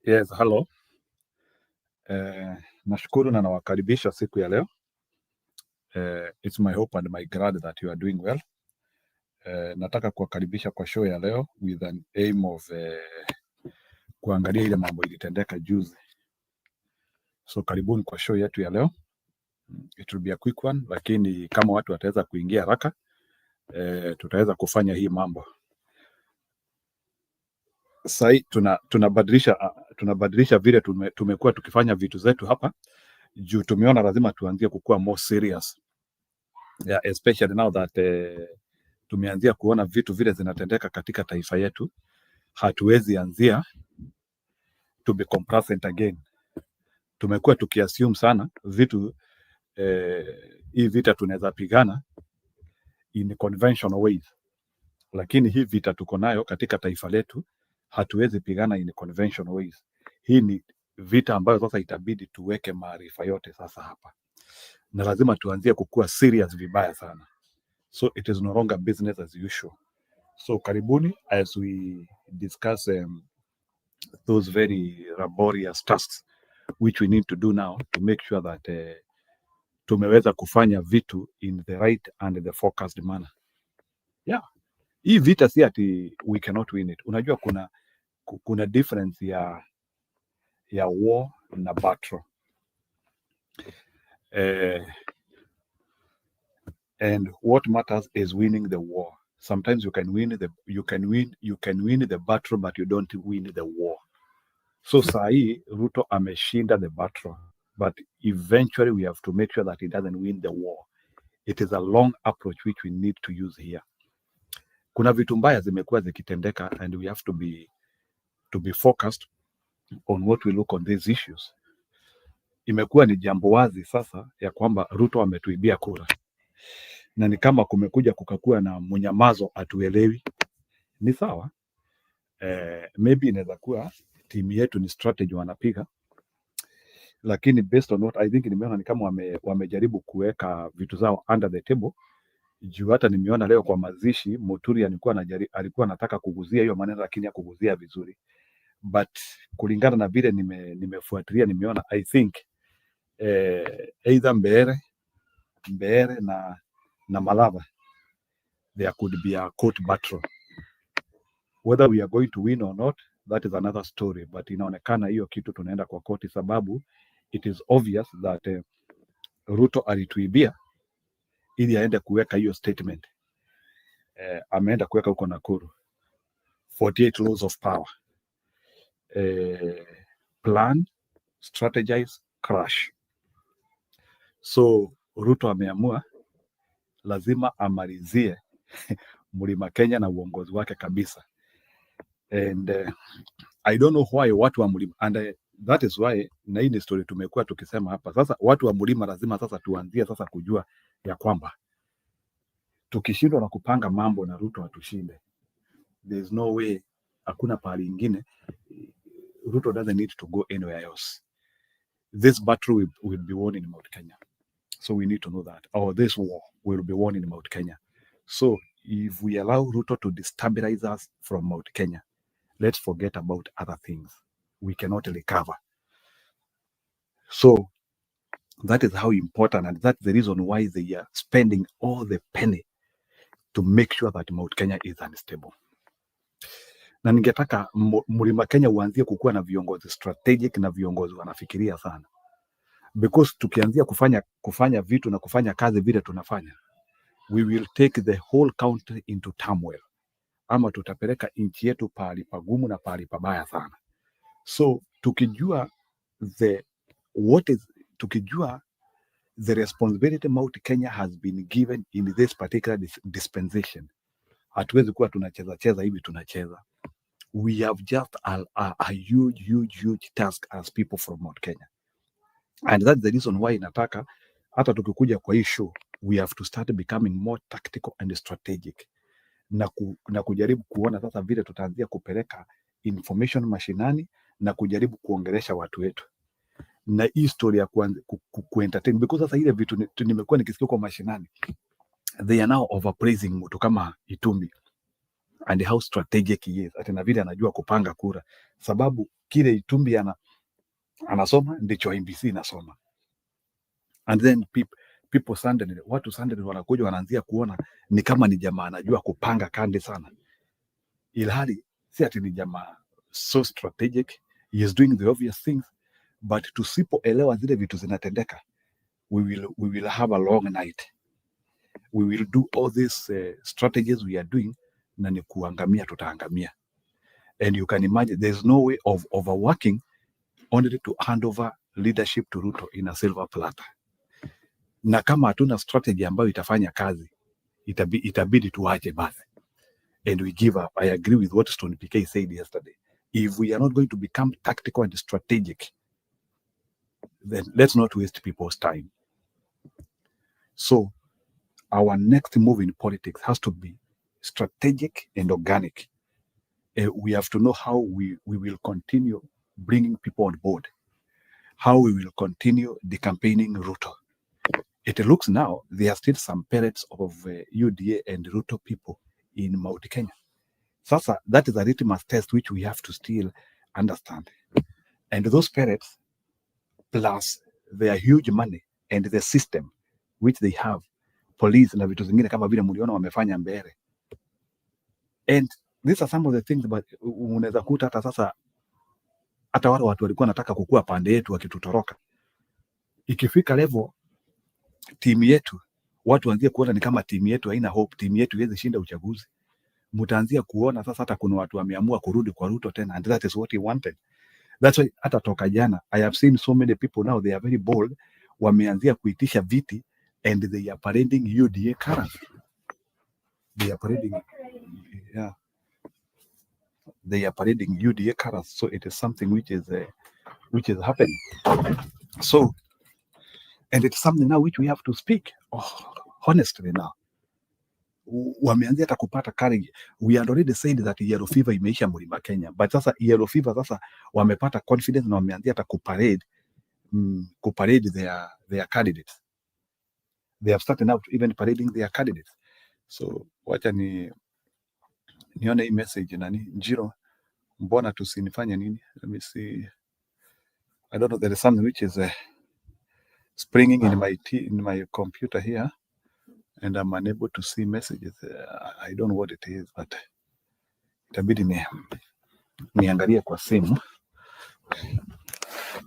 Yes, hello. Nashukuru na nawakaribisha siku ya leo. It's my hope and my glad that you are doing well. Nataka kuwakaribisha kwa show ya leo with an aim of kuangalia ile mambo ilitendeka juzi. So karibuni kwa show yetu ya leo. It will be a quick one, lakini kama watu wataweza kuingia haraka, tutaweza kufanya hii mambo. Sai tunabadilisha vile tumekuwa tukifanya vitu zetu hapa juu tumeona lazima tuanzie kukua more serious. Yeah, especially now that tumeanzia kuona vitu vile zinatendeka katika taifa yetu, hatuwezi anzia to be complacent again. Tumekuwa tukiassume sana vitu hii vita tunaweza pigana in conventional ways, lakini hii vita tuko nayo katika taifa letu hatuwezi pigana in conventional ways. Hii ni vita ambayo sasa itabidi tuweke maarifa yote sasa hapa, na lazima tuanzie kukua serious vibaya sana. So it is no longer business as usual. So karibuni as we discuss those very laborious tasks which we need to do now to make sure that tumeweza kufanya vitu in the right and the focused manner. Yeah. Hii vita si ati we cannot win it. Unajua kuna difference ya war na battle. And what matters is winning the war. Sometimes you can win the battle but you don't win the war. So sahi Ruto ameshinda the battle, but eventually we have to make sure that he doesn't win the war. It is a long approach which we need to use here. Kuna vitu mbaya zimekuwa zikitendeka and we have to be focused on what we look on these issues. Imekuwa ni jambo wazi sasa ya kwamba Ruto ametuibia kura, na ni kama kumekuja kukakuwa na mnyamazo, atuelewi. Ni sawa, maybe inaweza kuwa timu yetu ni strategy wanapiga, lakini based on what I think, nimeona ni kama wamejaribu kuweka vitu zao under the table. Juu hata nimeona leo kwa mazishi Muturi alikuwa anataka kuguzia hiyo maneno, lakini hakuguzia vizuri. But kulingana na vile nimefuatilia, nimeona I think either Mbeere na Malava there could be a court battle. Whether we are going to win or not, that is another story, but inaonekana hiyo kitu tunaenda kwa koti, sababu it is obvious that Ruto alituibia ili aende kuweka hiyo statement. Ameenda kuweka huko Nakuru 48 laws of power. Plan, strategize, crash. So Ruto ameamua lazima amalizie Mlima Kenya na uongozi wake kabisa. And I don't know why watu wa Mlima, and that is why na hii story tumekuwa tukisema hapa. Sasa watu wa Mlima lazima sasa tuanzie sasa kujua ya kwamba tukishindwa na kupanga mambo na Ruto atushinde. There is no way, hakuna pahali ingine. Ruto doesn't need to go anywhere else. This battle will be won in Mount Kenya. So we need to know that. Or this war will be won in Mount Kenya. So if we allow Ruto to destabilize us from Mount Kenya, let's forget about other things. We cannot recover. So that is how important, and that's the reason why they are spending all the penny to make sure that Mount Kenya is unstable. Na ningetaka Mlima Kenya uanzie kukua na viongozi strategic na viongozi wanafikiria sana. Because tukianzia kufanya vitu na kufanya kazi vile tunafanya, we will take the whole country into turmoil. Ama tutapeleka nchi yetu pahali pagumu na pahali pabaya sana. So tukijua the responsibility Mount Kenya has been given in this particular dispensation, hatuwezi kuwa tunacheza hivi tunacheza. We have just a huge task as people from Mount Kenya. And that's the reason why nataka hata tukikuja kwa hii show, we have to start becoming more tactical and strategic. Na kujaribu kuona sasa vile tutaanzia kupeleka information mashinani na kujaribu kuongelesha watu wetu. Na hii story ya kuentertain, because sasa ile vitu nimekuwa nikisikia kwa mashinani, they are now overpraising mtu kama Itumbi. and how strategic he is, ati na vile anajua kupanga kura, sababu kile Itumbi anasoma ndicho IEBC inasoma. And then people suddenly, watu suddenly wanakuja wanaanzia kuona ni kama ni jamaa anajua kupanga kandi sana, ilhali si ati ni jamaa so strategic. He is doing the obvious things, but tusipoelewa zile vitu zinatendeka, we will have a long night. We will do all these strategies we are doing, na ni kuangamia, tutaangamia. And you can imagine there's no way of overworking only to hand over leadership to Ruto in a silver platter. Na kama hatuna strategy ambayo itafanya kazi, itabidi tuache basi, and we give up. I agree with what Stone PK said yesterday. If we are not going to become tactical and strategic, then let's not waste people's time. So our next move in politics has to be strategic and organic. We have to know how we will continue bringing people on board, how we will continue the campaigning Ruto. It looks now there are still some pellets of UDA and Ruto people in Mount Kenya. Sasa, that is a litmus test which we have to still understand. And those pellets, plus their huge money and the system which they have, police na vitu zingine kama vile mliona wamefanya mbele. And these are some of the things, but unaweza kuta hata sasa hata wale watu walikuwa nataka kukua pande yetu wakitutoroka. Ikifika level timu yetu, watu waanzie kuona ni kama timu yetu haina hope, timu yetu iweze shinda uchaguzi. Mtaanzia kuona sasa hata kuna watu wameamua kurudi kwa Ruto tena, and that is what he wanted. That's why hata toka jana I have seen so many people now, they are very bold, wameanzia kuitisha viti and they are parading UDA colors. They are parading UDA colors. So it is something which is happening. So, and it's something now which we have to speak honestly now. Wameanzia hata kupata courage. We had already said that yellow fever imeisha Mlima Kenya, but sasa yellow fever sasa wamepata confidence na wameanzia hata kuparade their candidates. They have started out even parading their candidates. So wacha nione hii message nani Njiro, mbona tusinifanye nini? Let me see. I don't know, there is something which is springing in my computer here, and I'm unable to see messages. I don't know what it is, but itabidi niangalie kwa simu.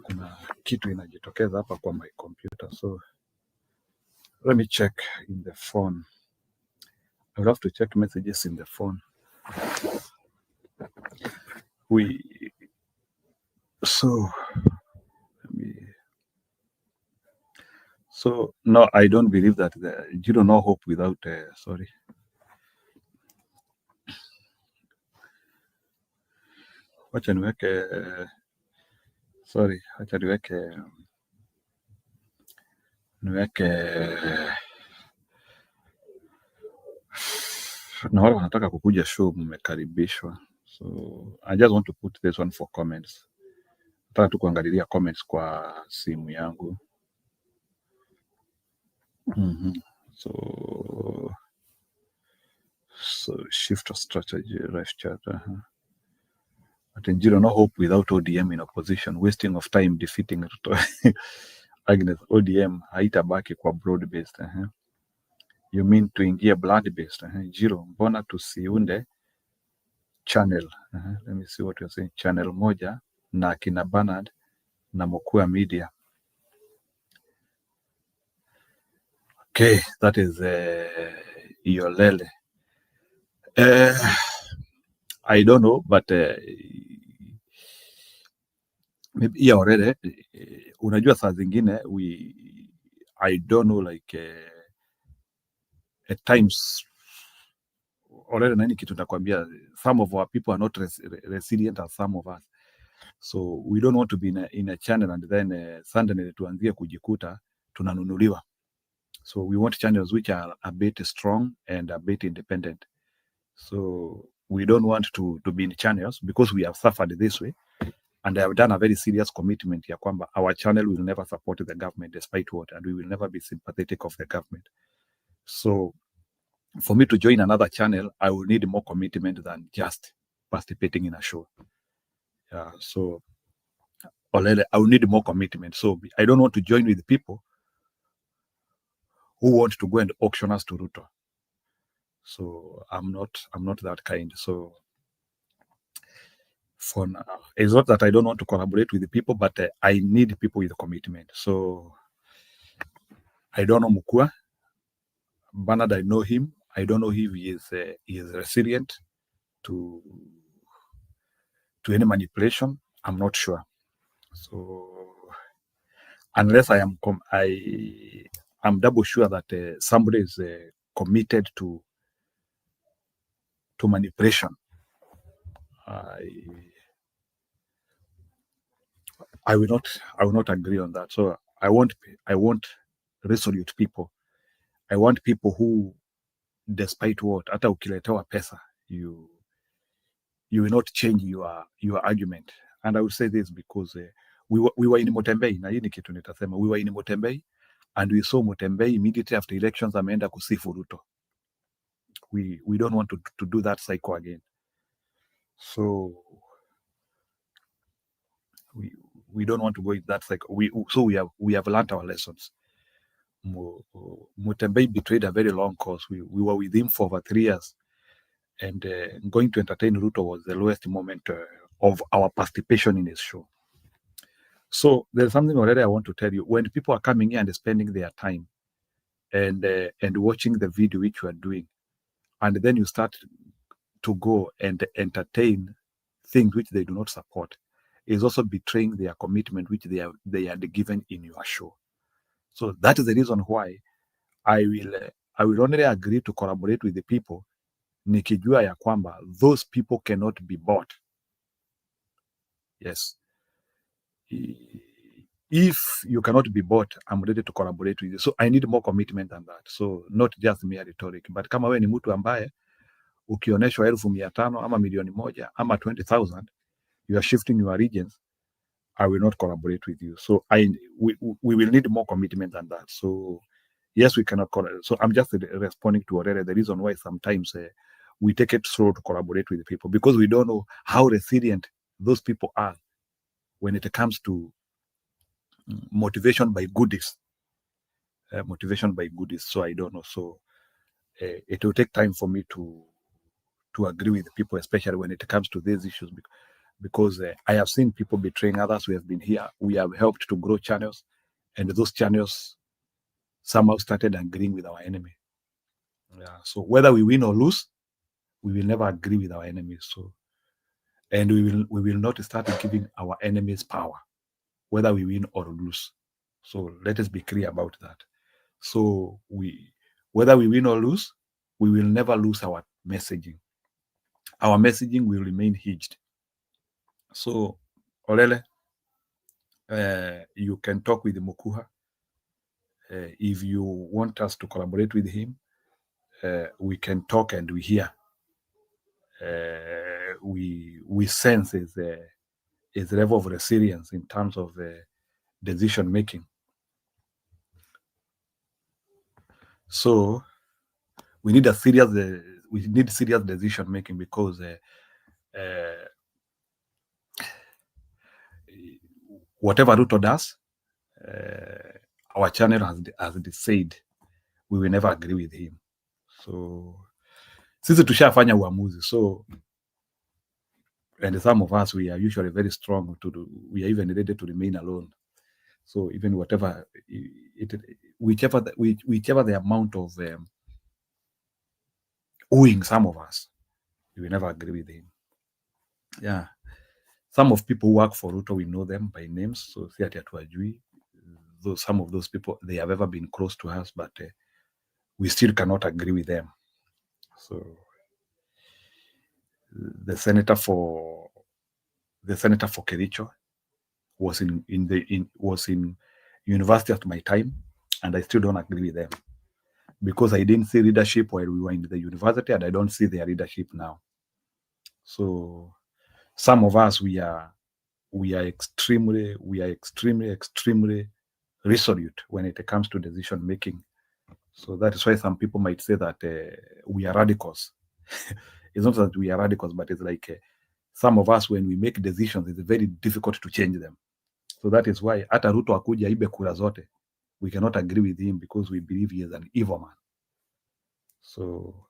Kuna kitu inajitokeza hapa kwa my computer, so let me check in the phone. I will have to check messages in the phone. So no, I don't believe that you don't know hope without sorry. Wacha niweke sorry, wacha niweke na wale wanataka kukuja show mmekaribishwa. So I just want to put this one for comments. Nataka tu kuangalilia comments kwa simu yangu. So shift strategy, right chat. But Njiro, no hope without ODM in opposition, wasting of time defeating Ruto. Agnes, ODM haitabaki kwa broad based. You mean tuingie blood based? Njiro, mbona tusiunde channel? Let me see what you're saying. Channel moja na kina Bernard na Mokua Media. Okay, that is Iolele. I don't know, but maybe already unajua saa zingine I don't know, like at times already nani kitu nakwambia, some of our people are not resilient as some of us, so we don't want to be in a channel and then suddenly tuanzie kujikuta tunanunuliwa. So we want channels which are a bit strong and a bit independent. So we don't want to be in channels because we have suffered this way, and I have done a very serious commitment ya kwamba our channel will never support the government despite what, and we will never be sympathetic of the government. So for me to join another channel, I will need more commitment than just participating in a show. Yeah, so Olele, I will need more commitment. So I don't want to join with people who want to go and auction us to Ruto. So I'm not that kind. So for now, it's not that I don't want to collaborate with the people, but I need people with commitment. So I don't know Mukua. Bernard, I know him. I don't know if he is resilient to any manipulation. I'm not sure. So unless I'm double sure that somebody is committed to manipulation, I will not agree on that. So I want resolute people. I want people who, despite what, hata ukiletewa pesa, you will not change your argument. And I will say this because we were in Motembei, na hii ni kitu nitasema, we were in Motembei and we saw Motembei immediately after elections ameenda kusifu Ruto. We don't want to do that cycle again. So we don't want to go in that cycle. We have learned our lessons. Motembei betrayed a very long cause. We were with him for over 3 years, and going to entertain Ruto was the lowest moment of our participation in his show. So there's something already I want to tell you. When people are coming here and spending their time and watching the video which you are doing, and then you start to go and entertain things which they do not support, is also betraying their commitment which they had given in your show. So that is the reason why I will only agree to collaborate with the people nikijua ya kwamba those people cannot be bought. Yes. If you cannot be bought, I'm ready to collaborate with you. So I need more commitment than that. So not just mere rhetoric. But kama we ni mtu ambaye ukioneshwa 500,000 ama 1,000,000 ama 20,000, you are shifting your regions, I will not collaborate with you. So we will need more commitment than that. So yes, we cannot collaborate. So I'm just responding to already the reason why sometimes we take it slow to collaborate with people, because we don't know how resilient those people are when it comes to motivation by goodies. So I don't know. So it will take time for me to agree with people, especially when it comes to these issues, because I have seen people betraying others. We have been here. We have helped to grow channels, and those channels somehow started agreeing with our enemy. Yeah. So whether we win or lose, we will never agree with our enemies. So, and we will not start giving our enemies power, whether we win or lose. So let us be clear about that. So whether we win or lose, we will never lose our messaging. Our messaging will remain hinged. So Olele, you can talk with Mukuha. If you want us to collaborate with him, we can talk and we hear. We sense his level of resilience in terms of decision making. So we need serious decision making, because whatever Ruto does, our channel has decided we will never agree with him. So sisi tushafanya uamuzi. So, and some of us, we are usually very strong we are even ready to remain alone. So even whichever the amount of owing some of us, we will never agree with him. Yeah. Some of people who work for Ruto, we know them by names. So some of those people, they have ever been close to us, but we still cannot agree with them. So the senator for Kericho was in university at my time, and I still don't agree with them, because I didn't see leadership while we were in the university, and I don't see their leadership now. So some of us, we are extremely resolute when it comes to decision making. So that is why some people might say that we are radicals. It's not that we are radicals, but it's like some of us, when we make decisions, it's very difficult to change them. So that is why hata Ruto akuja ibe kura zote, we cannot agree with him because we believe he is an evil man. So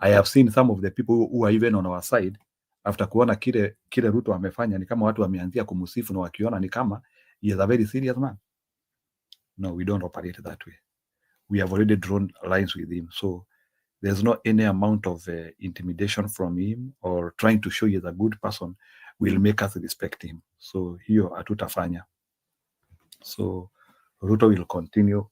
I have seen some of the people who are even on our side after kuona kile Ruto amefanya, ni kama watu wameanzia kumusifu na wakiona ni kama he is a very serious man. No, we don't operate that way. We have already drawn lines with him. So there's not any amount of intimidation from him or trying to show he is a good person will make us respect him. So hiyo hatutafanya. So Ruto will continue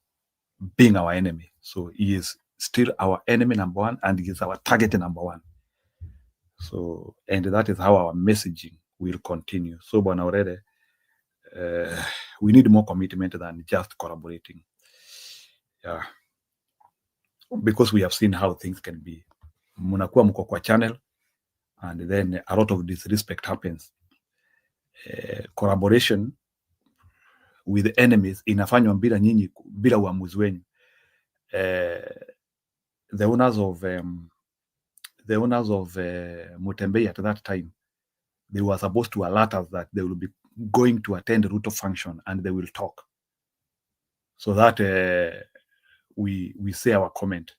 being our enemy. So he is still our enemy number one, and he is our target number one. So, and that is how our messaging will continue. So Bwana Orere, we need more commitment than just collaborating. Yeah. Because we have seen how things can be. Munakuwa mko kwa channel and then a lot of disrespect happens. Collaboration with the enemies inafanywa bila uamuzi wenyu. The owners of Mutembei at that time, they were supposed to alert us that they will be going to attend Ruto function and they will talk, so that we say our comment.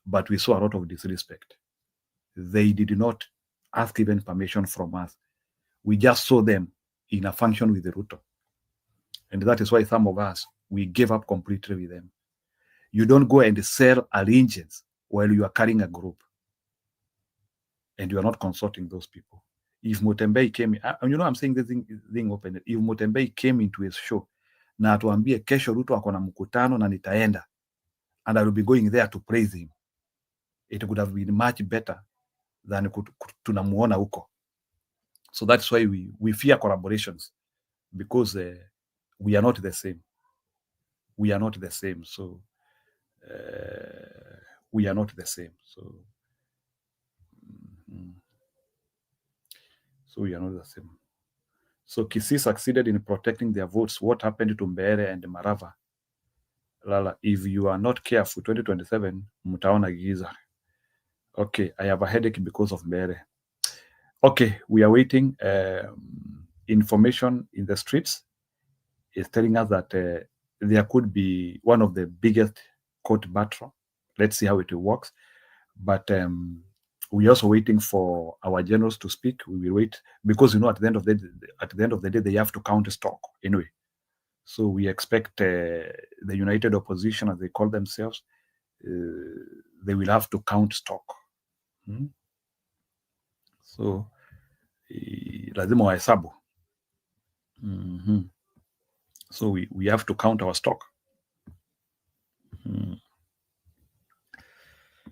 But we saw a lot of disrespect. They did not ask even permission from us. We just saw them in a function with the Ruto. And that is why some of us, we gave up completely with them. You don't go and sell allegiance while you are carrying a group. And you are not consulting those people. If Mutembei came, I'm saying this thing open. If Mutembei came into his show, na atuambie kesho Ruto ako na mkutano na nitaenda, and I will be going there to praise him, it would have been much better than tunamuona huko. So that's why we fear collaborations, because we are not the same. We are not the same. So we are not the same. So we are not the same. So Kisii succeeded in protecting their votes. What happened to Mbeere and Marava? Lala, if you are not careful, 2027, mutaona giza. Okay, I have a headache because of Mbeere. Okay, we are waiting. Information in the streets is telling us that there could be one of the biggest court battle. Let's see how it works. But we're also waiting for our generals to speak. We will wait because at the end of the day, they have to count stock anyway. So we expect the United Opposition, as they call themselves, they will have to count stock. So lazima wahesabu. So we have to count our stock.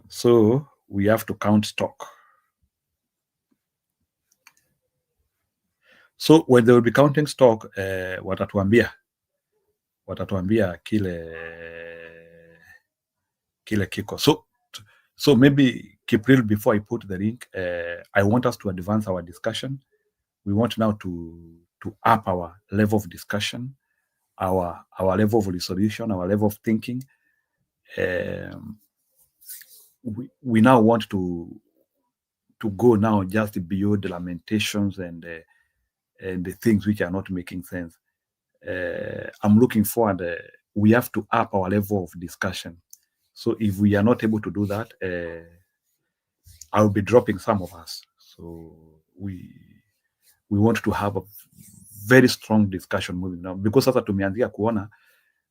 So we have to count stock. So when they will be counting stock, watatuambia kile kiko. So maybe Kipril, before I put the link, I want us to advance our discussion. We want now to up our level of discussion, our level of resolution, our level of thinking. We now want to go now just beyond the lamentations and the things which are not making sense. I'm looking forward. We have to up our level of discussion. So if we are not able to do that, I'll be dropping some of us. So we want to have a very strong discussion moving now, because sasa tumeanzia kuona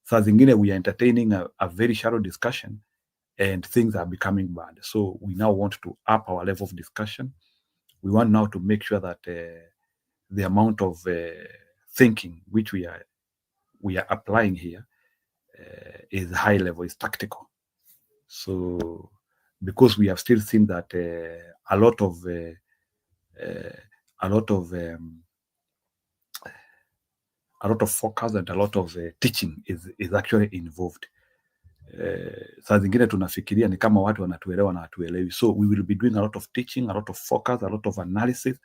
saa zingine we are entertaining a very shallow discussion and things are becoming bad. So we now want to up our level of discussion. We want now to make sure that the amount of thinking which we are applying here is high level, is tactical. So because we have still seen that a lot of focus and a lot of teaching is actually involved. Saa zingine tunafikiria ni kama watu wanatuelewa na hatuelewi. So we will be doing a lot of teaching, a lot of focus, a lot of analysis.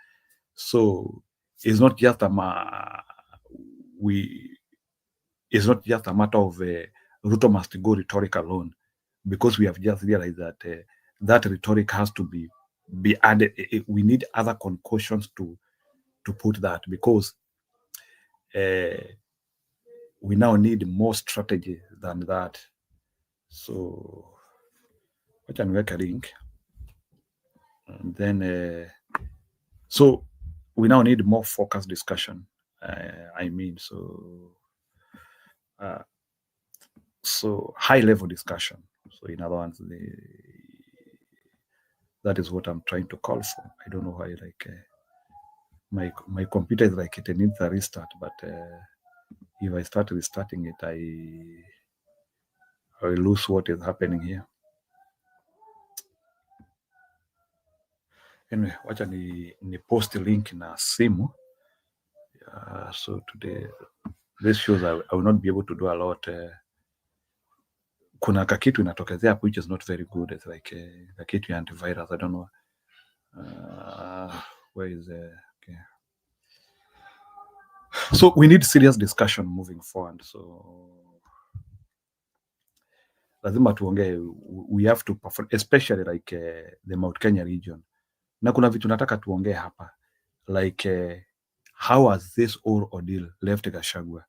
So it's not just a matter of Ruto must go rhetoric alone. because we have just realized that that rhetoric has to be added. We need other concoctions to put that, because we now need more strategy than that. So wacha niweke link, and then so we now need more focused discussion. I mean, so high level discussion. So in other words, that is what I'm trying to call for. I don't know why, like my computer is like it needs a restart, but if I start restarting it, I will lose what is happening here. Anyway, wacha ni post link na simu. So today, this shows I will not be able to do a lot. Kuna kakitu inatokezea which is not very good. It's like kakitu antivirus. I don't know. Where is okay. So we need serious discussion moving forward. So lazima tuongee. We have to perform, especially like the Mount Kenya region. Na kuna vitu nataka tuongee hapa, like how has this whole ordeal left Gachagua?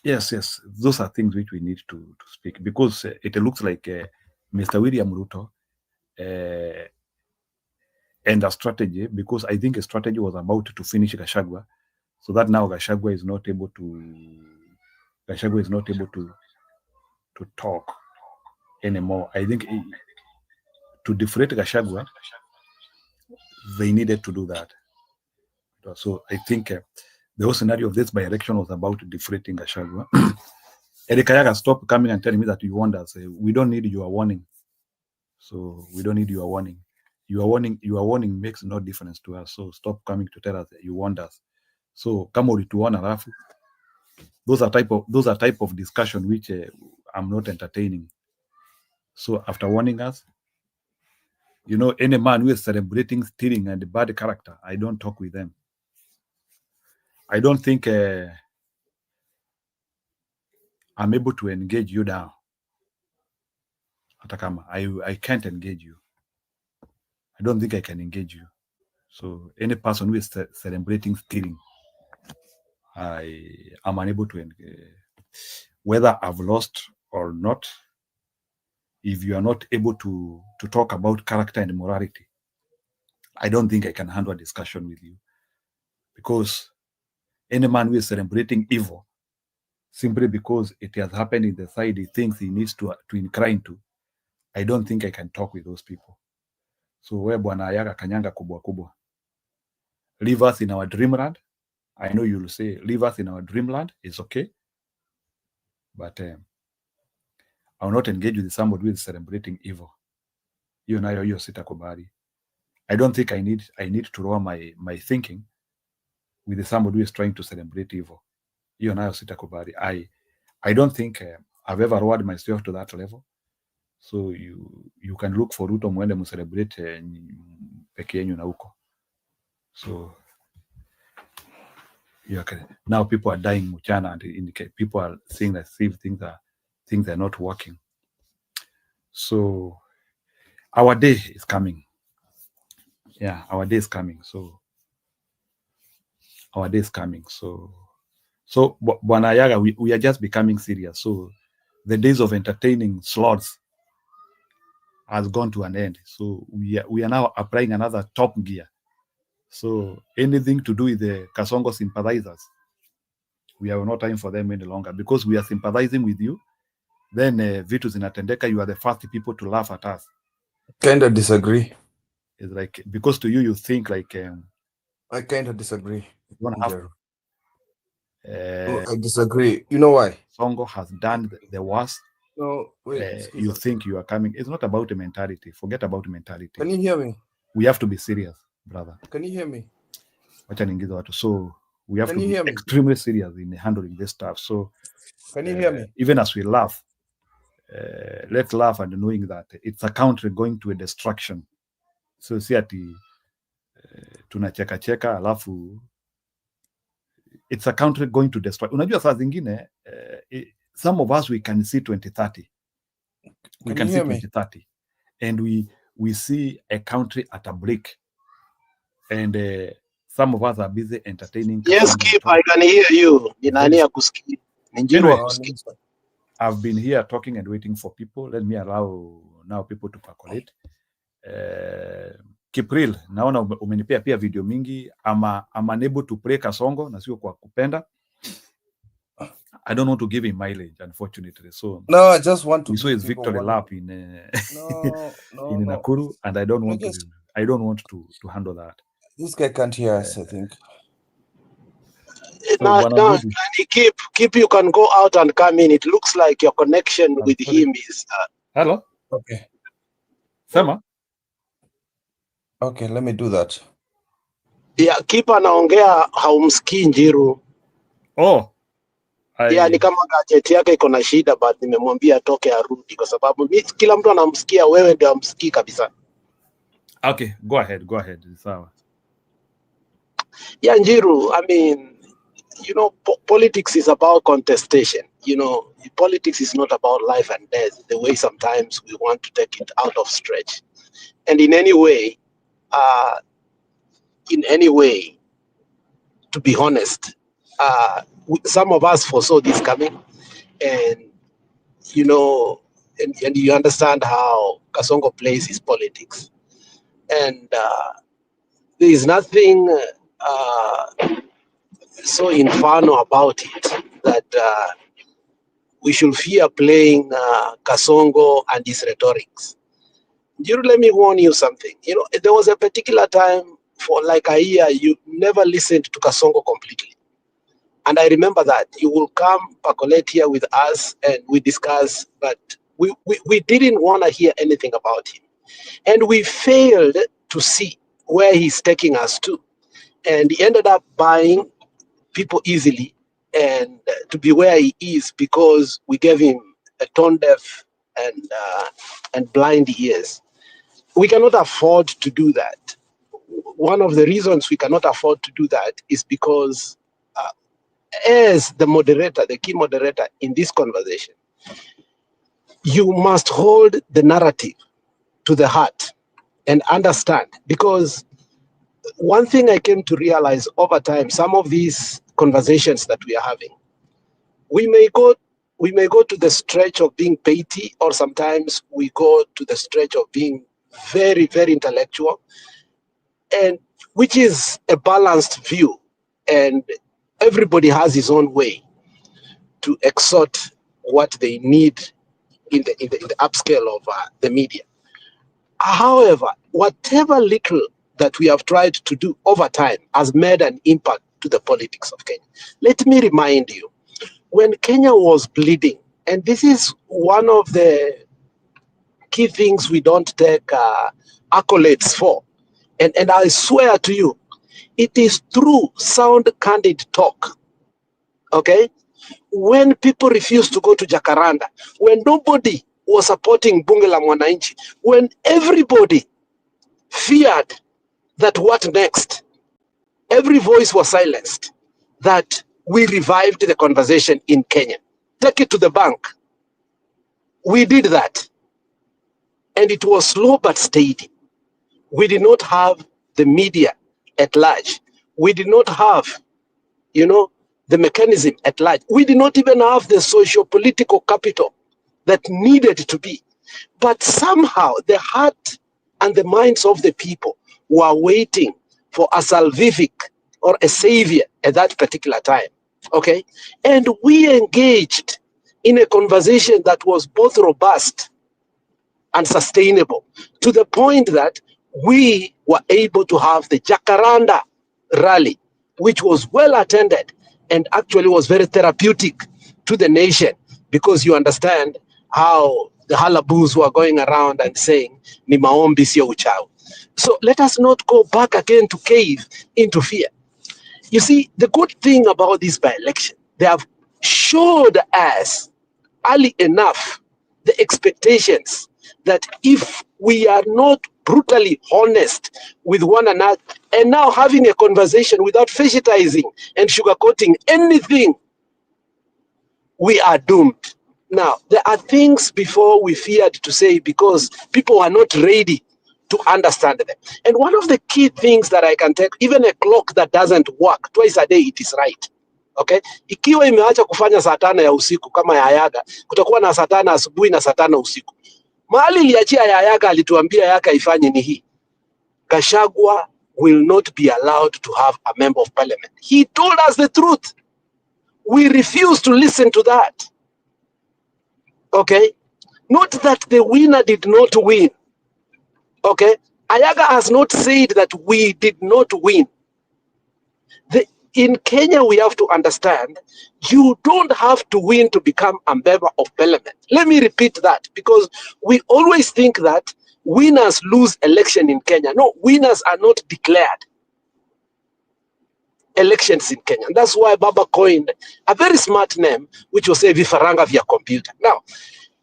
Yes, those are things which we need to speak, because it looks like Mr. William Ruto and a strategy, because I think a strategy was about to finish Gachagua, so that now Gachagua is not able to talk anymore. I think to deflate Gachagua, they needed to do that. So I think the whole scenario of this by-election was about deflating Gachagua. Eric Ayaga, stop coming and telling me that you want us. We don't need your warning. So we don't need your warning. Your warning makes no difference to us. So stop coming to tell us that you want us. So kama ulituona alafu, those are type of discussion which I'm not entertaining. So after warning us, you know, any man who is celebrating stealing and bad character, I don't talk with them. I don't think I'm able to engage you down. Atakama, I can't engage you. I don't think I can engage you. So any person who is celebrating stealing, I am unable to engage. Whether I've lost or not, if you are not able to talk about character and morality, I don't think I can handle a discussion with you. Because any man who is celebrating evil, simply because it has happened in the side he thinks he needs to incline to, I don't think I can talk with those people. So we Bwana Ayaga kanyanga kubwa kubwa, leave us in our dreamland. I know you'll say leave us in our dreamland, it's okay, but I will not engage with somebody who is celebrating evil. Hiyo nayo hiyo sitakubali. I don't think I need to lower my thinking with somebody who is trying to celebrate evil. Hiyo nayo sitakubali. I don't think I've ever lowered myself to that level. So you can look for Ruto mwende mcelebrate peke yenyu na huko. So okay. Now people are dying mchana, and indicate people are saying that things are not working. So our day is coming. Yeah, our day is coming. So our day is coming. So Bwana Ayaga, we are just becoming serious. So the days of entertaining slots has gone to an end. So we are now applying another top gear. So anything to do with the Kasongo sympathizers, we have no time for them any longer, because we are sympathizing with you. Then vitu zinatendeka, you are the first people to laugh at us. Kind of disagree. It's like, because to you think like I kind of disagree. I disagree. You know why? Songo has done the worst. No, wait. You think you are coming. It's not about the mentality. Forget about mentality. Can you hear me? We have to be serious, brother. Can you hear me? So we have to be extremely serious in handling this stuff. So can you hear me? Even as we laugh, let's laugh and knowing that it's a country going to a destruction. So si ati tunacheka cheka alafu it's a country going to destroy. Unajua saa zingine some of us, we can see 2030. We can see 2030. And we see a country at a break. And some of us are busy entertaining. Yes, Kip, I can hear you. Anyway, I've been here talking and waiting for people. Let me allow now people to percolate. Kipril, naona umenipea pia video mingi. I'm unable to play Kasongo na sio kwa kupenda. I don't want to give him mileage, unfortunately. So no, I just want to. We saw his victory lap in Nakuru, and I don't want to handle that. This guy can't hear us, I think. So Keep, you can go out and come in. It looks like your connection with him is. Hello. Okay. Sema. Okay, let me do that. Yeah, Keep anaongea haumsikii Njiru. Oh. Yeah, ni kama gadget yake iko na shida, but nimemwambia atoke arudi kwa sababu kila mtu anamsikia, wewe ndio amsikii kabisa. Okay, go ahead. Sawa. Yeah, Njiru, I mean, you know, politics is about contestation. You know, politics is not about life and death, the way sometimes we want to take it out of stretch. And in any way, to be honest, some of us foresaw this coming, and you know, and you understand how Kasongo plays his politics, and there is nothing so infernal about it that we should fear playing Kasongo and his rhetorics. Let me warn you something. You know, there was a particular time for like a year you never listened to Kasongo completely. And I remember that you will come percolate here with us and we discuss, but we didn't want to hear anything about him. And we failed to see where he's taking us to. And he ended up buying people easily and to be where he is because we gave him a tone deaf and blind ears. We cannot afford to do that. One of the reasons we cannot afford to do that is because as the moderator, the key moderator in this conversation, you must hold the narrative to the heart and understand, because one thing I came to realize over time, some of these conversations that we are having, we may go to the stretch of being petty, or sometimes we go to the stretch of being very, very intellectual, and which is a balanced view, and everybody has his own way to exhort what they need in the upscale of the media. However, whatever little that we have tried to do over time has made an impact to the politics of Kenya. Let me remind you, when Kenya was bleeding, and this is one of the key things we don't take accolades for, and I swear to you, it is through sound, candid talk, okay? When people refused to go to Jacaranda, when nobody was supporting Bunge la Mwananchi, when everybody feared that what next, every voice was silenced, that we revived the conversation in Kenya. Take it to the bank. We did that. And it was slow but steady. We did not have the media at large. We did not have, you know, the mechanism at large. We did not even have the socio-political capital that needed to be. But somehow the heart and the minds of the people were waiting for a salvific or a savior at that particular time. Okay? And we engaged in a conversation that was both robust and sustainable, to the point that we were able to have the Jacaranda rally, which was well attended and actually was very therapeutic to the nation, because you understand how the halabus were going around and saying, ni maombi sio uchawi. So let us not go back again to cave into fear. You see, the good thing about this by-election, they have showed us early enough the expectations that if we are not brutally honest with one another, and now having a conversation without fetishizing and sugarcoating anything, we are doomed. Now, there are things before we feared to say because people are not ready to understand them. And one of the key things that I can take, even a clock that doesn't work twice a day, it is right. Okay? Ikiwa imeacha kufanya saa 5 ya usiku kama ya Yaga, kutakuwa na saa 5 asubuhi na saa 5 usiku. Mahali iliachia ya Yaga alituambia Yaga ifanye ni hii. Gachagua will not be allowed to have a member of parliament. He told us the truth. We refuse to listen to that. Okay? Not that the winner did not win. Okay? Ayaga has not said that we did not win. In Kenya, we have to understand, you don't have to win to become a member of parliament. Let me repeat that, because we always think that winners lose election in Kenya. No, winners are not declared elections in Kenya. And that's why Baba coined a very smart name, which was a vifaranga via computer. Now,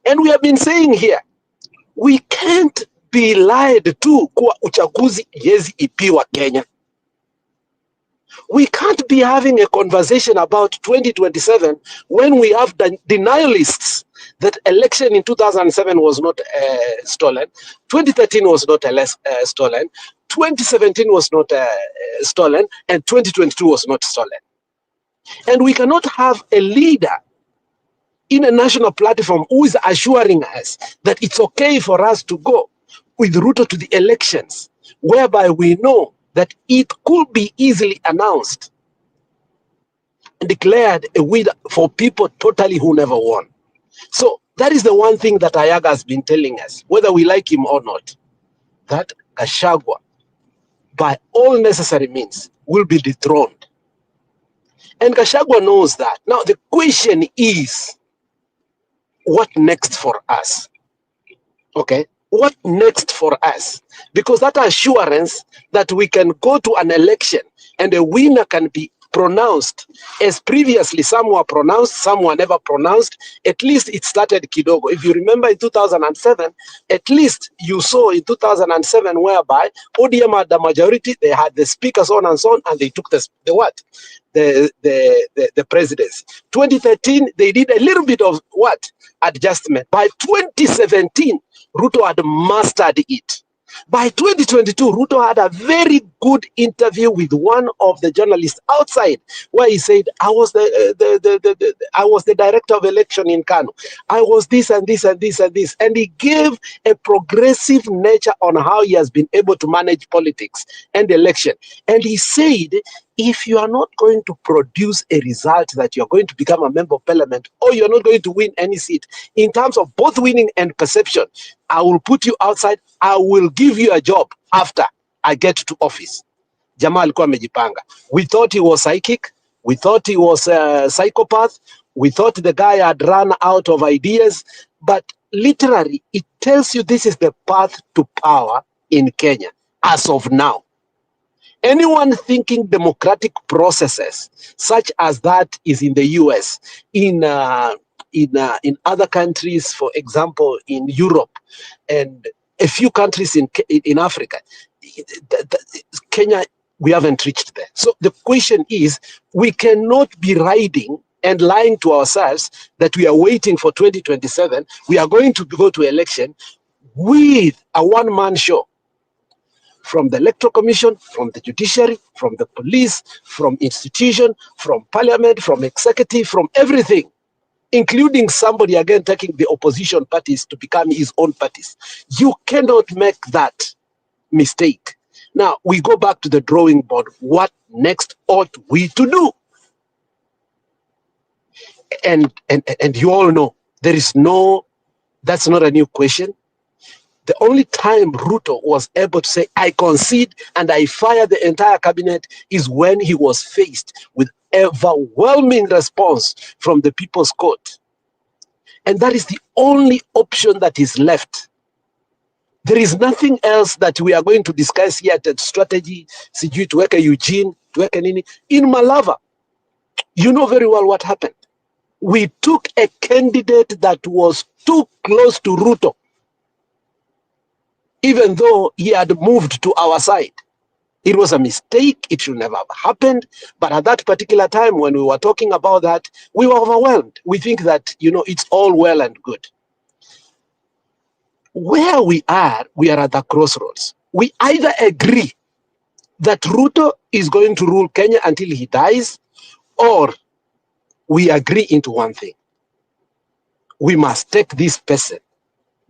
and we have been saying here, we can't be lied to kuwa uchaguzi yezi ipiwa Kenya. We can't be having a conversation about 2027 when we have denialists that election in 2007 was not stolen, 2013 was not stolen, 2017 was not stolen, and 2022 was not stolen. And we cannot have a leader in a national platform who is assuring us that it's okay for us to go with Ruto to the elections, whereby we know that it could be easily announced and declared a winner for people totally who never won. So that is the one thing that Ayaga has been telling us, whether we like him or not, that Gachagua, by all necessary means, will be dethroned. And Gachagua knows that. Now the question is, what next for us? Okay? What next for us? Because that assurance that we can go to an election and a winner can be pronounced, as previously some were pronounced, some were never pronounced, at least it started kidogo. If you remember in 2007, at least you saw in 2007 whereby ODM had the majority, they had the speakers on and so on, and they took the what? The presidency. 2013, they did a little bit of what? Adjustment. By 2017, Ruto had mastered it. By 2022, Ruto had a very good interview with one of the journalists outside, where he said, I was the director of election in Kano. I was this and this and this and this. And he gave a progressive nature on how he has been able to manage politics and election. And he said, if you are not going to produce a result that you're going to become a member of parliament, or you're not going to win any seat, in terms of both winning and perception, I will put you outside. I will give you a job after I get to office. Jamaa alikuwa amejipanga. We thought he was psychic. We thought he was a psychopath. We thought the guy had run out of ideas. But literally, it tells you this is the path to power in Kenya as of now. Anyone thinking democratic processes such as that is in the US, in other countries, for example, in Europe, and a few countries in Africa, Kenya, we haven't reached there. So the question is, we cannot be riding and lying to ourselves that we are waiting for 2027. We are going to go to election with a one-man show. From the Electoral Commission, from the judiciary, from the police, from institution, from parliament, from executive, from everything, including somebody again taking the opposition parties to become his own parties. You cannot make that mistake. Now, we go back to the drawing board. What next ought we to do? And you all know, that's not a new question. The only time Ruto was able to say, I concede and I fire the entire cabinet is when he was faced with overwhelming response from the People's Court. And that is the only option that is left. There is nothing else that we are going to discuss here at strategy, sijui tuweke Eugene, tuweke nini. In Malava, you know very well what happened. We took a candidate that was too close to Ruto, even though he had moved to our side. It was a mistake. It should never have happened. But at that particular time, when we were talking about that, we were overwhelmed. We think that, it's all well and good. Where we are at the crossroads. We either agree that Ruto is going to rule Kenya until he dies, or we agree into one thing. We must take this person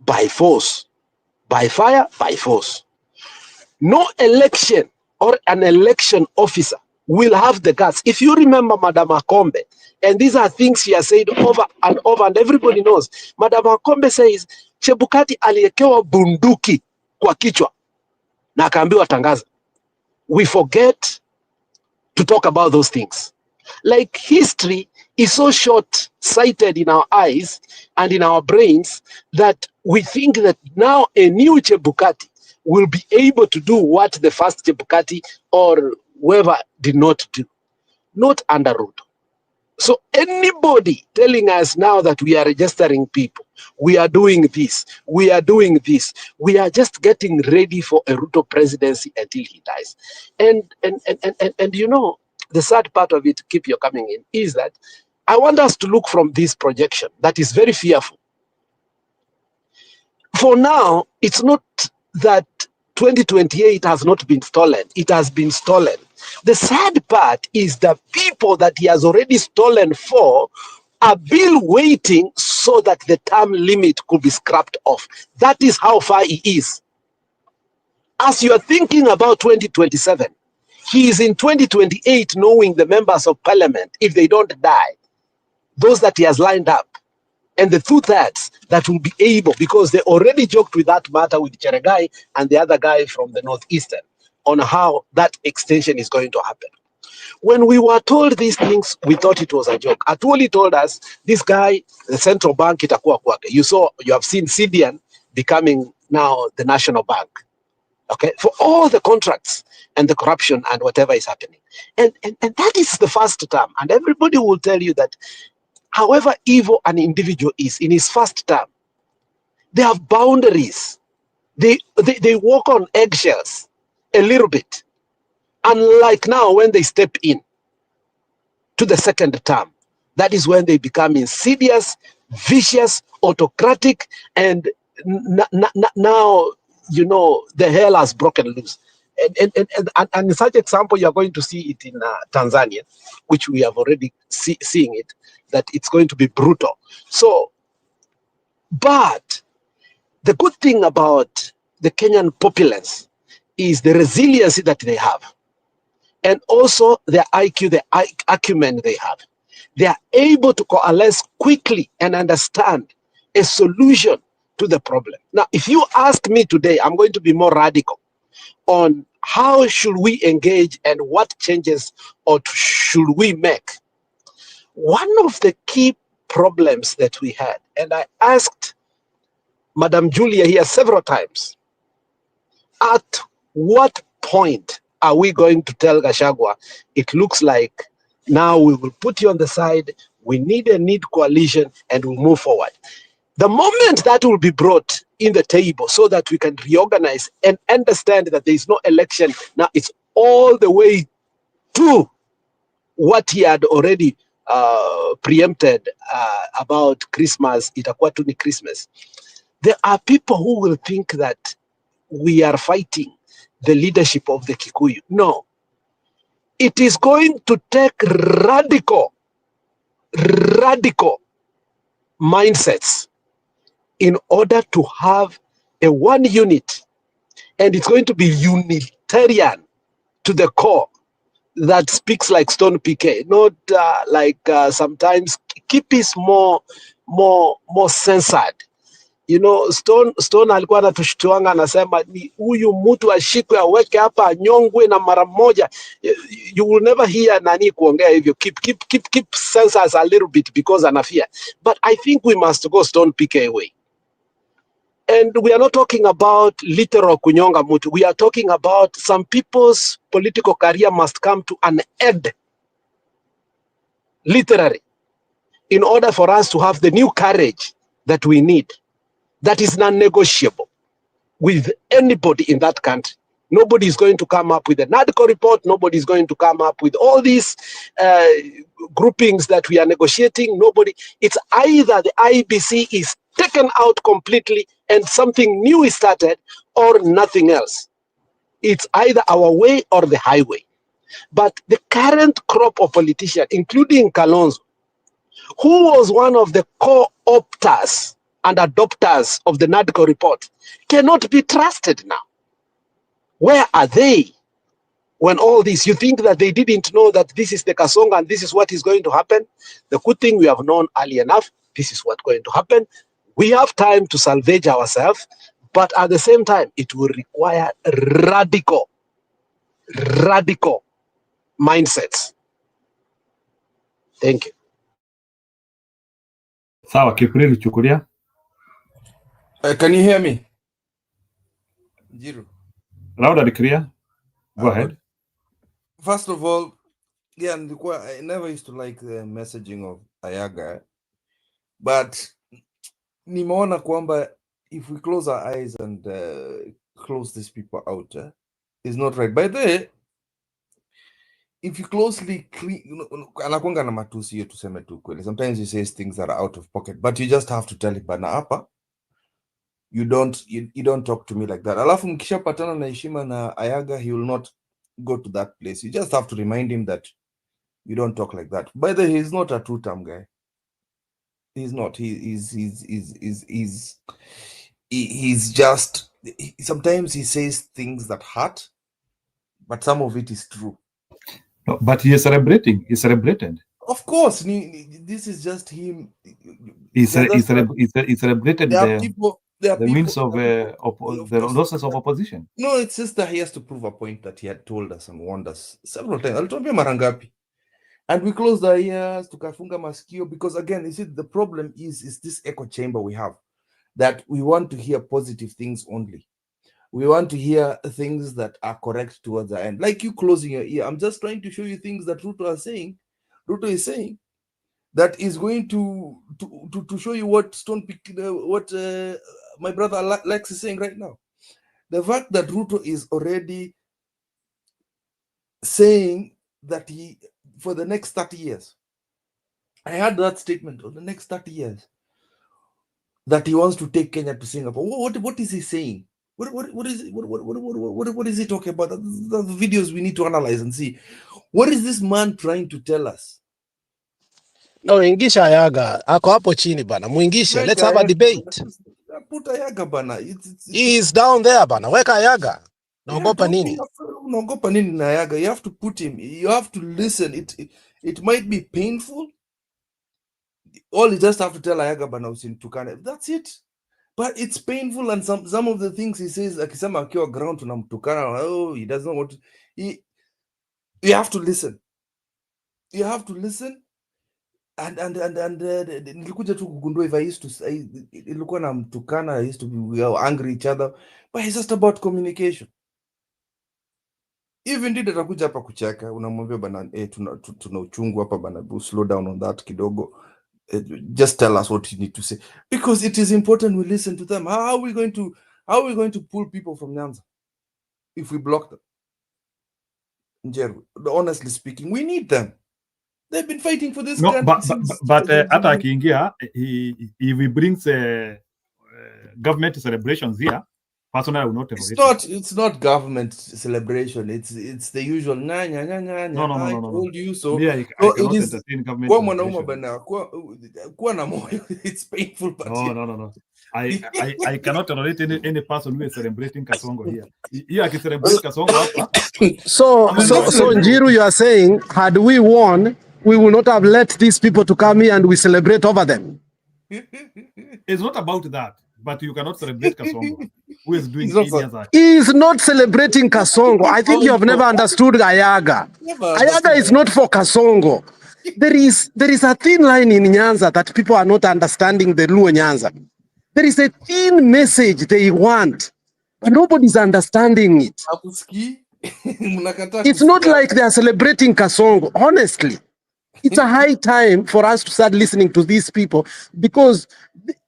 by force, by fire, by force. No election or an election officer will have the guts. If you remember Madam Akombe, and these are things she has said over and over, and everybody knows, Madam Akombe says, Chebukati aliekewa bunduki kwa kichwa na akaambiwa tangaza. We forget to talk about those things. Like history is so short-sighted in our eyes and in our brains that we think that now a new Chebukati will be able to do what the first Chebukati or whoever did not do. Not under Ruto. So anybody telling us now that we are registering people, we are doing this, we are doing this, we are just getting ready for a Ruto presidency until he dies. And the sad part of it, keep your coming in, is that I want us to look from this projection that is very fearful. For now, it's not that 2028 has not been stolen. It has been stolen. The sad part is the people that he has already stolen for are still waiting so that the term limit could be scrapped off. That is how far he is. As you are thinking about 2027, he is in 2028 knowing the members of parliament, if they don't die, those that he has lined up, and the 2/3 that will be able, because they already joked with that matter with Cheregai and the other guy from the Northeastern on how that extension is going to happen. When we were told these things, we thought it was a joke. Atwoli told us, this guy, the central bank, itakuwa kwake. You have seen CBN becoming now the national bank. Okay, for all the contracts and the corruption and whatever is happening. And that is the first term. And everybody will tell you that however evil an individual is in his first term, they have boundaries. They walk on eggshells a little bit. Unlike now, when they step in to the second term, that is when they become insidious, vicious, autocratic, and now, the hell has broken loose. And in such example, you're going to see it in Tanzania, which we have already seeing it, that it's going to be brutal. So, but the good thing about the Kenyan populace is the resiliency that they have, and also their IQ, the acumen they have. They are able to coalesce quickly and understand a solution to the problem. Now, if you ask me today, I'm going to be more radical on how should we engage and what changes or should we make. One of the key problems that we had, and I asked Madam Julia here several times, at what point are we going to tell Gachagua, it looks like now we will put you on the side, we need coalition, and we'll move forward. The moment that will be brought in the table so that we can reorganize and understand that there is no election, now it's all the way to what he had already preempted about Christmas, itakuwa tu ni Christmas. There are people who will think that we are fighting the leadership of the Kikuyu. No. It is going to take radical mindsets in order to have a one unit, and it's going to be unitarian to the core, that speaks like Stone PK, not like sometimes Kipi is more censored. Stone alikuwa anatushtuanga anasema ni huyu mtu ashikwe aweke hapa anyongwe na mara moja. You will never hear nani kuongea hivyo. Keep censors a little bit because anafia. But I think we must go Stone PK way. And we are not talking about literal kunyonga mutu. We are talking about some people's political career must come to an end, literally, in order for us to have the new courage that we need, that is non-negotiable with anybody in that country. Nobody is going to come up with a NADCO report. Nobody is going to come up with all these groupings that we are negotiating. Nobody. It's either the IBC is taken out completely and something new is started, or nothing else. It's either our way or the highway. But the current crop of politicians, including Kalonzo, who was one of the co-opters and adopters of the NADCO report, cannot be trusted now. Where are they when all this? You think that they didn't know that this is the Kasongo and this is what is going to happen? The good thing, we have known early enough, this is what's going to happen. We have time to salvage ourselves, but at the same time, it will require radical mindsets. Thank you. Sawa, Kipri chukulia. Can you hear me? Njiru. Loud and clear. Go ahead. First of all, yeah, I never used to like the messaging of Ayaga, but nimeona kwamba if we close our eyes and close these people out, it's not right. By the way, if you closely clean, anakuanga na matusi hiyo, tuseme tu kweli. Sometimes he says things that are out of pocket, but you just have to tell it, bana hapa you don't talk to me like that. Alafu mkishapatana na heshima na Ayaga, he will not go to that place. You just have to remind him that you don't talk like that. By the way, he's not a two-term guy. He's not. He's just, sometimes he says things that hurt, but some of it is true. No, but he is celebrating. He celebrated. Of course, this is just him. He celebrated the wins of the losses of opposition. No, it's just that he has to prove a point that he had told us and warned us several times. Alituambia mara ngapi? And we closed our ears, tukafunga masikio, because again, you see, the problem is this echo chamber we have, that we want to hear positive things only. We want to hear things that are correct towards the end. Like you closing your ear. I'm just trying to show you things that Ruto is saying that is going to show you what my brother Lex is saying right now. The fact that Ruto is already saying that he, for the next 30 years, I heard that statement, of the next 30 years, that he wants to take Kenya to Singapore. What is he saying? What is he talking about? The videos we need to analyze and see. What is this man trying to tell us? No, ingisha Ayaga. Ako hapo chini bana. Muingisha. Let's have a debate. Put Ayaga bana. He is down there bana. Weka Ayaga. Naogopa nini? Naogopa nini na Ayaga? You have to put him. You have to listen. It might be painful. All you just have to tell Ayaga bana usinitukane. That's it. But it's painful, and some of the things he says, akisema akiwa ground tunamtukana, oh, he doesn't want to. You have to listen. You have to listen. And nilikuja tu kugundua, if I used to say, ilikuwa na mtukana, I used to be, we are angry each other, but it's just about communication. Even did atakuja hapa kucheka, unamwambia bana, tuna uchungu hapa bana, slow down on that kidogo. Just tell us what you need to say, because it is important we listen to them. How are we going to pull people from Nyanza if we block them? Njeru, honestly speaking, we need them. They've been fighting for this. No, but hata akiingia, if he brings government celebrations here, personally, I will not tolerate it. It's not government celebration. It's the usual No. I told you so. Yeah, I cannot entertain government celebration. It's painful. But no. I cannot tolerate any person who is celebrating Kasongo here. Here, I can celebrate Kasongo hapa. So Njiru, you are saying, had we won, we will not have let these people to come here and we celebrate over them. It's not about that. But you cannot celebrate Kasongo, who is doing He is not celebrating Kasongo. I think you have never understood Ayaga. Ayaga is not for Kasongo. There is a thin line in Nyanza that people are not understanding, the Luo Nyanza. There is a thin message they want, but nobody's understanding it. It's not like they are celebrating Kasongo, honestly. It's a high time for us to start listening to these people, because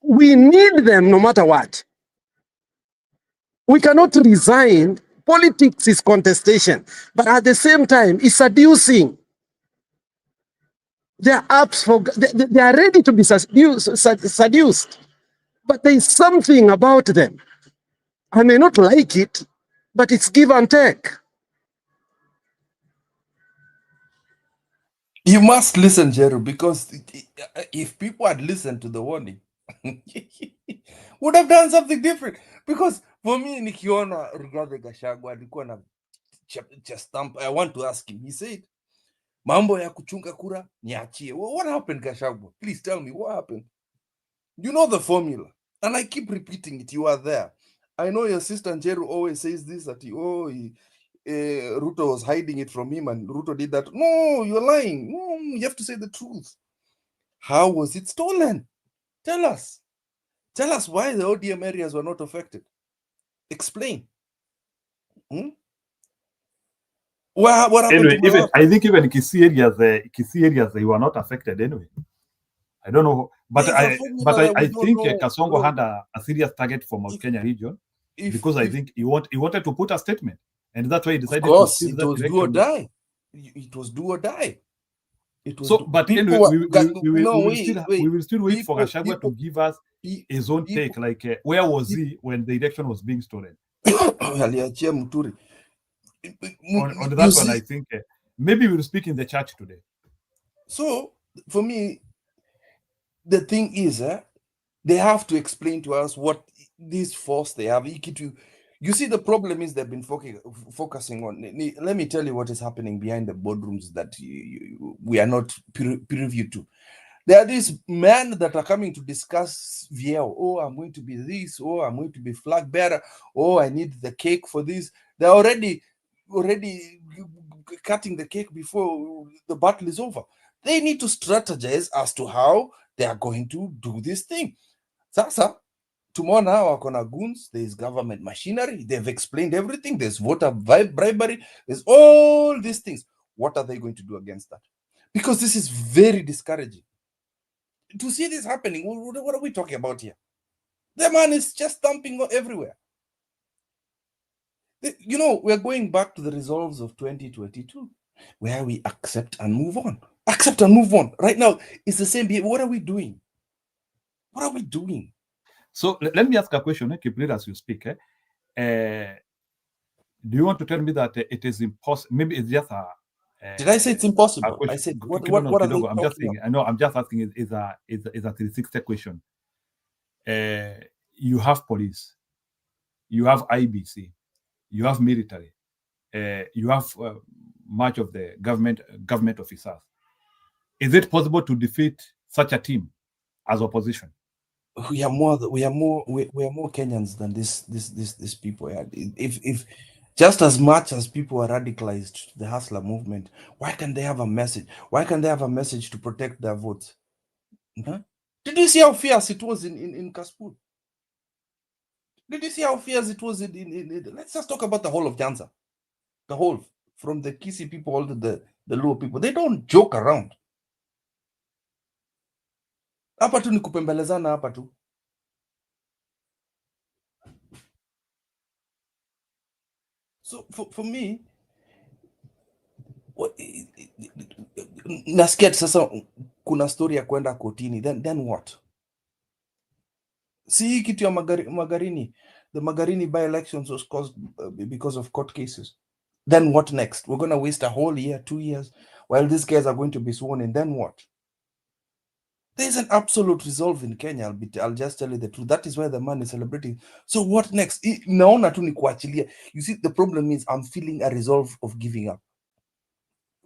we need them no matter what. We cannot resign politics is contestation, but at the same time, it's seducing. They are apps for, they are ready to be seduced, but there is something about them. I may not like it, but it's give and take. You must listen, Jeru, because if people had listened to the warning, would have done something different. Because for me, nikiona Rigathi Gachagua alikuwa na stamp. I want to ask him. He said, "Mambo ya kuchunga kura niachie." What happened, Gachagua? Please tell me what happened. You know the formula, and I keep repeating it. You are there. I know your sister Njeru always says this, that Ruto was hiding it from him and Ruto did that. No, you're lying. No, you have to say the truth. How was it stolen? Tell us. Tell us why the ODM areas were not affected. Explain. What happened anyway, even I think even Kisii areas they were not affected anyway. I don't know, but I think Kasongo had a serious target for Mount Kenya region because I think he wanted to put a statement, and that's why he decided. Of course, it was do or die. It was do or die. It was so, but anyway, we will still wait for Gachagua to give us his own take. Like, where was he when the election was being stolen? On that one, I think maybe we'll speak in the church today. So, for me, the thing is, they have to explain to us what this force they have. You see, the problem is they've been focusing on. Let me tell you what is happening behind the boardrooms that we are not privy to. There are these men that are coming to discuss VL. Oh, I'm going to be this. Oh, I'm going to be flag bearer. Oh, I need the cake for this. They're already cutting the cake before the battle is over. They need to strategize as to how they are going to do this thing. Sasa, tomorrow now, wakona goons, there's government machinery, they've explained everything, there's voter bribery, there's all these things. What are they going to do against that? Because this is very discouraging. To see this happening, what are we talking about here? The man is just thumping everywhere. You know, we're going back to the resolves of 2022, where we accept and move on. Accept and move on. Right now, it's the same behavior. What are we doing? What are we doing? So let me ask a question, Kiplir, as you speak. Do you want to tell me that it is impossible? Maybe it's just a. Did I say it's impossible? I said what are they I'm just saying. I know. I'm just asking. Is a 360 question. You have police, you have IBC, you have military, you have much of the government officers. Is it possible to defeat such a team as opposition? We are more Kenyans than these people. If just as much as people are radicalized, the Hustler movement, why can't they have a message? Why can't they have a message to protect their votes? Huh? Did you see how fierce it was in Kaspur? Did you see how fierce it was in let's just talk about the whole of Nyanza. The whole, from the Kisii people all to the Luo people. They don't joke around. Hapa tu ni kupembelezana hapa tu. So for me, nasikia sasa kuna story ya kwenda kotini, then what? See kitu ya Magarini, the Magarini by-elections was caused because of court cases. Then what next? We're going to waste a whole year, 2 years, while these guys are going to be sworn in. Then what? There's an absolute resolve in Kenya. I'll just tell you the truth. That is why the man is celebrating. So what next? Naona tu ni kuachilia. You see, the problem is I'm feeling a resolve of giving up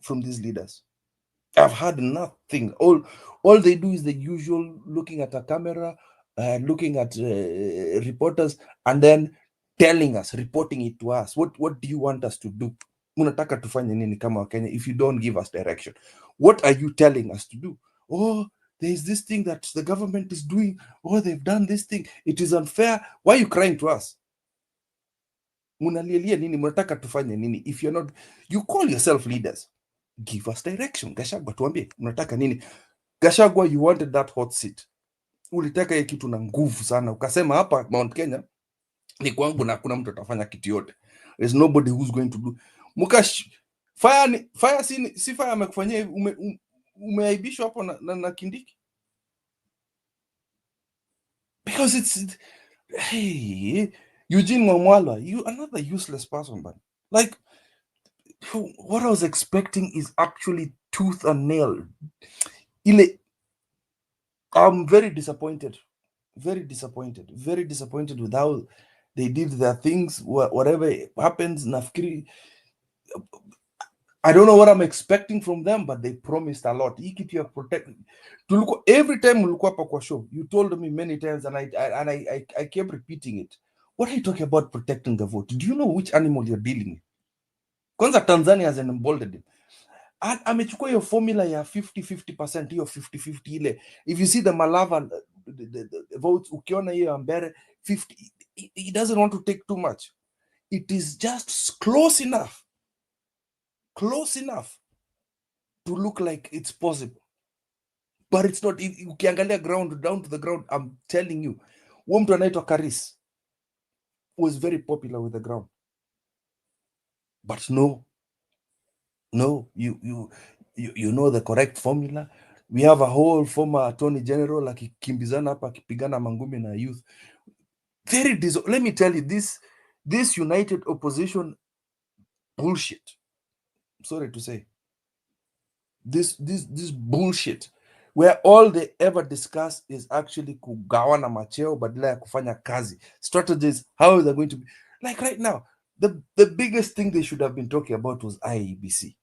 from these leaders. I've had nothing. All they do is the usual, looking at a camera, looking at reporters, and then telling us, reporting it to us. What do you want us to do? Munataka tufanye nini kama Kenya if you don't give us direction? What are you telling us to do? Oh, there's this thing that the government is doing. Oh, they've done this thing. It is unfair. Why are you crying to us? Munalialia nini? Munataka tufanye nini? If you're not, you call yourself leaders. Give us direction. Gachagua, tuambie, munataka nini? Gachagua, you wanted that hot seat. Ulitaka ya kitu na nguvu sana. Ukasema hapa Mount Kenya ni kwangu na kuna mtu atafanya kitu yote. There's nobody who's going to do. Mukash, fire si fire amekufanyia umeaibishwa hapo na Kindiki. Because it's hey, Eugene Wamalwa, you another useless person, man. Like, what I was expecting is actually tooth and nail. I'm very disappointed. Very disappointed with how they did their things. Whatever happens, nafikiri, I don't know what I'm expecting from them, but they promised a lot. Every time we look up a show, you told me many times, and I kept repeating it. What are you talking about protecting the vote? Do you know which animal you're dealing with? Kwanza Tanzania has emboldened him. Amechukua hiyo formula ya 50-50%, hiyo 50-50 ile. If you see the Malava the votes, ukiona hiyo Ambere 50, he doesn't want to take too much. It is just close enough to look like it's possible, but it's not. Ukiangalia ground, down to the ground, I'm telling you, mtu anaitwa Karis was very popular with the ground, but no, you know the correct formula. We have a whole former attorney general akikimbizana hapa akipigana mangumi na youth. Let me tell you, this united opposition bullshit, sorry to say, this bullshit, where all they ever discuss is actually kugawana macheo badala ya kufanya kazi, strategies, how they're going to be. Like right now, the biggest thing they should have been talking about was IEBC,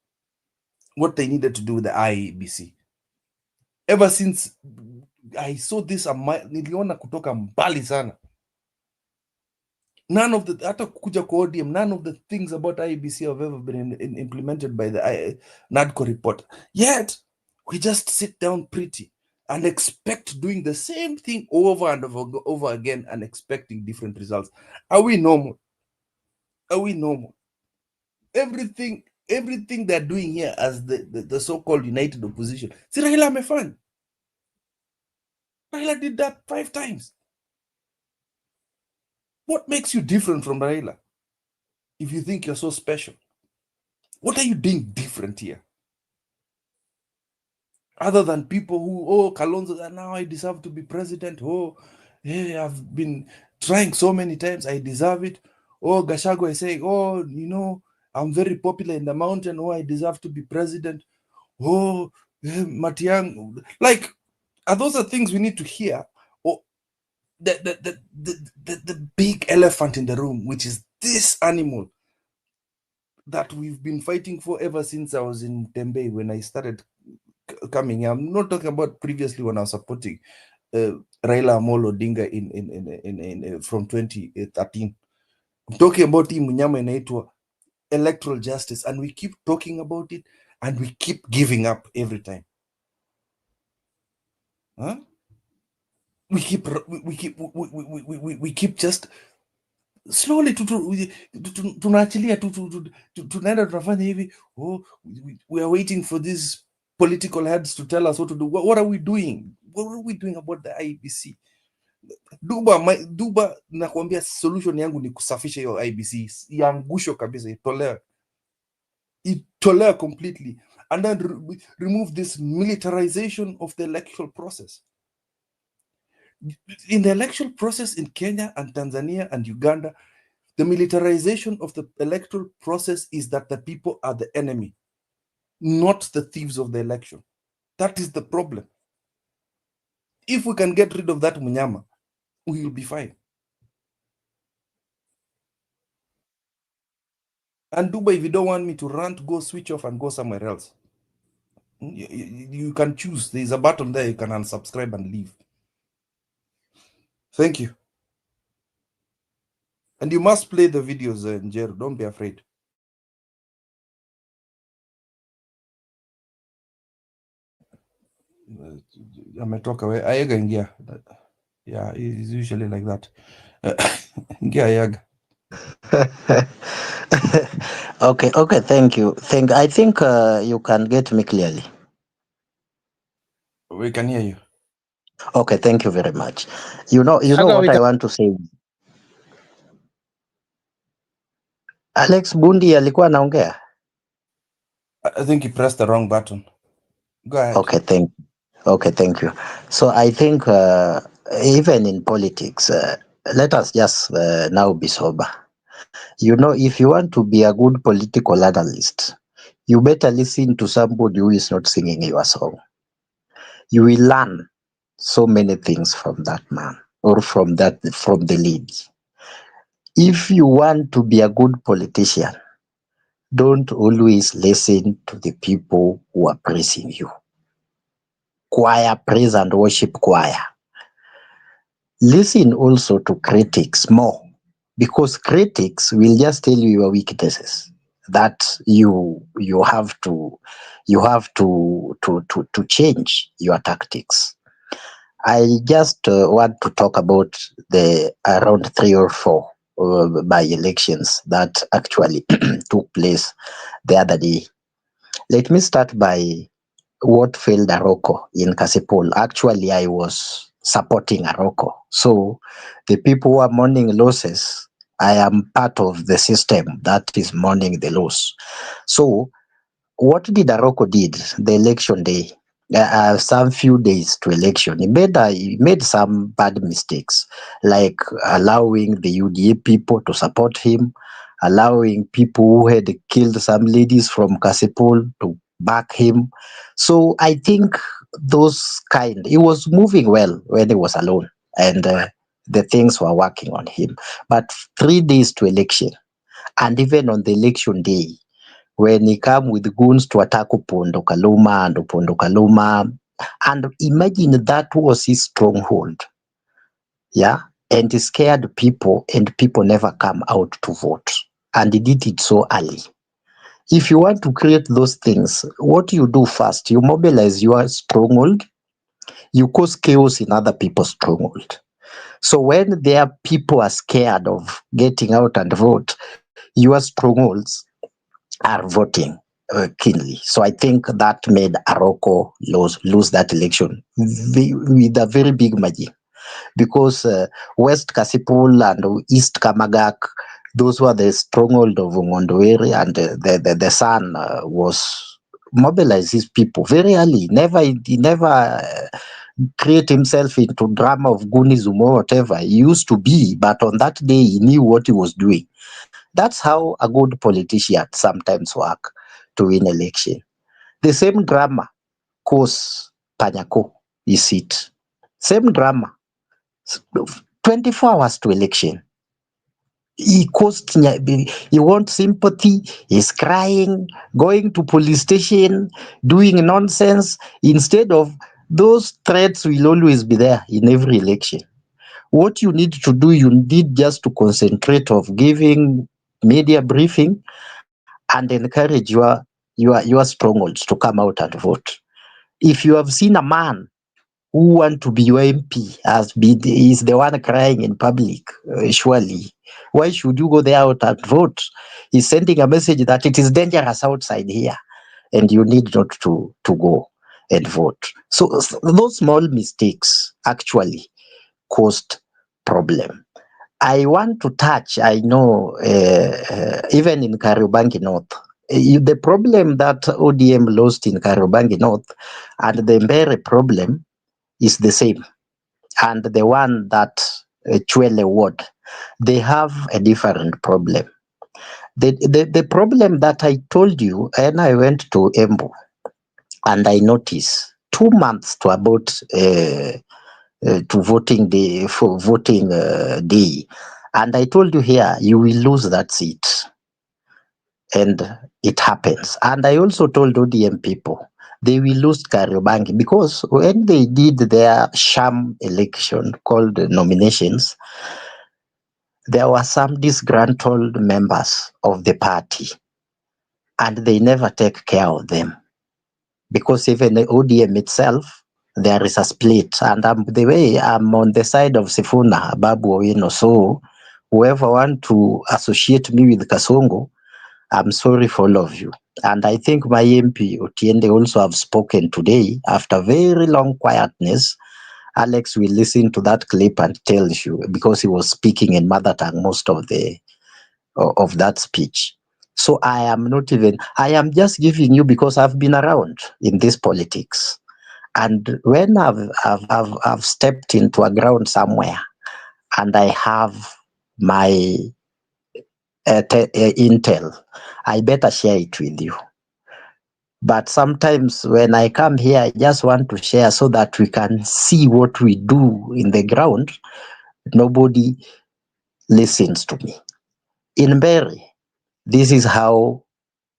what they needed to do with the IEBC. Ever since I saw this, niliona kutoka mbali sana. None of the things about IEBC have ever been implemented by the NADCO report. Yet, we just sit down pretty and expect doing the same thing over and over again and expecting different results. Are we normal? Everything they're doing here as the so-called united opposition. See, Raila amefanya. Raila did that 5 times. What makes you different from Raila? If you think you're so special, what are you doing different here? Other than people who, Kalonzo, now I deserve to be president. Hey, I've been trying so many times, I deserve it. Gachagua is saying, I'm very popular in the mountain. I deserve to be president. Matiang, like, are those the things we need to hear? Or the big elephant in the room, which is this animal that we've been fighting for ever since I was in Tembe when I started coming here. I'm not talking about previously when I was supporting Raila Amolo Odinga in from 2013. I'm talking about him Munyama inaitwa electoral justice, and we keep talking about it and we keep giving up every time. Huh? We keep just slowly tunaachilia tunaenda tunafanya hivi. We are waiting for these political heads to tell us what to do. What are we doing? What are we doing about the IEBC? Duba nakwambia solution yangu ni kusafisha hiyo IEBC, iangusho kabisa, itolewe completely, and then remove this militarization of the electoral process. In the electoral process in Kenya and Tanzania and Uganda, the militarization of the electoral process is that the people are the enemy, not the thieves of the election. That is the problem. If we can get rid of that Munyama, we will be fine. And Duba, if you don't want me to rant, go switch off and go somewhere else. You can choose. There's a button there. You can unsubscribe and leave. Thank you. And you must play the videos, Njeru. Don't be afraid. Ametoka we Ayaga ingia. Yeah, it's usually like that. Ingia Ayaga. Okay, thank you. I think you can get me clearly. We can hear you. Okay, thank you very much. You know what I want to say. Alex Bundi alikuwa anaongea. I think he pressed the wrong button. Go ahead. Okay, thank you. So I think even in politics, let us just now be sober. You know, if you want to be a good political analyst, you better listen to somebody who is not singing your song. You will learn so many things from that man or from the leads. If you want to be a good politician, don't always listen to the people who are praising you. Choir, praise and worship choir. Listen also to critics more, because critics will just tell you your weaknesses that you have to change your tactics. I just want to talk about the around 3 or 4 by elections that actually took place the other day. Let me start by what failed Aroko in Kasipul. Actually, I was supporting Aroko. So the people who are mourning losses, I am part of the system that is mourning the loss. So what did Aroko did the election day? Some few days to election, he made some bad mistakes, like allowing the UDA people to support him, allowing people who had killed some ladies from Kasipul to back him. So I think he was moving well when he was alone, and the things were working on him. But 3 days to election, and even on the election day, when he came with goons to attack Opondo Kaluma, and imagine that was his stronghold. Yeah, and he scared people, and people never come out to vote, and he did it so early. If you want to create those things, what you do first, you mobilize your stronghold, you cause chaos in other people's stronghold. So when their people are scared of getting out and vote, your strongholds are voting keenly. So I think that made Aroko lose that election with a very big margin, because West Kasipul and East Kamagak, those were the stronghold of Ngondweri, and the son was mobilized his people very early. He never create himself into drama of Gunism or whatever he used to be, but on that day he knew what he was doing. That's how a good politician sometimes work to win election. The same drama caused Panyako his seat. Same drama. 24 hours to election. He wants sympathy, he's crying, going to police station, doing nonsense. Instead of those threats will always be there in every election. What you need to do, you need just to concentrate of giving media briefing and encourage your strongholds to come out and vote. If you have seen a man who want to be your MP is the one crying in public, surely, why should you go there out and vote? He's sending a message that it is dangerous outside here, and you need not to go and vote. So those small mistakes actually caused problem. I want to touch, I know, even in Kariobangi North, the problem that ODM lost in Kariobangi North and the Mbere problem is the same. And the one that Chwele Ward, they have a different problem. The problem that I told you, and I went to Embu, and I noticed 2 months to about to voting day, for voting day, and I told you here you will lose that seat, and it happens. And I also told ODM people they will lose Kariobangi, because when they did their sham election called nominations, there were some disgruntled members of the party, and they never take care of them, because even the ODM itself, there is a split, and the way I'm on the side of Sifuna Babu Owino. So whoever want to associate me with Kasongo, I'm sorry for all of you. And I think my MP Otiende also have spoken today after very long quietness. Alex will listen to that clip and tell you, because he was speaking in mother tongue most of the of that speech. So I am just giving you because I've been around in this politics. And when I've stepped into a ground somewhere and I have my intel, I better share it with you. But sometimes when I come here, I just want to share so that we can see what we do in the ground. Nobody listens to me. In Mbeere, this is how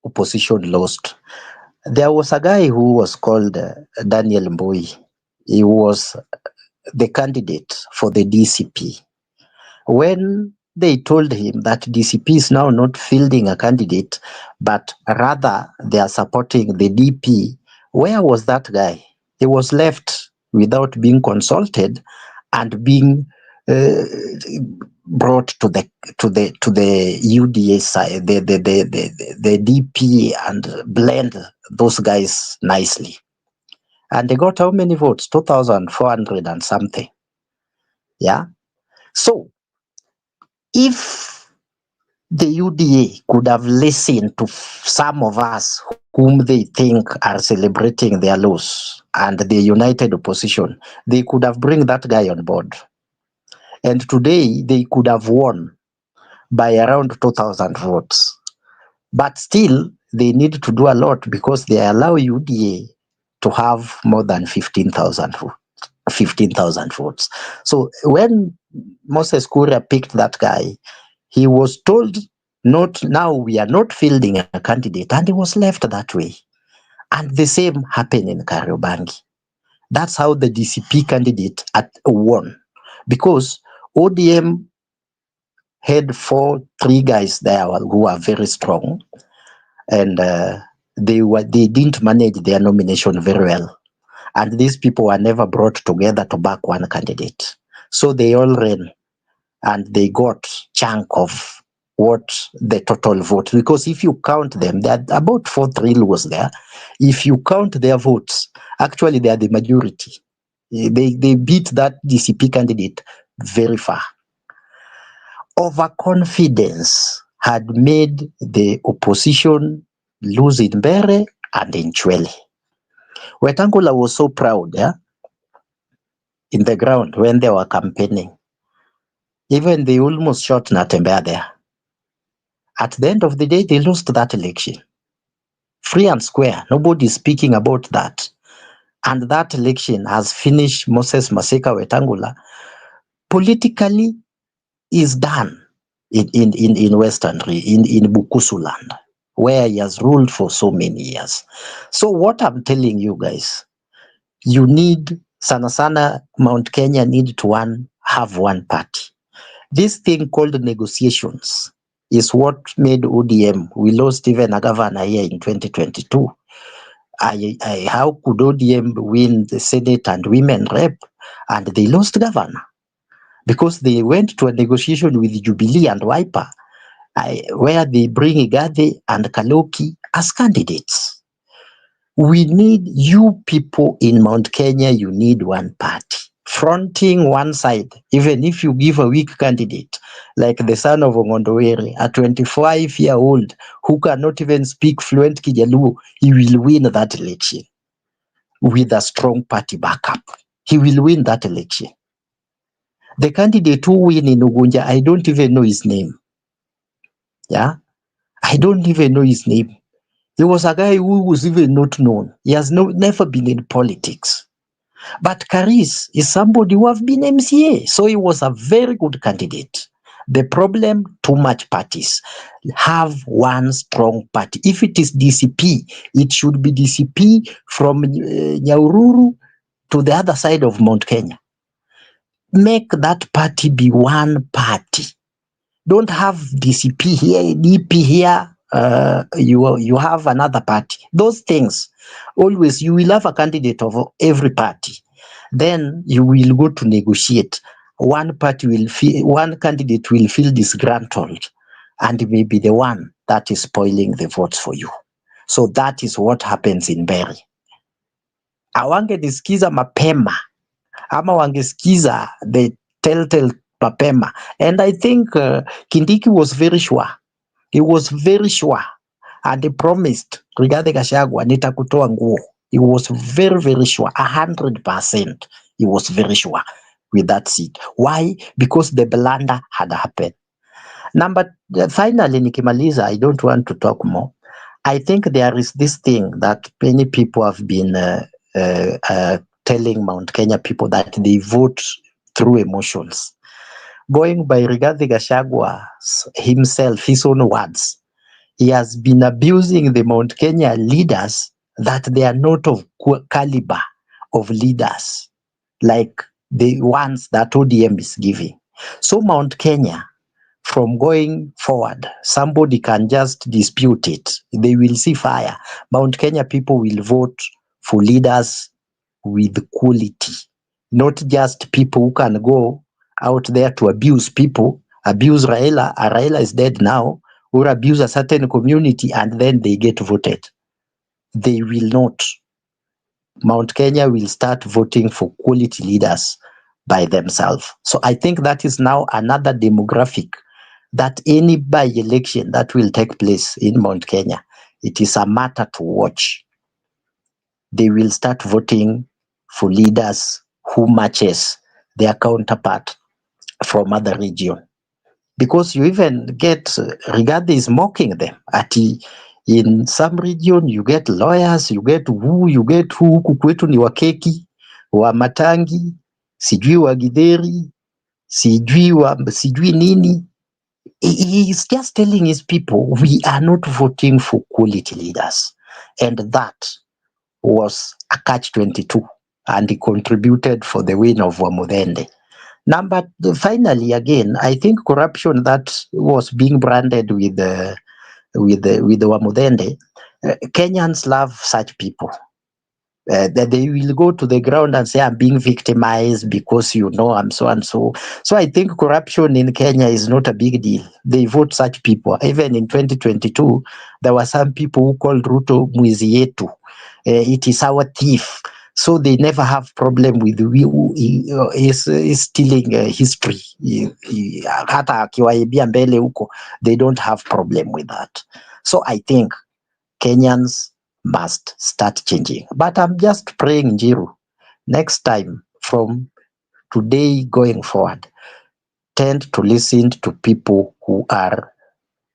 opposition lost. There was a guy who was called Daniel Mbui. He was the candidate for the DCP. When they told him that DCP is now not fielding a candidate, but rather they are supporting the DP, where was that guy? He was left without being consulted and being brought to the UDA side, the DP, and blend those guys nicely. And they got how many votes? 2,400 and something. Yeah. So if the UDA could have listened to some of us whom they think are celebrating their loss and the united opposition, they could have bring that guy on board. And today they could have won by around 2,000 votes. But still, they need to do a lot because they allow UDA to have more than 15,000 votes. So when Moses Kuria picked that guy, he was told, now we are not fielding a candidate, and he was left that way. And the same happened in Kariobangi. That's how the DCP candidate won, because ODM had 3 guys there who were very strong, and they didn't manage their nomination very well. And these people were never brought together to back one candidate. So they all ran, and they got chunk of what the total vote, because if you count them, there are about 4-3 was there. If you count their votes, actually they are the majority. They beat that DCP candidate very far. Overconfidence had made the opposition lose in Mbeere and in Chwele. Wetangula was so proud, in the ground when they were campaigning. Even they almost shot Natembeya there. At the end of the day, they lost that election. Free and square. Nobody is speaking about that. And that election has finished Moses Masika Wetangula politically is done in Western, in Bukusu land, where he has ruled for so many years. So what I'm telling you guys, you need, sana Mount Kenya need to have one party. This thing called negotiations is what made ODM. We lost even a governor here in 2022. How could ODM win the Senate and women rep, and they lost governor? Because they went to a negotiation with Jubilee and Wiper, where they bring Igathe and Kaloki as candidates. We need you people in Mount Kenya, you need one party. Fronting one side, even if you give a weak candidate, like the son of Ongondowere, a 25-year-old who cannot even speak fluent Kijaluo, he will win that election with a strong party backup. He will win that election. The candidate who win in Ugunja, I don't even know his name. Yeah? I don't even know his name. He was a guy who was even not known. He has never been in politics. But Karis is somebody who has been MCA. So he was a very good candidate. The problem, too much parties. Have one strong party. If it is DCP, it should be DCP from Nyahururu to the other side of Mount Kenya. Make that party be one party. Don't have DCP here, DP here. You have another party. Those things, always you will have a candidate of every party. Then you will go to negotiate. One candidate will feel disgruntled, and may be the one that is spoiling the votes for you. So that is what happens in Mbeere. Awangesikiza mapema, ama wangesikiza the telltale mapema. And I think Kindiki was very sure He was very sure and he promised Rigathi Gachagua, nitakutoa nguo. He was very, very sure, 100%. He was very sure with that seat. Why? Because the blunder had happened. Finally, nikimaliza, I don't want to talk more. I think there is this thing that many people have been telling Mount Kenya people that they vote through emotions. Going by Rigathi Gachagua himself, his own words, he has been abusing the Mount Kenya leaders that they are not of caliber of leaders like the ones that ODM is giving. So Mount Kenya, from going forward, somebody can just dispute it. They will see fire. Mount Kenya people will vote for leaders with quality, not just people who can go out there to abuse people, abuse Raila. Raila is dead now, or abuse a certain community and then they get voted. They will not. Mount Kenya will start voting for quality leaders by themselves. So I think that is now another demographic that any by-election that will take place in Mount Kenya, it is a matter to watch. They will start voting for leaders who matches their counterpart from other region. Because you even get, Rigathi is mocking them. In some region, you get lawyers, you get who, huku kwetu ni Wakeki, wa Matangi, sijui wa Githeri, sijui nini. He is just telling his people, we are not voting for quality leaders. And that was a catch-22. And he contributed for the win of Wamuthende. Finally, again, I think corruption that was being branded with the Wamuthende, Kenyans love such people. That they will go to the ground and say, I'm being victimized because I'm so and so. So I think corruption in Kenya is not a big deal. They vote such people. Even in 2022, there were some people who called Ruto mwizi yetu. It is our thief. So they never have problem with is stealing history. Hata akiwaibia mbele huko, they don't have problem with that. So I think Kenyans must start changing. But I'm just praying, Njiru, next time from today going forward, tend to listen to people who are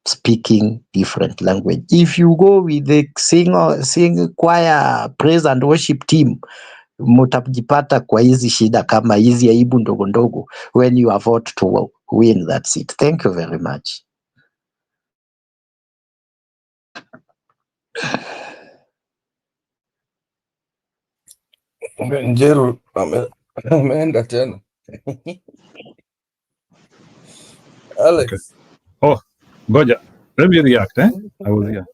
speaking different language. If you go with the sing choir, praise and worship team, mutajipata kwa hizi shida kama hizi aibu ndogo ndogo when you are vote to win that seat. Thank you very much. Njeru ameenda tena. Alex. Okay. Oh, ngoja. Let me react, I was here.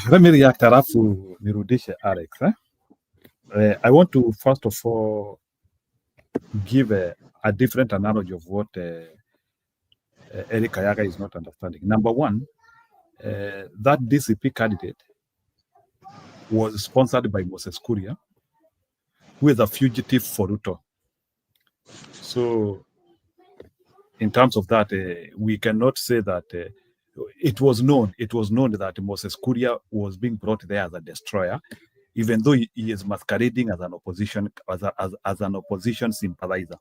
Let me react alafu nirudishe Alex. I want to first of all give a different analogy of what Eric Kayaga is not understanding. Number one, that DCP candidate was sponsored by Moses Kuria, who is a fugitive for Ruto. So, in terms of that, we cannot say that it was known that Moses Kuria was being brought there as a destroyer, even though he is masquerading as an opposition as an opposition sympathizer.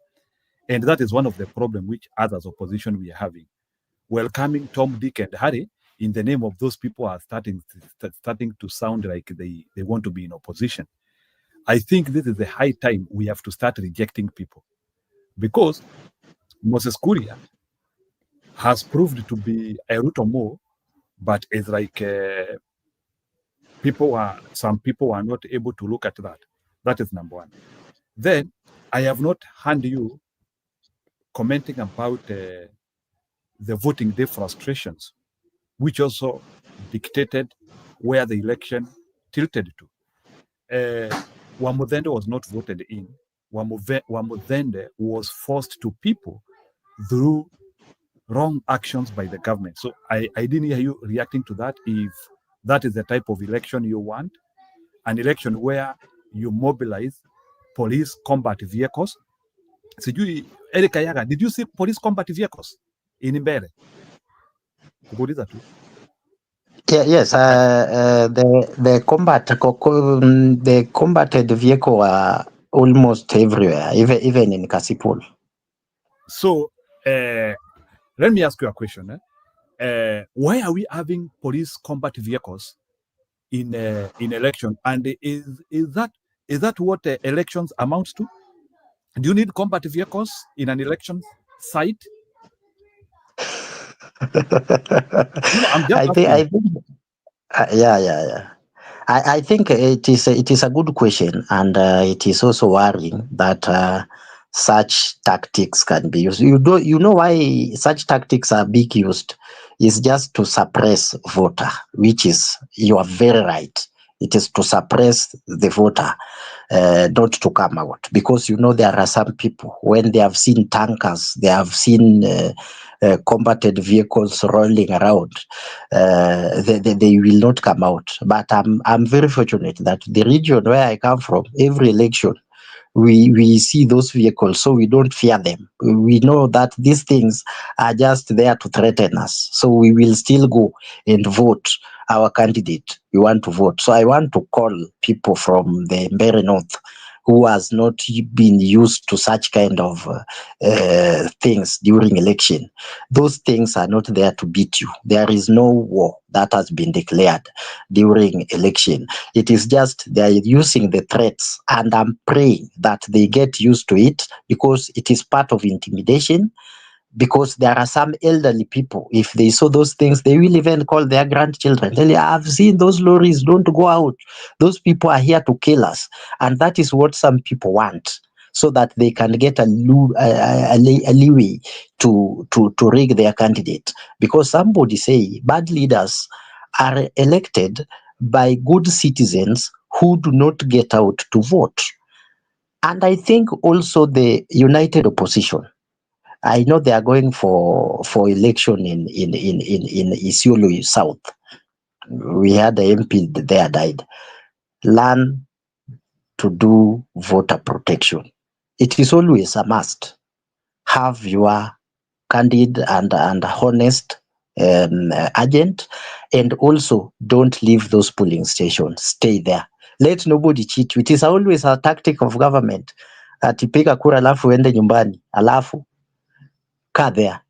And that is one of the problems which others opposition we are having. Welcoming Tom, Dick, and Harry in the name of those people are starting to sound like they want to be in opposition. I think this is the high time we have to start rejecting people, because Moses Kuria has proved to be a Ruto more, but it's like some people are not able to look at that. That is number one. Then I have not heard you commenting about the voting day frustrations, which also dictated where the election tilted to. Wamuthende was not voted in. Wamuthende was forced to people through wrong actions by the government. So I didn't hear you reacting to that. If that is the type of election you want, an election where you mobilize police combat vehicles. Sijui, Eric Kayaga, did you see police combat vehicles in Mbere? Kukuuliza tu. Yeah, yes, the combated vehicle are almost everywhere, even in Kasipul. So let me ask you a question. Why are we having police combat vehicles in election? And is that what elections amount to? Do you need combat vehicles in an election site? I'm just asking. Yeah. I think it is a good question, and it is also worrying that such tactics can be used. You know why such tactics are being used is just to suppress voter, which is, you are very right. It is to suppress the voter, not to come out, because there are some people, when they have seen tankers, they have seen combated vehicles rolling around, they will not come out. But I'm very fortunate that the region where I come from, every election we see those vehicles, so we don't fear them. We know that these things are just there to threaten us, so we will still go and vote our candidate we want to vote. So I want to call people from the Mbeere North who has not been used to such kind of things during election. Those things are not there to beat you. There is no war that has been declared during election. It is just they are using the threats, and I'm praying that they get used to it, because it is part of intimidation. Because there are some elderly people, if they saw those things, they will even call their grandchildren. Tell you, I've seen those lorries, don't go out. Those people are here to kill us. And that is what some people want, so that they can get a leeway to rig their candidate. Because somebody say bad leaders are elected by good citizens who do not get out to vote. And I think also the united opposition, I know they are going for election in Isiolo South. We had the MP there died. Learn to do voter protection. It is always a must. Have your candid and honest agent, and also don't leave those polling stations. Stay there. Let nobody cheat you. It is always a tactic of government. Atipiga kura alafu ende nyumbani, alafu kaa there,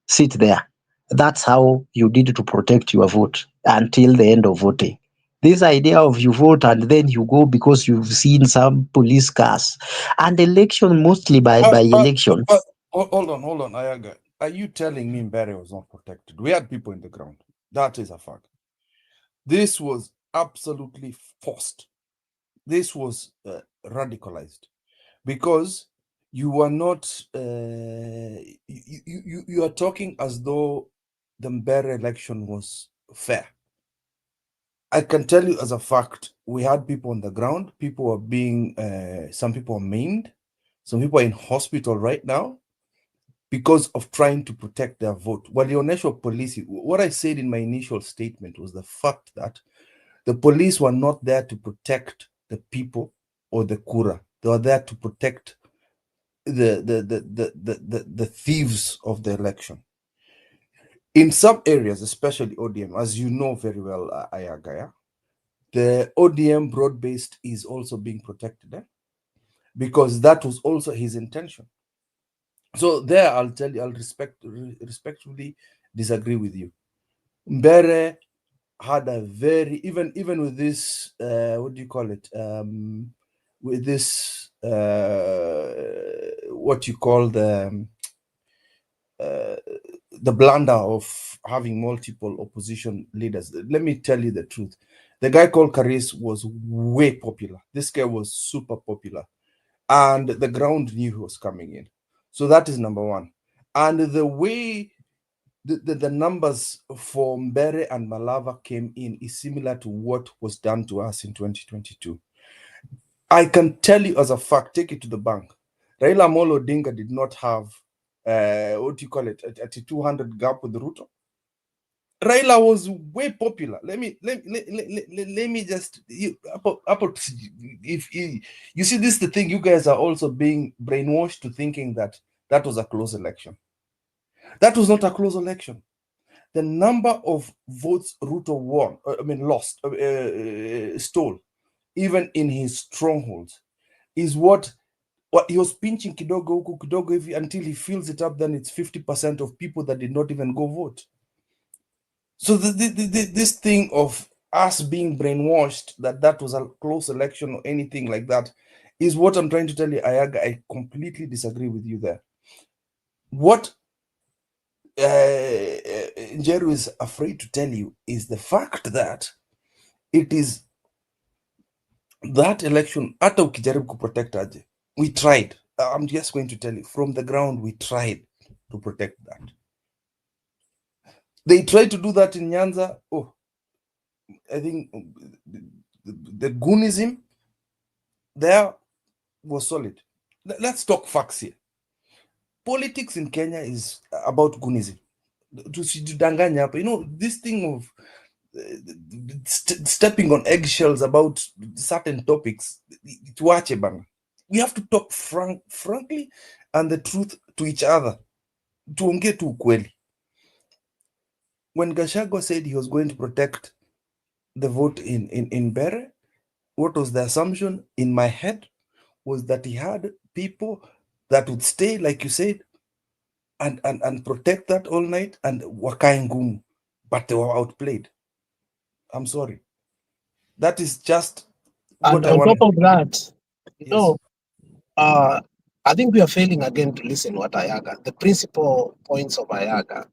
sit there. That's how you need to protect your vote until the end of voting. This idea of you vote and then you go because you've seen some police cars, and election mostly by election. Hold on, Ayaga. Are you telling me Mbeere was not protected? We had people in the ground. That is a fact. This was absolutely forced. This was radicalized, because you are not. You are talking as though the Mbeere election was fair. I can tell you as a fact, we had people on the ground. People are being, some people are maimed. Some people are in hospital right now because of trying to protect their vote. Well, the initial police, what I said in my initial statement was the fact that the police were not there to protect the people or the kura. They were there to protect the thieves of the election. In some areas, especially ODM, as you know very well, Ayagaya, the ODM broad-based is also being protected, because that was also his intention. So there, I'll tell you, I'll respectfully disagree with you. Mbeere had a very, even with this, what do you call it? With this, what you call the blunder of having multiple opposition leaders. Let me tell you the truth. The guy called Karis was way popular. This guy was super popular, and the ground knew he was coming in. So that is number one. And the way the numbers for Mbeere and Malava came in is similar to what was done to us in 2022. I can tell you as a fact, take it to the bank. Raila Amolo Odinga did not have, what do you call it, a 200 gap with Ruto. Raila was way popular. Let me just, if you see, this is the thing, you guys are also being brainwashed to thinking that that was a close election. That was not a close election. the number of votes Ruto won, lost, stole, even in his strongholds, is what he was pinching kidogo huku kidogo hivi until he fills it up. Then it's 50% of people that did not even go vote. So this thing of us being brainwashed that was a close election or anything like that is what I'm trying to tell you, Ayaga. I completely disagree with you there. What Njeru is afraid to tell you is the fact that it is that election, hata ukijaribu kuprotect aje, we tried. I'm just going to tell you, from the ground, we tried to protect that. They tried to do that in Nyanza. Oh, I think the Goonism there was solid. Let's talk facts here. Politics in Kenya is about Goonism. You know, this thing of stepping on eggshells about certain topics. We have to talk frankly and the truth to each other. Tuongee tu ukweli. When Gachagua said he was going to protect the vote in Bere, what was the assumption in my head was that he had people that would stay, like you said, and protect that all night and wakae ngumu, but they were outplayed. I'm sorry. That is just And on top of that, you know, I think we are failing again to listen what Ayaga. The principal points of Ayaga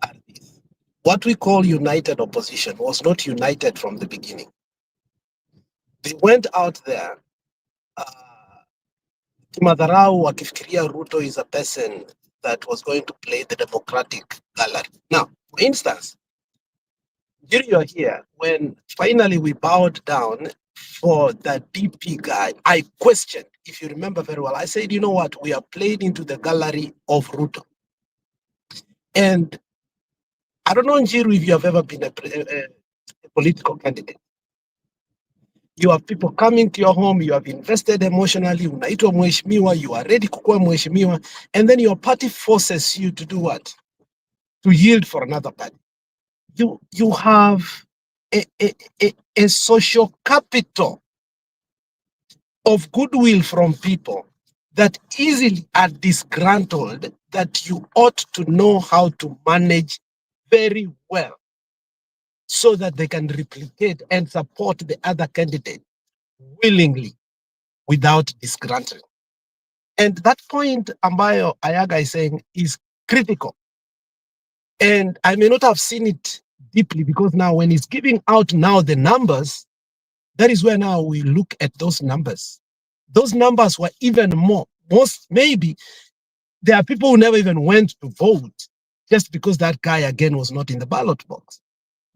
are this. What we call united opposition was not united from the beginning. They went out there, Kimadharau wakifikiria Ruto is a person that was going to play the democratic gallery. Now, for instance, during you are here, when finally we bowed down for the DP guy, I questioned, if you remember very well, I said, you know what, we are played into the gallery of Ruto. And I don't know, Njiru, if you have ever been a political candidate. You have people coming to your home, you have invested emotionally, unaitwa mheshimiwa, you are ready kukua mheshimiwa, and then your party forces you to do what? To yield for another party. You have a social capital of goodwill from people that easily are disgruntled, that you ought to know how to manage very well so that they can replicate and support the other candidate willingly without disgruntling. And that point ambayo Ayaga is saying is critical. And I may not have seen it deeply because now when he's giving out now the numbers, that is where now we look at those numbers. Those numbers were even more. Maybe there are people who never even went to vote just because that guy again was not in the ballot box.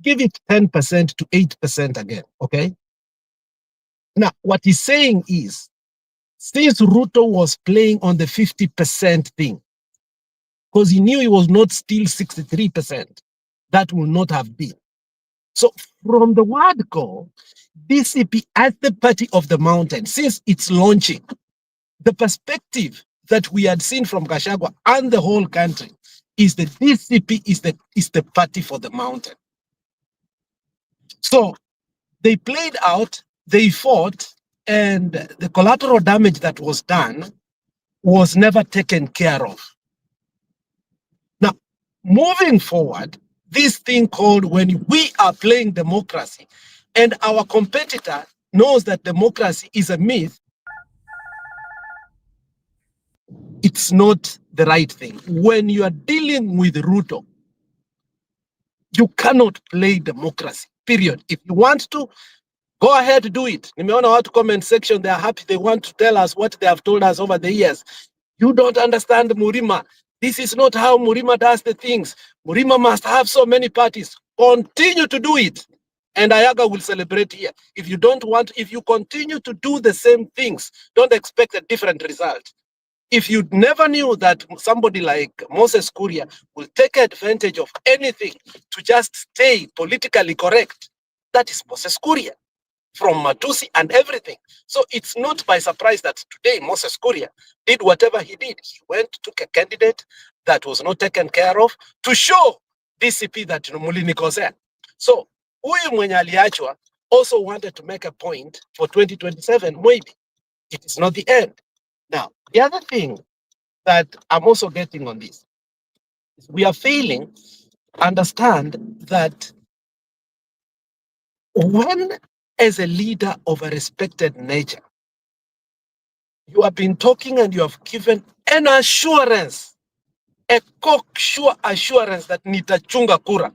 Give it 10% to 8% again, okay? Now, what he's saying is, since Ruto was playing on the 50% thing, because he knew he was not still 63%, that will not have been. So from the word go, DCP as the party of the mountain, since its launching, the perspective that we had seen from Gachagua and the whole country is the DCP is the party for the mountain. So they played out, they fought, and the collateral damage that was done was never taken care of. Now, moving forward, this thing called when we are playing democracy and our competitor knows that democracy is a myth, it's not the right thing. When you are dealing with Ruto, you cannot play democracy, period. If you want to, go ahead to do it. Nimeona watu comment section, they are happy. They want to tell us what they have told us over the years. You don't understand Murima. This is not how Murima does the things. Murima must have so many parties. Continue to do it. And Ayaga will celebrate here. If you continue to do the same things, don't expect a different result. If you never knew that somebody like Moses Kuria will take advantage of anything to just stay politically correct, that is Moses Kuria. From Matusi and everything. So it's not by surprise that today Moses Kuria did whatever he did. He went, took a candidate that was not taken care of to show DCP that mulinikosea. So huyu mwenye aliachwa also wanted to make a point for 2027, maybe. It is not the end. Now, the other thing that I'm also getting on this, we are failing to understand that when, as a leader of a respected nature, you have been talking and you have given an assurance, a cocksure assurance that nitachunga kura,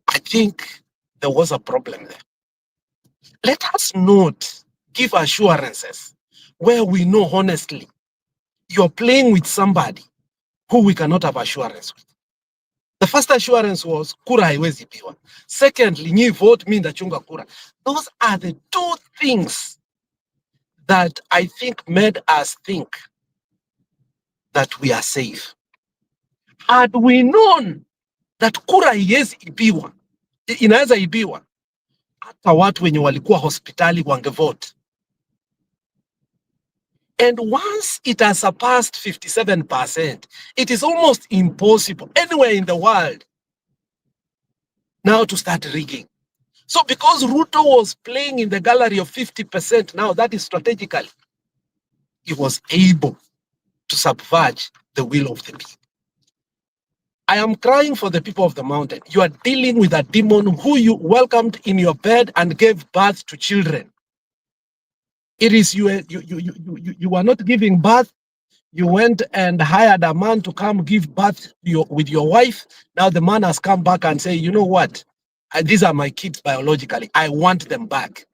I think there was a problem there. Let us not give assurances where we know honestly you're playing with somebody who we cannot have assurance with. The first assurance was kura haiwezi piwa. Secondly, nyi vote me ndachunga kura. Those are the two things that I think made us think that we are safe. Had we known that kura haiwezi ibiwa, inaweza ibiwa, hata watu wenye walikuwa hospitali wangevote. And once it has surpassed 57%, it is almost impossible anywhere in the world now to start rigging. So because Ruto was playing in the gallery of 50%, now that is strategically, he was able to subvert the will of the people. I am crying for the people of the mountain. You are dealing with a demon who you welcomed in your bed and gave birth to children. It is you are not giving birth. You went and hired a man to come give birth with your wife. Now the man has come back and say, you know what? These are my kids biologically. I want them back.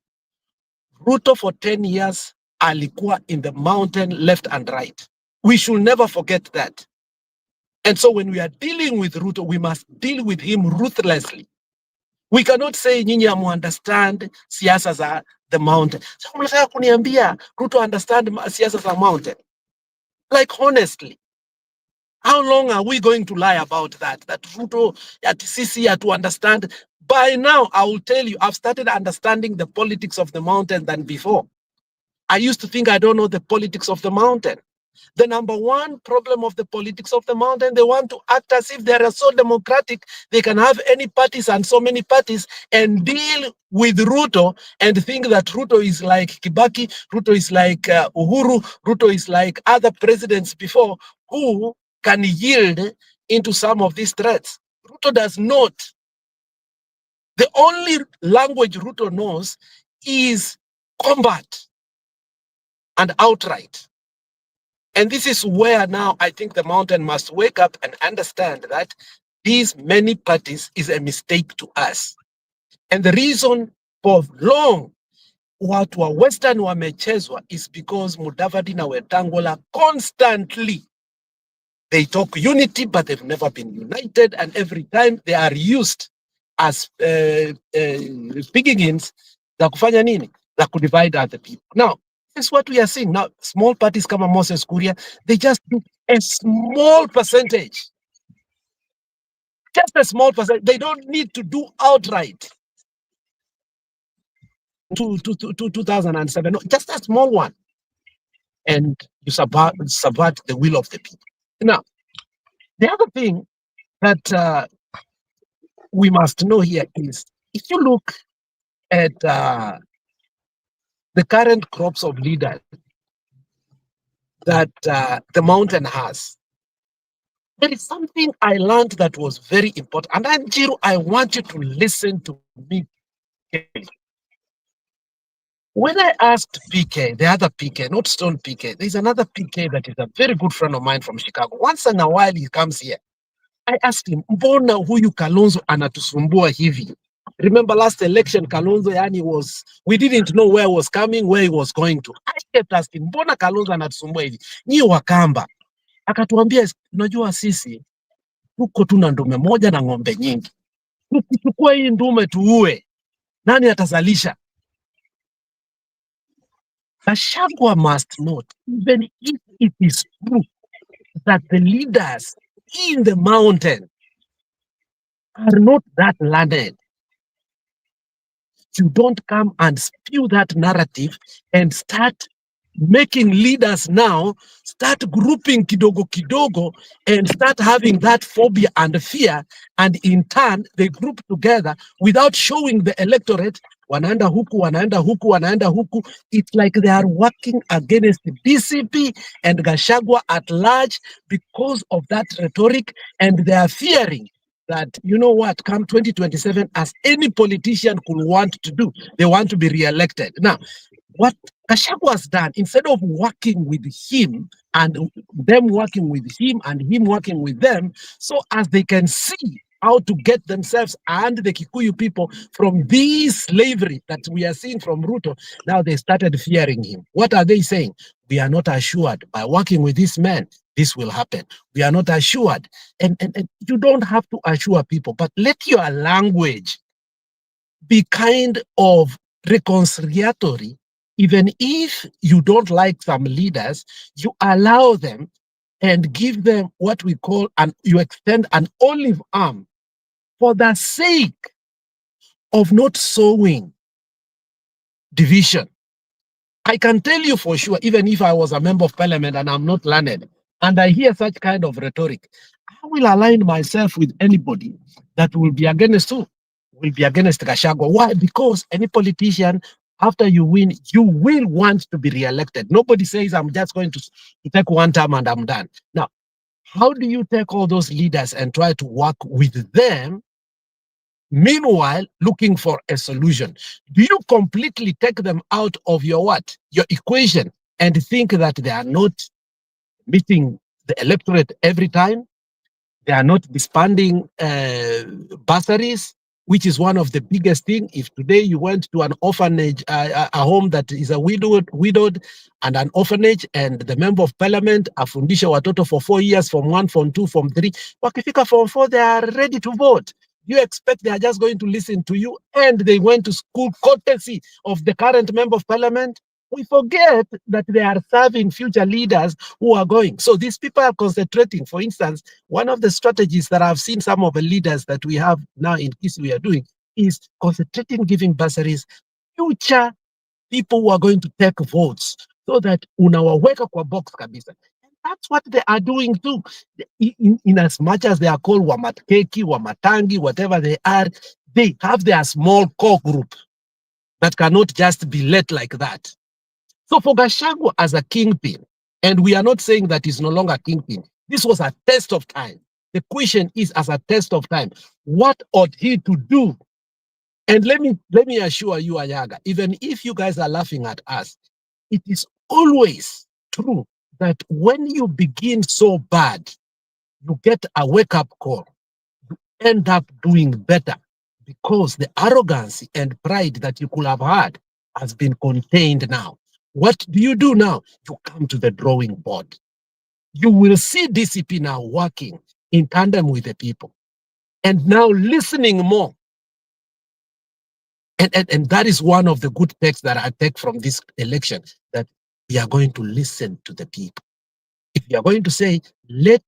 Ruto for 10 years, alikuwa in the mountain left and right. We should never forget that. And so when we are dealing with Ruto, we must deal with him ruthlessly. We cannot say nyinyi amu understand siasa za the mountain. So mnataka kuniambia Ruto understand siasa za mountain? Like honestly, how long are we going to lie about that? That Ruto at CC to understand? By now, I will tell you, I've started understanding the politics of the mountain than before. I used to think I don't know the politics of the mountain. The number one problem of the politics of the mountain, they want to act as if they are so democratic, they can have any parties and so many parties and deal with Ruto and think that Ruto is like Kibaki, Ruto is like Uhuru, Ruto is like other presidents before who can yield into some of these threats. Ruto does not. The only language Ruto knows is combat and outright. And this is where now I think the mountain must wake up and understand that these many parties is a mistake to us. And the reason for long watu wa Western wamechezwa is because Mudavadi na Wetangula constantly, they talk unity, but they've never been united. And every time they are used as piggins za kufanya nini? Za kudivide other people. Now, this is what we are seeing now. Small parties come from Moses Kuria, they just do a small percentage. Just a small percentage. They don't need to do outright to 2007. No, just a small one. And you subvert the will of the people. Now, the other thing that we must know here is, if you look at the current crops of leaders that the mountain has, there is something I learned that was very important. And Anjiru, I want you to listen to me. When I asked PK, the other PK, not Stone PK, there's another PK that is a very good friend of mine from Chicago. Once in a while he comes here. I asked him, mbona huyu Kalonzo anatusumbua hivi? Remember last election, Kalonzo we didn't know where he was coming, where he was going to. I kept asking, mbona Kalonzo anatusumbua hivi? Nyi Wakamba. Akatuambia, unajua sisi, tuko tuna ndume moja na ng'ombe nyingi. Tukichukua hii ndume tuue, nani atazalisha? Gachagua must note, even if it is true that the leaders in the mountain are not that learned, you don't come and spew that narrative and start making leaders now start grouping kidogo kidogo and start having that phobia and fear, and in turn they group together without showing the electorate wanaenda huku, wanaenda huku, wanaenda huku. It's like they are working against DCP and Gachagua at large because of that rhetoric, and they are fearing that, you know what, come 2027, as any politician could want to do, they want to be re-elected. Now, what Gachagua has done, instead of working with him and them working with him and him working with them, so as they can see how to get themselves and the Kikuyu people from this slavery that we are seeing from Ruto, now they started fearing him. What are they saying? We are not assured by working with this man, this will happen. We are not assured. And you don't have to assure people, but let your language be kind of reconciliatory. Even if you don't like some leaders, you allow them and give them what we call, and you extend an olive arm for the sake of not sowing division. I can tell you for sure, even if I was a member of parliament and I'm not learned, and I hear such kind of rhetoric, I will align myself with anybody that will be against who? Will be against Gachagua. Why? Because any politician, after you win, you will want to be re-elected. Nobody says, I'm just going to take one term and I'm done. Now, how do you take all those leaders and try to work with them, meanwhile looking for a solution? Do you completely take them out of your what? Your equation, and think that they are not meeting the electorate every time? They are not disbanding bursaries, which is one of the biggest things. If today you went to an orphanage, a home that is a widowed and an orphanage, and the member of parliament afundisha watoto for 4 years, from 1, from 2, from 3, wakifika from 4, they are ready to vote. You expect they are just going to listen to you, and they went to school courtesy of the current member of parliament? We forget that they are serving future leaders who are going. So these people are concentrating. For instance, one of the strategies that I've seen some of the leaders that we have now in Kisii we are doing is concentrating, giving bursaries, future people who are going to take votes, so that unawaweka kwa box kabisa. And that's what they are doing too. In as much as they are called Wamatkeki, Wamatangi, whatever they are, they have their small core group that cannot just be let like that. So for Gachagua as a kingpin, and we are not saying that he's no longer kingpin, this was a test of time. The question is, as a test of time, what ought he to do? And let me assure you, Ayaga, even if you guys are laughing at us, it is always true that when you begin so bad, you get a wake-up call. You end up doing better, because the arrogance and pride that you could have had has been contained now. What do you do now? You come to the drawing board. You will see DCP now working in tandem with the people, and now listening more. And that is one of the good takes that I take from this election, that we are going to listen to the people. If you are going to say, let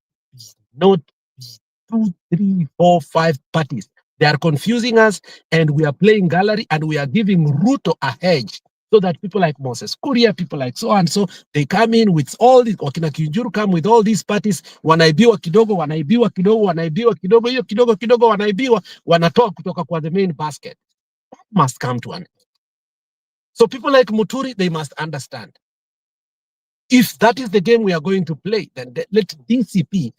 not be 2, 3, 4, 5 parties, they are confusing us, and we are playing gallery, and we are giving Ruto a hedge, so that people like Moses Kuria, people like so and so, they come in with all these, wakina Kinjuru come with all these parties, wanaibiwa kidogo, wanaibiwa kidogo, wanaibiwa kidogo, hiyo kidogo kidogo wanaibiwa, wanatoa kutoka kwa the main basket. That must come to an end. So people like Muturi, they must understand, if that is the game we are going to play, then let DCP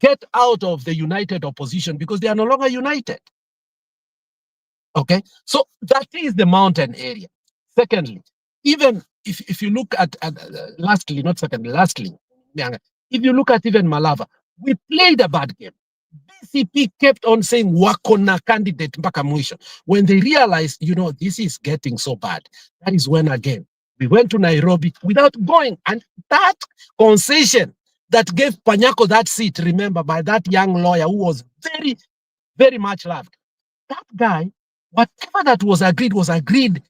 get out of the united opposition, because they are no longer united. Okay, so that is the mountain area. Secondly, even if you look at lastly, not secondly, lastly, if you look at even Malava, we played a bad game. DCP kept on saying wako na candidate mpaka mwisho. When they realized, this is getting so bad, that is when again we went to Nairobi without going, and that concession that gave Panyako that seat, remember, by that young lawyer who was very, very much loved. That guy, whatever that was agreed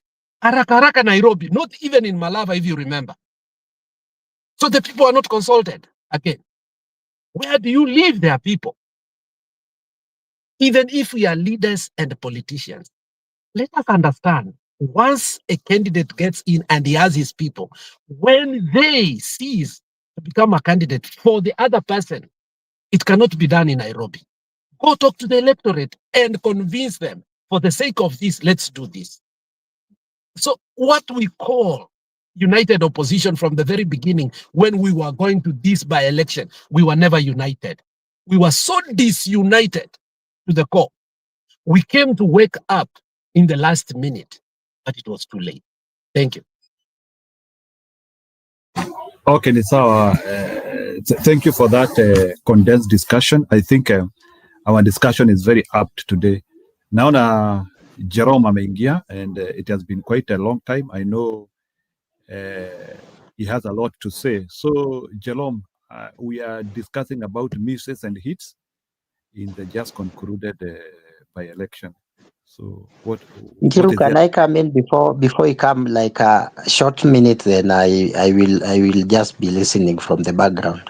haraka Nairobi, not even in Malava, if you remember. So the people are not consulted again. Where do you leave their people? Even if we are leaders and politicians, let us understand Once a candidate gets in and he has his people, when they cease to become a candidate for the other person, it cannot be done in Nairobi. Go talk to the electorate and convince them, for the sake of this, let's do this. So what we call united opposition from the very beginning, when we were going to this by-election, we were never united. We were so disunited to the core. We came to wake up in the last minute, but it was too late. Thank you. Okay, Nisawa, thank you for that condensed discussion. I think our discussion is very apt today. Now, Jerome ameingia, and it has been quite a long time. I know he has a lot to say. So, Jerome, we are discussing about misses and hits in the just concluded by-election. So, what Njiru, is can that? I come in before you come, like a short minute? Then I will just be listening from the background.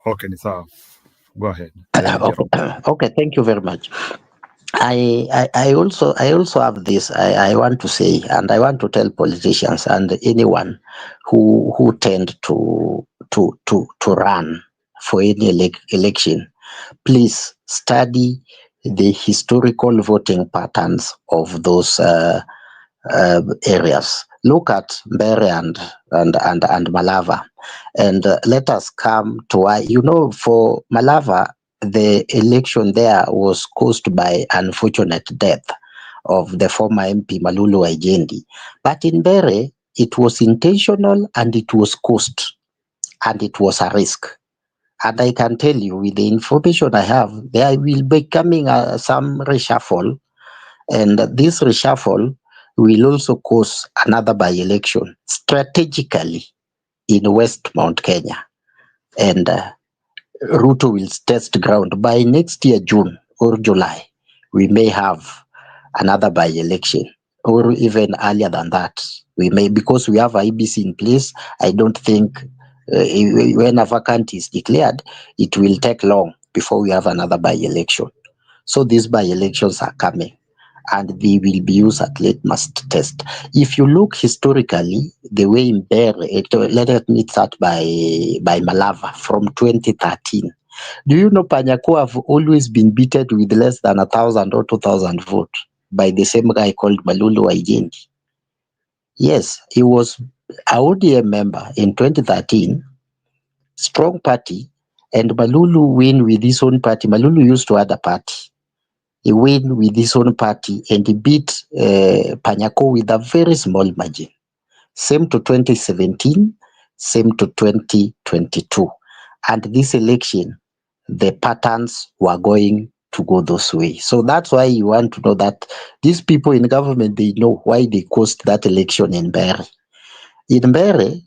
Okay, Nisawa, go ahead. Okay, thank you very much. I also have this I want to say, and I want to tell politicians and anyone who tend to run for any election, please study the historical voting patterns of those areas. Look at Mbeere and Malava, and let us come to why. For Malava, the election there was caused by unfortunate death of the former MP Malulu Aijendi. But in Mbeere, it was intentional and it was caused, and it was a risk. And I can tell you, with the information I have, there will be coming some reshuffle, and this reshuffle will also cause another by-election strategically in West Mount Kenya. And Ruto will test ground. By next year, June or July, we may have another by-election, or even earlier than that. We may, because we have IBC in place. I don't think when a vacant is declared, it will take long before we have another by-election. So these by-elections are coming, and they will be used at litmus test. If you look historically, the way in Mbeere, let me start by Malava from 2013. Do you know Panyako have always been beaten with less than 1,000 or 2,000 votes by the same guy called Malulu Aijendi? Yes, he was a ODM member in 2013, strong party, and Malulu win with his own party. Malulu used to have a party. He win with his own party and he beat Panyako with a very small margin. Same to 2017, same to 2022. And this election, the patterns were going to go those way. So that's why you want to know that these people in government, they know why they caused that election in Mbeere. In Mbeere,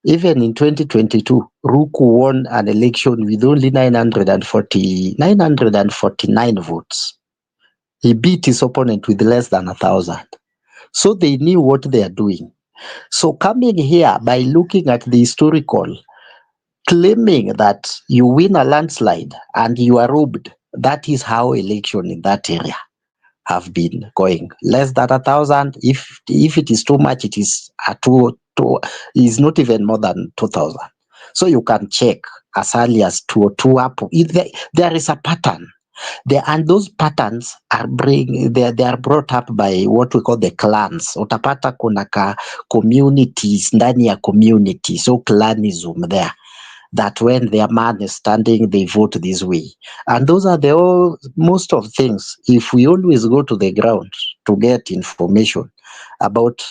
even in 2022, Ruku won an election with only 949 votes. He beat his opponent with less than 1,000. So they knew what they are doing. So coming here by looking at the historical, claiming that you win a landslide and you are robbed, that is how election in that area have been going. Less than 1,000. If it is too much, it is is not even more than 2,000. So you can check as early as 2 up. There is a pattern. And those patterns are they are brought up by what we call the clans. Utapata kuna communities ndani ya community, so clanism there. That when their man is standing, they vote this way. And those are most of things. If we always go to the ground to get information about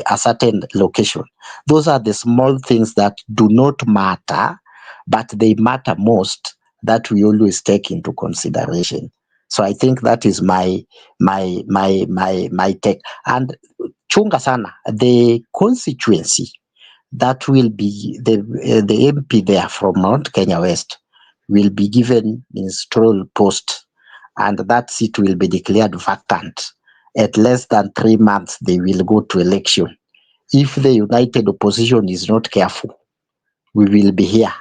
a certain location, those are the small things that do not matter, but they matter most, that we always take into consideration. So I think that is my take. And chunga sana, the constituency that will be the MP there from Mount Kenya West will be given in stroll post, and that seat will be declared vacant. At less than 3 months, they will go to election. If the united opposition is not careful, we will be here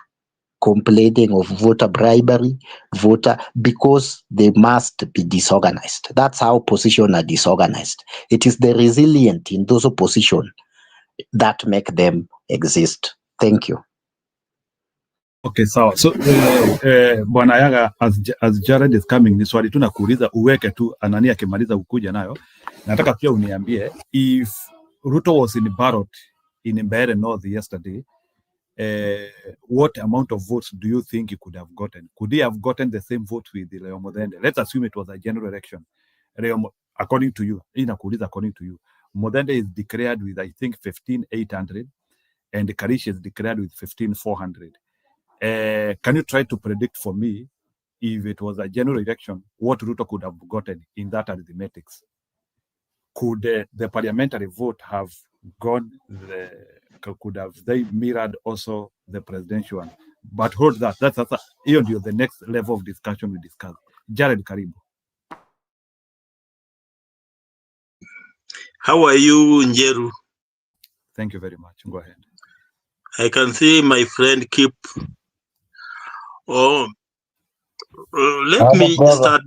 complaining of voter bribery, because they must be disorganized. That's how opposition are disorganized. It is the resilient in those opposition that make them exist. Thank you. Okay, sawa. So Bwana Yaga, as Jared is coming, ni swali tu na kuuliza uweke tu Anani akimaliza ukuja nayo. Nataka pia uniambie, if Ruto was in ballot in Mbeere North yesterday, what amount of votes do you think he could have gotten? Could he have gotten the same vote with Leo Modende? Let's assume it was a general election. According to you, according to you, Modende is declared with, I think, 15,800, and Karish is declared with 15,400. Can you try to predict for me, if it was a general election, what Ruto could have gotten in that arithmetics? Could the parliamentary vote have gone, could have they mirrored also the presidential one? But hold that, that's the next level of discussion we discuss. Jared Karibu. How are you, Njeru? Thank you very much. Go ahead. I can see my friend keep. Oh, let me start.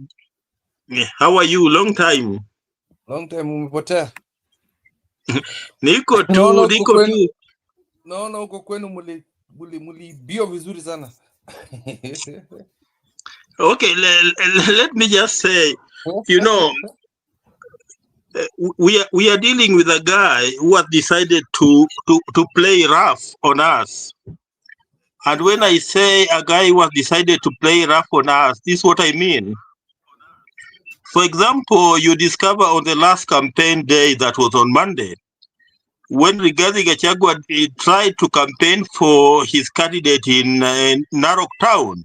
How are you? Long time. Long time umepotea. Niko tu. Naona huko kwenu muli bio vizuri sana. Okay, let me just say, you know, we are dealing with a guy who has decided to play rough on us. And when I say a guy who has decided to play rough on us, this is what I mean. For example, you discover on the last campaign day, that was on Monday, when Rigathi Gachagua tried to campaign for his candidate in Narok Town,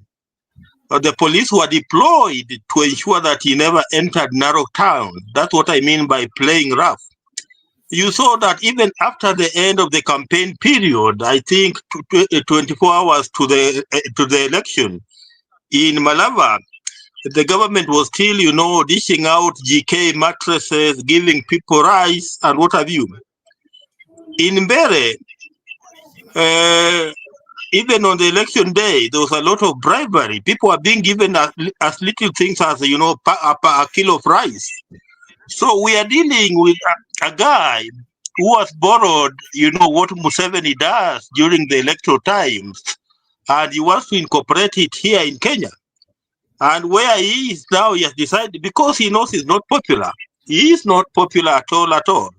the police were deployed to ensure that he never entered Narok Town. That's what I mean by playing rough. You saw that even after the end of the campaign period, I think 24 hours to the election in Malava, the government was still, you know, dishing out GK mattresses, giving people rice and what have you. In Mbeere, even on the election day, there was a lot of bribery. People are being given as little things as, you know, a kilo of rice. So we are dealing with a guy who has borrowed, you know, what Museveni does during the electoral times, and he wants to incorporate it here in Kenya. And where he is now, he has decided, because he knows he's not popular. He is not popular at all.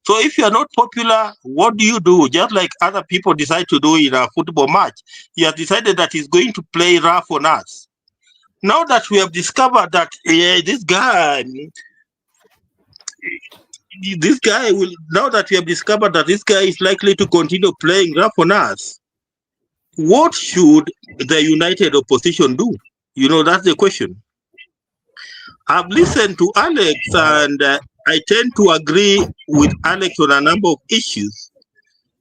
So if you are not popular, what do you do? Just like other people decide to do in a football match, he has decided that he's going to play rough on us. Now that we have discovered that this guy is likely to continue playing rough on us, what should the united opposition do? You know, that's the question. I've listened to Alex, and I tend to agree with Alex on a number of issues.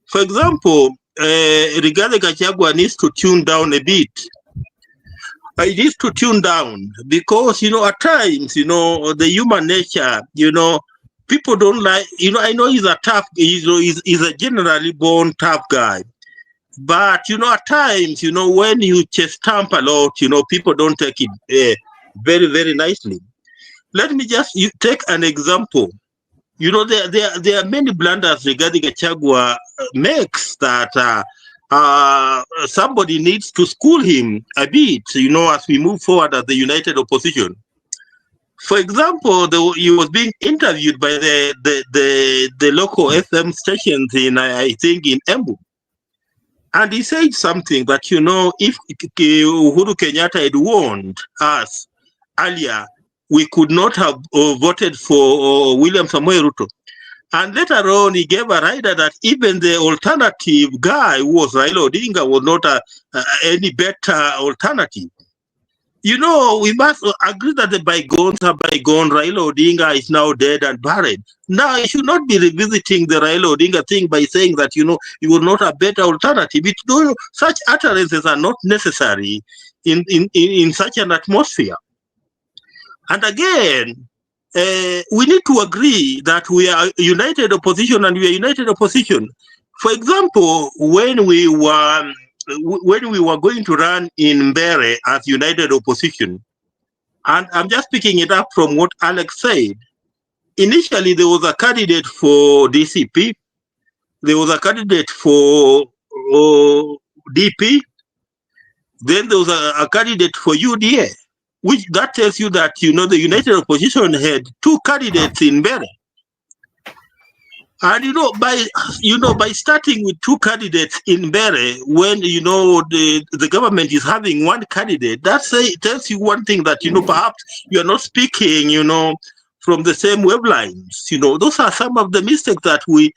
For example, Rigathi Gachagua needs to tune down a bit. He needs to tune down because, you know, at times, you know, the human nature, you know, people don't like, you know, I know he's a tough, he's a generally born tough guy. But, you know, at times, you know, when you just stamp a lot, you know, people don't take it very, very nicely. Let me just take an example. You know, there are many blunders Rigathi Gachagua makes that somebody needs to school him a bit, you know, as we move forward as the united opposition. For example, he was being interviewed by the local FM stations in, I think, in Embu. And he said something that, you know, if Uhuru Kenyatta had warned us earlier, we could not have voted for William Samoei Ruto. And later on, he gave a rider that even the alternative guy who was Raila Odinga was not any better alternative. You know, we must agree that the bygones are bygone. Raila Odinga is now dead and buried. Now, you should not be revisiting the Raila Odinga thing by saying that, you know, you were not a better alternative. Such utterances are not necessary in such an atmosphere. And again, we need to agree that we are united opposition, and we are united opposition. For example, when we were when we were going to run in Mbere as United Opposition, and I'm just picking it up from what Alex said. Initially, there was a candidate for DCP, there was a candidate for DP, then there was a candidate for UDA, which that tells you that, you know, the United Opposition had 2 candidates in Mbere. And by starting with 2 candidates in Mbere, when the government is having 1 candidate, that tells you one thing, that perhaps you are not speaking from the same wavelengths. Those are some of the mistakes that we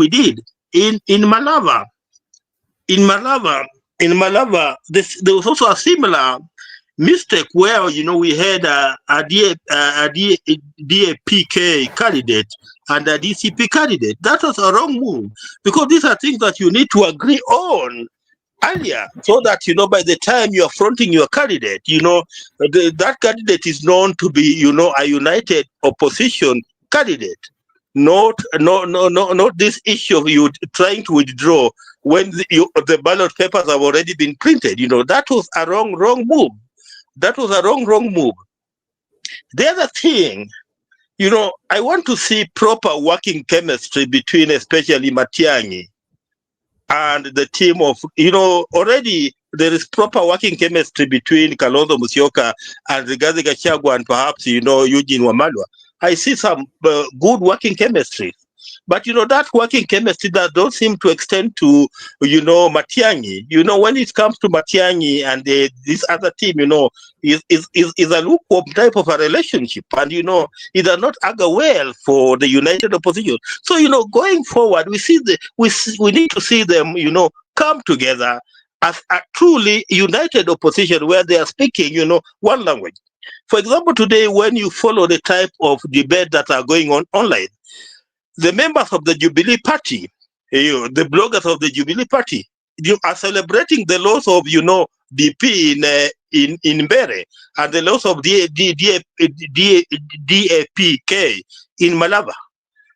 did in Malava. In Malava, there was also a similar mistake where we had a DAPK candidate and a DCP candidate. That was a wrong move, because these are things that you need to agree on earlier, so that by the time you are fronting your candidate, that candidate is known to be a United Opposition candidate, not this issue of you trying to withdraw when the ballot papers have already been printed. That was a wrong move. That was a wrong move. The other thing, I want to see proper working chemistry between especially Matiang'i and the team of, already there is proper working chemistry between Kalonzo Musyoka and Rigathi Gachagua and perhaps, Eugene Wamalwa. I see some good working chemistry. But, that working chemistry that don't seem to extend to, Matiang'i. When it comes to Matiang'i and this other team, is a lukewarm type of a relationship. And, it does not augur well for the United Opposition. So, going forward, we need to see them, come together as a truly united opposition where they are speaking, one language. For example, today, when you follow the type of debate that are going on online, the members of the Jubilee Party, the bloggers of the Jubilee Party, you are celebrating the loss of, DP in Mbere and the loss of DAPK in Malava.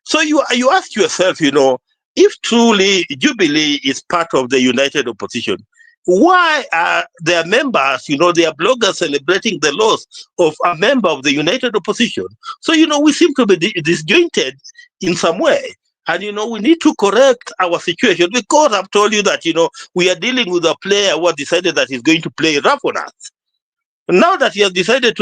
So you ask yourself, if truly Jubilee is part of the United Opposition, why are their members, they are bloggers celebrating the loss of a member of the United Opposition? So, we seem to be disjointed in some way. And, we need to correct our situation, because I've told you that, we are dealing with a player who has decided that he's going to play rough on us. Now that he has decided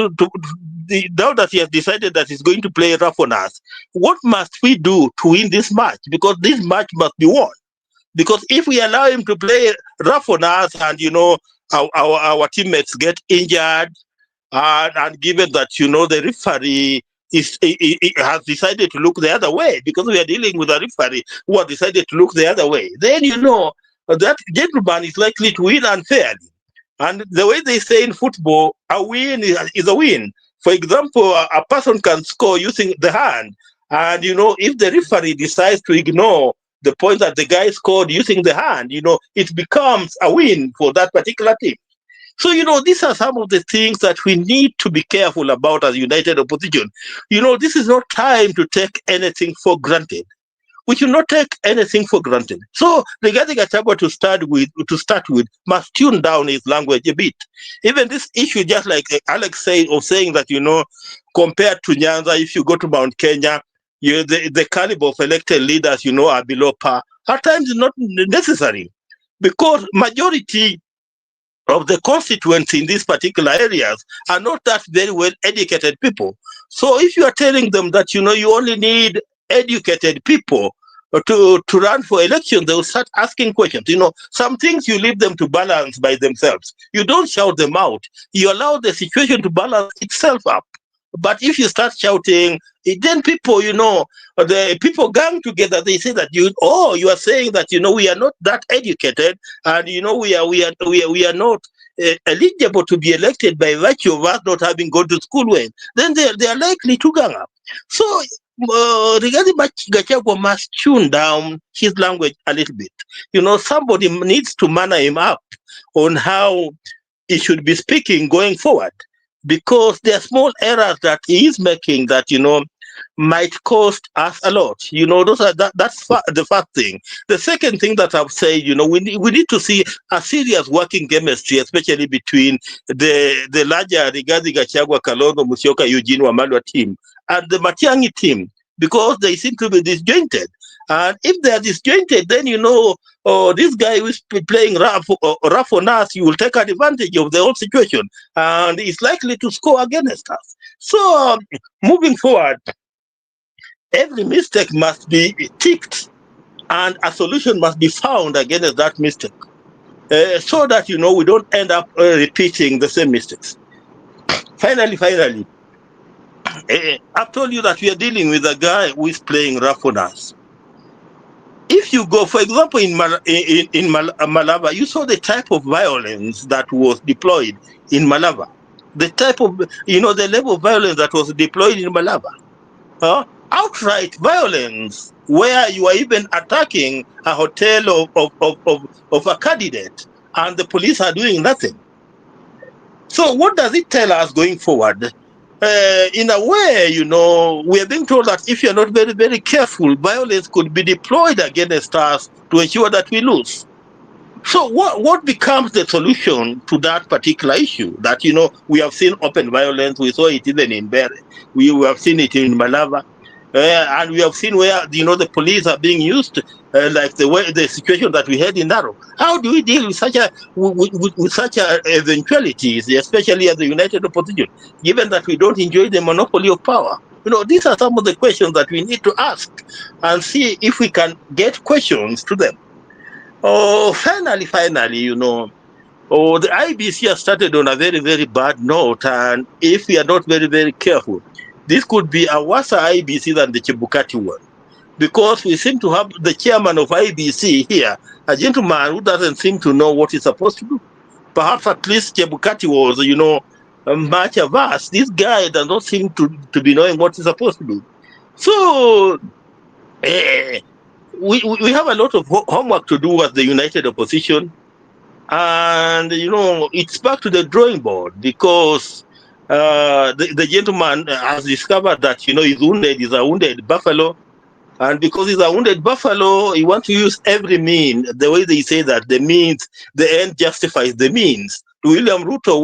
that he's going to play rough on us, what must we do to win this match? Because this match must be won. Because if we allow him to play rough on us and, our teammates get injured, and given that, the referee has decided to look the other way, because we are dealing with a referee who has decided to look the other way, then, that gentleman is likely to win unfairly. And the way they say in football, a win is a win. For example, a person can score using the hand. And, if the referee decides to ignore the point that the guy scored using the hand, it becomes a win for that particular team. So, these are some of the things that we need to be careful about as United Opposition. This is not time to take anything for granted. We should not take anything for granted. So, Rigathi Gachagua to start with, must tune down his language a bit. Even this issue, just like Alex said, of saying that, compared to Nyanza, if you go to Mount Kenya, the caliber of elected leaders, are below par. At times, it's not necessary, because majority of the constituents in these particular areas are not that very well educated people. So if you are telling them that, you only need educated people to run for election, they will start asking questions. Some things you leave them to balance by themselves. You don't shout them out. You allow the situation to balance itself up. But if you start shouting, then people, the people gang together, they say that you are saying that, we are not that educated, and, we are not eligible to be elected by virtue of us not having gone to school well. Then they are likely to gang up. So, Rigathi Gachagua must tune down his language a little bit. Somebody needs to manner him up on how he should be speaking going forward. Because there are small errors that he is making that, might cost us a lot. That's the first thing. The second thing that I've said, we need to see a serious working chemistry, especially between the larger Rigathi Gachagua, Kalonzo Musyoka, Eugene Wamalwa team and the Matiang'i team, because they seem to be disjointed. And if they are disjointed, then this guy who is playing rough on us, you will take advantage of the whole situation, and is likely to score against us. So moving forward, every mistake must be ticked, and a solution must be found against that mistake, so that we don't end up repeating the same mistakes. Finally, I've told you that we are dealing with a guy who is playing rough on us. If you go, for example, in Malava, you saw the type of violence that was deployed in Malava. The type of, the level of violence that was deployed in Malava. Outright violence, where you are even attacking a hotel of a candidate, and the police are doing nothing. So what does it tell us going forward? In a way, we are being told that if you're not very, very careful, violence could be deployed against us to ensure that we lose. So what becomes the solution to that particular issue? That, we have seen open violence. We saw it even in Bere. We have seen it in Malava. And we have seen where, the police are being used, like the situation that we had in Narok. How do we deal with such eventualities, especially as the united opposition, given that we don't enjoy the monopoly of power? These are some of the questions that we need to ask and see if we can get questions to them. Finally, the IBC has started on a very, very bad note, and if we are not very, very careful, this could be a worse IBC than the Chebukati one, because we seem to have the chairman of IBC here, a gentleman who doesn't seem to know what he's supposed to do. Perhaps at least Chebukati was, much averse. This guy does not seem to be knowing what he's supposed to do. So we have a lot of homework to do as the united opposition, and it's back to the drawing board, because the gentleman has discovered that he's a wounded buffalo, and because he's a wounded buffalo, he wants to use every means. The way they say that the end justifies the means. To William Ruto,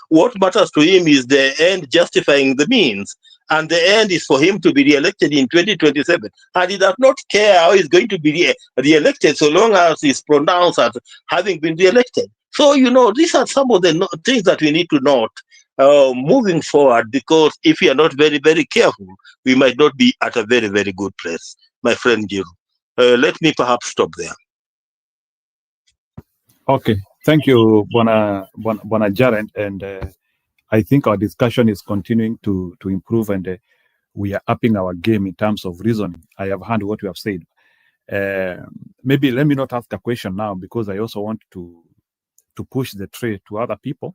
what matters to him is the end justifying the means, and the end is for him to be re-elected in 2027. And he does not care how he's going to be re-elected, so long as he's pronounced as having been re-elected. So, these are some of the things that we need to note moving forward, because if we are not very, very careful, we might not be at a very, very good place. My friend Jiru, let me perhaps stop there. Okay, thank you, Bona Jaren, and I think our discussion is continuing to improve, and we are upping our game in terms of reasoning. I have heard what you have said. Maybe let me not ask a question now, because I also want to push the tray to other people,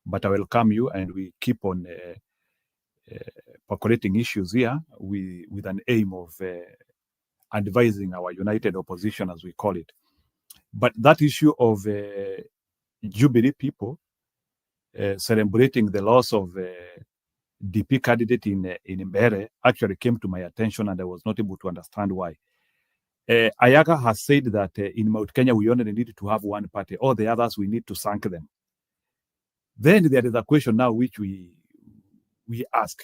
but I welcome you, and we keep on percolating issues here with an aim of advising our united opposition, as we call it. But that issue of Jubilee people celebrating the loss of DP candidate in Mbeere actually came to my attention, and I was not able to understand why. Ayaga has said that in Mount Kenya we only need to have one party, all the others we need to sank them. Then there is a question now which we ask.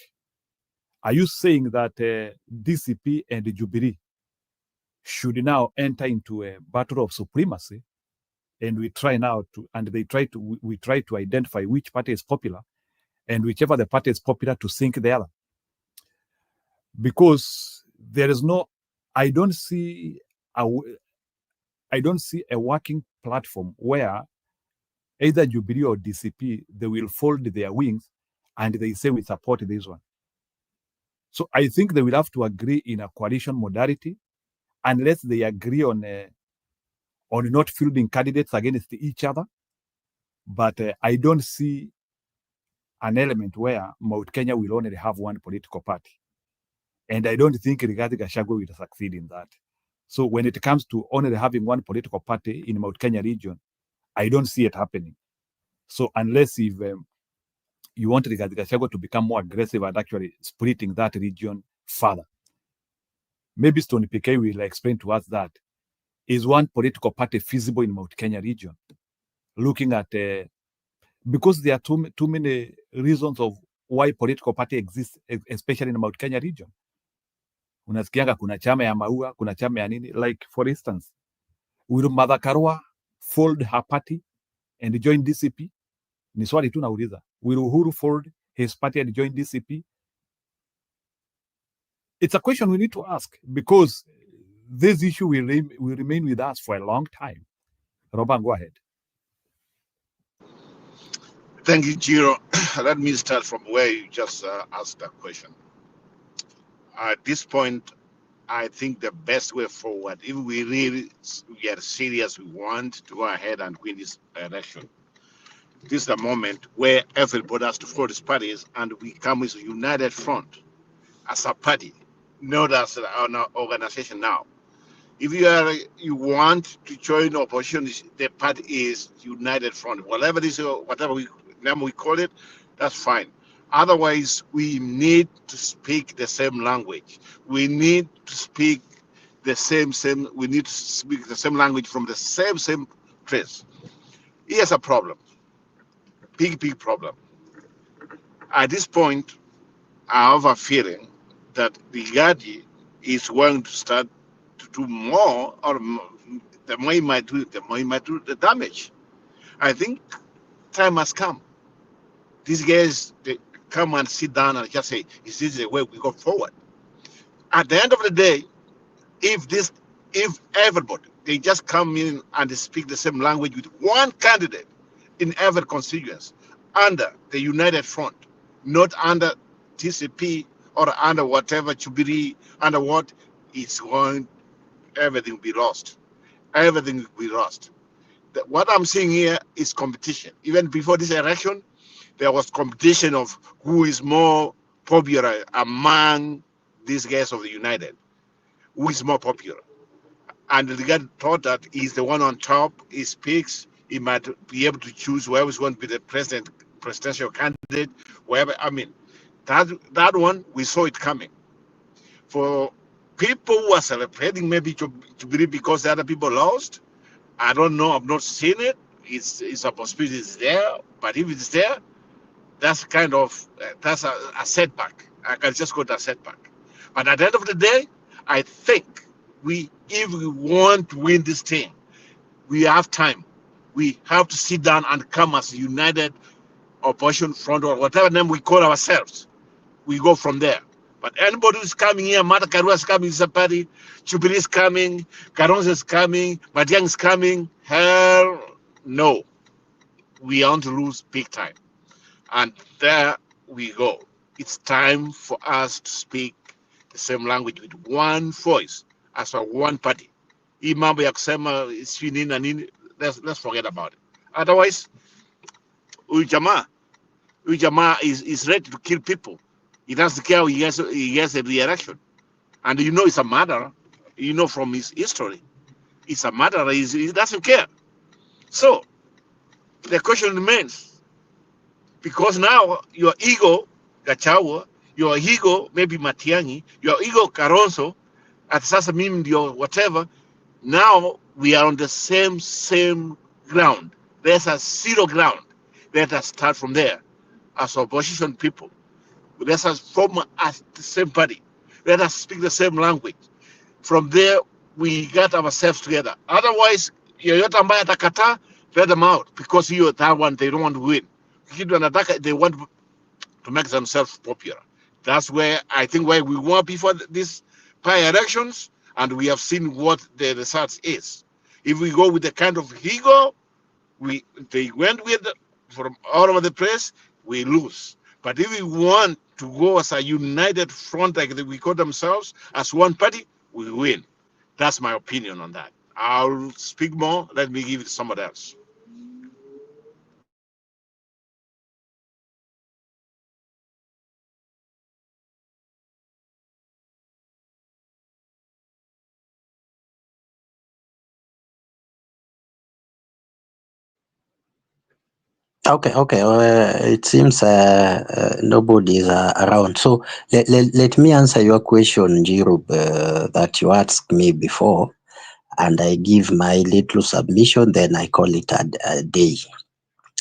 Are you saying that DCP and Jubilee should now enter into a battle of supremacy, and we try to identify which party is popular, and whichever the party is popular to sink the other? Because there is I don't see a working platform where either Jubilee or DCP, they will fold their wings and they say we support this one. So I think they will have to agree in a coalition modality, unless they agree on not fielding candidates against each other. But I don't see an element where Mount Kenya will only have one political party. And I don't think Rigathi Gachagua will succeed in that. So when it comes to only having one political party in Mount Kenya region, I don't see it happening. So unless if you want Rigathi Gachagua to become more aggressive at actually splitting that region further. Maybe Stony PK will explain to us that. Is one political party feasible in Mount Kenya region? Looking at, because there are too many reasons of why political party exists, especially in the Mount Kenya region. Unasikianga kuna chama ya Maua, kuna chama ya nini. Like, for instance, will Martha Karua fold her party and join DCP? Ni swali tu nauliza. Will Uhuru fold his party and join DCP? It's a question we need to ask, because this issue will remain with us for a long time. Robert, go ahead. Thank you, Jiro. Let me start from where you just asked that question. At this point, I think the best way forward, if we really get serious, we want to go ahead and win this election. This is the moment where everybody has to follow these parties, and we come with a united front as a party, not as an organization now. If you want to join opposition, the party is united front. Whatever name we call it, that's fine. Otherwise, we need to speak the same language. We need to speak the same. We need to speak the same language from the same place. Here's a problem. Big problem. At this point, I have a feeling that the Rigathi is going to start to do more, or the more he might do, the damage. I think time has come. These guys, they come and sit down and just say, "Is this the way we go forward?" At the end of the day, if everybody, they just come in and speak the same language with one candidate in every constituency under the United Front, not under TCP or under whatever Chubiri, under what, it's going, everything will be lost. Everything will be lost. What I'm seeing here is competition. Even before this election, there was competition of who is more popular among these guys of the United, who is more popular. And the guy thought that he's the one on top, he speaks, he might be able to choose whoever is going to be the presidential candidate, wherever. I mean, that one, we saw it coming. For people who are celebrating maybe to believe because the other people lost, I don't know, I've not seen it. It's a possibility it's there, but if it's there, that's kind of, that's a setback. I can just call it a setback. But at the end of the day, I think if we want to win this thing, we have time. We have to sit down and come as a united opposition front, or whatever name we call ourselves. We go from there. But anybody who's coming here, Martha Karua is coming, Zapati, Chubiri is coming, Kalonzo is coming, Matiang'i is coming, hell no. We want to lose big time. And there we go. It's time for us to speak the same language with one voice as a one party. Hii mambo ya kusema si nini na nini, let's forget about it. Otherwise, huyu jamaa is ready to kill people. He doesn't care he gets a re-election. And you know it's a murderer. You know from his history. It's a murderer. He doesn't care. So, the question remains. Because now, your ego, Gachagua, your ego, maybe Matiang'i, your ego, Kalonzo, at sasa mimi ndio whatever, now we are on the same ground. There's a zero ground. Let us start from there as opposition people. Let us form as the same party. Let us speak the same language. From there, we get ourselves together. Otherwise, yoyote ambaye atakataa, let them out, because that one, they don't want to win. They want to make themselves popular. That's where I think where we were before these prior elections, and we have seen what the results is. If we go with the kind of ego they went with from all over the place, we lose. But if we want to go as a united front, like we call themselves, as one party, we win. That's my opinion on that. I'll speak more. Let me give it to somebody else. Okay, okay. It seems nobody is around. So let me answer your question, Jirub, that you asked me before, and I give my little submission, then I call it a day.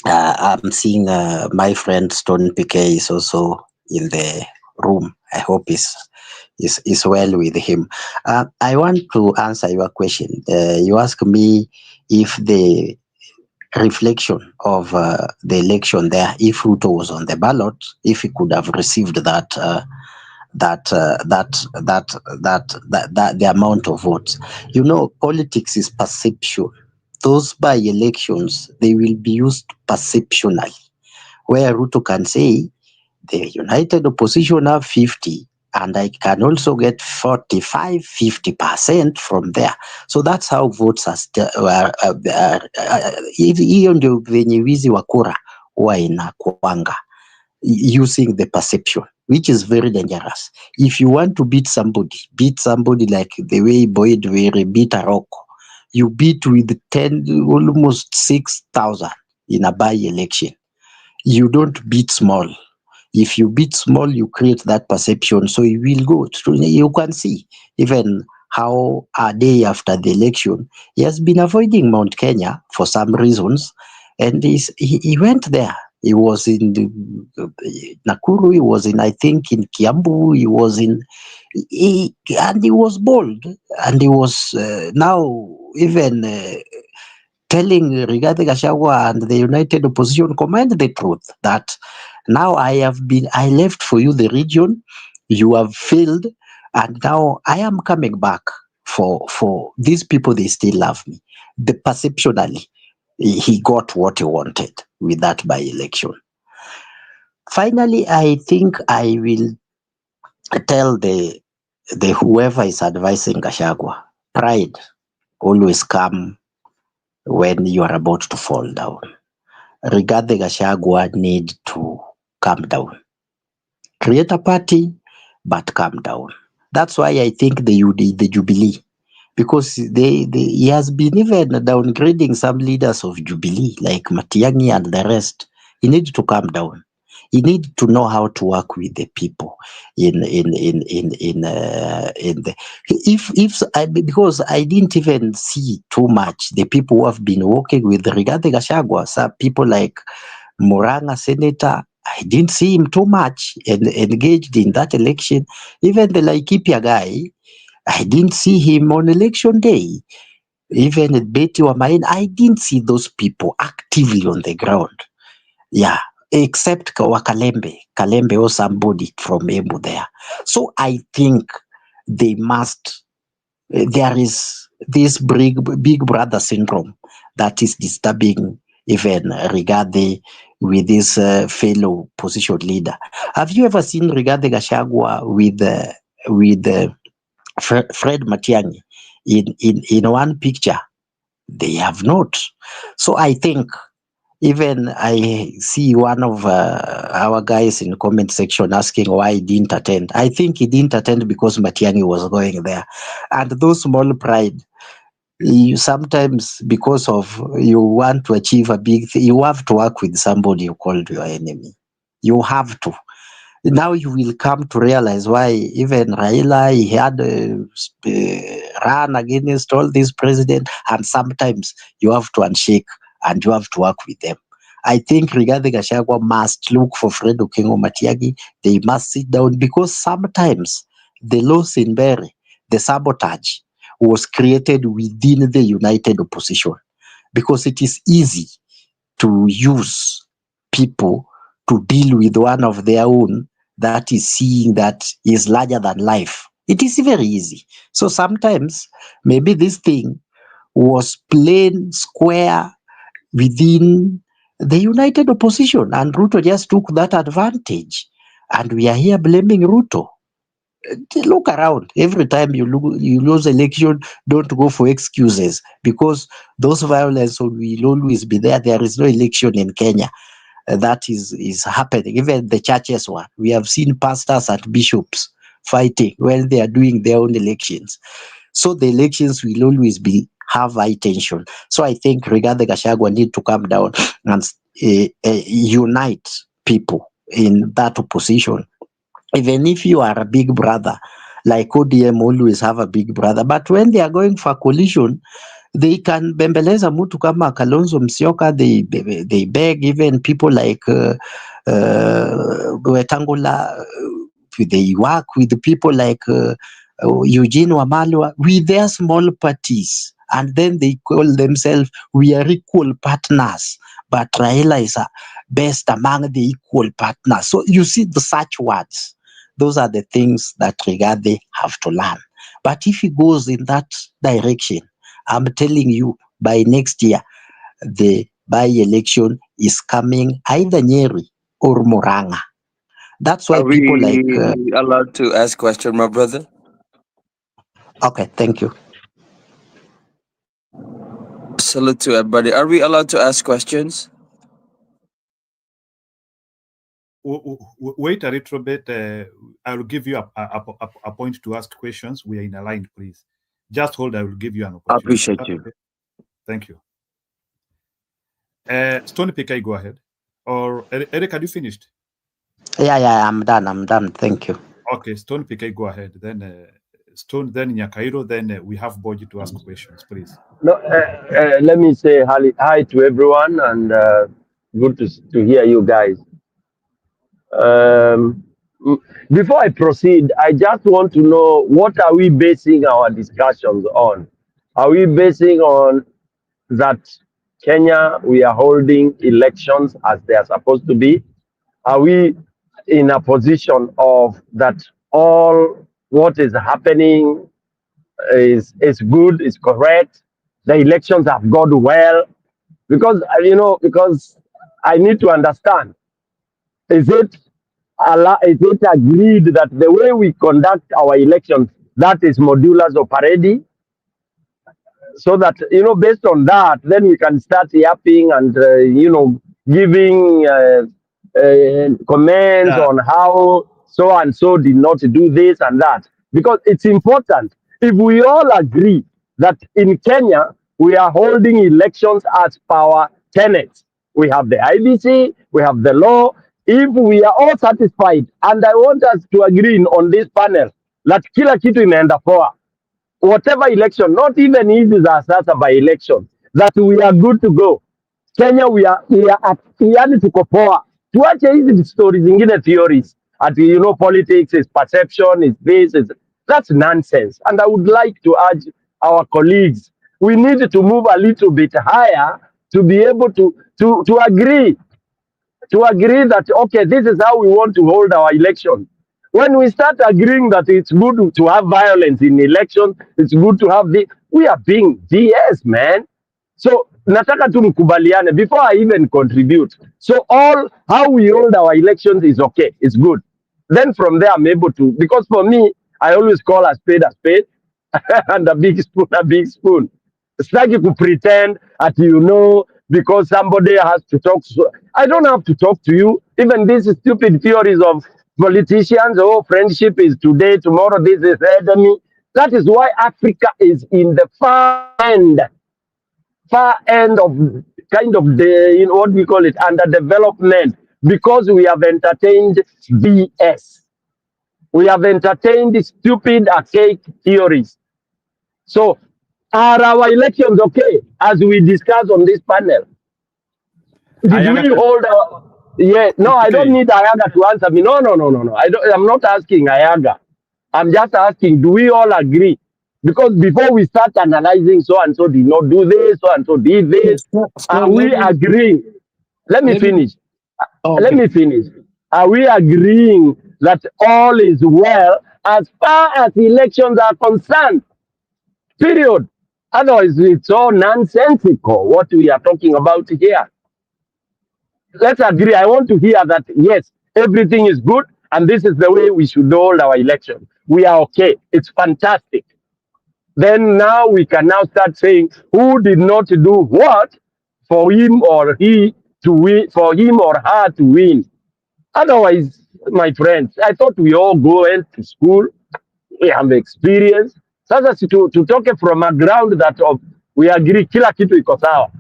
I'm seeing my friend Stone PK is also in the room. I hope is well with him. I want to answer your question. You ask me if the reflection of the election there, if Ruto was on the ballot, if he could have received that the amount of votes. You know, politics is perception. Those by elections, they will be used perceptionally, where Ruto can say the united opposition have 50 and I can also get 45-50% from there. So that's how votes are hiyo ndio venye wizi wa kura huwa inakuanga, using the perception, which is very dangerous. If you want to beat somebody like the way Boyd Were beat Aroko, you beat with 10, almost 6,000 in a by-election. You don't beat small. If you beat small, you create that perception. So you will go through. You can see even how a day after the election, he has been avoiding Mount Kenya for some reasons. And he went there. He was in Nakuru, he was in, I think, in Kiambu, he was in, and he was bold. And he was now even telling Rigathi Gachagua and the United Opposition Command the truth that now I left for you the region, you have failed, and now I am coming back for these people, they still love me. The perceptionally, he got what he wanted with that by-election. Finally, I think I will tell the whoever is advising Gachagua, pride always come when you are about to fall down. Rigathi Gachagua need to calm down. Create a party, but calm down. That's why I think the Jubilee, because he has been even downgrading some leaders of Jubilee, like Matiang'i and the rest. He needs to calm down. He needs to know how to work with the people because I didn't even see too much the people who have been working with Rigathi Gachagua. Some people like Murang'a Senator, I didn't see him too much engaged in that election. Even the Laikipia guy, I didn't see him on election day. Even Betty Wamain, I didn't see those people actively on the ground. Yeah, except Kalembe or somebody from Embu there. So I think they must, there is this big brother syndrome that is disturbing even Rigathi with this fellow opposition leader. Have you ever seen Rigathi Gachagua with Fred Matiang'i in one picture? They have not. So I think, even I see one of our guys in the comment section asking why he didn't attend. I think he didn't attend because Matiang'i was going there. And those small pride, you sometimes, because of you want to achieve a big thing, you have to work with somebody you called your enemy. You have to. Now you will come to realize why even Raila, he had run against all these presidents, and sometimes you have to handshake and you have to work with them. I think Rigathi Gachagua must look for Fred Okengo Matiang'i. They must sit down, because sometimes the loss in Bere, the sabotage, was created within the united opposition, because it is easy to use people to deal with one of their own that is seeing that is larger than life. It is very easy. So sometimes maybe this thing was plain square within the united opposition, and Ruto just took that advantage. And we are here blaming Ruto. Look around. Every time you lose election, don't go for excuses, because those violence will always be there. There is no election in Kenya that is happening. Even the churches one, we have seen pastors and bishops fighting when they are doing their own elections. So the elections will always be have high tension. So I think Rigathi Gachagua need to come down and unite people in that opposition. Even if you are a big brother, like ODM always have a big brother, but when they are going for coalition, they can bembeleza mtu kama Kalonzo Musyoka. They beg even people like Wetangula. They work with the people like Eugene Wamalwa with their small parties, and then they call themselves, we are equal partners. But Raila is best among the equal partners. So you see the such words. Those are the things that Rigathi have to learn. But if he goes in that direction, I'm telling you, by next year, the by-election is coming either Nyeri or Murang'a. That's why Are people we like... allowed to ask question, my brother? Okay, thank you. Salute to everybody. Are we allowed to ask questions? Wait a little bit. I will give you a point to ask questions. We are in a line, please. Just hold. I will give you an opportunity. I appreciate you. Okay. Thank you. Stone PK, go ahead. Or Eric, are you finished? Yeah, I'm done. Thank you. Okay, Stone PK, go ahead. Then Stone, then Nyakairo, then we have Boji to ask questions, please. No, let me say hi to everyone, and good to hear you guys. Before I proceed, I just want to know, what are we basing our discussions on? Are we basing on that Kenya, we are holding elections as they are supposed to be? Are we in a position of that all what is happening is good, is correct, the elections have gone well? Because because I need to understand, is it agreed that the way we conduct our elections, that is modulus operandi, so that based on that, then we can start yapping and giving comments on how so and so did not do this and that? Because it's important. If we all agree that in Kenya we are holding elections as per our tenets, we have the IBC, we have the law. If we are all satisfied, and I want us to agree on this panel that kila kitu inaenda poa, whatever election, not even hizi za sasa by election, that we are good to go. Kenya we are yani tuko poa. Tuache hizi stories zingine, theories at politics is perception, is this, is that's nonsense. And I would like to urge our colleagues, we need to move a little bit higher to be able to agree that, okay, this is how we want to hold our election. When we start agreeing that it's good to have violence in elections, it's good to have we are being DS, man. So nataka tu mkubaliane before I even contribute. So how we hold our elections is okay, it's good. Then from there I'm able to, because for me, I always call a spade and a big spoon a big spoon. It's like you could pretend that because somebody has to talk. So I don't have to talk to you. Even these stupid theories of politicians, friendship is today, tomorrow this is enemy. That is why Africa is in the far end of kind of the, what we call it, underdevelopment, because we have entertained BS. We have entertained stupid, archaic theories. So are our elections okay, as we discuss on this panel? Did we hold our... Yeah, no, I don't need Ayaga to answer me. No. I'm not asking Ayaga. I'm just asking, do we all agree? Because before we start analyzing, so and so did not do this, so and so did this, are we agreeing? Let me finish. Let me finish. Are we agreeing that all is well as far as elections are concerned? Period. Otherwise, it's all nonsensical what we are talking about here. Let's agree. I want to hear that, yes, everything is good, and this is the way we should hold our election. We are okay. It's fantastic. Then now we can now start saying who did not do what for him or he to win, for him or her to win. Otherwise, my friends, I thought we all went to school, we have experience. Sasa to talk from a ground that of we agree kila kitu iko sawa,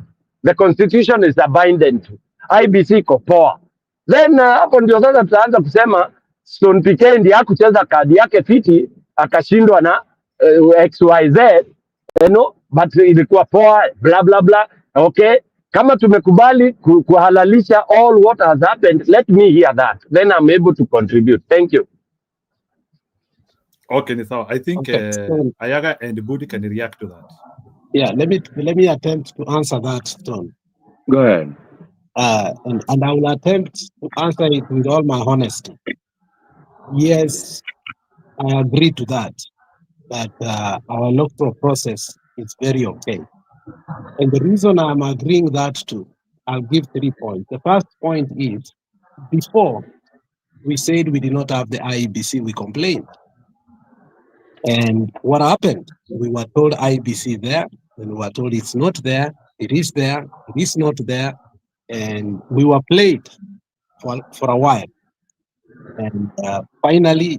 the constitution is abided, IBC iko poa, then hapo ndio sasa tutaanza kusema Stone PK ndiye hakucheza kadi yake fiti akashindwa na XYZ, you know, but ilikuwa poa bla bla bla. Okay, kama tumekubali kuhalalisha all what has happened, let me hear that, then I'm able to contribute. Thank you. Okay, Nisao. I think Okay, Ayaga and Budi can react to that. yeah, let me attempt to answer that, Stone. Go ahead. And I will attempt to answer it with all my honesty. Yes, I agree to that our electoral process is very okay. And the reason I'm agreeing that to, I'll give 3 points. The first point is, before we said we did not have the IEBC, we complained. And what happened? We were told IEBC there, and we were told it's not there, it is there, it is not there, and we were played for a while. And finally,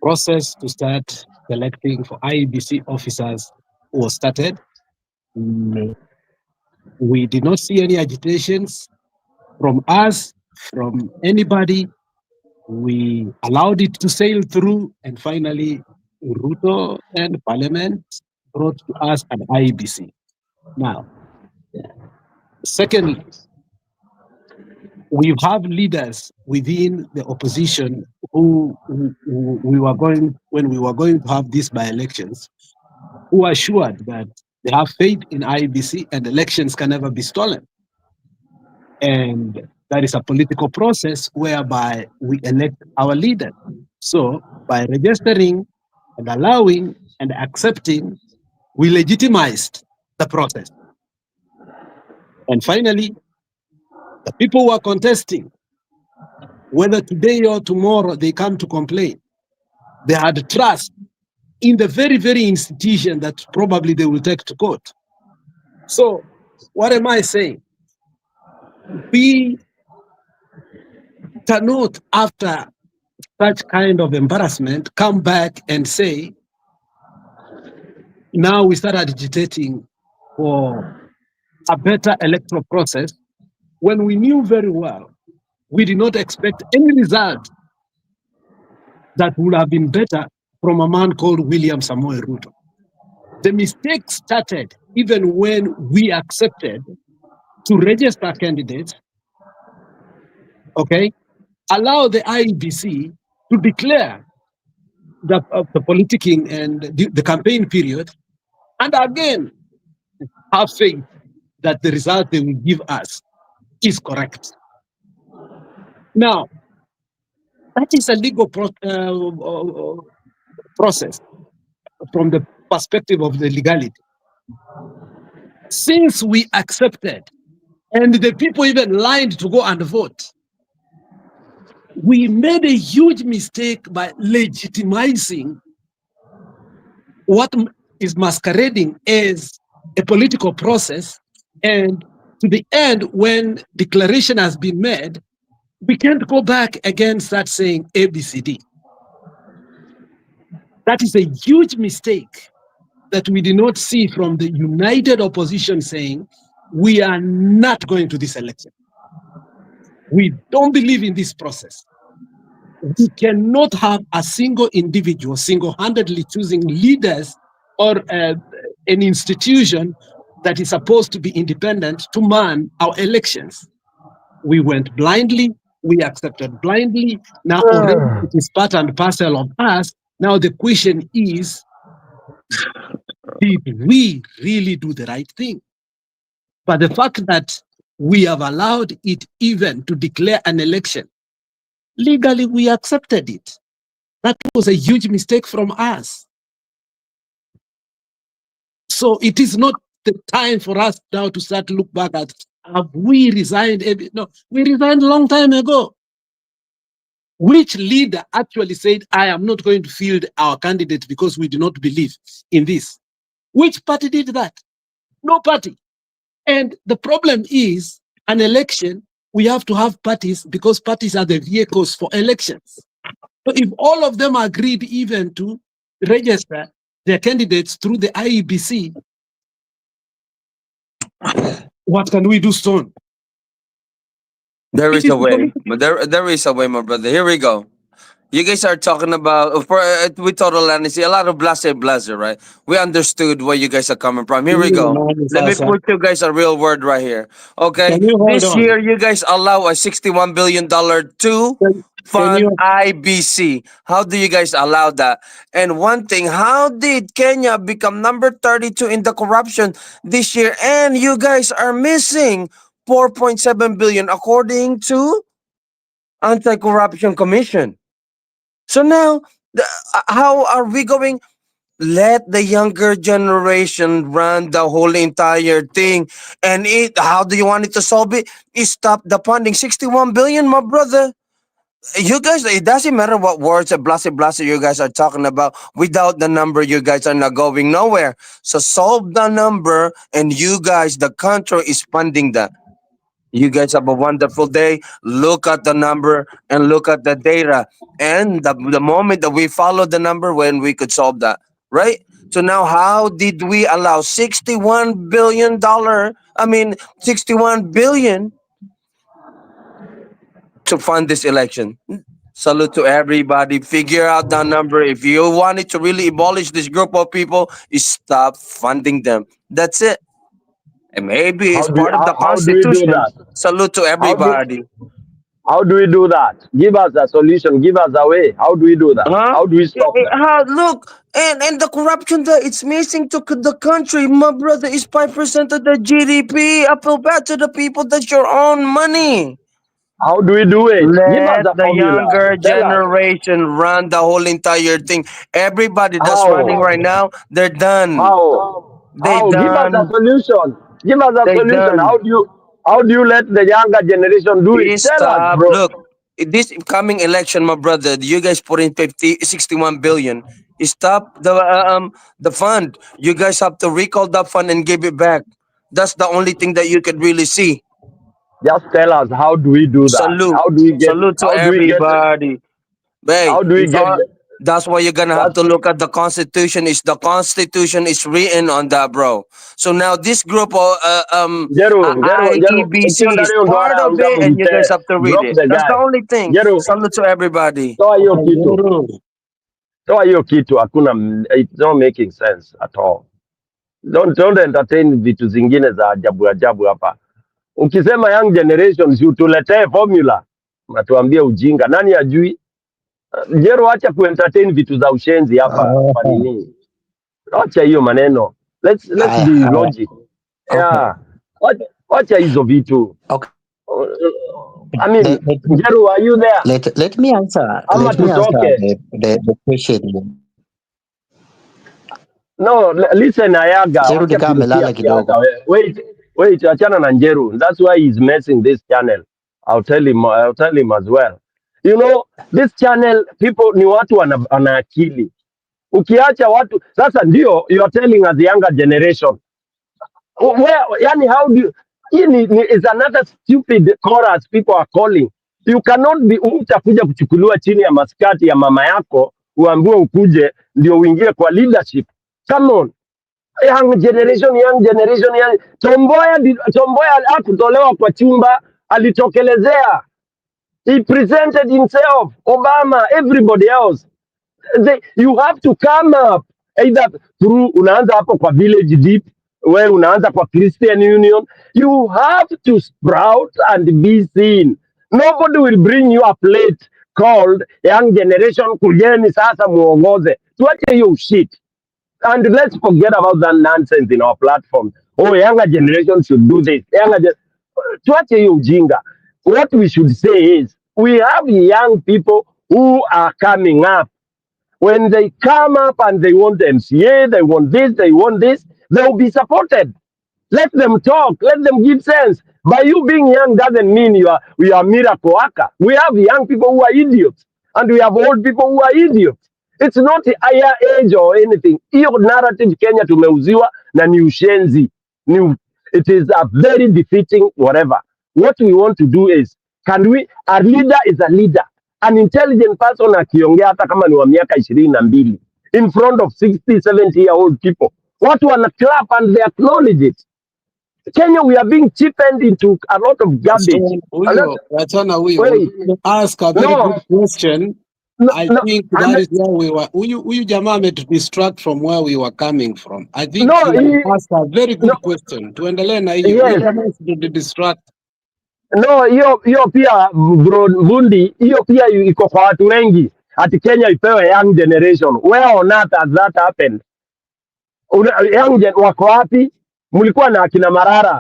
process to start selecting for IEBC officers was started. We did not see any agitations from us, from anybody. We allowed it to sail through, and finally, Ruto and Parliament brought to us an IEBC. Now, secondly, we have leaders within the opposition who we were going, when we were going to have these by-elections, who assured that they have faith in IEBC and elections can never be stolen. And that is a political process whereby we elect our leader. So by registering and allowing and accepting, we legitimized the process. And finally, the people who are contesting, whether today or tomorrow they come to complain, they had trust in the very, very institution that probably they will take to court. So what am I saying? We cannot, after such kind of embarrassment, come back and say, now we start agitating for a better electoral process, when we knew very well we did not expect any result that would have been better from a man called William Samoei Ruto. The mistake started even when we accepted to register candidates, okay, allow the IEBC to declare the politicking and the campaign period, and again have faith that the result they will give us is correct. Now, that is a legal process from the perspective of the legality. Since we accepted, and the people even lined to go and vote, we made a huge mistake by legitimizing what is masquerading as a political process, and to the end, when declaration has been made, we can't go back again, start saying ABCD. That is a huge mistake that we did not see from the united opposition saying, we are not going to this election. We don't believe in this process. We cannot have a single individual single-handedly choosing leaders or an institution that is supposed to be independent to man our elections. We went blindly, we accepted blindly. Now already it is part and parcel of us. Now the question is, did we really do the right thing? But the fact that we have allowed it even to declare an election, legally we accepted it. That was a huge mistake from us. So it is not the time for us now to start to look back at, have we resigned? No, we resigned a long time ago. Which leader actually said, I am not going to field our candidate because we do not believe in this? Which party did that? No party. And the problem is, an election, we have to have parties because parties are the vehicles for elections. So if all of them agreed even to register their candidates through the IEBC, What can we do, Stone? There It is is a the way. commission. But there is a way, my brother. Here we go. You guys are talking about, with total honesty, a lot of blase, right? We understood where you guys are coming from. Here we go. Let me put you guys a real word right here. Okay. Can you hold This on? year, you guys allow a $61 billion to Can fund you? IBC. How do you guys allow that? And one thing, how did Kenya become number 32 in the corruption this year? And you guys are missing 4.7 billion according to Anti-Corruption Commission. So now, how are we going? Let the younger generation run the whole entire thing. And how do you want it to solve it? Stop the funding. 61 billion, my brother. You guys, it doesn't matter what words and blase you guys are talking about. Without the number, you guys are not going nowhere. So solve the number, and you guys, the country is funding that. You guys have a wonderful day. Look at the number and look at the data. And the moment that we follow the number, when we could solve that, right? So now, how did we allow $61 billion? 61 billion to fund this election? Salute to everybody. Figure out that number. If you wanted to really abolish this group of people, stop funding them. That's it. And maybe it's part of the How do we do Constitution. that? Salute to everybody. How do we do that? Give us a solution. Give us a way. How do we do that? Huh? How do we stop that? Look, and the corruption that it's missing to the country, my brother, is 5% of the GDP. I feel bad to the people. That's your own money. How do we do it? Give us Let a the formula. younger Tell us. generation run the whole entire thing. Everybody that's How? running right now, they're done. How? They How? Give us a done. solution. Give us a They solution. done. How do you let the younger generation do it? Please Tell us, stop. bro. Look, this coming election, my brother, you guys put in 61 billion. Stop the fund. You guys have to recall that fund and give it back. That's the only thing that you could really see. Just tell us, how do we do that? Salute. How do we get? Salute to How do we get? everybody. Hey, How do we get? that's why you're gonna have That's to look at the Constitution. The Constitution is written on that, bro. So now this group of IEBC is part of it, and you guys have to read drop it. the That's the guy. only thing. Jeru, Salute to everybody. toa hiyo kitu. Toa hiyo kitu. Hakuna, it's not making sense at all. Don't entertain vitu zingine za ajabu hapa. Ukisema young generation, si utuletee formula. Matuambie ujinga. Nani ajui? Jeru, acha kuentertain vitu za ushenzi hapa. Kwa nini? Acha hiyo maneno. Let's be logic. Yeah. Acha hizo vitu. Okay. I mean, Jeru, are you there? Let me answer. Ama Let me answer tutoke. the question. No, listen, Ayaga. Jeru ni kama amelala kidogo. Wait, achana na Jeru. That's why he's messing this channel. I'll tell him as well. You know, this channel, people ni watu wana akili. Ukiacha watu, sasa ndio, you are telling us the younger generation. Yani, how do you, is another stupid chorus people are calling. You cannot be utakuja kuchukuliwa chini ya maskati ya mama yako, uambiwe ukuje, ndio uingie kwa leadership. Come on. Young generation. Tomboya hakutolewa kwa chumba, alitokelezea. He presented himself, Obama, everybody else. You have to come up either through, unaanza hapo kwa Village Deep, where unaanza kwa Christian Union. You have to sprout and be seen. Nobody will bring you a plate called young generation, kujeni sasa muongoze. Tuache hiyo shit. And let's forget about that nonsense in our platform. Oh, younger generation should do this. Tuache hiyo ujinga. What we should say is, we have young people who are coming up. When they come up and they want the MCA, they want this, they will be supported. Let them talk, let them give sense. By you being young doesn't mean you are miracle worker. We have young people who are idiots, and we have old people who are idiots. It's not a higher age or anything. Hiyo narrative Kenya tumeuziwa na ni ushenzi. It is a very defeating whatever. What we want to do is, a leader is a leader. An intelligent person akiongea hata kama ni wa miaka 22 in front of 60, 70-year-old people. Watu wana clap and they acknowledge it. Kenya, we are being cheapened into a lot of garbage. So, huyo wachana huyo, Wait, ask a very no, good question. no, I no, think that is where we were. Huyu jamaa distract from where we were coming from. I think no, he asked a very good no, question. Tuendelee na hiyo. Huyu yes, jamaa is distract. no, hiyo pia bro Bundi, hiyo pia iko kwa watu wengi. Ati Kenya ipewe young generation. Where on earth has that happened? Young gen wako wapi? Mlikuwa na akina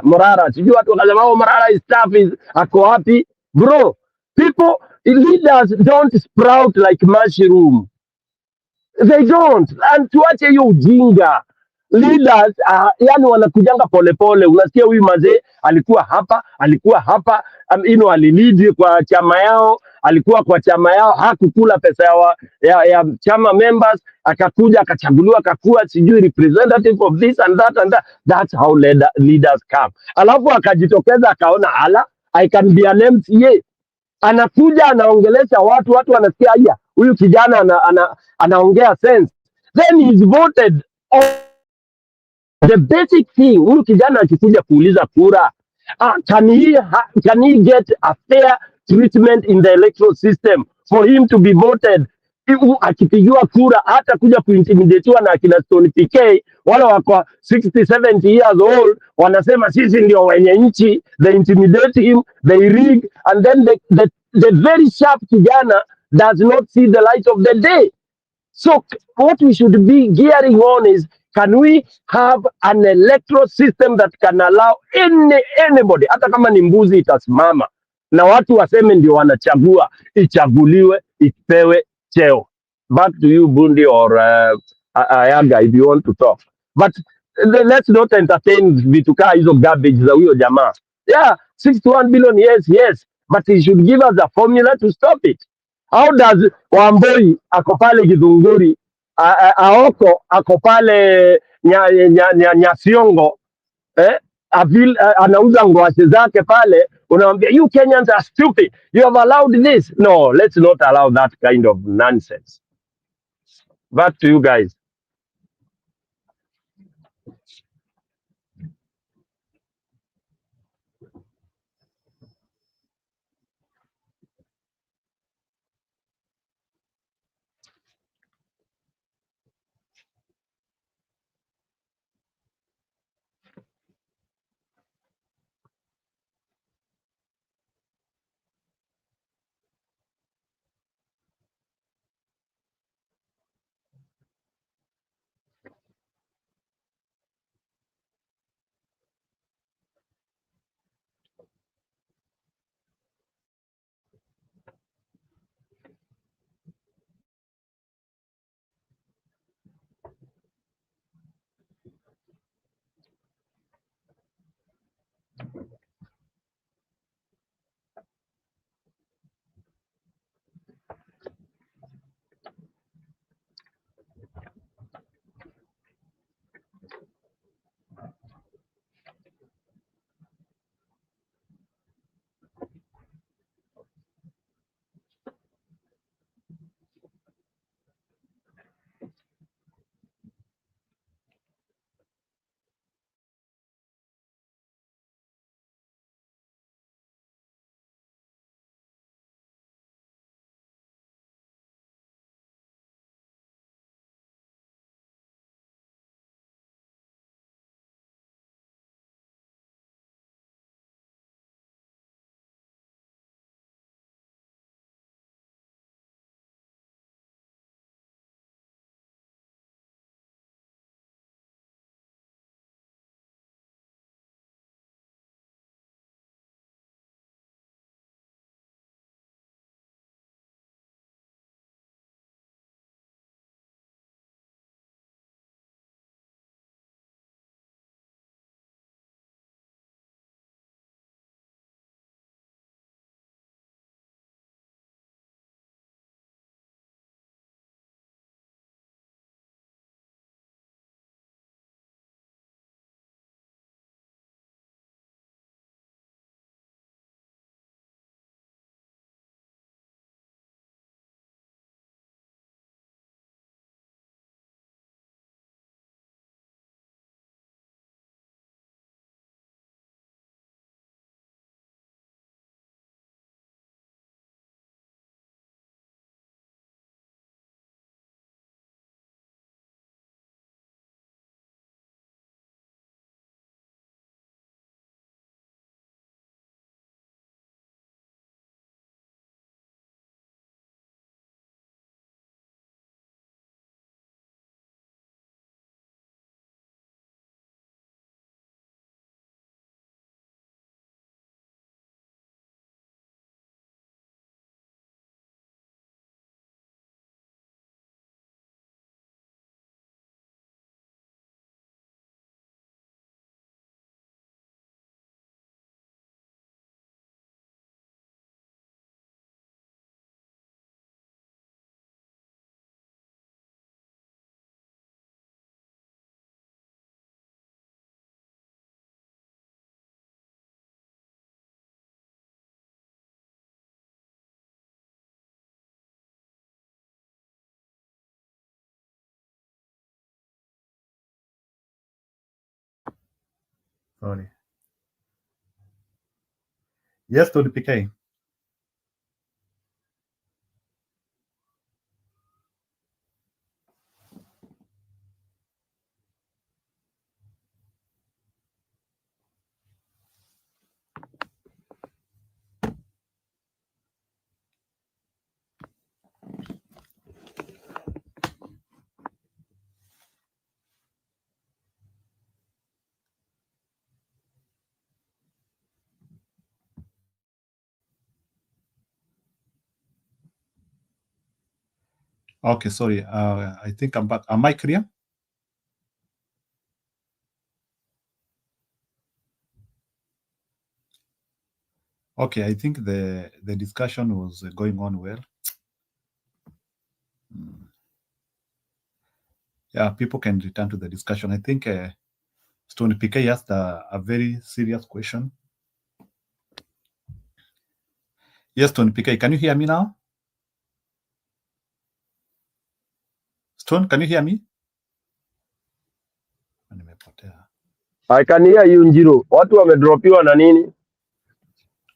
Morara, sijui watu wakasema oh, Morara is tough, ako wapi? Bro, people, leaders don't sprout like mushroom. They don't. And tuache hiyo ujinga. Leaders yani wanakujanga polepole. Unasikia huyu mazee alikuwa hapa alilidi kwa chama yao, alikuwa kwa chama yao, hakukula pesa ya chama members, akakuja akachaguliwa akakuwa sijui representative of this and that and that. That's how leaders come. Alafu akajitokeza akaona I can be an MCA. Anakuja anaongelesha watu wanasikia haya, huyu kijana anaongea sense, then he's voted on the basic thing. Huyu kijana akikuja kuuliza kura, can he get a fair treatment in the electoral system for him to be voted? Akipigiwa kura hata kuja kuintimidatiwa na akina Stone PK wale wako 60-70 years old, wanasema sisi ndio wenye nchi, they intimidate him, they rig, and then the very sharp kijana does not see the light of the day. So what we should be gearing on is, can we have an electoral system that can allow anybody, hata kama ni mbuzi itasimama na watu waseme ndio wanachagua, ichaguliwe, ipewe cheo. Back to you Bundi or Ayaga if you want to talk. But let's not entertain vitu kaa hizo garbage za huyo jamaa. Yeah, 61 billion, yes, but he should give us a formula to stop it. How does Wamboi ako pale Githunguri, Aoko ako pale Nyasiongo, anauza ngwashe zake pale, unamwambia you Kenyans are stupid, you have allowed this. No, let's not allow that kind of nonsense. Back to you guys. Sorry. Yes, Tony PK. Okay, sorry. I think I'm back. Am I clear? Okay, I think the discussion was going on well. Yeah, people can return to the discussion. I think Stone PK asked a very serious question. Yes, Stone PK, can you hear me now? Stone, can you hear me? I can hear you, Njiro. Watu wamedropiwa na nini?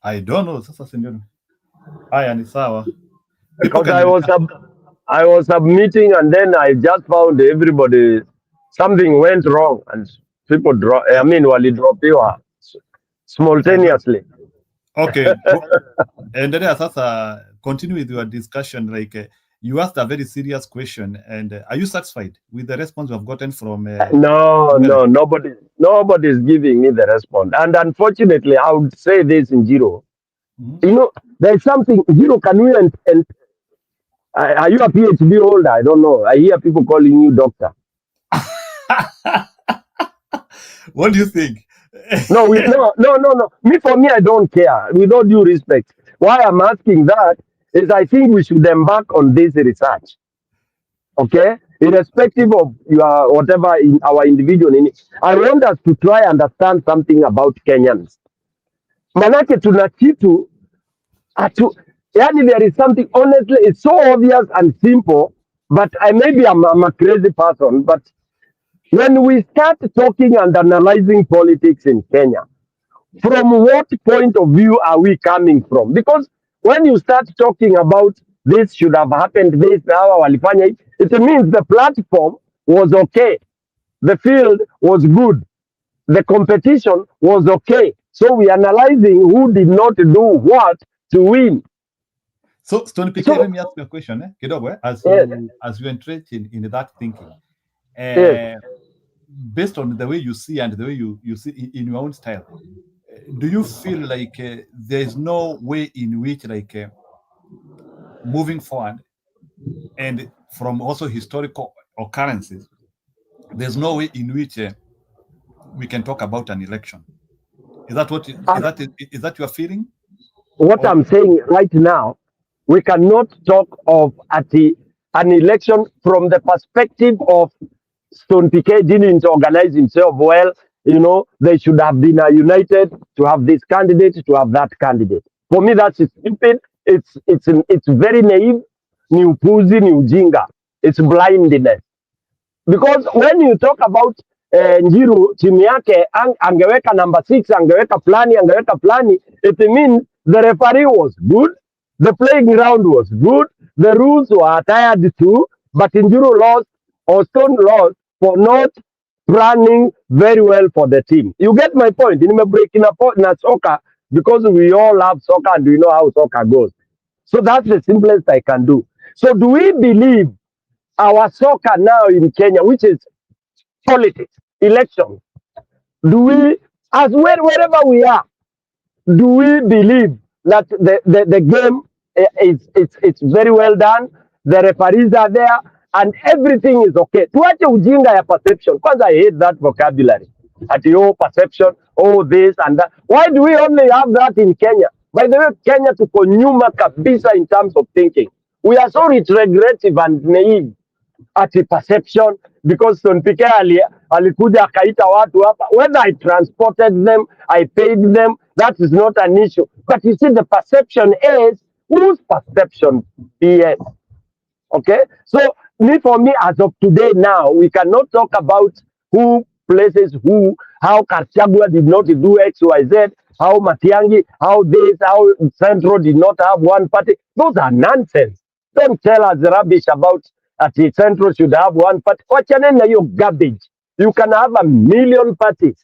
I don't know. Sasa sindio. Haya ni sawa. Because I was submitting and then I just found everybody, something went wrong and people walidropiwa simultaneously. Okay. And then sasa continue with your discussion. Like you asked a very serious question, and are you satisfied with the response you have gotten from? No, nobody is giving me the response, and unfortunately, I would say this in Njiro. You know, there's something Njiro. Can we and are you a PhD holder? I don't know. I hear people calling you doctor. What do you think? No. For me, I don't care. With all due respect, why I'm asking that is I think we should embark on this research. Okay, irrespective of your whatever in our individual. I want us to try and understand something about Kenyans. Manake tuna kitu yani there is something, honestly, it's so obvious and simple, but maybe I'm a crazy person, but when we start talking and analyzing politics in Kenya, from what point of view are we coming from? Because when you start talking about this should have happened, this, it means the platform was okay. The field was good. The competition was okay. So we are analyzing who did not do what to win. So, Stone PK, let me ask you a question. As you entreat in that thinking, based on the way you see and the way you see in your own style, do you feel like there is no way in which moving forward, and from also historical occurrences, there's no way in which we can talk about an election? Is that what is that your feeling? What I'm saying right now, we cannot talk of an election from the perspective of Stone PK didn't organize himself well. You know, they should have been united to have this candidate, to have that candidate. For me, that's stupid. It's very naive. Ni upuzi, ni ujinga. It's blindness. Because when you talk about Njiru, timu yake angeweka number 6, angeweka plani, it means the referee was good, the playing ground was good, the rules were tired too, but Njiru lost, or Stone lost, for not planning very well for the team. You get my point? In breaking up na soccer, because we all love soccer and we know how soccer goes. So that's the simplest I can do. So do we believe our soccer now in Kenya, which is politics, elections, do we, as well wherever we are, do we believe that the game it's very well done, the referees are there, and everything is okay? Tuache ujinga ya perception. Because I hate that vocabulary. At your perception, oh this and that. Why do we only have that in Kenya? By the way, Kenya tuko nyuma kabisa in terms of thinking. We are so retrogressive and naive at the perception, because Stone PK alikuja akaita watu hapa. Whether I transported them, I paid them, that is not an issue. But you see, the perception is whose perception? Yes. Okay? So, for me, as of today now, we cannot talk about who places who how Kachagua did not do X, Y, Z, how Matiangi, how this, how Central did not have one party. Those are nonsense. Don't tell us rubbish about that the Central should have one party. Wachane na hiyo garbage. You can have 1 million parties,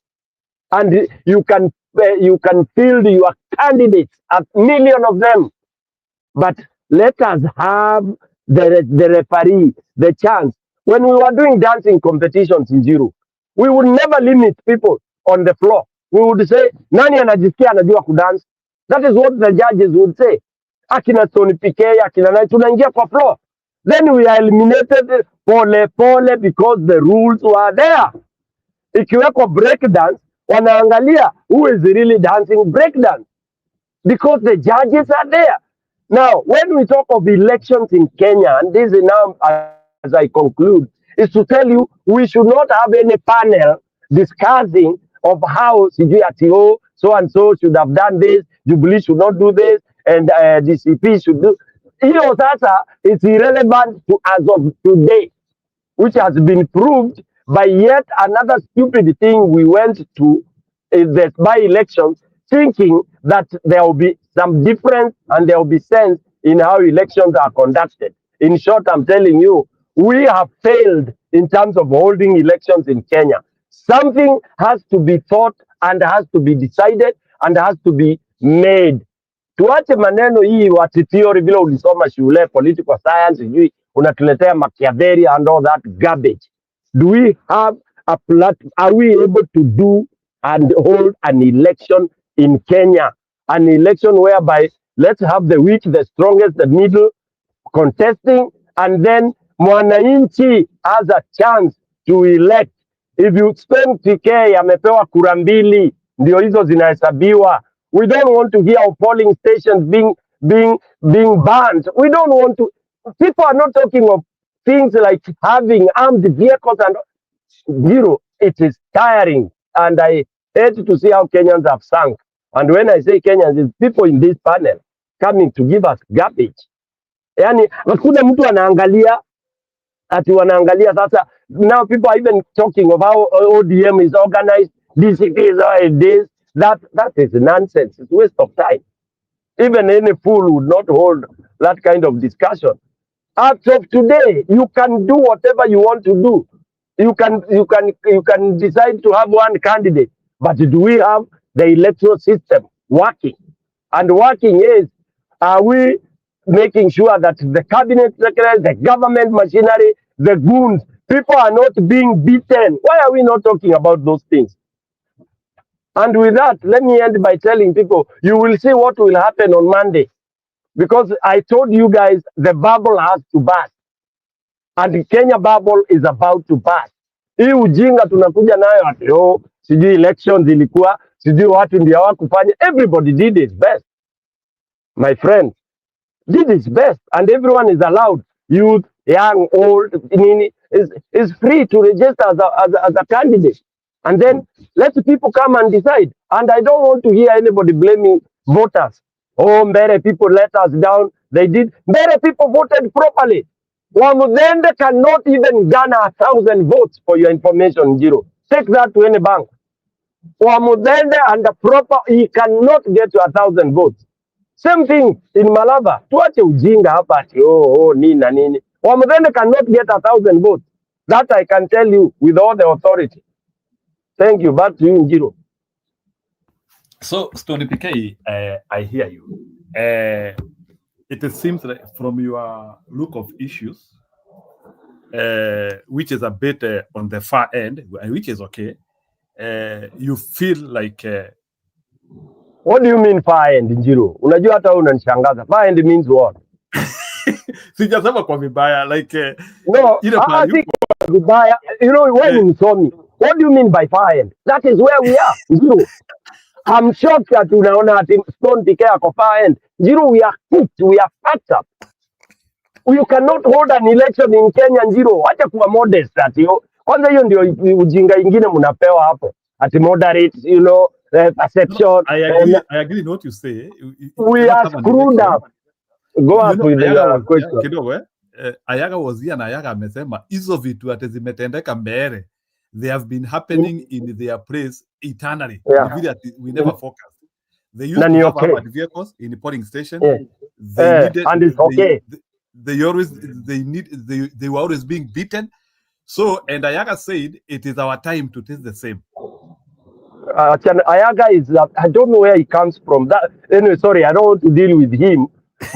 and you can field your candidates, 1 million of them. But let us have the referee, the chance. When we were doing dancing competitions in Zero, we would never limit people on the floor. We would say, nani anajisikia anajua kudance? That is what the judges would say. Akina Tony PK, akina nani, tunaingia kwa floor. Then we are eliminated pole pole because the rules were there. Ikiweko break dance, wanaangalia who is really dancing break dance because the judges are there. Now, when we talk of elections in Kenya, and this is now as I conclude, is to tell you we should not have any panel discussing of how CGATO, so and so should have done this, Jubilee should not do this, and DCP should do. It's irrelevant to as of today, which has been proved by yet another stupid thing we went to the by-elections, thinking that there will be some difference and there will be sense in how elections are conducted. In short, I'm telling you, we have failed in terms of holding elections in Kenya. Something has to be thought and has to be decided and has to be made. Tuache maneno hii wati theory vile ulisoma shule, political science, sijui unatuletea Machiavelli and all that garbage. Do we have a are we able to do and hold an election in Kenya? An election whereby let's have the weak, the strongest, the middle contesting, and then mwananchi has a chance to elect. If you spend PK amepewa kura mbili ndio hizo zinahesabiwa. We don't want to hear of polling stations being banned. We don't want to. People are not talking of things like having armed vehicles and Zero. It is tiring, and I hate to see how Kenyans have sunk. And when I say Kenyans, it's people in this panel coming to give us garbage. Yani, hakuna mtu anaangalia ati wanaangalia sasa. Now people are even talking of how ODM is organized. DCP is how it is. That is nonsense. It's a waste of time. Even any fool would not hold that kind of discussion. As of today, you can do whatever you want to do. You can decide to have one candidate, but do we have the electoral system working? And working is, are we making sure that the cabinet secretary, the government machinery, the goons, people are not being beaten? Why are we not talking about those things? And with that, let me end by telling people, you will see what will happen on Monday. Because I told you guys, the bubble has to burst. And the Kenya bubble is about to burst. Hii ujinga tunakuja nayo ati sijui elections ilikuwa, sijui watu ndio hawakufanya. Everybody did its best. My friend, did its best. And everyone is allowed, youth, young, old, is free to register as a candidate. And then let the people come and decide. And I don't want to hear anybody blaming voters. Oh, Mbere people let us down. They did. Mbere people voted properly. Wamudende cannot even garner 1,000 votes, for your information, Zero. Take that to any bank. Wamudende and the proper, he cannot get to 1,000 votes. Same thing in Malava. Tuache ujinga hapa ati nini nini. Wamudende cannot get 1,000 votes. That I can tell you with all the authority. Thank you. Back to you, Jiro. So, Stony PK, I hear you. It seems like from your look of issues, which is a bit on the far end, which is okay, you feel like... What do you mean far end, Jiro? Unajua hata unanishangaza. Far end means what? Sijasema kwa vibaya, like... No, I think vibaya. You know, when you saw me, what do you mean by far end? That is where we are, Jiro. I'm shocked that unaona ati Stone PK ako far end. Jiro, we are cooked, we are fucked up. You cannot hold an election in Kenya, Jiro. Wacha kuwa modest ati. Kwanza hiyo ndio ujinga ingine mnapewa hapo. Ati moderate, you know, perception. No, I agree in what you say. We are screwed up. Go up with the question. Kidogo, Ayaga was here na Ayaga amesema hizo vitu ati zimetendeka Mbere they have been happening in their place eternally. Yeah. We never focus. They used Na to ni have okay. armored vehicles in the polling station. Yeah. They needed, And it's okay. they were always being beaten. So, and Ayaga said, it is our time to taste the same. Ayaga is, I don't know where he comes from. That anyway, sorry, I don't want to deal with him,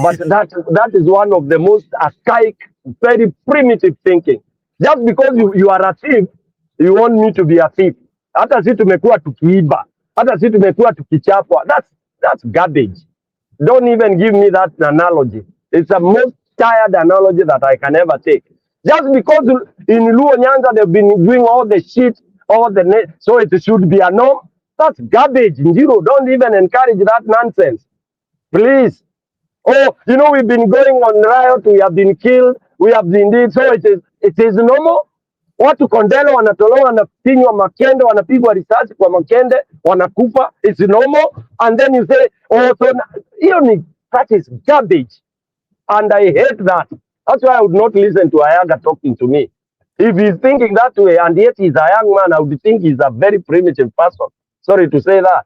but that is one of the most archaic, very primitive thinking. Just because you are a thief, you want me to be a thief. Hata si tumekuwa tukiiba, hata si tumekuwa tukichapwa. That's garbage. Don't even give me that analogy. It's the most tired analogy that I can ever take. Just because in Luo Nyanza they've been doing all the shit, so it should be a norm. That's garbage. Njiro, don't even encourage that nonsense. Please. Oh, you know, we've been going on riot, we have been killed, we have been did, so it is normal. Watu Kondele wanatolewa, wanapinywa makende, wanapigwa risasi kwa makende, wanakufa. It's normal. And then you say, oh, so that is garbage. And I hate that. That's why I would not listen to Ayaga talking to me. If he's thinking that way, and yet he's a young man, I would think he's a very primitive person. Sorry to say that.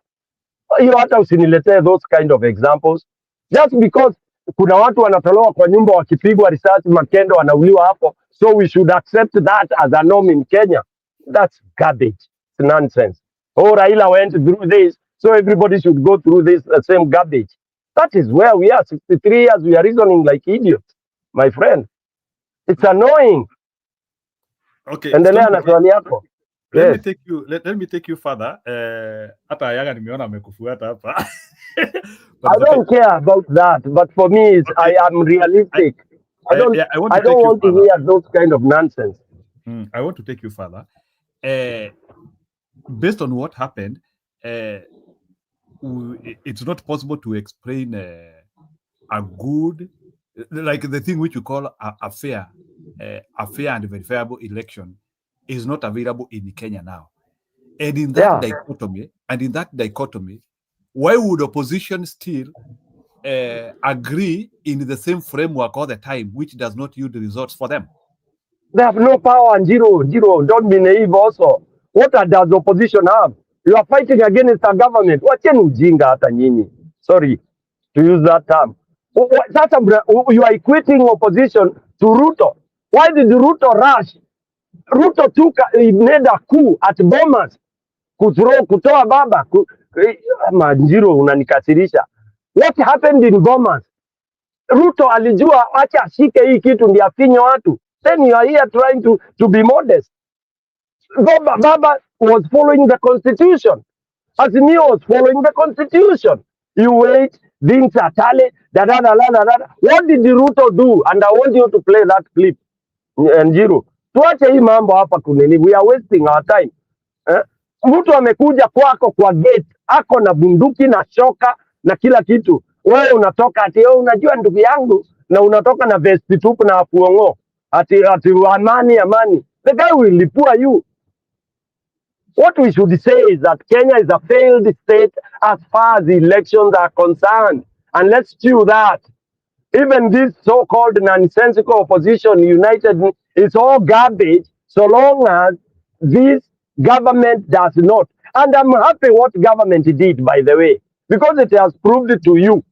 Hata usiniletee those kind of examples. Just because kuna watu wanatolewa kwa nyumba wakipigwa risasi, makende wanauliwa hapo, so we should accept that as a norm in Kenya. That's garbage. It's nonsense. Oh, Raila went through this, so everybody should go through this same garbage. That is where we are. 63 years, we are reasoning like idiots, my friend. It's annoying. Okay. Endelea na swali yako. Let me take you further. Hata Ayaga nimeona amekufuata hapa. I don't care about that, but for me, I am realistic. I don't want to hear those kind of nonsense. I want to take you further. Based on what happened, it's not possible to explain a good, like the thing which you call a fair and verifiable election is not available in Kenya now. And in that dichotomy, why would opposition still agree in the same framework all the time, which does not yield results for them? They have no power, and Jiro, don't be naive also. What does opposition have? You are fighting against a government. Wacheni ujinga hata nyinyi. Sorry to use that term. Sasa you are equating opposition to Ruto. Why did Ruto rush? Ruto made a coup at Bomas. Kutoa baba. Manjiro unanikasirisha. What happened in Bomas? Ruto alijua acha ashike hii kitu ndio afinye watu. Then you are here trying to be modest. Baba was following the constitution. Azimio was following the constitution. You wait, things are tally, What did the Ruto do? And I want you to play that clip. Njiro, tuache hii mambo hapa kunini. We are wasting our time. Mtu amekuja kwako kwa gate, ako na bunduki na shoka na kila kitu. Wewe unatoka ati unajua ndugu yangu, na unatoka na vesti tupu na apuongo. Ati amani. The guy will lipua you. What we should say is that Kenya is a failed state as far as the elections are concerned. And let's chew that. Even this so-called nonsensical opposition united, it's all garbage so long as this government does not. And I'm happy what government did, by the way, because it has proved to you,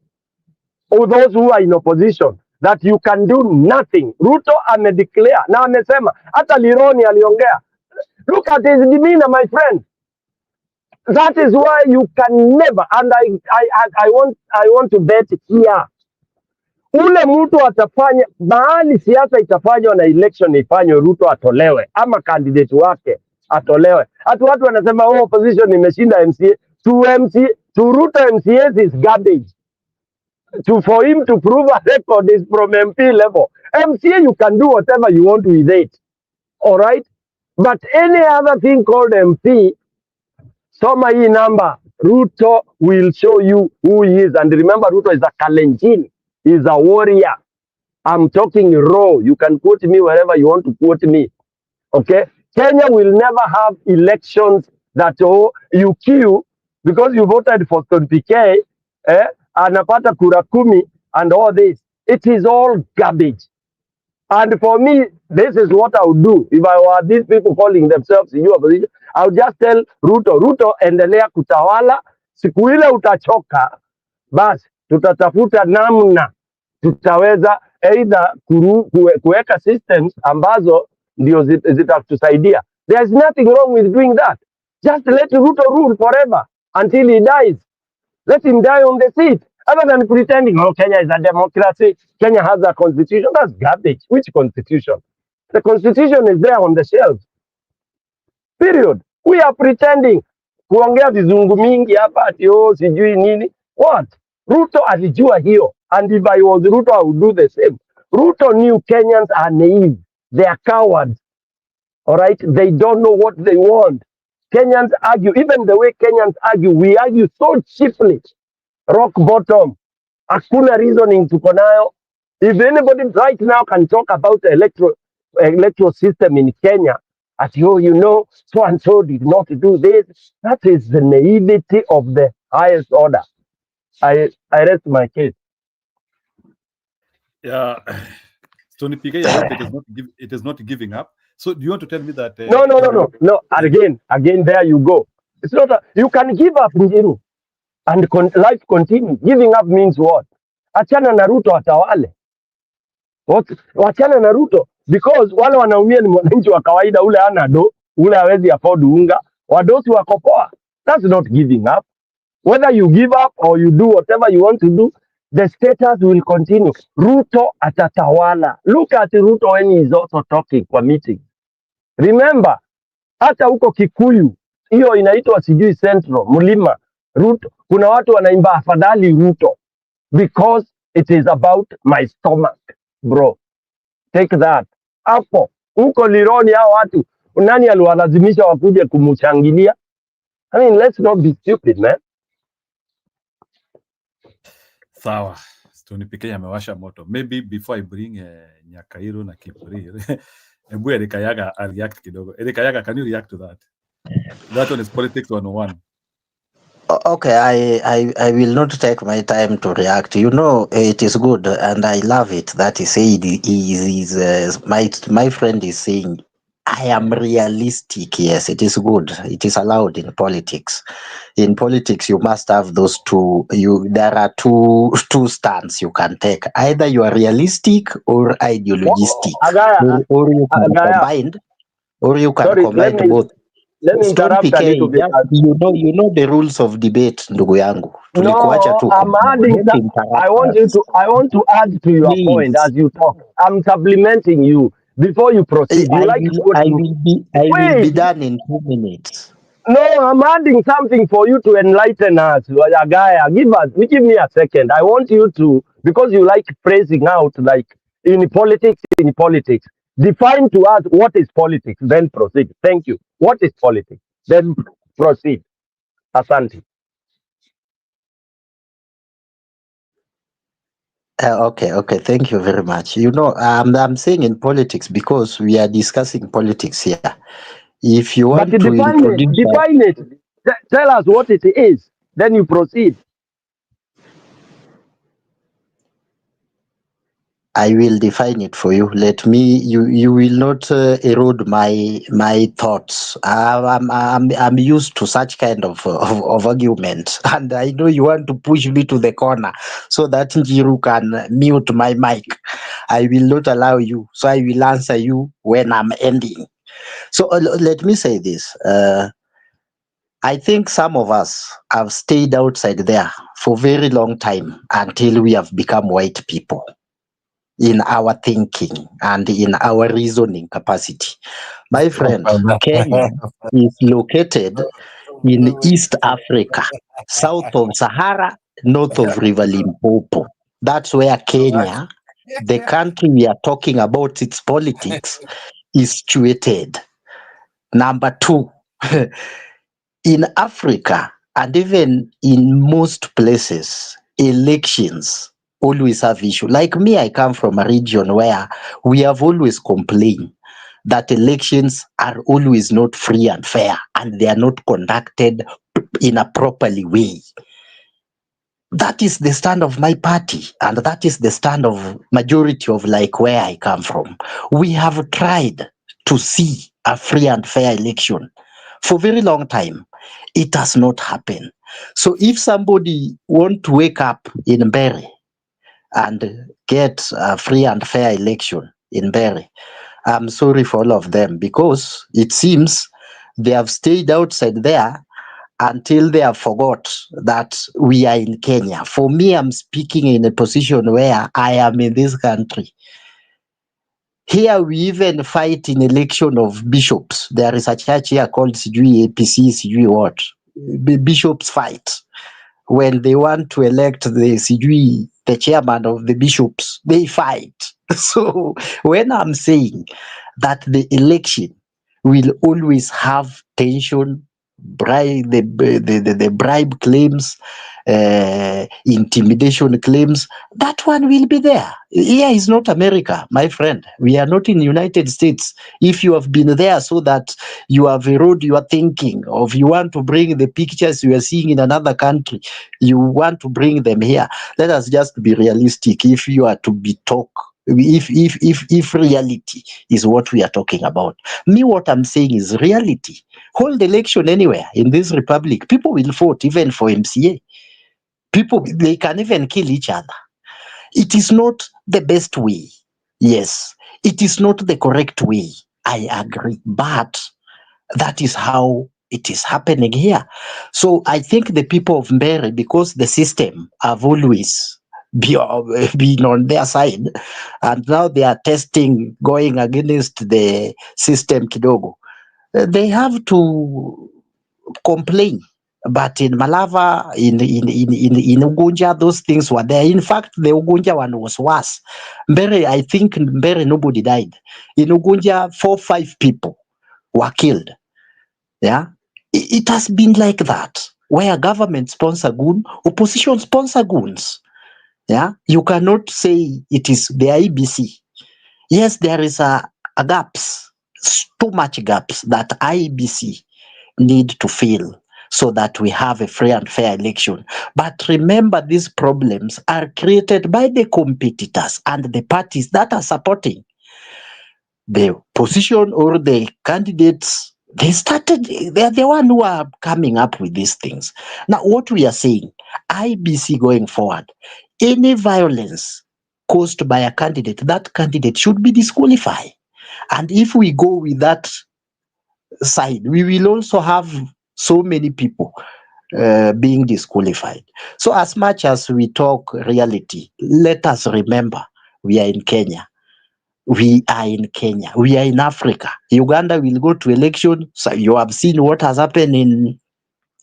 or those who are in opposition, that you can do nothing. Ruto amedeclare. Na amesema, hata Lironi aliongea. Look at his demeanor, my friend. That is why you can never, and I want to bet here. Ule mtu atafanya, mahali siasa itafanywa na election ifanywe, Ruto atolewe, ama candidate wake atolewe. Hatu watu wanasema, opposition imeshinda MCA. To Ruto MCAs is garbage. For him to prove a record is from MP level. MCA, you can do whatever you want with it. All right? But any other thing called MP, soma hii number, Ruto will show you who he is. And remember, Ruto is a Kalenjin. He's a warrior. I'm talking raw. You can quote me wherever you want to quote me. Okay? Kenya will never have elections that you queue because you voted for Stone PK, anapata kura 10 and all this. It is all garbage. And for me, this is what I would do. If I were these people calling themselves in your opposition, I would just tell Ruto, endelea kutawala. Siku ile utachoka, basi tutatafuta namna tutaweza either kuweka systems ambazo ndio zitatusaidia. There's nothing wrong with doing that. Just let Ruto rule forever until he dies. Let him die on the seat. Other than pretending, oh, Kenya is a democracy, Kenya has a constitution. That's garbage. Which constitution? The constitution is there on the shelf. Period. We are pretending. Kuongea vizungu mingi hapa ati oh sijui nini. What? Ruto alijua hiyo. And if I was Ruto, I would do the same. Ruto knew Kenyans are naive. They are cowards. All right? They don't know what they want. Kenyans argue. Even the way Kenyans argue, we argue so cheaply. Rock bottom. Hakuna reasoning tuko nayo. If anybody right now can talk about the electoral system in Kenya, as you know, so and so did not do this, that is the naivety of the highest order. I rest my case. Yeah, Tony Pigay, I hope it is not giving up. So do you want to tell me that? No. Again, there you go. It's not. You can give up, Njiru, and life continue. Giving up means what? Achana na Ruto atawale. Wachana na Ruto because wale wanaumia ni mwananchi wa kawaida, ule ana do, ule hawezi afford unga, wadosi wako poa. That's not giving up. Whether you give up or you do whatever you want to do, the status will continue. Ruto atatawala. Look at Ruto when he is also talking kwa meeting. Remember, hata huko Kikuyu, hiyo inaitwa sijui Central, Mlima, Ruto, kuna watu wanaimba afadhali Ruto because it is about my stomach, bro. Take that. Hapo, huko Lironi hao watu, nani aliwalazimisha wakuje kumchangilia? I mean, let's not be stupid, man. Sawa. Tony Pigay amewasha moto. Maybe before I bring Nyakairo na Kiprir, Ebu Eric Ayaga react kidogo. Eric Ayaga, can you react to that? That one is Politics 101. Okay, I will not take my time to react. You know, it is good, and I love it that he said my friend is saying, I am realistic. Yes, it is good. It is allowed in politics. In politics, you must have those two. There are two stands you can take. Either you are realistic or ideologistic, or you can combine, combine both. Let me interrupt a little bit. You know the rules of debate, ndugu yangu. No, I'm adding. I want to add to your point as you talk. I'm supplementing you before you proceed. I will be done in 2 minutes. No, I'm adding something for you to enlighten us. Give me a second. I want you to, because you like phrasing out like in politics. Define to us what is politics, then proceed. Thank you. What is politics? Then proceed. Asante. Okay. Thank you very much. You know, I'm saying in politics because we are discussing politics here. If you want to define it. Tell us what it is. Then you proceed. I will define it for you. You will not erode my thoughts. I'm used to such kind of argument, and I know you want to push me to the corner so that Njiru can mute my mic. I will not allow you, so I will answer you when I'm ending. So let me say this. I think some of us have stayed outside there for a very long time until we have become white people in our thinking and in our reasoning capacity. My friend, Kenya is located in East Africa, south of Sahara, north of River Limpopo. That's where Kenya, the country we are talking about, its politics, is situated. Number two, in Africa and even in most places, elections always have issue. Like me, I come from a region where we have always complained that elections are always not free and fair, and they are not conducted in a properly way. That is the stand of my party, and that is the stand of majority of like where I come from. We have tried to see a free and fair election for a very long time. It has not happened. So if somebody want to wake up in Mbeere and get a free and fair election in Mbeere, I'm sorry for all of them, because it seems they have stayed outside there until they have forgot that we are in Kenya. For me, I'm speaking in a position where I am in this country. Here we even fight in election of bishops. There is a church here called Sijui APC, Sijui what. Bishops fight. When they want to elect the Sijui, the chairman of the bishops, they fight. So when I'm saying that the election will always have tension, bribe, the bribe claims, intimidation claims, that one will be there. Here is not America, my friend. We are not in the United States. If you have been there so that you have eroded your thinking, or if you want to bring the pictures you are seeing in another country, you want to bring them here, let us just be realistic. If you are to be if reality is what we are talking about, me, what I'm saying is reality. Hold election anywhere in this republic, people will vote even for MCA. People, they can even kill each other. It is not the best way. Yes, it is not the correct way. I agree, but that is how it is happening here. So I think the people of Mbeere, because the system have always been on their side, and now they are testing, going against the system kidogo, they have to complain. But in Malava, in Ugunja, those things were there. In fact, the Ugunja one was worse. Mbeere, I think Mbeere, nobody died. In Ugunja, 4 or 5 people were killed. Yeah, it has been like that, where government sponsor goon, opposition sponsor goons. Yeah, you cannot say it is the IBC. Yes, there is a gaps, too much gaps that IBC need to fill so that we have a free and fair election. But remember, these problems are created by the competitors and the parties that are supporting the position or the candidates. They are the one who are coming up with these things. Now, what we are saying, IBC going forward, any violence caused by a candidate, that candidate should be disqualified. And if we go with that side, we will also have so many people being disqualified. So as much as we talk reality, let us remember we are in Kenya. We are in Kenya. We are in Africa. Uganda will go to election. So you have seen what has happened in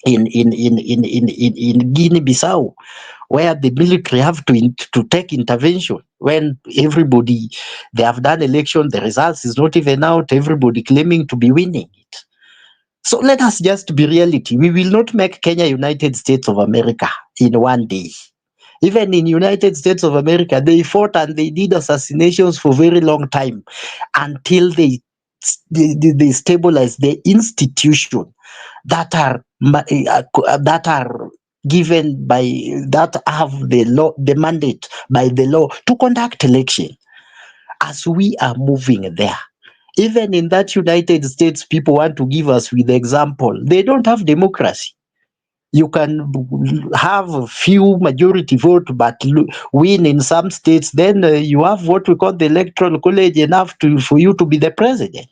Guinea-Bissau, where the military have to take intervention when everybody, they have done election, the results is not even out, everybody claiming to be winning it. So let us just be reality. We will not make Kenya United States of America in one day. Even in United States of America, they fought and they did assassinations for a very long time until they stabilize the institution that are given by, that have the law, the mandate by the law to conduct election. As we are moving there, even in that United States, people want to give us with example. They don't have democracy. You can have a few majority vote, but win in some states. Then you have what we call the electoral college enough for you to be the president.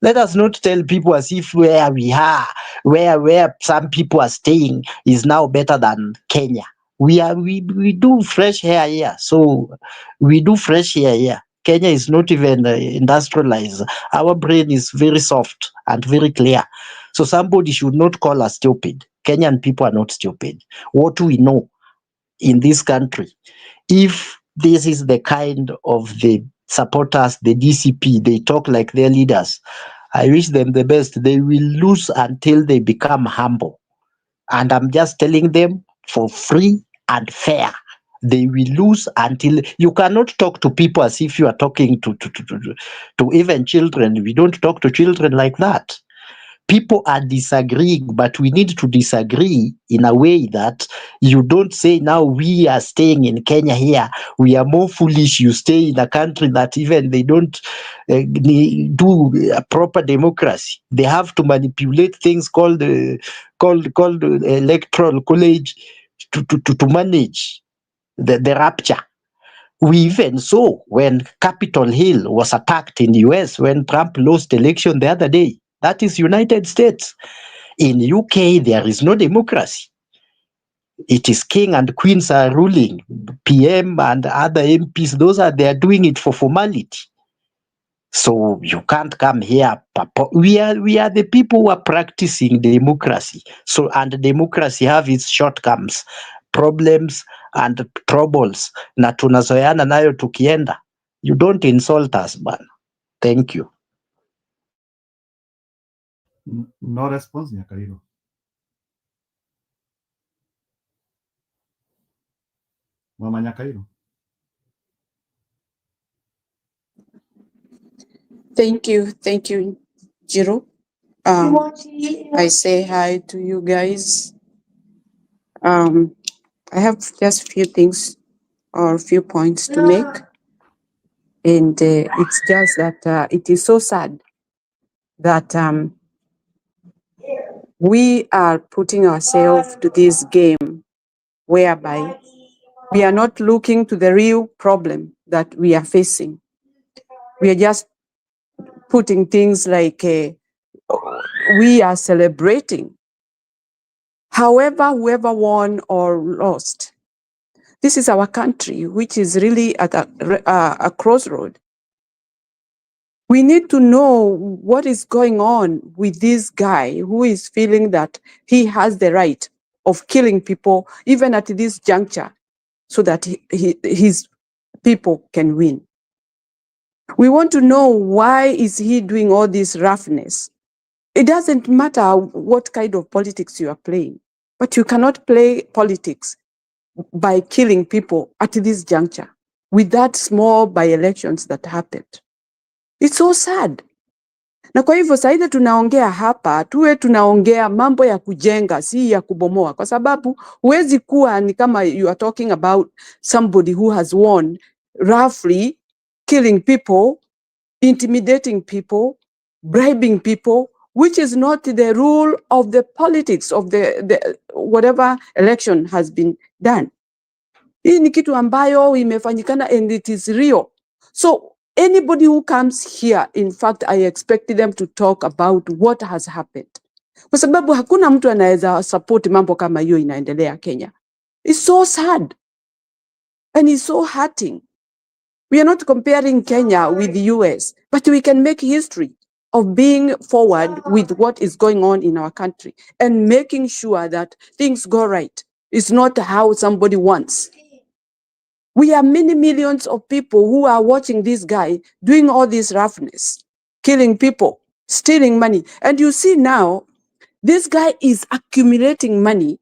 Let us not tell people as if where we are, where some people are staying is now better than Kenya. We do fresh air here, so we do fresh air here. Kenya is not even industrialized. Our brain is very soft and very clear. So somebody should not call us stupid. Kenyan people are not stupid. What we know in this country, if this is the kind of the supporters, the DCP, they talk like their leaders, I wish them the best. They will lose until they become humble. And I'm just telling them, for free and fair, they will lose until you cannot talk to people as if you are talking to even children. We don't talk to children like that. People are disagreeing, but we need to disagree in a way that You don't say now we are staying in Kenya here. We are more foolish. You stay in a country that even they don't do a proper democracy. They have to manipulate things called electoral college to manage the rapture. We even saw when Capitol Hill was attacked in the US when Trump lost election the other day. That is United States. In UK, there is no democracy. It is king and queens are ruling. PM and other MPs, they are doing it for formality. So you can't come here. We are the people who are practicing democracy. So, and democracy have its shortcomings, problems and troubles. Na tunazoeana nayo tukienda. You don't insult us, man. Thank you. No response, Nyakairo. Mama Nyakairo. Thank you, Jiro. I say hi to you guys. I have just a few things or a few points to make, and it's just that it is so sad that we are putting ourselves to this game whereby we are not looking to the real problem that we are facing. We are just putting things like we are celebrating. However, whoever won or lost, this is our country, which is really at a crossroad. We need to know what is going on with this guy who is feeling that he has the right of killing people, even at this juncture, so that his people can win. We want to know why is he doing all this roughness. It doesn't matter what kind of politics you are playing, but you cannot play politics by killing people at this juncture with that small by-elections that happened. It's so sad. Na kwa hivyo saida tunaongea hapa, tuwe tunaongea mambo ya kujenga, si ya kubomoa. Kwa sababu huwezi kuwa ni kama you are talking about somebody who has won roughly killing people, intimidating people, bribing people, which is not the rule of the politics of the whatever election has been done. Hii ni kitu ambayo imefanyikana and it is real. So anybody who comes here, in fact, I expect them to talk about what has happened. Kwa sababu hakuna mtu anaweza support mambo kama hiyo inaendelea Kenya. It's so sad. And it's so hurting. We are not comparing Kenya with the US, but we can make history of being forward with what is going on in our country and making sure that things go right. It's not how somebody wants. We are many millions of people who are watching this guy doing all this roughness, killing people, stealing money. And you see now, this guy is accumulating money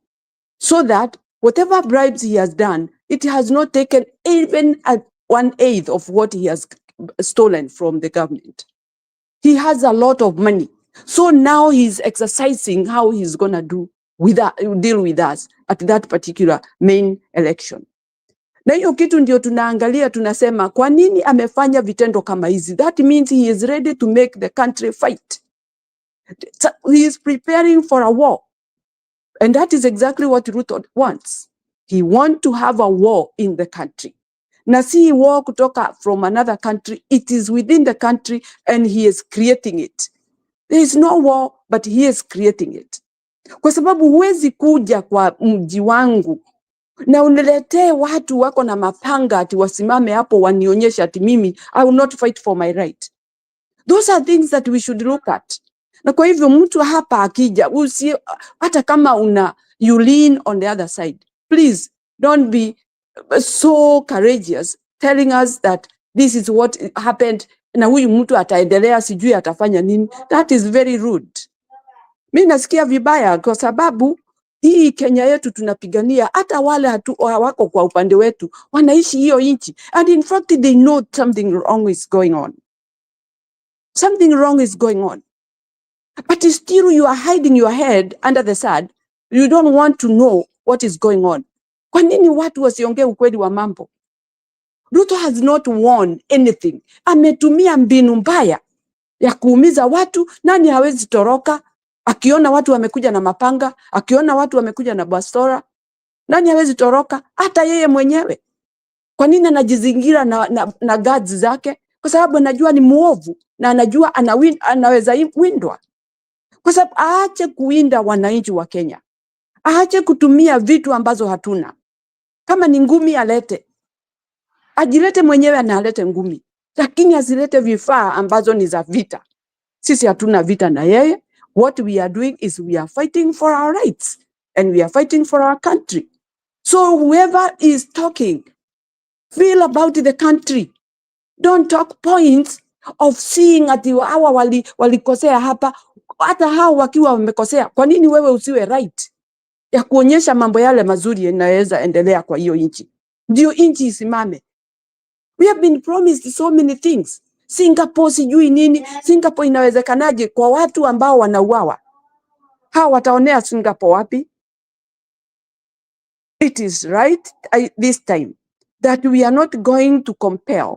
so that whatever bribes he has done, it has not taken even 1/8 of what he has stolen from the government. He has a lot of money. So now he's exercising how he's going to deal with us at that particular main election. Na hiyo kitu ndio tunaangalia, tunasema kwa nini amefanya vitendo kama hizi? That means he is ready to make the country fight. So he is preparing for a war. And that is exactly what Ruto wants. He wants to have a war in the country. Na si war kutoka from another country, it is within the country and he is creating it. There is no war, but he is creating it. Kwa sababu huwezi kuja kwa mji wangu na uniletee watu wako na mapanga ati wasimame hapo wanionyesha ati mimi I will not fight for my right. Those are things that we should look at. Na kwa hivyo mtu hapa akija, hata kama you lean on the other side, please don't be so courageous telling us that this is what happened na huyu mtu ataendelea sijui atafanya nini. That is very rude. Mimi nasikia vibaya kwa sababu hii Kenya yetu tunapigania, hata wale hawako kwa upande wetu wanaishi hiyo nchi, and in fact they know something wrong is going on. Something wrong is going on. But still you are hiding your head under the sand. You don't want to know what is going on. Kwa nini watu wasiongee ukweli wa mambo? Ruto has not won anything. Ametumia mbinu mbaya ya kuumiza watu. Nani hawezi toroka akiona watu wamekuja na mapanga, akiona watu wamekuja na bastora? Nani hawezi toroka? Hata yeye mwenyewe. Kwa nini anajizingira na guards zake? Kwa sababu anajua ni muovu na anajua anaweza windwa. Kwa sababu aache kuwinda wananchi wa Kenya. Aache kutumia vitu ambazo hatuna. Kama ni ngumi alete. Ajilete mwenyewe na alete ngumi. Lakini asilete vifaa ambazo ni za vita. Sisi hatuna vita na yeye. What we are doing is we are fighting for our rights. And we are fighting for our country. So whoever is talking, feel about the country. Don't talk points of seeing ati hawa walikosea hapa. Hata hao wakiwa wamekosea. Kwa nini wewe usiwe right ya kuonyesha mambo yale mazuri yanaweza endelea kwa hiyo nchi? Ndio nchi isimame. We have been promised so many things. Singapore sijui nini. Singapore inawezekanaje kwa watu ambao wanauawa? Hao wataonea Singapore wapi? It is right this time that we are not going to compare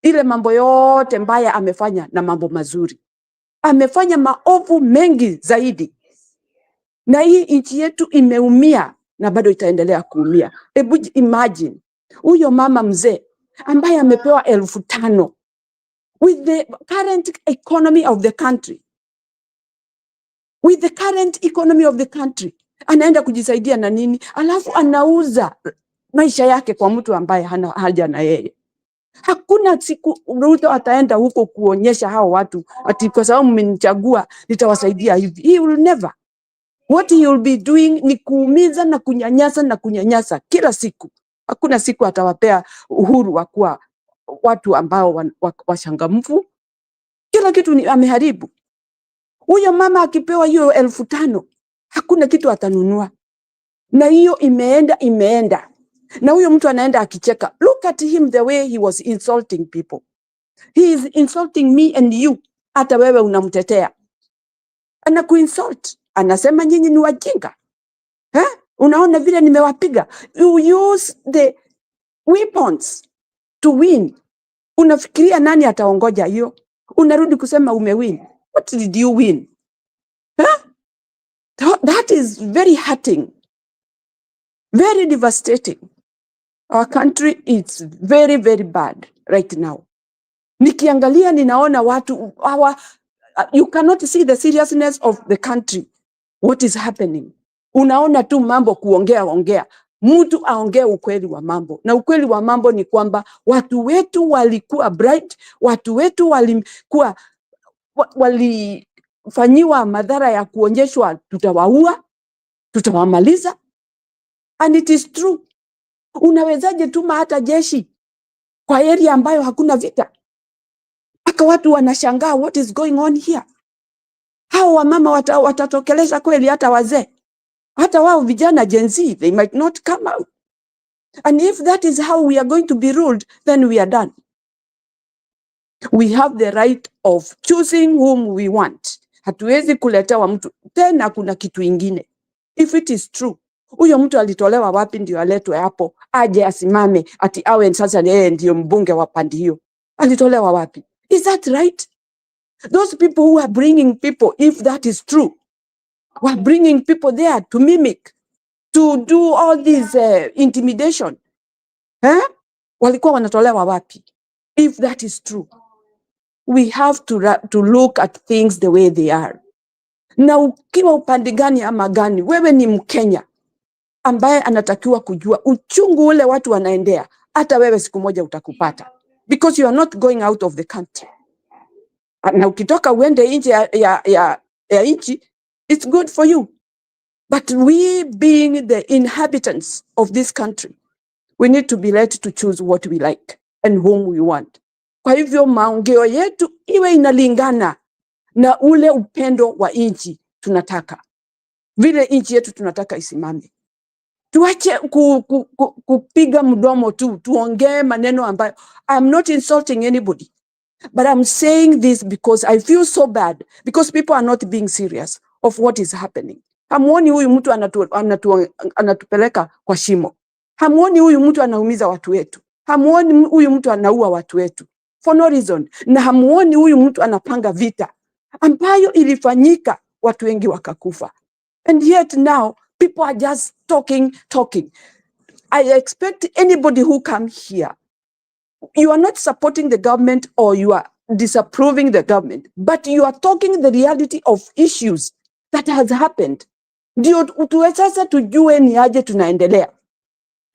ile mambo yote mbaya amefanya na mambo mazuri. Amefanya maovu mengi zaidi. Na hii nchi yetu imeumia na bado itaendelea kuumia. Hebu imagine huyo mama mzee ambaye amepewa 5,000 with the current economy of the country. With the current economy of the country. Anaenda kujisaidia na nini? Alafu anauza maisha yake kwa mtu ambaye hana haja na yeye. Hakuna siku Ruto ataenda huko kuonyesha hao watu ati kwa sababu mmenichagua nitawasaidia hivi. He will never. What he will be doing ni kuumiza na kunyanyasa kila siku. Hakuna siku atawapea uhuru wa kuwa watu ambao washangamfu. Kila kitu ni ameharibu. Huyo mama akipewa hiyo 5,000, hakuna kitu atanunua. Na hiyo imeenda. Na huyo mtu anaenda akicheka. Look at him the way he was insulting people. He is insulting me and you. Hata wewe unamtetea. Anakuinsult. Anasema nyinyi ni wajinga. Unaona vile nimewapiga. You use the weapons to win. Unafikiria nani ataongoja hiyo? Unarudi kusema umewin. What did you win? That is very hurting. Very devastating. Our country is very, very bad right now. Nikiangalia ninaona watu you cannot see the seriousness of the country. What is happening? Unaona tu mambo kuongea. Mtu aongee ukweli wa mambo. Na ukweli wa mambo ni kwamba watu wetu walikuwa bright, watu wetu walifanyiwa madhara ya kuonyeshwa tutawaua, tutawamaliza. And it is true. Unawezaje tuma hata jeshi kwa area ambayo hakuna vita? Aka watu wanashangaa what is going on here. Hao wamama watatokeleza kweli hata wazee? Hata wao vijana Gen Z, they might not come out. And if that is how we are going to be ruled, then we are done. We have the right of choosing whom we want. Hatuwezi kuletewa mtu. Tena kuna kitu ingine. If it is true, huyo mtu alitolewa wapi ndio aletwe hapo? Aje asimame ati awe sasa yeye ndio mbunge wa pande hiyo. Alitolewa wapi? Is that right? Those people who are bringing people, if that is true, were bringing people there to mimic, to do all this intimidation. Walikuwa wanatolewa wapi? If that is true, we have to look at things the way they are. Na ukiwa upande gani ama gani, wewe ni Mkenya ambaye anatakiwa kujua uchungu ule watu wanaendea. Hata wewe siku moja utakupata. Because you are not going out of the country. Na ukitoka uende nje ya nchi, it's good for you. But we being the inhabitants of this country, we need to be let to choose what we like and whom we want. Kwa hivyo maongeo yetu iwe inalingana na ule upendo wa nchi tunataka. Vile nchi yetu tunataka isimame. Tuache kupiga mdomo tu, tuongee maneno ambayo I'm not insulting anybody. But I'm saying this because I feel so bad because people are not being serious of what is happening. Hamuoni huyu mtu anatupeleka kwa shimo. Hamuoni huyu mtu anaumiza watu wetu. Hamuoni huyu mtu anaua watu wetu for no reason. Na hamuoni huyu mtu anapanga vita ambayo ilifanyika, watu wengi wakakufa. And yet now people are just talking. I expect anybody who come here, you are not supporting the government or you are disapproving the government, but you are talking the reality of issues that has happened. Ndio tuwe sasa tujue ni aje tunaendelea.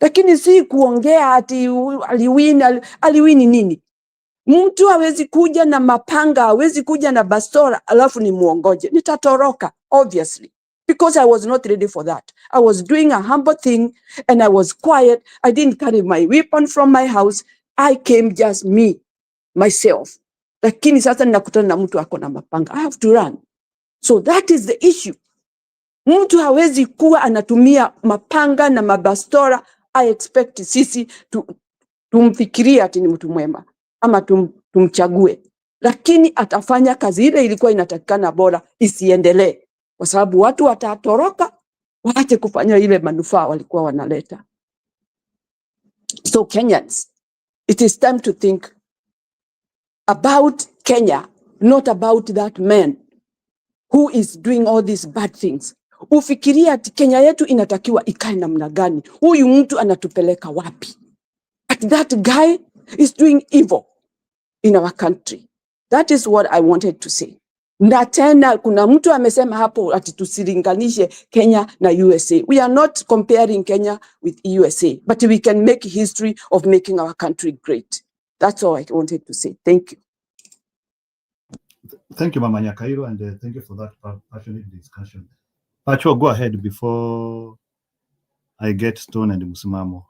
Lakini si kuongea ati aliwini nini. Mtu hawezi kuja na mapanga, hawezi kuja na bastora alafu ni muongoje. Nitatoroka, obviously, because I was not ready for that. I was doing a humble thing and I was quiet. I didn't carry my weapon from my house. I came just myself. Lakini sasa ninakutana na mtu ako na mapanga. I have to run. So that is the issue. Mtu hawezi kuwa anatumia mapanga na mabastora. I expect sisi tumfikiria ati ni mtu mwema ama tumchague, lakini atafanya kazi ile ilikuwa inatakikana bora isiendelee, kwa sababu watu watatoroka waache kufanya ile manufaa walikuwa wanaleta. So Kenyans, it is time to think about Kenya, not about that man who is doing all these bad things. Ufikiria ati Kenya yetu inatakiwa ikae namna gani? Huyu mtu anatupeleka wapi? But that guy is doing evil in our country. That is what I wanted to say. Na tena kuna mtu amesema hapo ati tusilinganishe Kenya na USA. We are not comparing Kenya with USA, but we can make history of making our country great. That's all I wanted to say. Thank you. Thank you, Mama Nyakairo, and thank you for that passionate discussion. Pacho, go ahead before I get Stone and Musimamo.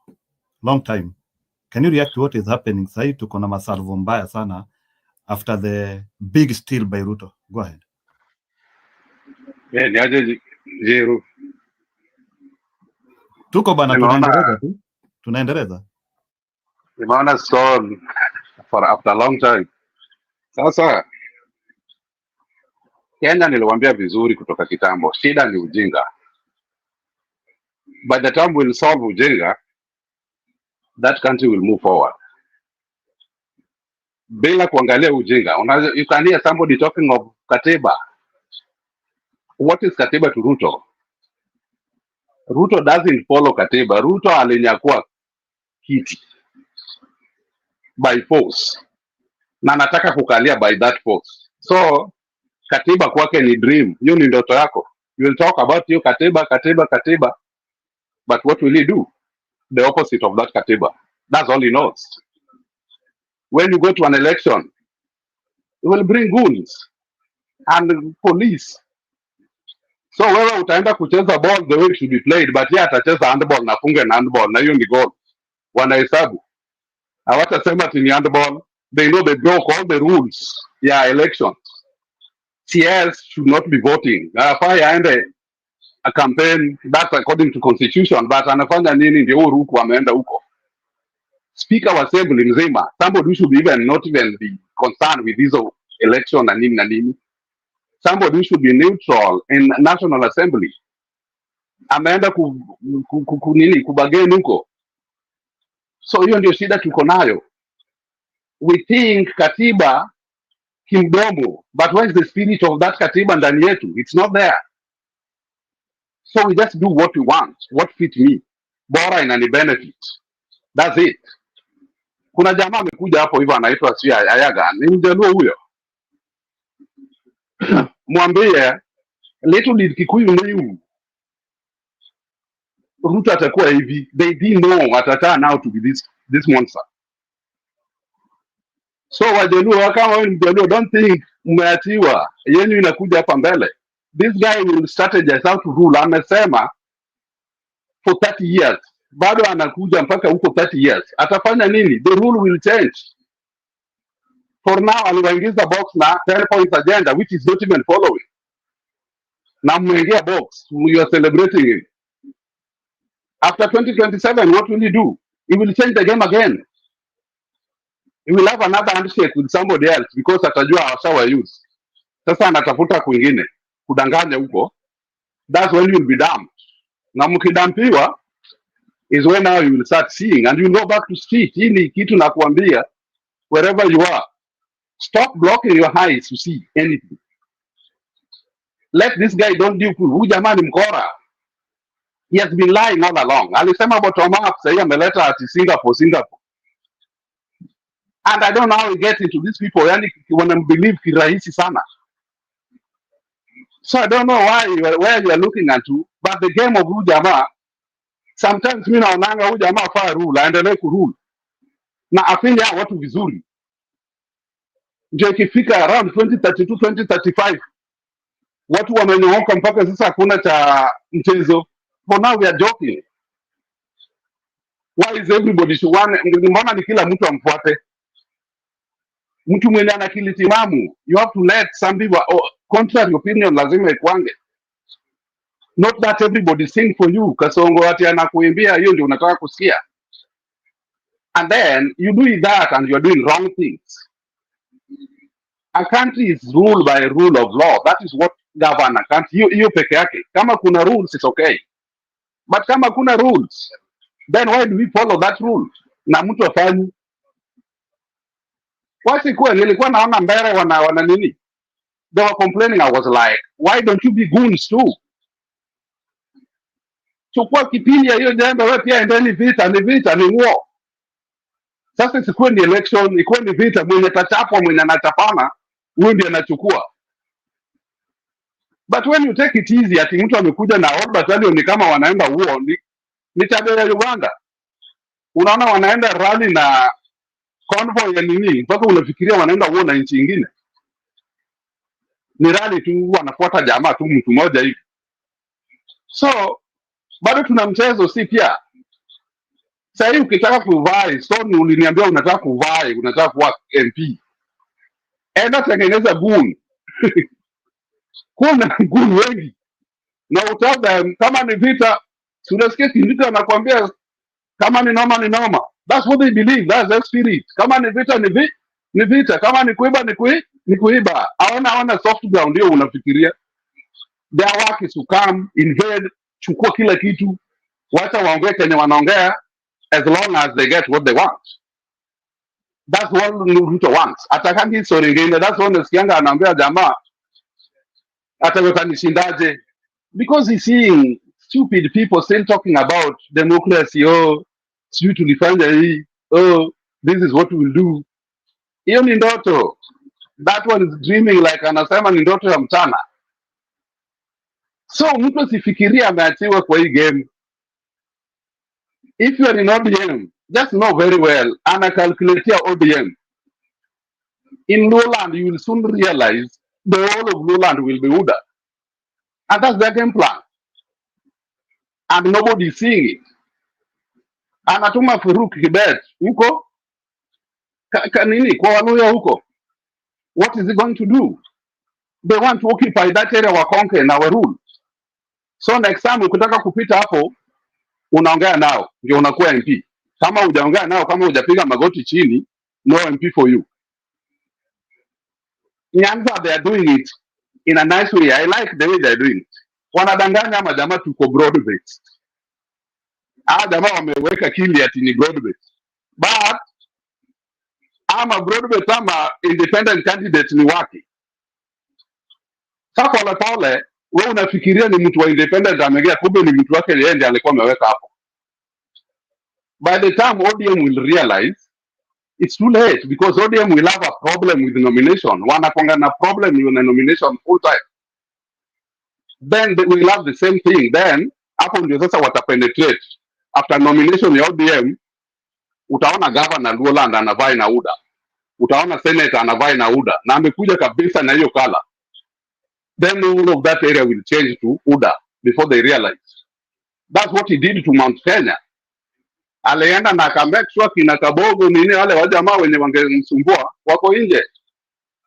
Long time. Can you react to what is happening? Sai tuko na masalvo mbaya sana after the big steal by Ruto. Go ahead. Ni aje Jeru. Tuko bana, tunaendeleza tu. Tunaendeleza. Nimeona Stone for after a long time. Sasa Kenya niliwaambia vizuri kutoka kitambo, shida ni ujinga. By the time we'll solve ujinga, that country will move forward. Bila kuangalia ujinga, you can hear somebody talking of Katiba. What is Katiba to Ruto? Ruto doesn't follow Katiba. Ruto alinyakua kiti by force, na nataka kukalia by that force. So Katiba kwake ni dream. Hiyo ni ndoto yako. You will talk about your Katiba, but what will he do? The opposite of that Katiba. That's all he knows. When you go to an election, you will bring goons and police. So wewe utaenda kucheza ball the way it should be played, but yeye atacheza handball na funge na handball, na hiyo ni goal. Wanahesabu. Hawatasema ati ni handball. They know they broke all the rules. Yeah, elections. CS should not be voting. Afai aende a campaign, that's according to constitution, but anafanya nini ndio huko ameenda huko. Speaker wa assembly mzima, somebody who should even not even be concerned with this election na nini. Somebody who should be neutral in National Assembly. Ameenda kubageni huko. So hiyo ndio shida tuko nayo. We think Katiba kimdomo, but where is the spirit of that Katiba ndani yetu? It's not there. So we just do what we want, what fit me. Bora inani benefit. That's it. Kuna jamaa amekuja hapo hivyo anaitwa si Ayaga, ni mjaluo huyo. Mwambie little did Kikuyu knew Ruto atakuwa hivi. They didn't know atata now to be this monster. So wajaluo kama wewe mjaluo, don't think umeatiwa yenu inakuja hapa mbele. This guy will strategize how to rule. Amesema for 30 years. Bado anakuja mpaka huko 30 years. Atafanya nini? The rule will change. For now, aliwaingiza box na 10 points agenda, which is not even following. Na mwingia box, you are celebrating it. After 2027, what will he do? He will change the game again. He will have another handshake with somebody else because atajua ashawa use. Sasa anatafuta kwingine, kudanganya huko. That's when you will be dumped. Na mkidampiwa, is when now you will start seeing and you go back to street. Hii ni kitu nakuambia, wherever you are, stop blocking your eyes to see anything. Let this guy don't do fool. Huyu jamaa ni mkora. He has been lying all along. Alisema bottom up, sasa ameleta ati Singapore. And I don't know how we get into these people. Yani wanambelieve kirahisi sana. So I don't know where you are looking at to, but the game of huyu jamaa, sometimes mimi naonanga huyu jamaa faa rule, aendelee kurule na afinye watu vizuri, ndio ikifika around 2032 2035 watu wamenyooka mpaka sasa hakuna cha mchezo. For now we are joking. Why is everybody so one? Mbona ni kila mtu amfuate mtu mwenye ana akili timamu? You have to let some people contrary opinion lazima ikwange, not that everybody sing for you. Kasongo ati anakuimbia, hiyo ndio unataka kusikia, and then you do that and you are doing wrong things. A country is ruled by a rule of law. That is what govern a country. Hiyo peke yake. Kama kuna rules it's okay, but kama kuna rules, then why do we follow that rule? Na mtu afanyi wasi kuwa, nilikuwa naona mbele wana nini, they were complaining. I was like, why don't you be goons too? Chukua kipindi ya hiyo jambo, wewe pia endeni vita, ni war. Sasa sikuwe ni election, ikuwe ni vita, mwenye tachapwa mwenye anachapana huyo ndiye anachukua. But when you take it easy, ati mtu amekuja na all battalion ni kama wanaenda war, ni chabe ya Uganda. Unaona wanaenda rally na convoy ya nini, mpaka unafikiria wanaenda war na nchi nyingine. Ni rally tu, wanafuata jamaa tu, mtu mmoja hivi. So bado tuna mchezo, si pia sasa hivi ukitaka kuvai, so uliniambia unataka kuvai, unataka kuwa MP, enda tengeneza gun kuna gun wengi na utabda. Kama ni vita, unasikia Kindiki anakuambia kama ni noma ni noma. That's what they believe, that's their spirit. Kama ni vita ni vita, kama ni kuiba ni kuiba. Hawana soft ground. Hiyo unafikiria their work is to come, invade, chukua kila kitu, wacha waongee kenye wanaongea, as long as they get what they want. That's what Ruto wants. Atakangi story ngine, that's what nasikianga anaambia jamaa ataweka nishindaje, because he's seeing stupid people still talking about democracy. Oh, sijui tulifanya hii, oh, this is what we will do. Hiyo ni ndoto. That one is dreaming, like anasema ni ndoto ya mchana. So mtu sifikiria ameachiwa kwa hii game. If you are in ODM, just know very well, ana calculate ODM. In Lowland, you will soon realize the whole of Lowland will be UDA. And that's their game plan. And nobody is seeing it. Anatuma Faruk Kibet huko nini kwa Waluya huko. What is he going to do? They want to occupy that area wa conquer na wa rule. So next time ukitaka kupita hapo, unaongea nao ndio unakuwa MP. Kama hujaongea nao, kama hujapiga magoti chini, no MP for you. Nyanza, they are doing it in a nice way. I like the way they are doing it. Wanadanganya ama jamaa tuko broad based. Jamaa wameweka kili ati ni broad based. But ama broad based ama independent candidate ni waki. Sasa pole pole wewe unafikiria ni mtu wa independent amegea, kumbe ni mtu wake yeye ndiye alikuwa ameweka hapo. By the time ODM will realize, it's too late, because ODM will have a problem with the nomination. Wanakonga na problem with the nomination full time. Then they will have the same thing. Then hapo ndio sasa watapenetrate. After nomination ya ODM, utaona governor Lowland anavai na UDA. Utaona senator anavai na UDA. Na amekuja kabisa na hiyo kala. Then all of that area will change to UDA before they realize. That's what he did to Mount Kenya. Alienda na akamake sure kina Kabogo nini wale wajamaa wenye wangemsumbua wako nje.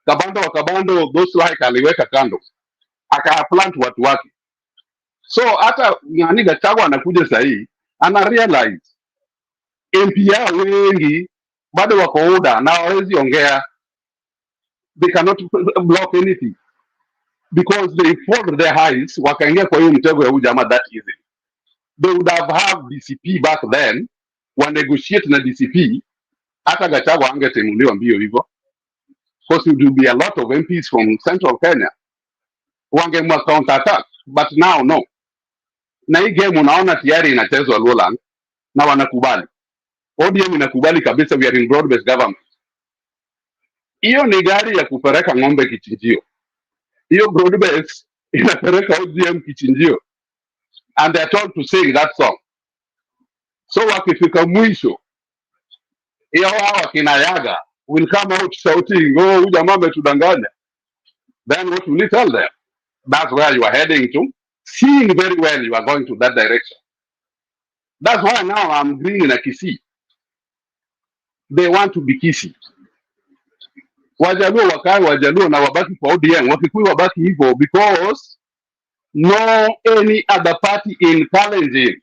Kabando those like aliweka kando. Akaplant watu wake. So hata yani Gachagua anakuja sahi, ana realize MP wengi bado wako UDA na hawezi ongea. They cannot block anything because they fold their eyes, wakaingia kwa hiyo mtego ya huyu jamaa that easy. they would have DCP back then, wa negotiate na DCP, hata Gachagua angetimuliwa mbio hivyo. Because it will be a lot of MPs from Central Kenya wangemwa counter attack, but now no. Na hii game unaona tayari inachezwa Lowland na wanakubali. ODM inakubali kabisa, we are in broad based government. Hiyo ni gari ya kupeleka ng'ombe kichinjio. Hiyo broad based inapeleka ODM kichinjio, and they are told to sing that song. So wakifika mwisho, hiyo hawa kina Yaga will come out shouting, oh, huyu jamaa ametudanganya. Then what will you tell them? That's where you are heading to. Seeing very well you are going to that direction. That's why now I'm agreeing na Kisii. They want to be Kisii. Wajaluo wakae Wajaluo na wabaki kwa ODM, Wakikuyu wabaki hivyo, because no any other party in Kalenjin.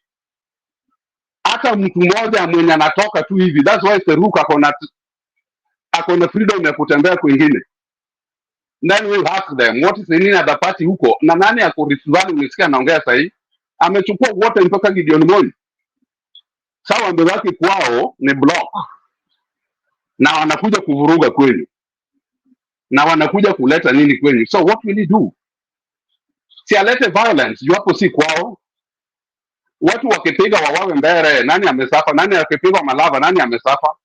Hata mtu mmoja mwenye anatoka tu hivi. That's why Seruka akona freedom ya kutembea kwingine. Then we'll ask them what is any other party huko, na nani ako Rift-Valley. Umesikia naongea sahi, amechukua wote mpaka Gideon Moi. Sawa, wamebaki kwao ni block, na wanakuja kuvuruga kwenu, na wanakuja kuleta nini kwenu. So what will he do? Si alete violence yuapo si kwao. Watu wakipiga wawawe mbere, nani amesafa? Nani akipiga Malava, nani amesafa?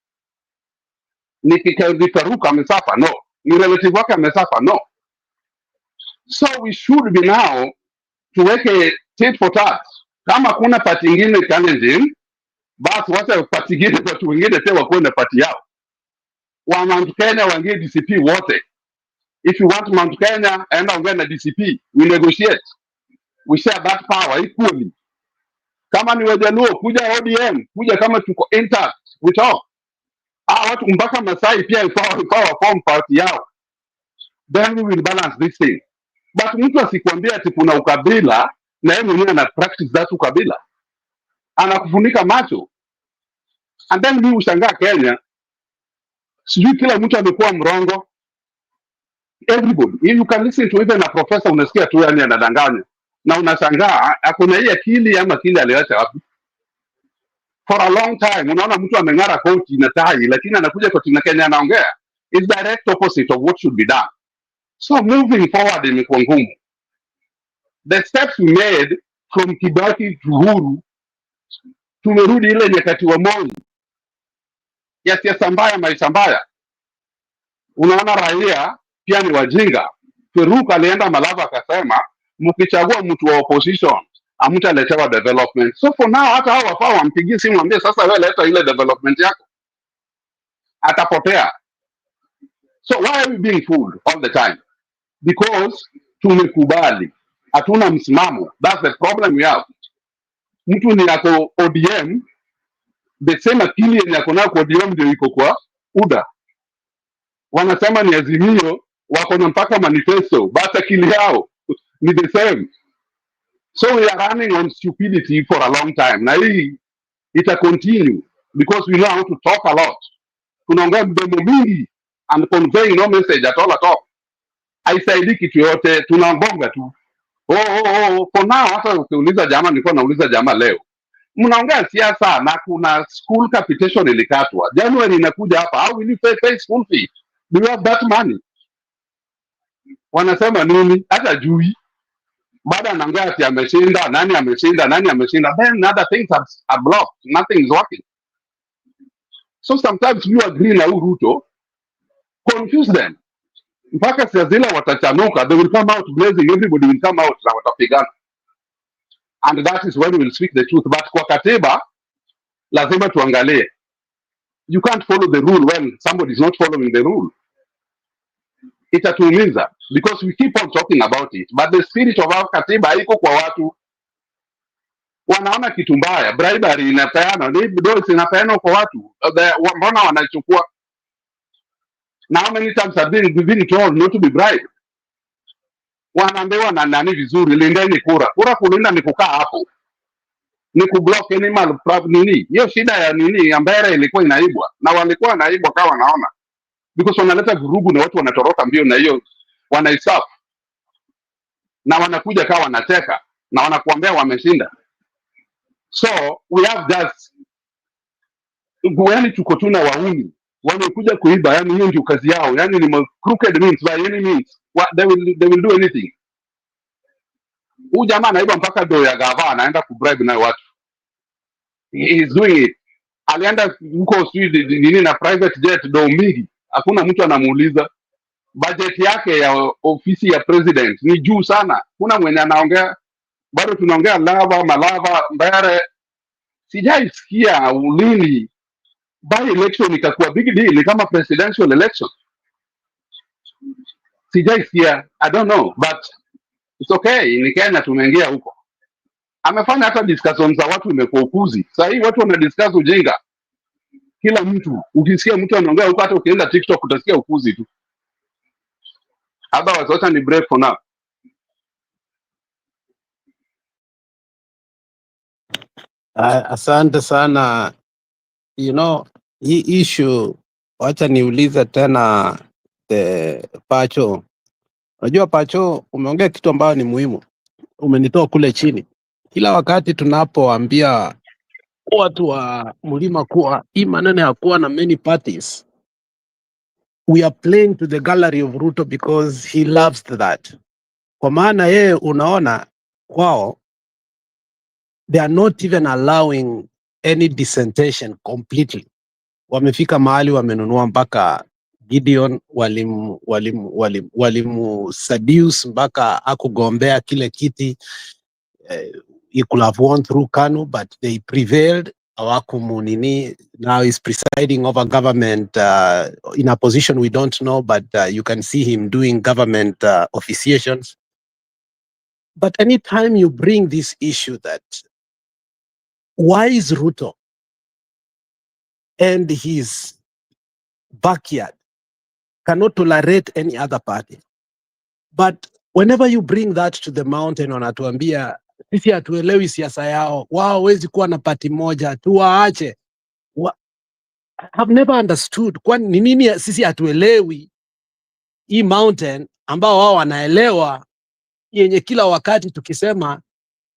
Ni Kikaruka amesafa? No. Ni relative wake amesafa? No. So we should be now tuweke tit for tat. Kama kuna party ingine challenging, basi wacha party ingine, watu wengine pia wakuwe na party yao. Wa Mount Kenya waingie DCP wote. If you want Mount Kenya, enda ongea na DCP. We negotiate. We share that power equally. Kama ni Wajaluo, kuja ODM, kuja kama tuko intact, we talk. Watu mpaka Masai pia ikawa form party yao. Then we will balance this thing. But mtu asikwambia ati kuna ukabila, na yeye mwenyewe ana practice that ukabila. Anakufunika macho. And then mimi ushangaa Kenya, sijui kila mtu amekuwa mrongo. Everybody. If you can listen to even a professor, unasikia tu yani anadanganya. Na unashangaa akona hii akili ama kile aliacha wapi? For a long time unaona mtu ameng'ara koti na tai, lakini anakuja koti na Kenya anaongea. It's direct opposite of what should be done. So moving forward imekuwa ngumu. The steps we made from Kibaki to Uhuru, tumerudi ile nyakati wa Moi ya siasa mbaya, maisha mbaya. Unaona raia pia ni wajinga. Feruka alienda Malava akasema mkichagua mtu wa opposition hamtaletewa development. So for now hata hao wafaa wampigie simu ambie sasa wewe leta ile development yako, atapotea. So why are we being fooled all the time? Because tumekubali, hatuna msimamo. That's the problem we have. Mtu ni yako ODM, the same akili yenye yako nayo kwa ODM ndio iko kwa UDA. Wanasema ni Azimio, wako na mpaka manifesto, but akili yao ni the same. So we are running on stupidity for a long time. Na hii ita continue because we know how to talk a lot. Tunaongea mdomo mingi and conveying no message at all. Haisaidii kitu yote, tunaongonga tu. For now hata ukiuliza jamaa, nilikuwa nauliza jamaa leo. Mnaongea siasa na kuna school capitation ilikatwa. January inakuja hapa, how will you pay school fee? Do you have that money? Wanasema nini? Hata jui. Baada anaongea ati ameshinda, nani ameshinda. Then other things are blocked. Nothing is working. So sometimes you agree na Ruto, confuse them. Mpaka saa zile watachanuka, they will come out blazing, everybody will come out na watapigana. And that is when we will speak the truth. But kwa katiba, lazima tuangalie. You can't follow the rule when somebody is not following the rule. Itatuumiza because we keep on talking about it, but the spirit of our katiba haiko kwa watu. Wanaona kitu mbaya, bribery inapeana, dollars inapeana kwa watu. Mbona wanachukua? Now how many times have been told not to be bribed? Wanaambiwa na nani vizuri, lindeni kura. Kura kulinda ni kukaa hapo. Ni kublock any malpractice nini. Hiyo shida ya nini ya Mbere ilikuwa inaibwa. Na walikuwa wanaibwa kama wanaona. Because wanaleta vurugu na watu wanatoroka mbio na hiyo wanaisafu. Na wanakuja kama wanacheka na wanakuambia wameshinda. So we have just, yani tuko tu na wauni wamekuja kuiba, yani hiyo ndio kazi yao, yani ni crooked means, by any means they will do anything. Huyu jamaa anaiba mpaka do ya gava, anaenda kubribe nayo watu. He is doing it. Alienda huko sijui nini na private jet, do mingi, hakuna mtu anamuuliza. Budget yake ya ofisi ya president ni juu sana, kuna mwenye anaongea, bado tunaongea Malava, Mbere. Sijaisikia lini by election ikakuwa big deal kama presidential election. Sijaisikia, I don't know, but it's okay. Ni Kenya, tumeingia huko. Amefanya hata discussion za watu imekuwa ukuzi. Sasa hii watu wana discuss ujinga. Kila mtu, ukisikia mtu anaongea huko, hata ukienda TikTok utasikia ukuzi tu. Otherwise, wacha ni break for now. Asante sana. You know, hii issue, wacha niulize tena Pacho. Unajua Pacho, umeongea kitu ambayo ni muhimu. Umenitoa kule chini. Kila wakati tunapoambia watu wa mlima kuwa hii maneno ya kuwa na many parties, we are playing to the gallery of Ruto because he loves that. Kwa maana yeye unaona kwao, they are not even allowing any dissentation completely. Wamefika mahali wamenunua mpaka Gideon, walimu seduce mpaka akugombea kile kiti. He could have won through KANU, but they prevailed. Awakumunini now is presiding over government in a position we don't know, but you can see him doing government officiations. But anytime you bring this issue that why is Ruto and his backyard cannot tolerate any other party, but whenever you bring that to the mountain, wanatuambia sisi hatuelewi siasa yao, wao hawezi kuwa na party moja, tuwaache. I've never understood kwani ni nini sisi hatuelewi hii mountain ambao wao wanaelewa, yenye kila wakati tukisema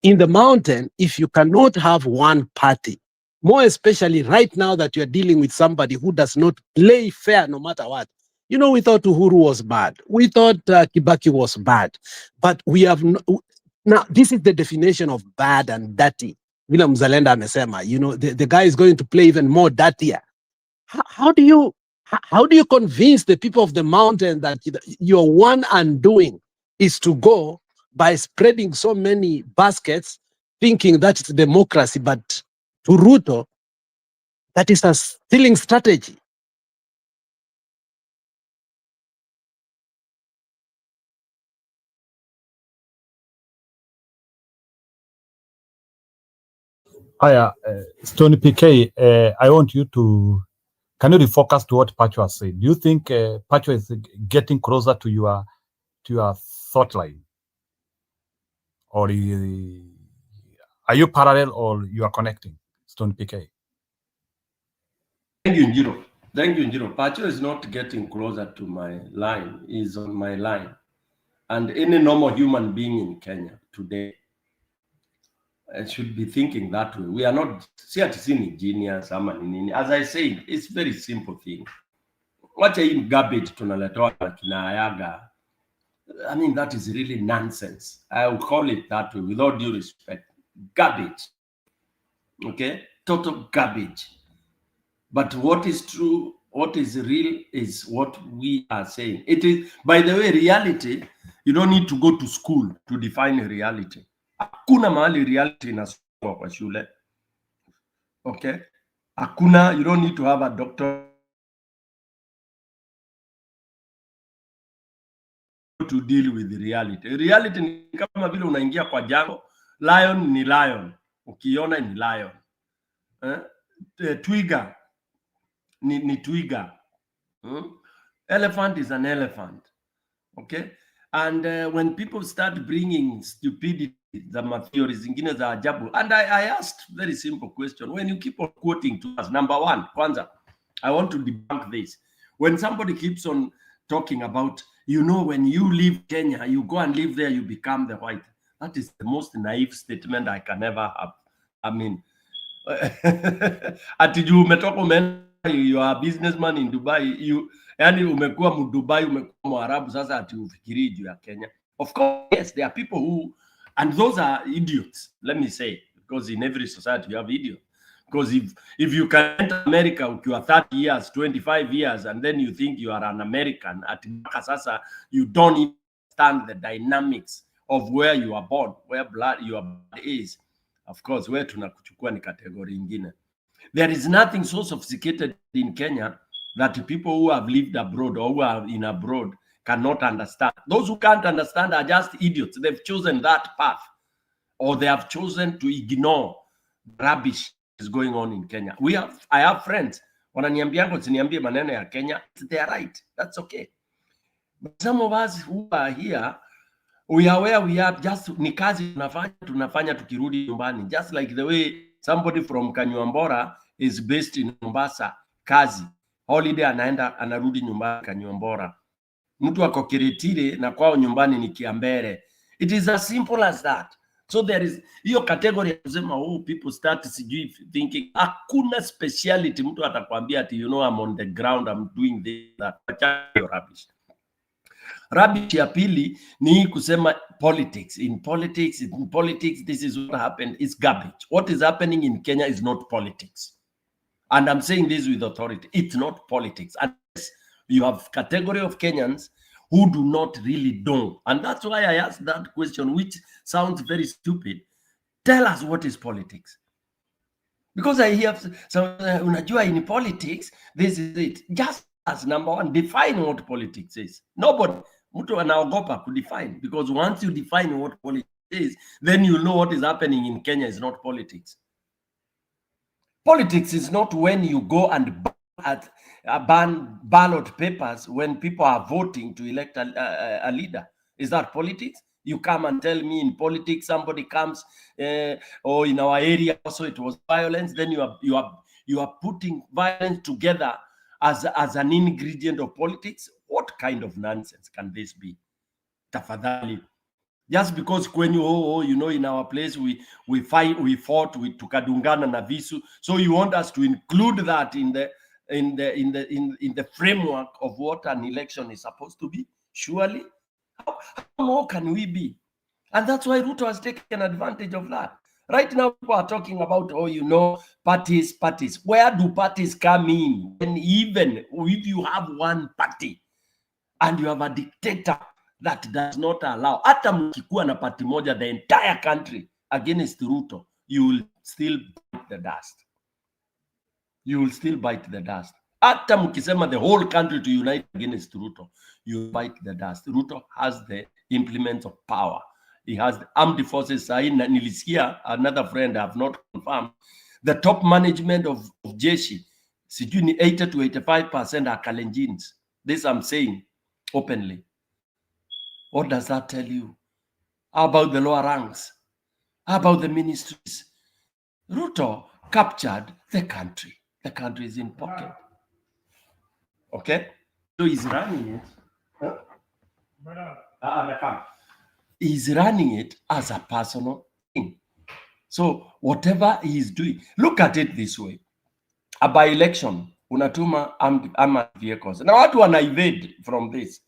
in the mountain, if you cannot have one party, more especially right now that you are dealing with somebody who does not play fair no matter what. You know, we thought Uhuru was bad. We thought Kibaki was bad. But we have now, this is the definition of bad and dirty. Vile Mzalenda amesema, you know, the guy is going to play even more dirtier. How do you convince the people of the mountain that your one undoing is to go by spreading so many baskets, thinking that it's democracy, but to Ruto, that is a stealing strategy. Hiya, Stony PK, I want you to, can you refocus to what Pacho has said? Do you think Pacho is getting closer to your thought line? Or are you parallel or you are connecting, Stone PK? Thank you, Njiro. Thank you, Njiro. Pacho is not getting closer to my line. He's on my line. And any normal human being in Kenya today should be thinking that way. We are not seeing genius. As I said, it's very simple thing. What a garbage tunaletoa kina Ayaga. I mean, that is really nonsense. I will call it that way, with all due respect. Garbage. Okay? Total garbage. But what is true, what is real is what we are saying. It is, by the way, reality, you don't need to go to school to define a reality. Hakuna mahali reality inasomwa kwa shule. Okay? Hakuna, you don't need to have a doctor to deal with the reality. Reality ni kama vile unaingia kwa jango, lion ni lion, ukiona ni lion. Twiga ni twiga. Elephant is an elephant. Okay? And when people start bringing stupidity, the theories zingine za ajabu, and I asked very simple question. When you keep on quoting to us, number one, kwanza, I want to debunk this. When somebody keeps on talking about, you know, when you leave Kenya, you go and live there, you become the white. That is the most naive statement I can ever have I mean, ati juu umetoka you are a businessman in Dubai, yani umekuwa Dubai, umekuwa Mwarabu, sasa ati ufikiri juu ya Kenya. Of course, yes, there are people who, and those are idiots, let me say, because in every society you have idiots. Because if you can enter America, you are 30 years, 25 years, and then you think you are an American, at sasa you don't understand the dynamics of where you are born, where your blood is. Of course, where tunakuchukua ni category ingine. There is nothing so sophisticated in Kenya that people who have lived abroad or who are in abroad cannot understand. Those who can't understand are just idiots. They've chosen that path, or they have chosen to ignore rubbish is going on in Kenya. I have friends wananiambiango siniambie maneno ya Kenya. They are right. That's okay. But some of us who are here, we are where we are, just ni kazi tunafanya tukirudi nyumbani. Just like the way somebody from Kanyuambora is based in Mombasa, kazi holiday anaenda anarudi nyumbani Kanyuambora. Mtu ako Kiritiri na kwao nyumbani ni Kiambere. It is as simple as that. So there is hiyo category ya kusema people start sijui thinking hakuna speciality. Mtu atakwambia ati you know I'm on the ground, I'm doing this, that. Rubbish. Rubbish ya pili ni kusema politics. In politics, this is what happened. It's garbage. What is happening in Kenya is not politics. And I'm saying this with authority. It's not politics. Unless you have category of Kenyans who do not really know. And that's why I asked that question, which sounds very stupid. Tell us what is politics. Because I hear some, unajua in politics, this is it. Just as number one, define what politics is. Nobody, mtu anaogopa to define, because once you define what politics is, then you know what is happening in Kenya is not politics. Politics is not when you go and ban ballot papers when people are voting to elect a leader. Is that politics? You come and tell me in politics somebody comes, or in our area also it was violence. Then you are putting violence together as an ingredient of politics. What kind of nonsense can this be? Tafadhali. Just because when you you know in our place we fought with tukadungana na visu, so you want us to include that in the framework of what an election is supposed to be? Surely, how low can we be? And that's why Ruto has taken advantage of that. Right now, people are talking about, you know, parties. Where do parties come in? And even if you have one party and you have a dictator that does not allow, hata mkikuwa na party moja, the entire country against Ruto, you will still bite the dust. You will still bite the dust. Hata mkisema the whole country to unite against Ruto, you bite the dust. Ruto has the implements of power. He has the armed forces. Nilisikia another friend, I have not confirmed, the top management of Jeshi, sijui ni 80 to 85% are Kalenjins. This I'm saying openly. What does that tell you? How about the lower ranks? How about the ministries? Ruto captured the country. The country is in pocket. Okay? So he's running it. He's running it as a personal thing. So whatever he's doing, look at it this way. A by-election, unatuma armed vehicles. Now watu wana evade from this.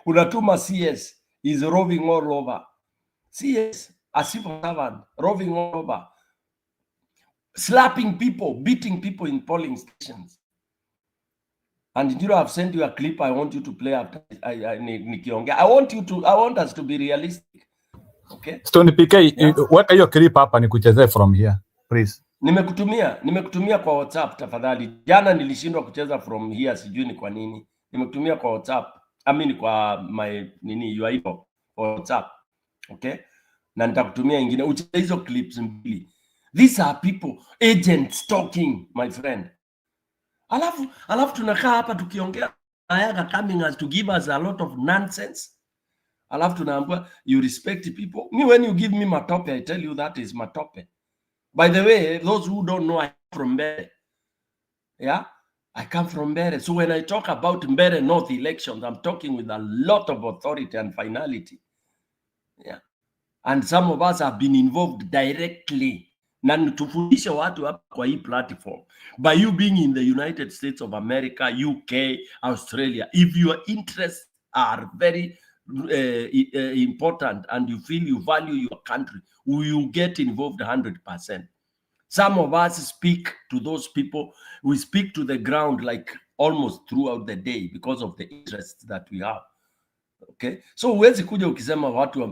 Unatuma CS is roving all over. CS, a civil servant, roving all over. Slapping people, beating people in polling stations. And you know, I've sent you a clip I want you to play after nikionge. I want us to be realistic. Okay? Stony PK, weka hiyo clip hapa nikuchezee from here, please. Nimekutumia kwa WhatsApp tafadhali. Jana nilishindwa kucheza from here, sijui ni kwa nini. Nimekutumia kwa WhatsApp. Kwa my your WhatsApp. Okay? Na nitakutumia ingine. Ucheze hizo clips mbili. These are people, agents talking, my friend. Alafu tunakaa hapa tukiongea Ayaga coming as to give us a lot of nonsense. Alafu tunaambia you respect people. Me, when you give me matope, I tell you that is matope. By the way, those who don't know, I come from Mbere. Yeah? I come from Mbere. So when I talk about Mbere North elections, I'm talking with a lot of authority and finality. Yeah. And some of us have been involved directly na tufundishe watu hapa kwa hii platform, by you being in the United States of America, UK, Australia, if your interests are very important and you feel you value your country, you get involved 100%. Some of us speak to those people. We speak to the ground like almost throughout the day because of the interests that we have. Okay, so huwezi kuja ukisema watu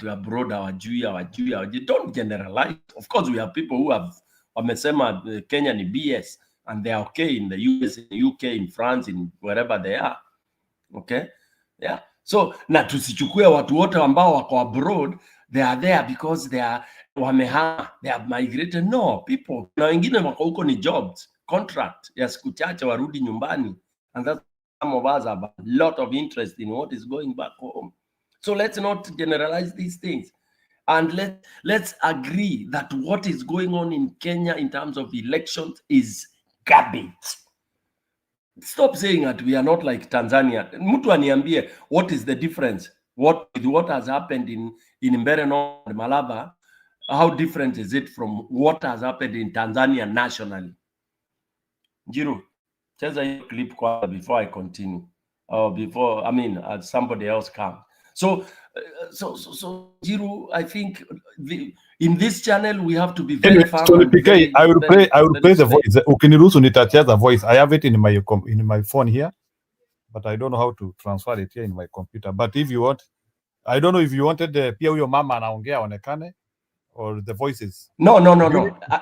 abroad hawajui. Don't generalize. Of course we have people who have wamesema Kenya ni BS and they are okay in the US, in UK, in France, in wherever they are. Okay, yeah. So na tusichukue watu wote ambao wako abroad, they are there because they are wamehama, they have migrated. No, people na wengine wako huko ni jobs, contract ya siku chache warudi nyumbani, and that's some of us have a lot of interest in what is going back home. So let's not generalize these things, and let's agree that what is going on in Kenya in terms of elections is garbage. Stop saying that we are not like Tanzania. Mtu aniambie what is the difference? What has happened in Mbeere and Malaba? How different is it from what has happened in Tanzania nationally? Njiru, cheza hiyo clip kwa before I continue, or before somebody else comes. So Njiru, I think in this channel we have to be very firm. I will play the voice. Ukiniruhusu nitacheza voice. I have it in my phone here, but I don't know how to transfer it here in my computer. But if you want, I don't know if you wanted pia huyo mama anaongea onekane or the voices. No.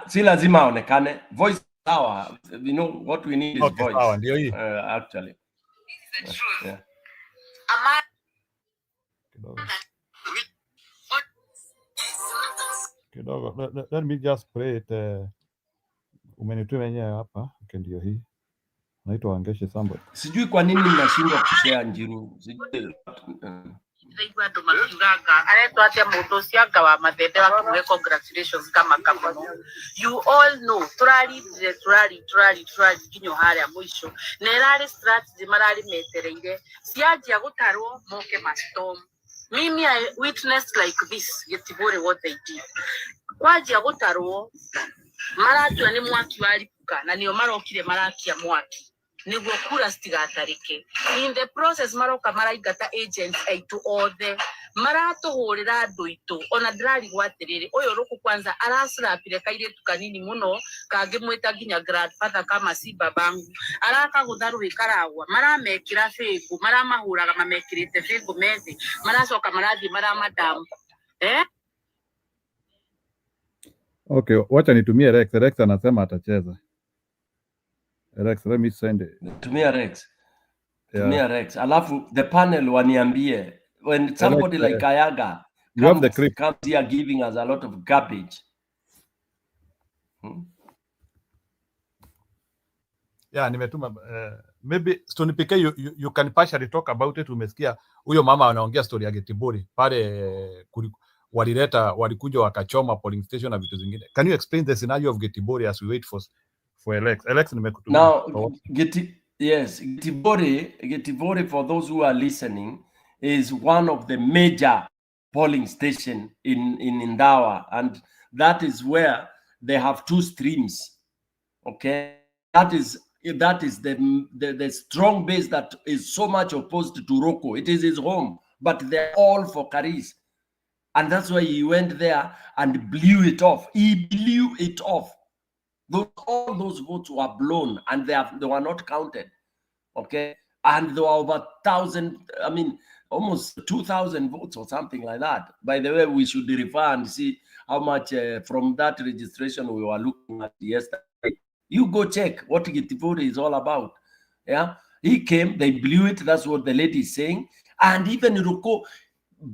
Si lazima aonekane. Voice sawa. You know what we need is voice. Sawa, ndio hii. Actually. Yeah. Kidogo. Let me just play it. Umenituma yenyewe hapa. Okay, ndio hii. Naitwa Wangeshi somebody. Sijui kwa nini mnashindwa kushare Njiru. Sijui. Congratulations kama you all know turari kinyo haria mwisho nerari strategy marari metereire siaje gutarwo moke mastorm. Mimi I witnessed like this Getibore what they did. Kwaje gutarwo maratwa ni mwaki waripuka na niyo marokire marakia mwaki niguo kura citigatarike. In the process maroka maraigata agents aitu othe maratuhurira andu itu ona ndirari gwatiriri uyu ruku kwanza aracirapire kairitu kanini muno kangimwita nginya grandfather kama si babangu arakagutha ruhi karagwa maramekira fengu maramahuraga mamekirite fengu methi maracoka marathi maramadamu Okay, wacha nitumie Rex. Rex anasema atacheza. Rex, let me send it. Tumia Rex. Tumia Rex. Alafu the panel waniambie when somebody like Kayaga comes here giving us a lot of garbage. Yeah, nimetuma maybe Stone PK you can partially talk about it. Umesikia huyo mama anaongea story ya Getibori pale walikuja wakachoma polling station na vitu zingine. Can you explain the scenario of Getibori as we wait for Alex? Alex nimekutumia. Now Getibori for those who are listening is one of the major polling station in Ndawa, and that is where they have two streams. Okay, that is the strong base that is so much opposed to Roko. It is his home, but they're all for Karis. And that's why he went there and blew it off. He blew it off. All those votes were blown and they were not counted. Okay. And there were over 1,000, almost 2,000 votes or something like that. By the way, we should refer and see how much from that registration we were looking at yesterday. You go check what Getibori is all about. Yeah. He came, they blew it. That's what the lady is saying. And even Ruko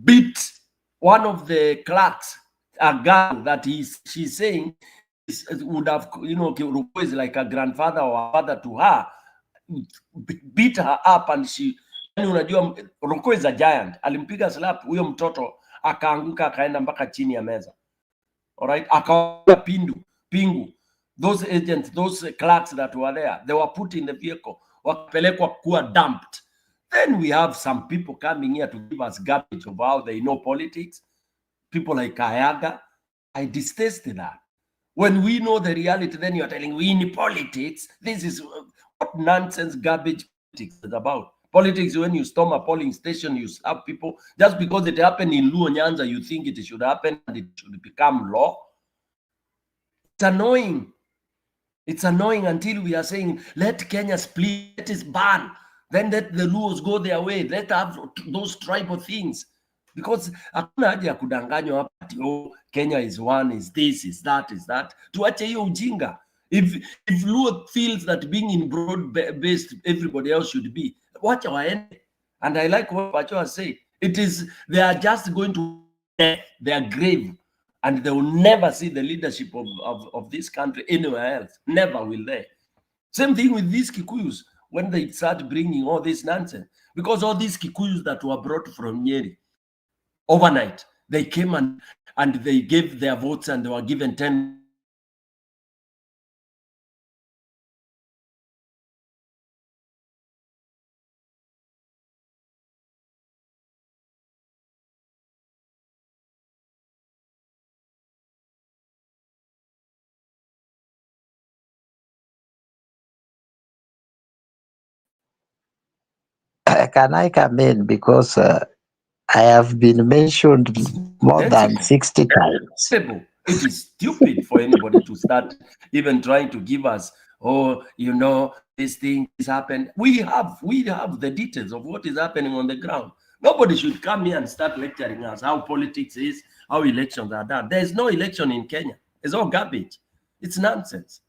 beat one of the clerks, a girl that she's saying would have, Ruko is like a grandfather or a father to her, beat her up, and she, unajua Ruko is a giant. Alimpiga slap huyo mtoto akaanguka akaenda mpaka chini ya meza. All right, akawa pingu. Those agents, those clerks that were there, they were put in the vehicle, wakapelekwa kuwa dumped. Then we have some people coming here to give us garbage of how they know politics. People like Kayaga. I detested that. When we know the reality, then you're telling we in politics. This is what nonsense, garbage politics is about. Politics, when you storm a polling station, you slap people. Just because it happened in Luo Nyanza, you think it should happen and it should become law. It's annoying. It's annoying until we are saying, let Kenya split, let it ban. Then let the Luos go their way. Let have those tribal things. Because hakuna haja ya kudanganywa hapa ati oh, Kenya is one, is this, is that, is that. Tuache hiyo ujinga. If Luo feels that being in broad-based, everybody else should be, wacha waende. And I like what Pacho has said. They are just going to their grave, and they will never see the leadership of this country anywhere else. Never will they. Same thing with these Kikuyus when they start bringing all this nonsense. Because all these Kikuyus that were brought from Nyeri, overnight, they came and they gave their votes and they were given 10. Can I come in? Because I have been mentioned more than 60 times. It is stupid for anybody to start even trying to give us, oh, you know, this thing has happened. We have the details of what is happening on the ground. Nobody should come here and start lecturing us how politics is, how elections are done. There is no election in Kenya. It's all garbage. It's nonsense.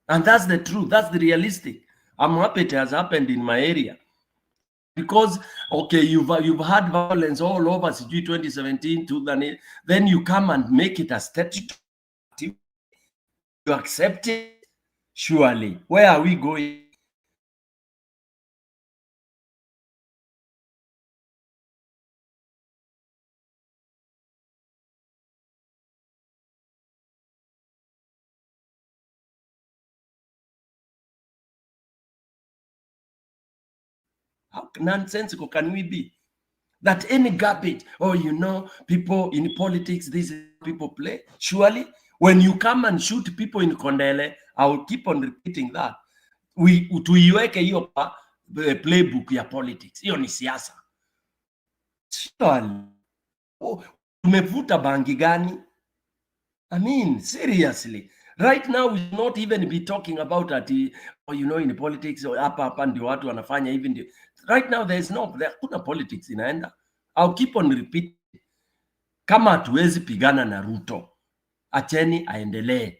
And that's the truth. That's the realistic. I'm happy it has happened in my area. Because, okay, you've had violence all over CG 2017 to then you come and make it a statute. You accept it? Surely. Where are we going? How nonsensical can we be? That any garbage, oh, you know, people in politics, these people play. Surely, when you come and shoot people in Kondele, I will keep on repeating that. Tuiweke hiyo playbook ya politics. Hiyo ni siasa. Surely. Oh, tumevuta bangi gani? I mean, seriously. Right now, we should not even be talking about that, or you know, in politics, or hapa ndio watu wanafanya even. Right now, there kuna politics inaenda. I'll keep on repeating. Kama hatuwezi pigana na Ruto, acheni aendelee.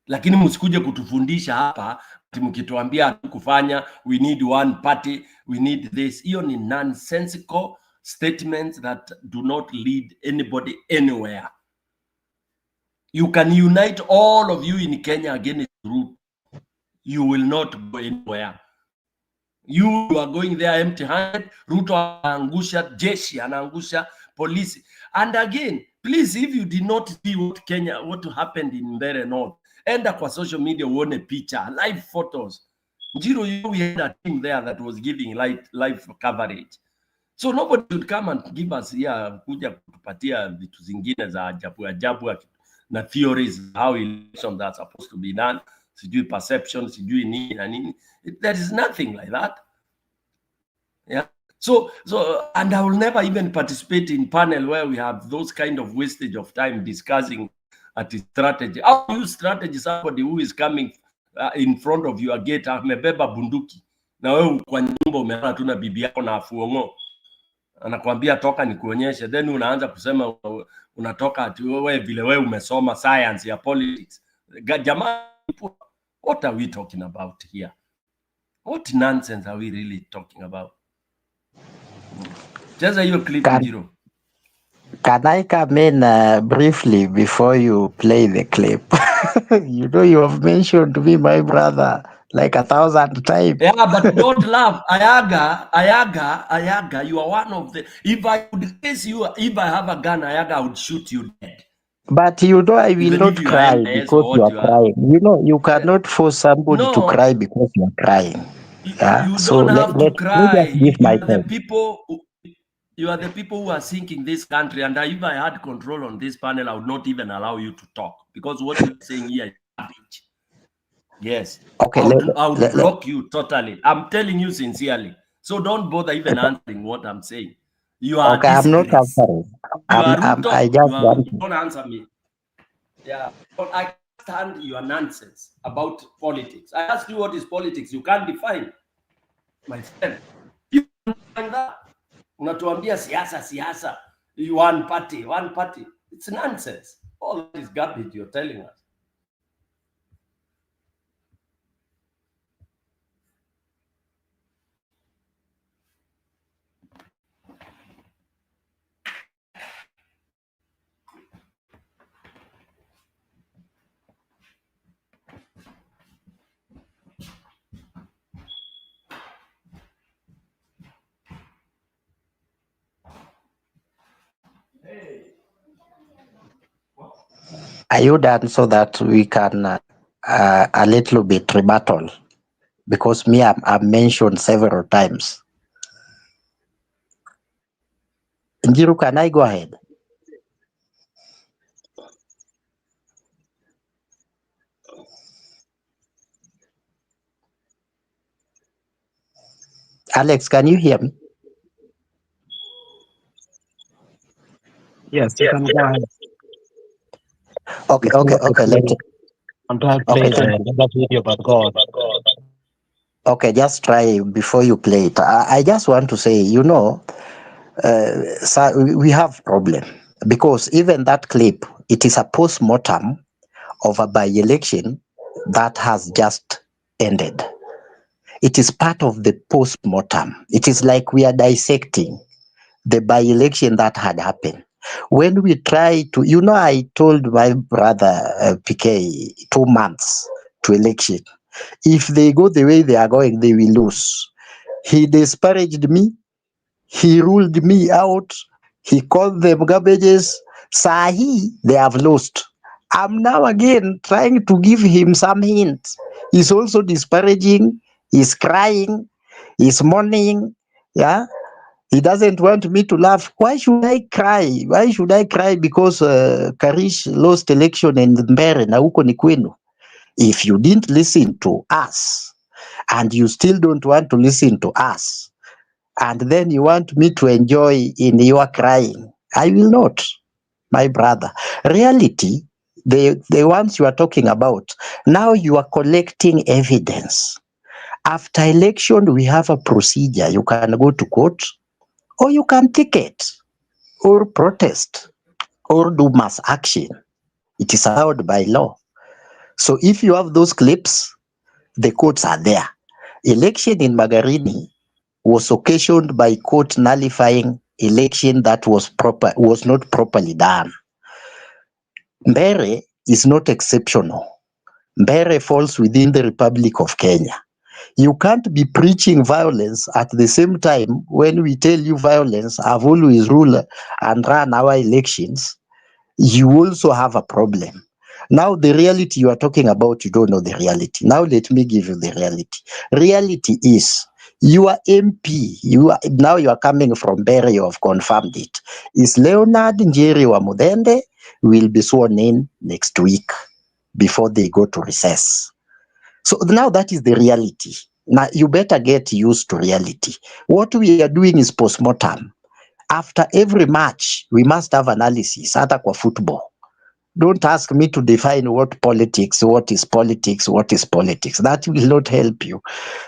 Lakini msikuje kutufundisha hapa, ati mkituambia kufanya, we need one party, we need this. Hiyo ni nonsensical statements that do not lead anybody anywhere. You can unite all of you in Kenya against Ruto. You will not go anywhere. You are going there empty-handed. Ruto anaangusha jeshi, anaangusha polisi. And again, please, if you did not see what happened in Mbeere North, enda kwa social media uone picha, live photos. Njiro, we had a team there that was giving live coverage. So nobody should come and give us here, kuja kutupatia vitu zingine za ajabu na theories how elections are supposed to be done. Sijui perception, sijui nini na nini. There is nothing like that. Yeah. So, and I will never even participate in panel where we have those kind of wastage of time discussing at the strategy. How do you strategy somebody who is coming in front of your gate, amebeba bunduki, na wewe kwa nyumba umelala tu na bibi yako na afuongo, anakuambia toka nikuonyeshe, then unaanza kusema unatoka ati wewe vile wewe umesoma science ya politics. Jamaa, what are we talking about here? What nonsense are we really talking about? Just a clip, Jiro. Can I come in briefly before you play the clip? You know, you have mentioned me, my brother, like 1,000 times. Yeah, but don't laugh. Ayaga, you are one of the... If I would face you, if I have a gun, Ayaga, I would shoot you dead. But you know, I will Even not if you cry are because you are crying. You know, you cannot force somebody to No, cry because you are crying. Yeah. you So don't have to let me cry. just give You my are the time. people... You are the people who are sinking this country. And if I had control on this panel, I would not even allow you to talk, because what you're saying here is garbage. Yes. Okay, I would block you totally. I'm telling you sincerely. So don't bother even answering what I'm saying. You are okay, I'm not disgrace. answering. You are Ruto. I just want Don't answer me. Yeah. But I can't stand your nonsense about politics. I asked you what is politics. You can't define, my friend. You can't define that. Unatuambia siasa. One party. It's nonsense. All this garbage you're telling us. Are you done so that we can a little bit rebuttal? Because me, I've mentioned several times. Njiru, can I go ahead? Alex, can you hear me? Yes, you can go ahead. Okay. I'm trying to play the video, but God. Okay, just try before you play it. I just want to say, so we have problem because even that clip, it is a post-mortem of a by-election that has just ended. It is part of the post-mortem. It is like we are dissecting the by-election that had happened. When we try to, I told my brother PK 2 months to election. If they go the way they are going, they will lose. He disparaged me. He ruled me out. He called them garbages. Sahi, they have lost. I'm now again trying to give him some hints. He's also disparaging. He's crying. He's mourning. Yeah. He doesn't want me to laugh. Why should I cry? Why should I cry because Karish lost election in Mbere na huko ni kwenu? If you didn't listen to us and you still don't want to listen to us, and then you want me to enjoy in your crying, I will not, my brother. Reality, the ones you are talking about, now you are collecting evidence. After election, we have a procedure. You can go to court, or you can ticket, or protest, or do mass action. It is allowed by law. So if you have those clips, the courts are there. Election in Magarini was occasioned by court nullifying election that was not properly done. Mbere is not exceptional. Mbere falls within the Republic of Kenya. You can't be preaching violence at the same time when we tell you violence have always ruled and run our elections. You also have a problem. Now the reality you are talking about, you don't know the reality. Now let me give you the reality. Reality is your MP, you are coming from Mbere, you have confirmed it. Is Leonard Njeri wa Mudende will be sworn in next week before they go to recess. So now that is the reality. Now you better get used to reality. What we are doing is postmortem. After every match, we must have analysis, hata kwa football. Don't ask me to define what is politics. That will not help you.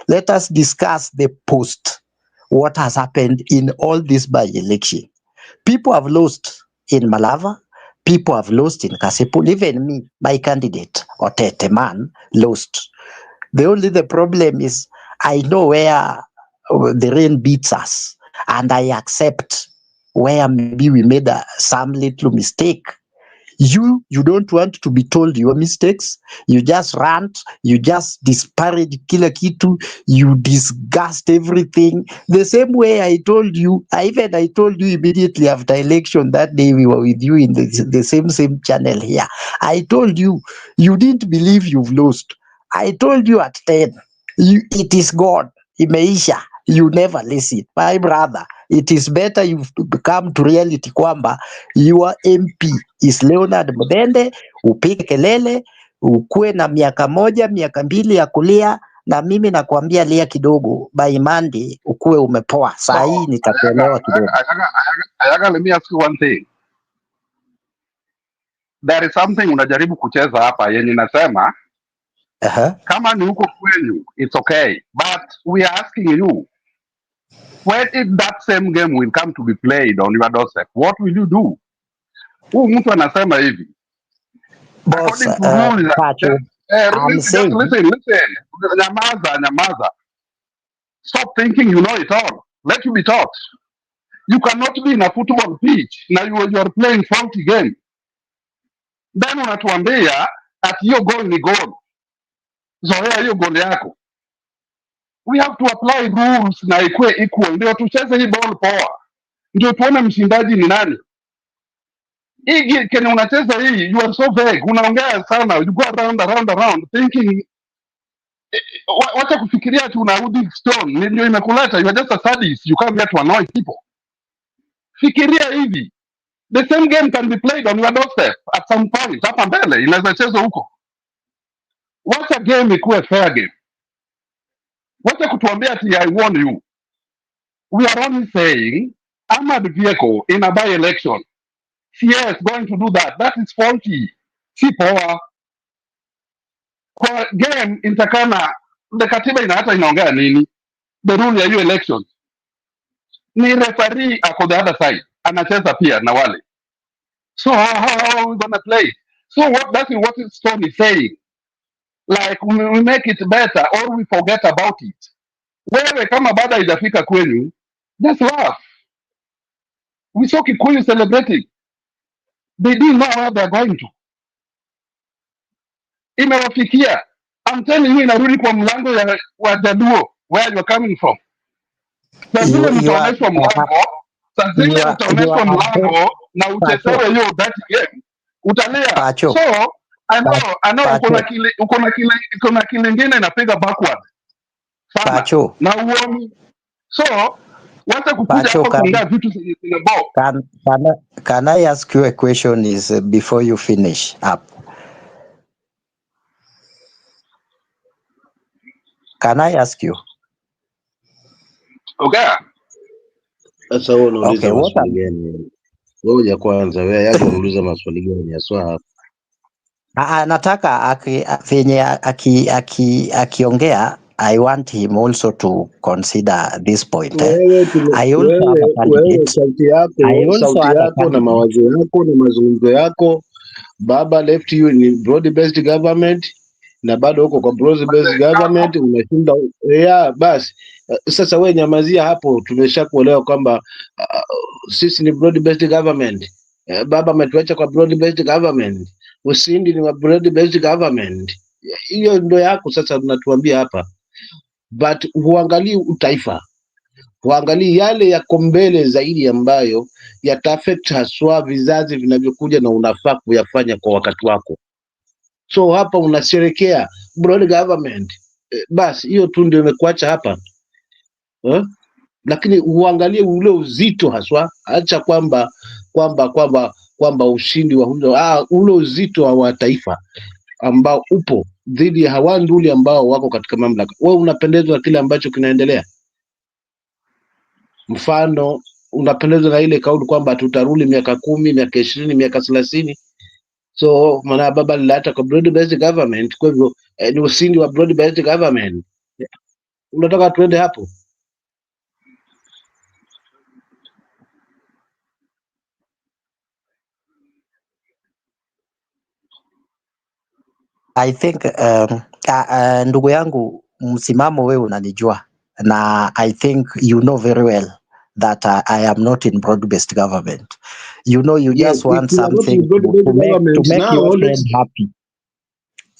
Let us discuss the post, what has happened in all this by-election. People have lost in Malava. People have lost in Kasipul. Even me, my candidate, Otete Man, lost. The problem is I know where the rain beats us, and I accept where maybe we made some little mistake. You don't want to be told your mistakes. You just rant. You just disparage kila kitu. You disgust everything. The same way I told you. I told you immediately after election that day we were with you in the same channel here. I told you, you didn't believe you've lost. I told you at 10, it is God. Imeisha. You never listen. My brother, it is better you come to reality kwamba your MP is Leonard Mudende, upige kelele, ukuwe na miaka 1 miaka 2 ya kulia, na mimi nakwambia lia kidogo, by Monday ukuwe umepoa. Saa hii nitakuelewa kidogo. Ayaga, let me ask you one thing. There is something unajaribu kucheza hapa yenye nasema kama ni huko kwenyu it's okay, but we are asking you, when if that same game will come to be played on your doorstep, what will you do? Huyu mtu anasema hivi, boss, according to rules, Pacho, I'm saying, listen, nyamaza, stop thinking you know it all, let you be taught. You cannot be in a football pitch na you are playing faulty game, then unatuambia ati hiyo goal ni goal. Zoea hiyo goal yako. We have to apply rules na ikue equal, ndio tucheze hii ball poa, ndio tuone mshindaji ni nani. Hii kene unacheza hii, you are so vague, unaongea sana, you go around thinking. Wacha kufikiria ati unarudi stone ndio imekuleta. You are just a sadist, you come here to annoy people. Fikiria hivi, the same game can be played on your doorstep at some point. Hapa mbele inaweza chezwa huko. Wacha game ikuwe fair game. Wacha kutuambia ati I warn you. We are only saying armored vehicle in a by-election, yes, going to do that. That is faulty. Si poa. Kwa game intakana, the katiba hata inaongea nini? The rule ya hiyo election ni referee ako the other side, anacheza pia na wale. So how are we gonna play? So that's what Stone is saying. Like we make it better or we forget about it. Wewe kama bado haijafika kwenyu, just laugh. We saw Kikuyu celebrating. They didn't know where they're going to. Imewafikia. I'm telling you, inarudi kwa mlango ya Wajaluo, where you're coming from. Saa zile mtaoneshwa mlango, saa zile mtaoneshwa mlango na uchezewe hiyo that game, utalia. So I know uko na kile ingine inapiga backward sana na uoni. So wacha kukuja hapa kuongea vitu zenye zinabo. Can I ask you a question is before you finish up? Can I ask you? Okay. Sasa wewe unauliza maswali gani? Ngoja kwanza, wewe yaje unauliza maswali gani haswa hapa? Nataka venye akiongea, I want him also to consider this point. I also have a candidate. Sauti yako na mawazo yako na mazungumzo yako, baba left you in broad based government na bado huko kwa broad based government umeshinda. Basi sasa wewe nyamazia hapo, tumeshakuelewa kwamba sisi ni broad based government. Baba ametuacha kwa broad based government, usindi ni wa broad based government. Hiyo ndio yako sasa tunatuambia hapa, but huangalii utaifa, huangalii yale yako mbele zaidi ambayo yataaffect haswa vizazi vinavyokuja na unafaa kuyafanya kwa wakati wako. So hapa unasherekea broad government, basi hiyo tu ndio imekuacha hapa. Lakini huangalie ule uzito haswa, acha kwamba ushindi wa ule uzito wa taifa ambao upo dhidi ya hawa nduli ambao wako katika mamlaka. Wewe unapendezwa na kile ambacho kinaendelea? Mfano, unapendezwa na ile kauli kwamba tutarudi miaka 10, miaka 20, miaka 30. So maana baba lilata kwa broad based government, kwa hivyo ni ushindi wa broad based government. Unataka tuende hapo? I think ndugu yangu, msimamo wewe unanijua, na I think you know very well that I am not in broad-based government. You know, you just want something to make your friend happy.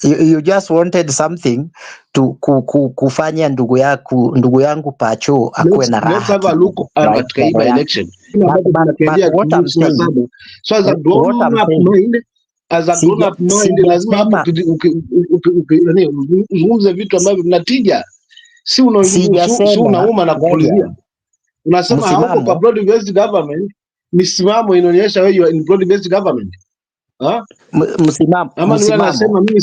You just wanted something to kufanya ndugu yangu Pacho akuwe na raha. Let's have a look at the election. But what I'm saying, so as a grown up mind, lazima uzungumze vitu ambavyo vinatija, si unauma na kupulizia. Unasema hauko kwa msimamo broad based government, misimamo inaonyesha wewe you are in broad based government. msimamo Ama ni wewe anasema mimi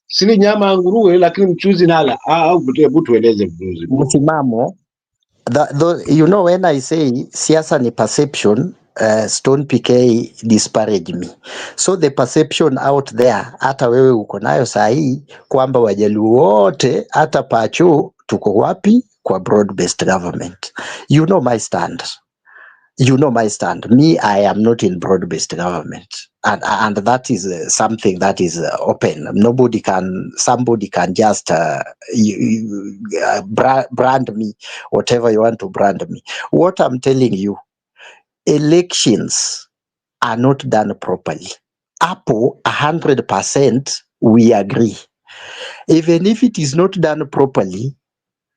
sili nyama ya nguruwe lakini mchuzi nala. Au hebu tueleze vizuri. msimamo you know, when I say siasa ni perception, Stone PK disparage me. So the perception out there, hata wewe uko nayo sahi kwamba Wajaluo wote hata Pacho tuko wapi kwa broad based government. You know my stand. You know my stand. Me, I am not in broad based government. And that is something that is open. Somebody can just brand me, whatever you want to brand me. What I'm telling you, elections are not done properly. Apo 100% we agree. Even if it is not done properly,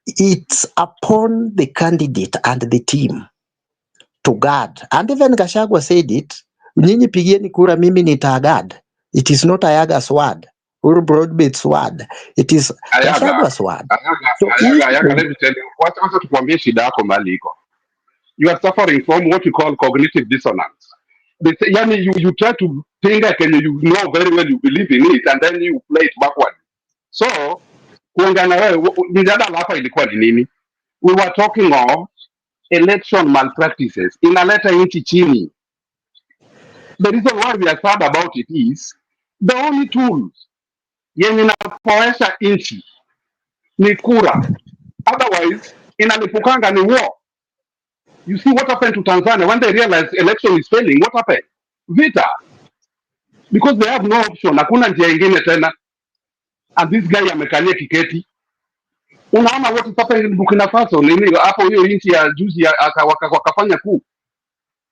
it's upon the candidate and the team to guard. And even Gachagua said it, nyinyi pigieni kura mimi nitagard. It is not Ayaga's word or Broadbeat's word. It is Gachagua's word. Ayaga, let me tell you, wacha tukwambie shida yako mali iko. You are suffering from what you call cognitive dissonance. Yani you try to think like you know very well you believe in it and then you play it backward. So, kuongana wewe, mjadala hapa ilikuwa ni nini? We were talking of election malpractices. Inaleta nchi chini. The reason why we are sad about it is the only tools yenye inapoesha nchi ni kura. Otherwise, inalipukanga ni war. You see what happened to Tanzania when they realized election is failing. What happened? Vita. Because they have no option. Hakuna njia ingine tena. And this guy amekalia kiketi. Unaona what is happening in Burkina Faso. Nini hapo hiyo nchi ya juzi wakafanya coup.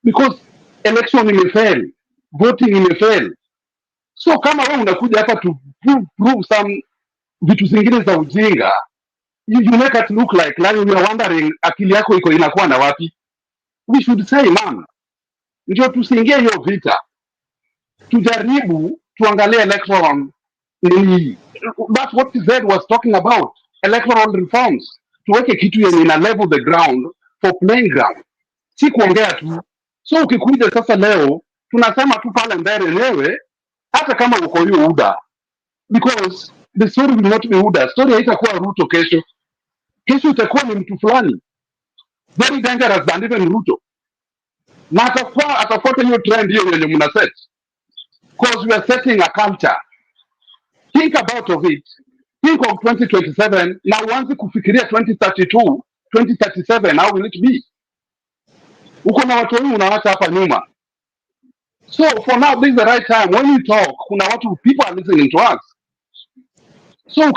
Because election imefail. Voting imefail. So kama wewe unakuja hapa to prove some vitu zingine za ujinga, you make it look like we are wondering akili yako iko inakuwa na wapi. We should say man, ndio tusiingie hiyo vita. Tujaribu tuangalie electoral nini. That's what Zed was talking about. Electoral reforms. Tuweke kitu yenye ina level the ground for playing ground. Si kuongea tu. So ukikuja sasa leo tunasema tu pale mbele wewe hata kama uko hiyo UDA, because the story will not be UDA. Story haitakuwa Ruto kesho. Kesho itakuwa ni mtu fulani very dangerous than even Ruto, na atafuata hiyo trend hiyo yenye mna set, because we are setting a culture. Think about of it. Think of 2027 na uanze kufikiria 2032 2037 how will it be. Uko na watu wengi unawaacha hapa nyuma. So for now, this is the right time. When you talk, kuna watu, people are listening to us. So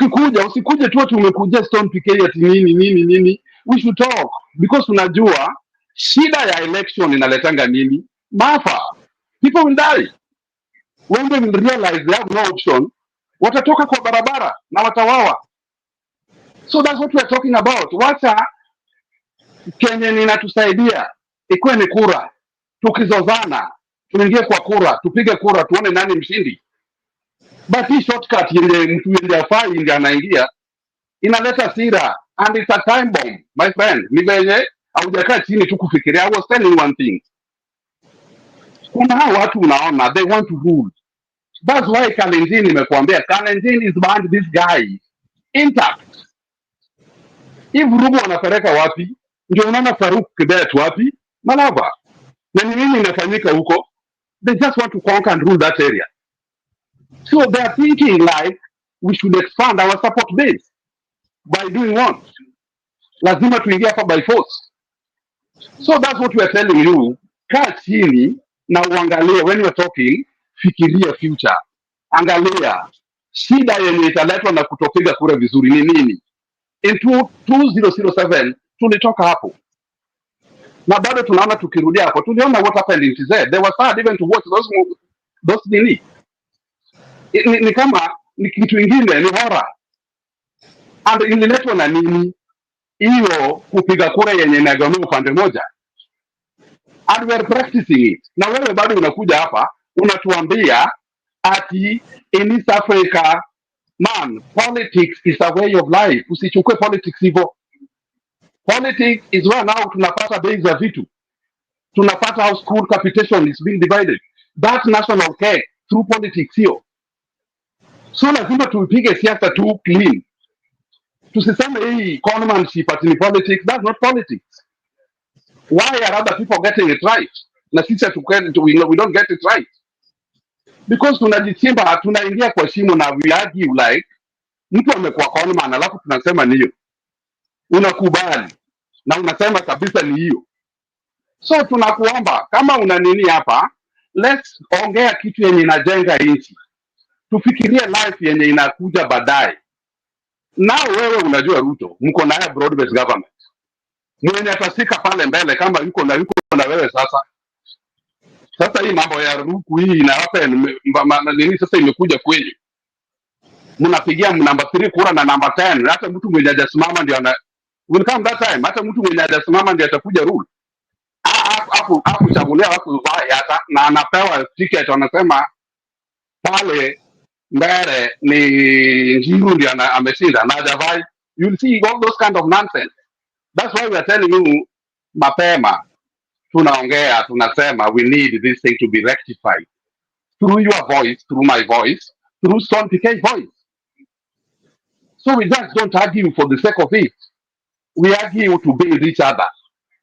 usikuje tu tumekuja Stone PK ati nini. We should talk because unajua shida ya election inaletanga nini? Maafa. People will die. When they will realize they have no option, watatoka kwa barabara na watawawa. So that's what we are talking about. Wacha Kenya inatusaidia ikuwe ni kura. Tukizozana tuingie kwa kura, tupige kura, tuone nani mshindi. But hii shortcut yenye mtu yenye afai ndiye anaingia inaleta sira, and it's a time bomb, my friend. Ni venye haujakaa chini tu kufikiria. I was telling one thing. Kuna hao watu unaona they want to rule. That's why Kalenjin nimekuambia Kalenjin is behind this guy intact. If Rubo anapeleka wapi? Ndio unaona Faruk Kibet wapi? Malava. Na nini inafanyika huko? They just want to conquer and rule that area. So they are thinking like we should expand our support base by doing what? Lazima tuingie hapa by force. So that's what we are telling you. Kaa chini na uangalie when you are talking, fikiria future. Angalia shida yenye italetwa na kutopiga kura vizuri ni nini? In 2007 tulitoka hapo. Na bado tunaona tukirudia hapo. Tuliona what happened in TZ. They were sad even to watch those nini. Ni kama ni kitu ingine, ni horror. And ililetwa na nini? Hiyo kupiga kura yenye inagamia upande moja. And we are practicing it. Na wewe bado unakuja hapa unatuambia ati in East Africa, man, politics is a way of life. Usichukue politics hivyo. Politics is where now tunapata bei za vitu, tunapata how school capitation is being divided. That national cake through politics here. So lazima tupige siasa tu clean. Tusiseme hii conmanship ati ni politics. That's not politics. Why are other people getting it right? Na sisi we don't get it right. Because tunajichimba, tunaingia kwa shimo na we argue like mtu amekuwa conman alafu tunasema ni hiyo. Unakubali na unasema kabisa ni hiyo. So tunakuomba kama una nini hapa, let's ongea kitu yenye inajenga nchi. Tufikirie life yenye inakuja baadaye. Na wewe unajua Ruto, mko naye broad based government. Mwenye atasika pale mbele kama yuko na wewe sasa. Sasa hii mambo ya ruku hii na hapa nini sasa imekuja kwenye. Mnapigia namba 3 kura na namba 10. Hata mtu mwenye hajasimama ndio will come that time. Hata mtu mwenye hajasimama ndio atakuja rule. Hapo chagulia watu hata na anapewa ticket wanasema pale mbele ni Njiru ndio ameshinda na Javai. You'll see all those kind of nonsense. That's why we are telling you mapema tunaongea tunasema we need this thing to be rectified through your voice, through my voice, through Stone PK's voice. So we just don't argue for the sake of it. We argue to build each other.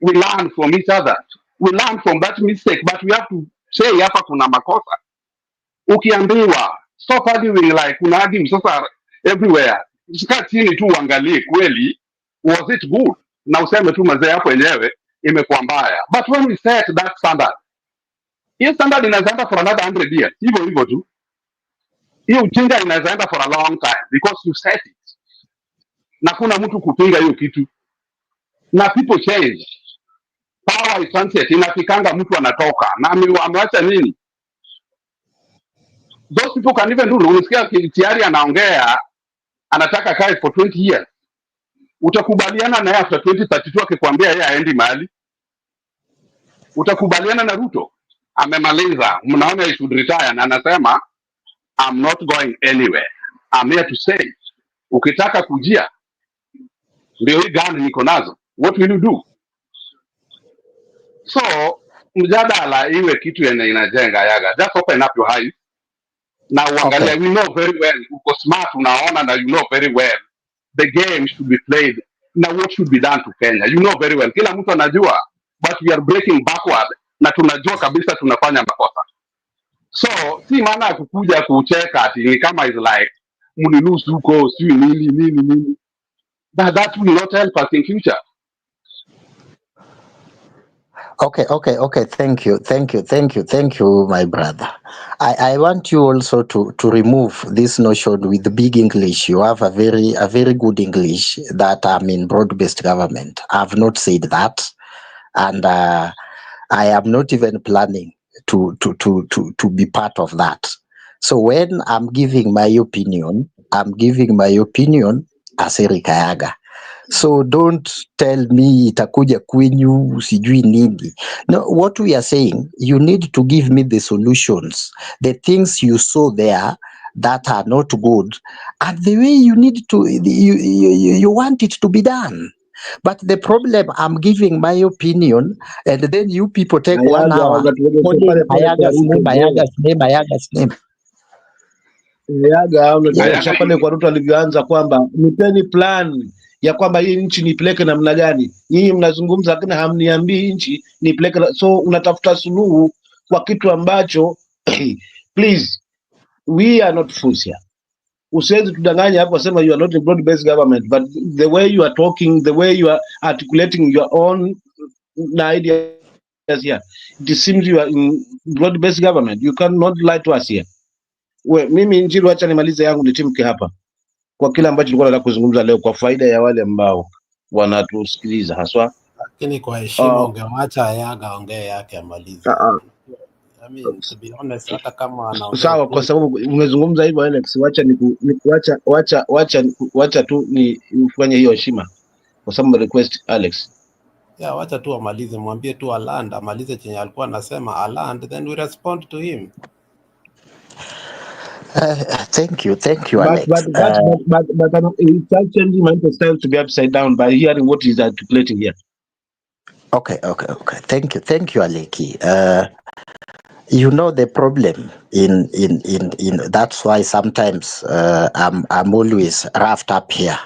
We learn from each other. We learn from that mistake, but we have to say hapa kuna makosa. Ukiambiwa stop arguing like kuna argue sasa everywhere. Usika chini tu uangalie kweli was it good na useme tu mazee hapo yenyewe imekuwa mbaya. But when we set that standard, hiyo standard inaenda for another 100 years. Hivyo tu. Hiyo ujinga inaenda for a long time because you set it. Na kuna mtu kupinga hiyo kitu. Na people change. Power is sunset. Inafikanga mtu anatoka. Na amewacha nini? Those people can even do. Unasikia Tiari anaongea anataka kae for 20 years. Utakubaliana naye after 2032 akikwambia yeye aendi mahali? Utakubaliana na Ruto? Amemaliza. Mnaona he should retire na anasema I'm not going anywhere. I'm here to stay. Ukitaka kujia ndio hii gani niko nazo. What will you do? So mjadala iwe kitu yenye inajenga yaga. Just open up your eyes. Na uangalia, we know very well. Uko smart unaona na you know very well. The game should be played. Now what should be done to Kenya? You know very well. Kila mtu anajua, but we are breaking backward na tunajua kabisa tunafanya makosa. So si maana ya kukuja kucheka ati ni kama is like mninusu huko si nini. That will not help us in future. Okay. Thank you, my brother. I want you also to remove this notion with the big English. You have a very good English that I'm in broad-based government. I've not said that, and I am not even planning to be part of that. So when I'm giving my opinion as Eric Ayaga. So don't tell me itakuja kwenyu sijui nini. No, what we are saying, you need to give me the solutions, the things you saw there that are not good, and the way you need to, you want it to be done. But the problem, I'm giving my opinion, and then you people take 1 hour. Ayaga's name. Yaga pale kwa Ruto alivyoanza kwamba nipeni plan ya kwamba hii nchi nipeleke namna gani. Nyinyi mnazungumza lakini hamniambii nchi nipeleke, so unatafuta suluhu kwa kitu ambacho please, we are not fools here. Usiwezi tudanganya hapo sema you are not a broad based government, but the way you are talking, the way you are articulating your own ideas here, it seems you are in broad based government. You cannot lie to us here. Mimi Njiru, acha nimalize yangu nitimke hapa kwa kila ambacho tulikuwa tunataka kuzungumza leo kwa faida ya wale ambao wanatusikiliza haswa. Lakini kwa heshima ungemwacha Ayaga ongee yake amalize. I mean, to be honest, hata kama anaongea sawa, kwa sababu umezungumza hivyo Alex, wacha tu ni ufanye hiyo heshima kwa sababu request Alex. Yeah, wacha tu amalize, mwambie tu Aland amalize chenye alikuwa anasema Aland, then we respond to him. Thank you, But Alex. he starts changing my style to be upside down by hearing what he's articulating here. Okay. Thank you, Aleki. You know the problem in that's why sometimes I'm always roughed up here.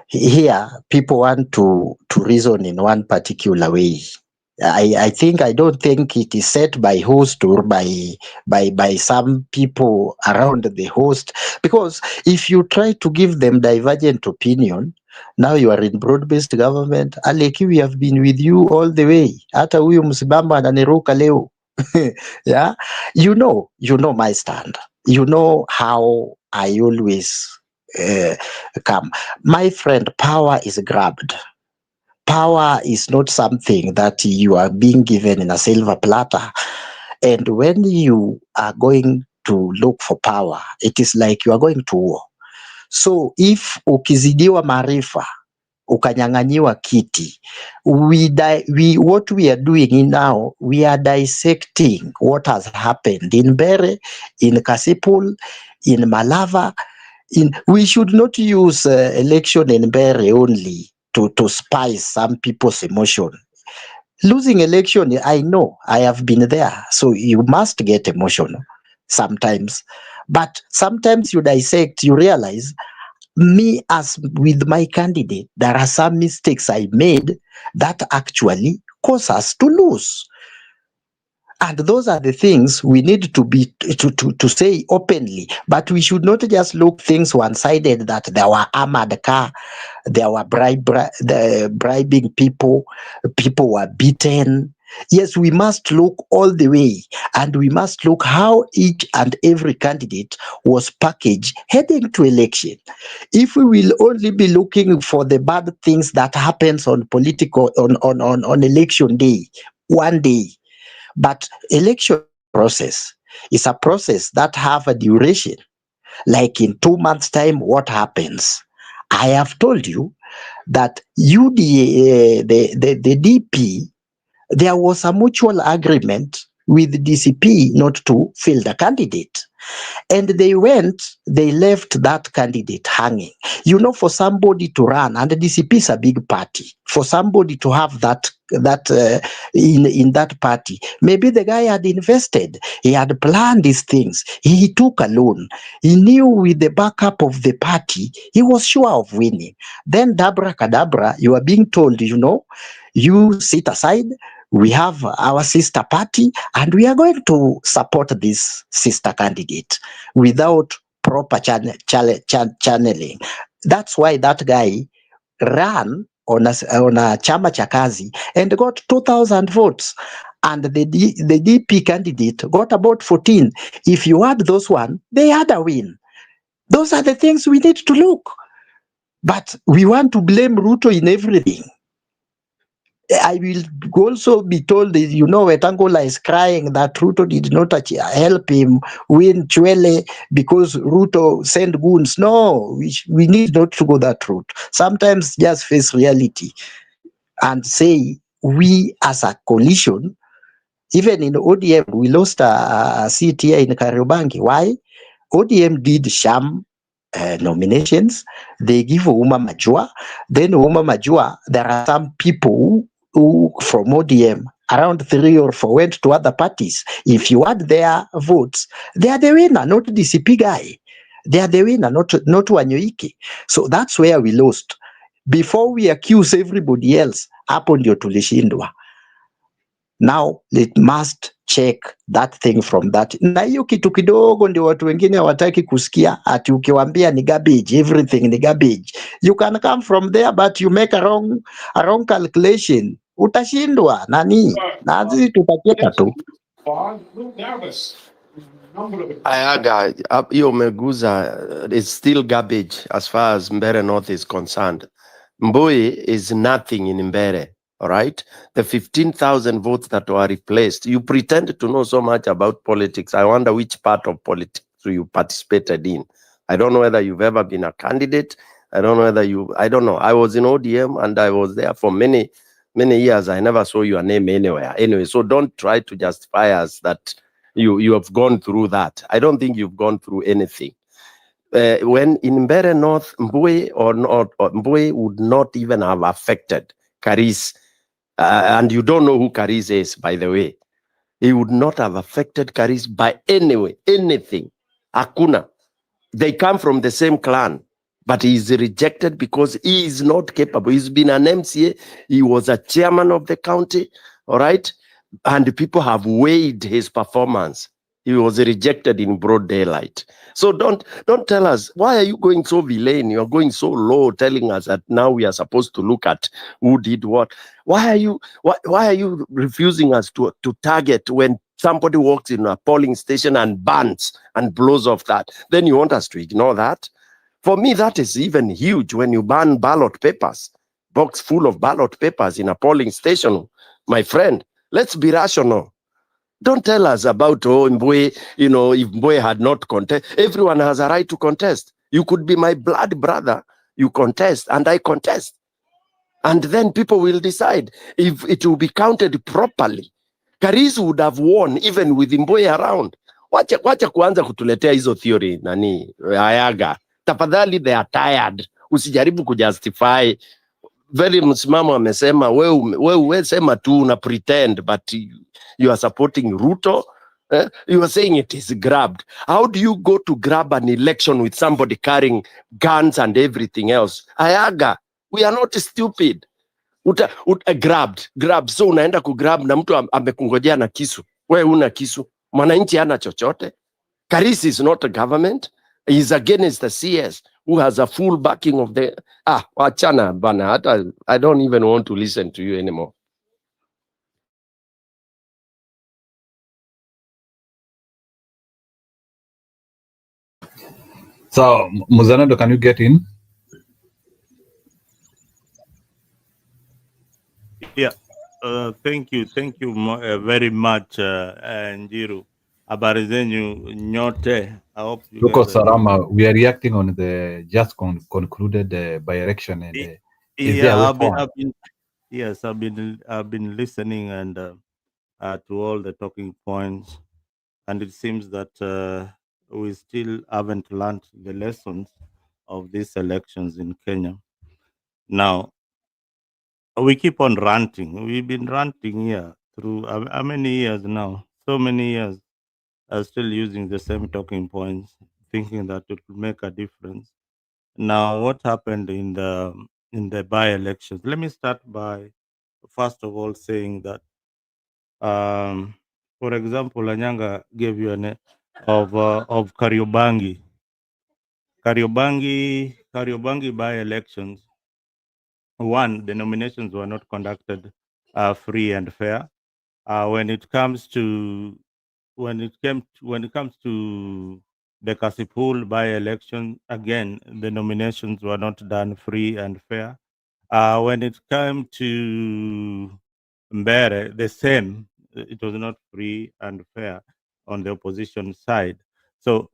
Here, people want to reason in one particular way. I don't think it is set by host or by some people around the host, because if you try to give them divergent opinion, now you are in broad-based government. Aleki, we have been with you all the way. Hata huyu msibamba ananiruka leo. Yeah, you know my stand. You know how I always come. My friend, power is grabbed. Power is not something that you are being given in a silver platter. And when you are going to look for power, it is like you are going to war. So if ukizidiwa maarifa, ukanyang'anyiwa kiti, what we are doing now, we are dissecting what has happened in Bere, in Kasipul, in Malava. We should not use election in Bere only to spice some people's emotion. Losing election, I know, I have been there, so you must get emotional sometimes. But sometimes you dissect, you realize, me as with my candidate, there are some mistakes I made that actually cause us to lose. And those are the things we need to be to say openly. But we should not just look things one-sided, that there were armored car, there were bribing people were beaten. Yes, we must look all the way, and we must look how each and every candidate was packaged heading to election. If we will only be looking for the bad things that happens on political on election day, one day, but election process is a process that have a duration. Like in 2 months' time, what happens? I have told you that UDA, the DP, there was a mutual agreement with DCP not to field a candidate. And they left that candidate hanging. You know, for somebody to run, and the DCP is a big party, for somebody to have that in that party, maybe the guy had invested, he had planned these things, he took a loan, he knew with the backup of the party, he was sure of winning. Then Dabra Kadabra, you are being told, you sit aside, we have our sister party, and we are going to support this sister candidate without proper channeling. That's why that guy ran on a chama cha kazi and got 2,000 votes. And the DP candidate got about 14. If you add those one, they had a win. Those are the things we need to look. But we want to blame Ruto in everything. I will also be told that, Wetangula is crying that Ruto did not help him win Chwele because Ruto sent goons. No, we need not to go that route. Sometimes just face reality and say, we as a coalition, even in ODM, we lost a seat here in Kariobangi. Why? ODM did sham nominations. They give Uma Majua. Then Uma Majua, there are some people who from ODM, around 3 or 4, went to other parties. If you add their votes, they are the winner, not the DCP guy. They are the winner, not Wanyoike. So that's where we lost. Before we accuse everybody else, hapo ndio tulishindwa. Now it must check that thing from that. Na hiyo kitu kidogo ndio watu wengine hawataki kusikia, ati ukiwaambia ni garbage, everything ni garbage. You can come from there but you make a wrong calculation. Utashindwa nani? Na sisi tutacheka tu. Ayaga, hiyo umeguza is still garbage as far as Mbeere North is concerned. Mbui is nothing in Mbeere. All right, the 15,000 votes that were replaced. You pretend to know so much about politics. I wonder which part of politics you participated in. I don't know whether you've ever been a candidate. I don't know whether I don't know. I was in ODM and I was there for many, many years. I never saw your name anywhere. Anyway, so don't try to justify us that you have gone through that. I don't think you've gone through anything. When in Mbeere North, Mbui Mbui would not even have affected Karis, and you don't know who Karis is, by the way. He would not have affected Karis by anything. Hakuna. They come from the same clan, but he is rejected because he is not capable. He's been an MCA. He was a chairman of the county, all right? And people have weighed his performance. He was rejected in broad daylight. So don't tell us, why are you going so villain? You're going so low, telling us that now we are supposed to look at who did what. Why are you refusing us to target when somebody walks in a polling station and bans and blows off that? Then you want us to ignore that? For me, that is even huge when you ban ballot papers, box full of ballot papers in a polling station. My friend, let's be rational. Don't tell us about, Mbui, if Mbui had not contest. Everyone has a right to contest. You could be my blood brother. You contest, and I contest. And then people will decide if it will be counted properly. Karis would have won even with Mbui around. Wacha kuanza kutuletea hizo theory, Ayaga. Tafadhali, they are tired. Usijaribu kujustify. Very msimamo amesema, wewe sema tu una pretend, but you are supporting Ruto. You are saying it is grabbed. How do you go to grab an election with somebody carrying guns and everything else? Ayaga, we are not stupid. Grabbed. So unaenda kugrab na mtu amekungojea na kisu. Wewe una kisu. Mwananchi hana chochote. Karis is not a government. He is against the CS, who has a full backing of the... wachana bana. I don't even want to listen to you anymore. So, Muzanando, can you get in? Yeah, thank you very much, Njiru. Habari zenyu nyote. I hope you Look, guys are doing Sarama, we are reacting on the just concluded by-election. And is there a way forward? I've been listening and to all the talking points, and it seems that we still haven't learned the lessons of these elections in Kenya. Now, we keep on ranting. We've been ranting here through how many years now? So many years, still using the same talking points, thinking that it will make a difference. Now, what happened in the by-elections? Let me start by, first of all, saying that, for example, Anyanga gave you an of Kariobangi. Kariobangi by-elections. One, the nominations were not conducted free and fair. When it comes to the Kasipul by-election, again, the nominations were not done free and fair. When it came to Mbeere, the same. It was not free and fair on the opposition side. So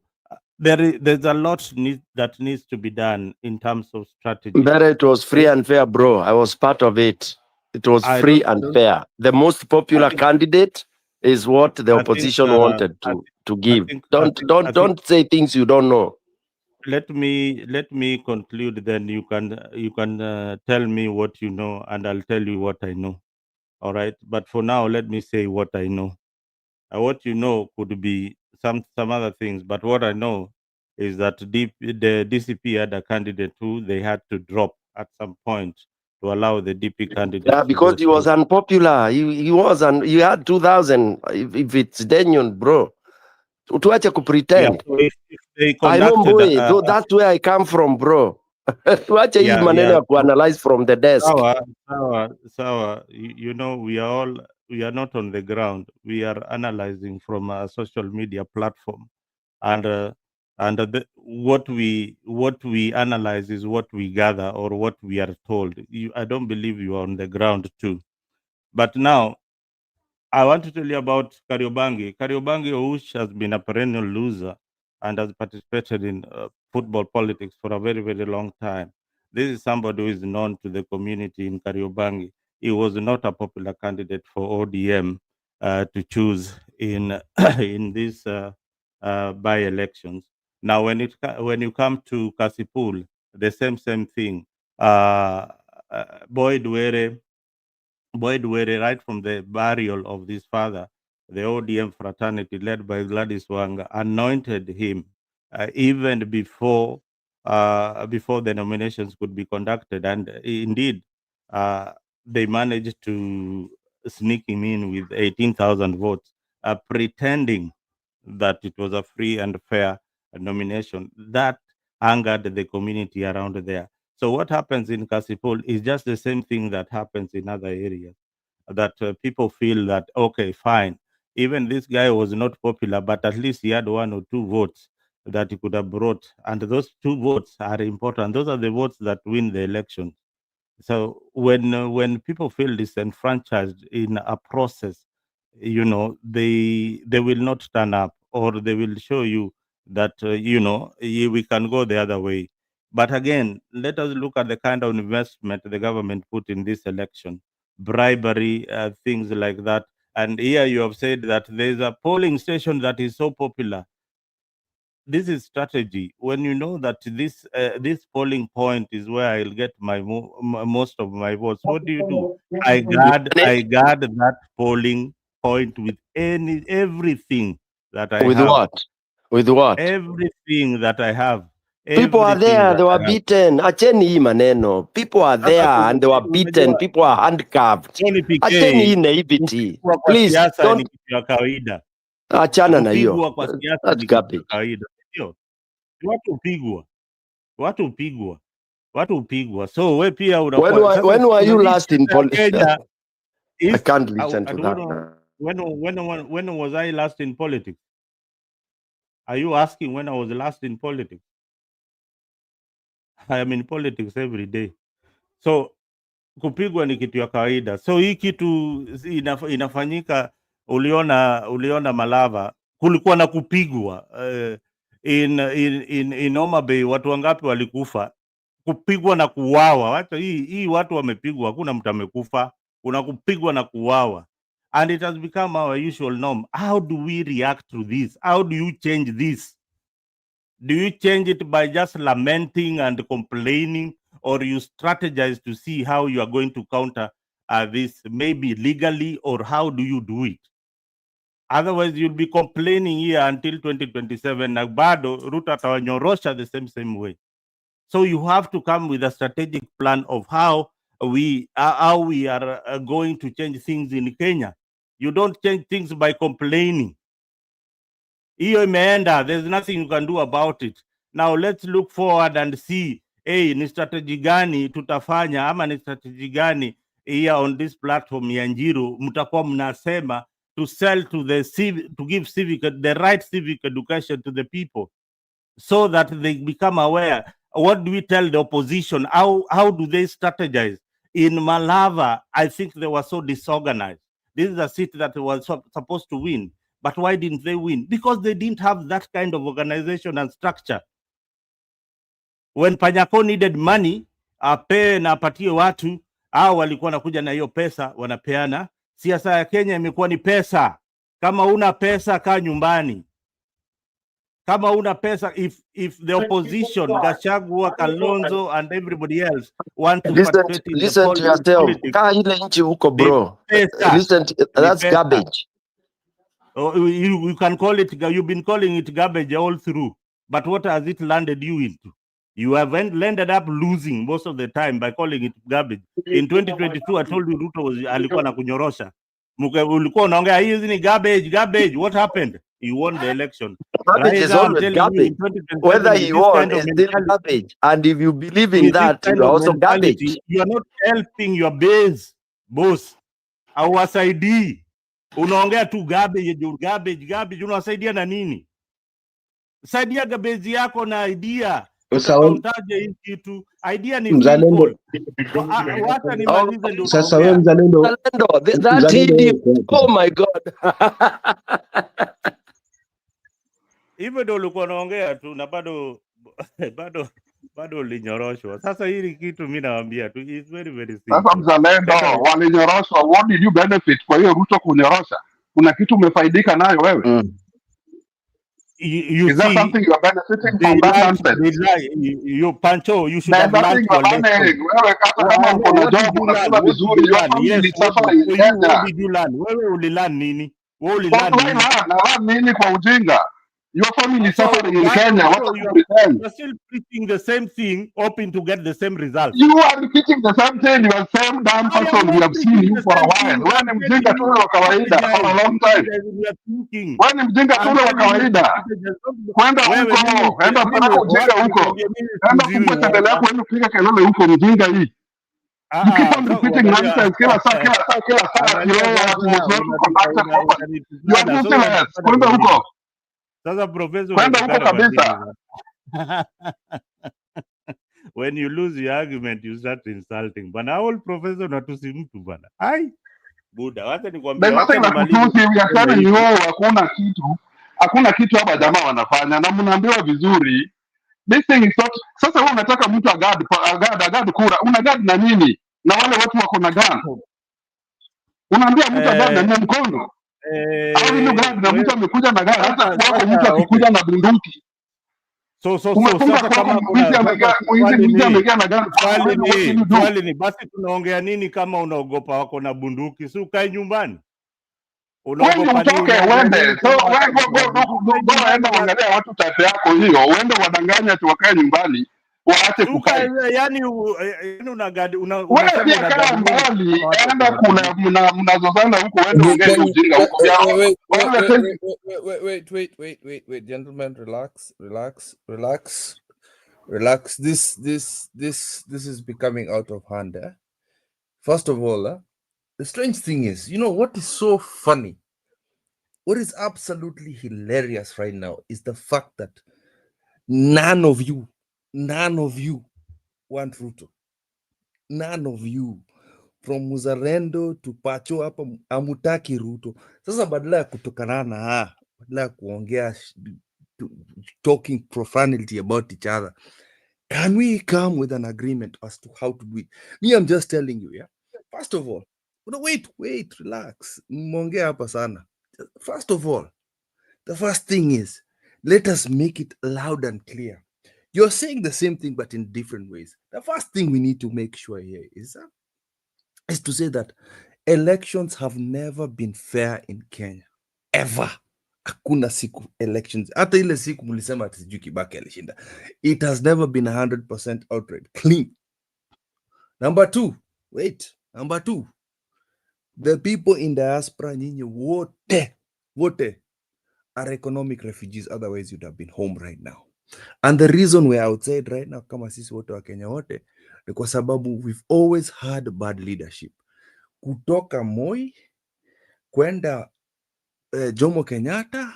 there's a lot that needs to be done in terms of strategy. Mbeere, it was free and fair, bro. I was part of it. It was free and fair. The most popular candidate is what the opposition wanted to give. Don't say things you don't know. Let me conclude. Then you can tell me what you know, and I'll tell you what I know. All right. But for now, let me say what I know. What you know could be some other things, but what I know is that the DCP had a candidate who they had to drop at some point to allow the DP candidate. Yeah, because he was unpopular. He was, and you had 2,000. If it's Denyon, bro, tuache kupretend. Yeah, so I know, boy. That's where I come from, bro. Tuache hii maneno ya kuanalyze from the desk. Sawa. You know, we are not on the ground. We are analyzing from a social media platform, and what we analyze is what we gather or what we are told. I don't believe you are on the ground too. But now, I want to tell you about Kariobangi. Kariobangi, which has been a perennial loser and has participated in football politics for a very, very long time. This is somebody who is known to the community in Kariobangi. He was not a popular candidate for ODM to choose in in these by-elections. Now, when you come to Kasipul, the same thing. Boyd Were, right from the burial of his father, the ODM fraternity led by Gladys Wanga anointed him even before the nominations could be conducted, and indeed they managed to sneak him in with 18,000 votes, pretending that it was a free and fair nomination. That angered the community around there. So what happens in Kasipul is just the same thing that happens in other areas, that people feel that, okay, fine, even this guy was not popular, but at least he had 1 or 2 votes that he could have brought. And those 2 votes are important. Those are the votes that win the election. So when people feel disenfranchised in a process, you know, they will not turn up, or they will show you that, we can go the other way. But again, let us look at the kind of investment the government put in this election, bribery, things like that. And here you have said that there's a polling station that is so popular. This is strategy. When you know that this polling point is where I'll get my most of my votes, what do? I guard that polling point with everything that I With have. what? With what? Everything that I have. People are there, they were beaten. Acheni hii maneno. People are there and they were beaten. People are handcuffed. Acheni hii naivety. Please don't. Achana na hiyo. That's garbage. Watu upigwa. So we pia when were you last in politics? I can't listen to that. When was I last in politics? Are you asking when I was last in politics? I am in politics every day. So kupigwa ni kitu ya kawaida. So hii kitu inafanyika, uliona Malava, kulikuwa na kupigwa. In Homa Bay watu wangapi walikufa? Kupigwa na kuuawa. Hata hii watu wamepigwa, hakuna mtu amekufa. Kuna kupigwa na kuuawa. And it has become our usual norm. How do we react to this? How do you change this? Do you change it by just lamenting and complaining, or you strategize to see how you are going to counter this, maybe legally, or how do you do it? Otherwise, you'll be complaining here until 2027. Na bado Ruto atawanyorosha the same way. So you have to come with a strategic plan of how we are going to change things in Kenya. You don't change things by complaining. Hiyo imeenda, there's nothing you can do about it. Now let's look forward and see, ni strategy gani tutafanya, ama ni strategy gani here on this platform ya Njiru mtakuwa mnasema to sell to to give the right civic education to the people, so that they become aware. What do we tell the opposition? How do they strategize? In Malava, I think they were so disorganized. This is a seat that was supposed to win. But why didn't they win? Because they didn't have that kind of organization and structure. When Panyako needed money, ape na apatie watu, au walikuwa nakuja na hiyo pesa, wanapeana. Siasa ya Kenya imekuwa ni pesa. Kama una pesa, kaa nyumbani. Kama una pesa, if the opposition, Gachagua, Kalonzo, and everybody else want to participate in listen to yourself. Kaa ile nchi huko, bro. Listen to, that's garbage. You can call it, you've been calling it garbage all through. But what has it landed you into? You have landed up losing most of the time by calling it garbage. In 2022, I told you Ruto alikuwa na kunyorosha. Ulikuwa unaongea hizi ni garbage. What happened? You won the election. Garbage is always garbage. Whether you won, is still garbage. And if you believe in that, you are also garbage. You are not helping your base, boss. Hawasaidii. Unaongea tu garbage. Unawasaidia na nini? Saidia garbage yako na idea. Utaje hii kitu. Idea ni Mzalendo. Wacha nimalize ndio. Sasa wewe Mzalendo. That idiot. Oh my God. Hivyo ndio ulikuwa unaongea tu na bado ulinyoroshwa. Sasa hili kitu mimi nawaambia tu is very very simple. Sasa Mzalendo walinyoroshwa, what did you benefit kwa hiyo Ruto kunyorosha? kuna kitu umefaidika nayo wewe? You Is that see, something you are benefiting they from that like, nonsense? you Pancho, you should There's have learned nothing you your are learning. lesson. Wewe hata kama uko na What did job you learn? unakula What did vizuri, you your learn? family Yes, is what suffering in for you, what Kenya. did you learn? Wewe ulilearn nini? Wewe What ulilearn do I nini? learn? I learn nini kwa ujinga? Your family is So suffering in why? Kenya. What So are you pretend? you're still preaching the same thing, hoping to get the same results. You are repeating the same thing. You are the same damn I am person. We not have seen preaching you the for a same while. thing. Wewe I'm ni telling mjinga tu you wa kawaida for a strategize. long time. Strategize, we are thinking. Wewe ni mjinga tu I'm wa telling you kawaida. strategize. Kwenda Wewe huko, enda mimi peleka ujinga wacha huko. nikwambie mimi Enda siuziwi fungua channel uoga. yako, enda piga kelele huko, mjinga hii. You keep on So repeating uangalia nonsense kila saa. You angalia know what was sasa not conducted properly. You are unanitukana. So useless. unatukana Kwenda kwa nini? huko. Sasa professor Kwenda huko unatukana kwa nini? kabisa. When you lose your argument you start insulting. Bana all professor unatusi mtu bana. Ai buda, wacha nikwambie, There's wacha nothing like nimalize kutusi. We are kusema telling you, hivi. hakuna kitu hapa jamaa wanafanya na mnaambiwa vizuri. This thing is not. Sasa wewe unataka mtu agad kura. Unagad na nini? Na wale watu wako na gun. Unaambia mtu agad na mkono. Au ni gad na mtu amekuja na gari. Hata kwako mtu akikuja na bunduki. Umefunga Sasa kama kwako mwizi ameingia na gari. swali ni basi tunaongea nini kama unaogopa wako na bunduki? Si ukae nyumbani. Unaogopa utoke uende. So go enda uangalia watu type yako hiyo. Uende wadanganya tu wakae nyumbani. Waache kukaa. Yani unagadi wewe pia kaa mbali. Enda kuna mnazozana huko, uende ongee ujinga huko. Wait, gentlemen, relax. This is becoming out of hand. First of all, the strange thing is, you know what is so funny? What is absolutely hilarious right now is the fact that none of you want Ruto. None of you, from Muzalendo to Pacho hapa amutaki Ruto. Sasa badala ya kutokanana, badala ya kuongea talking profanity about each other, can we come with an agreement as to how to do it? Me, I'm just telling you, yeah. First of all, wait, relax. Mongea hapa sana. First of all, the first thing is, let us make it loud and clear. You're saying the same thing, but in different ways. The first thing we need to make sure here is to say that elections have never been fair in Kenya. Ever. Hakuna siku elections. Hata ile siku mulisema ati sijui Kibaki alishinda. It has never been 100% outright clean. Number two, the people in diaspora, nyinyi wote are economic refugees, otherwise you'd have been home right now. And the reason we're outside right now, kama sisi wote wa Kenya wote, ni kwa sababu we've always had bad leadership. Kutoka Moi, kwenda Jomo Kenyatta,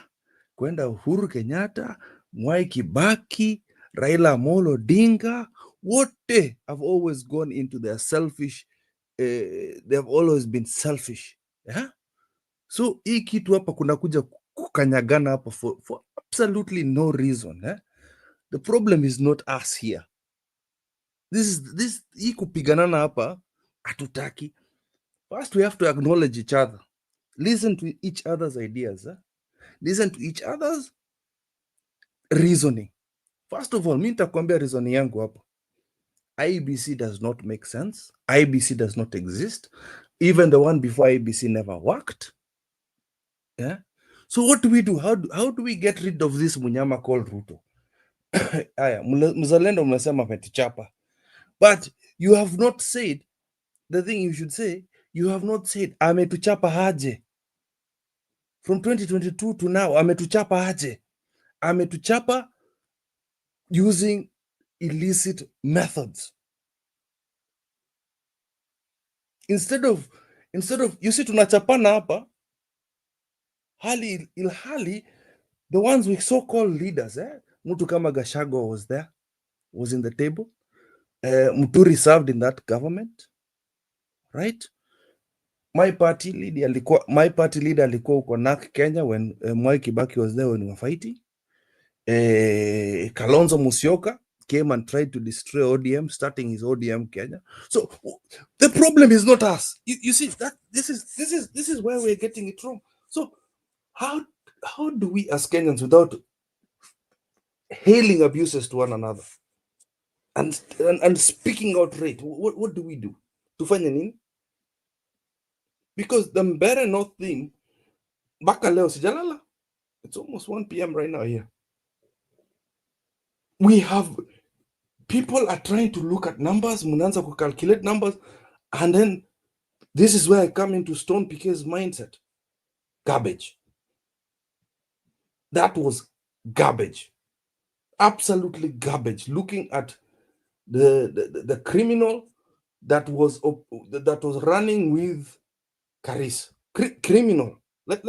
kwenda Uhuru Kenyatta, Mwai Kibaki, Raila Amolo Odinga, wote have always gone into their selfish, they have always been selfish. Yeah? So hii kitu hapa kunakuja kukanyagana hapa for absolutely no reason. Eh? The problem is not us here. Hii kupiganana hapa hatutaki. First we have to acknowledge each other. Listen to each other's ideas. Listen to each other's reasoning. First of all, mimi nitakwambia reasoning yangu hapa. IEBC does not make sense. IEBC does not exist. Even the one before IEBC never worked. Yeah. So what do we do? How do we get rid of this munyama called Ruto? Aya, mzalendo mnasema metichapa. But you have not said, the thing you should say, you have not said, ametuchapa haje. From 2022 to now, ametuchapa haje. Ametuchapa using illicit methods. Instead of, you see, tunachapana hapa, ilhali, the ones with so-called leaders, Mtu kama Gachagua was there, was in the table. Muturi served in that government, right? My party leader alikuwa uko NARC Kenya when Mwai Kibaki was there when we were fighting. Kalonzo Musyoka came and tried to destroy ODM, starting his ODM Kenya. So the problem is not us. You see that this is where we're getting it wrong. So how do we as Kenyans, without hailing abuses to one another and speaking outright, what do we do to find an in? Because the Mbere North thing, baka leo sijalala. It's almost 1 p.m. right now here. We have people are trying to look at numbers, munanza to calculate numbers, and then this is where I come into Stone PK's mindset. Garbage. That was garbage. Absolutely garbage. Looking at the criminal that was running with Karis. Criminal. Let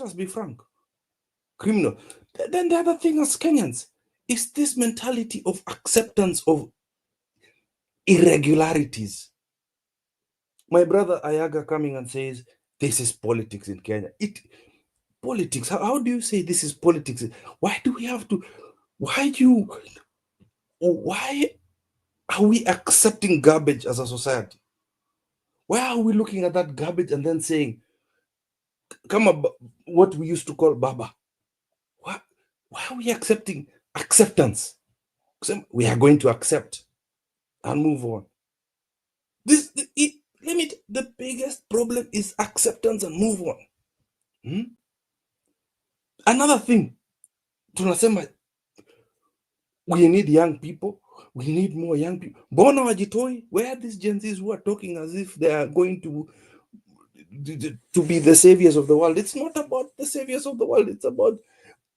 us be frank. Criminal. Then the other thing as Kenyans is this mentality of acceptance of irregularities. My brother Ayaga coming and says, this is politics in Kenya. Politics, how do you say this is politics? Why do we have to, why are we accepting garbage as a society? Why are we looking at that garbage and then saying, come up, what we used to call Baba? Why are we accepting acceptance? We are going to accept and move on. The biggest problem is acceptance and move on. Another thing, tunasema we need young people, we need more young people. Mbona wajitoi? Where are these Gen Zs who are talking as if they are going to be the saviors of the world? It's not about the saviors of the world. It's about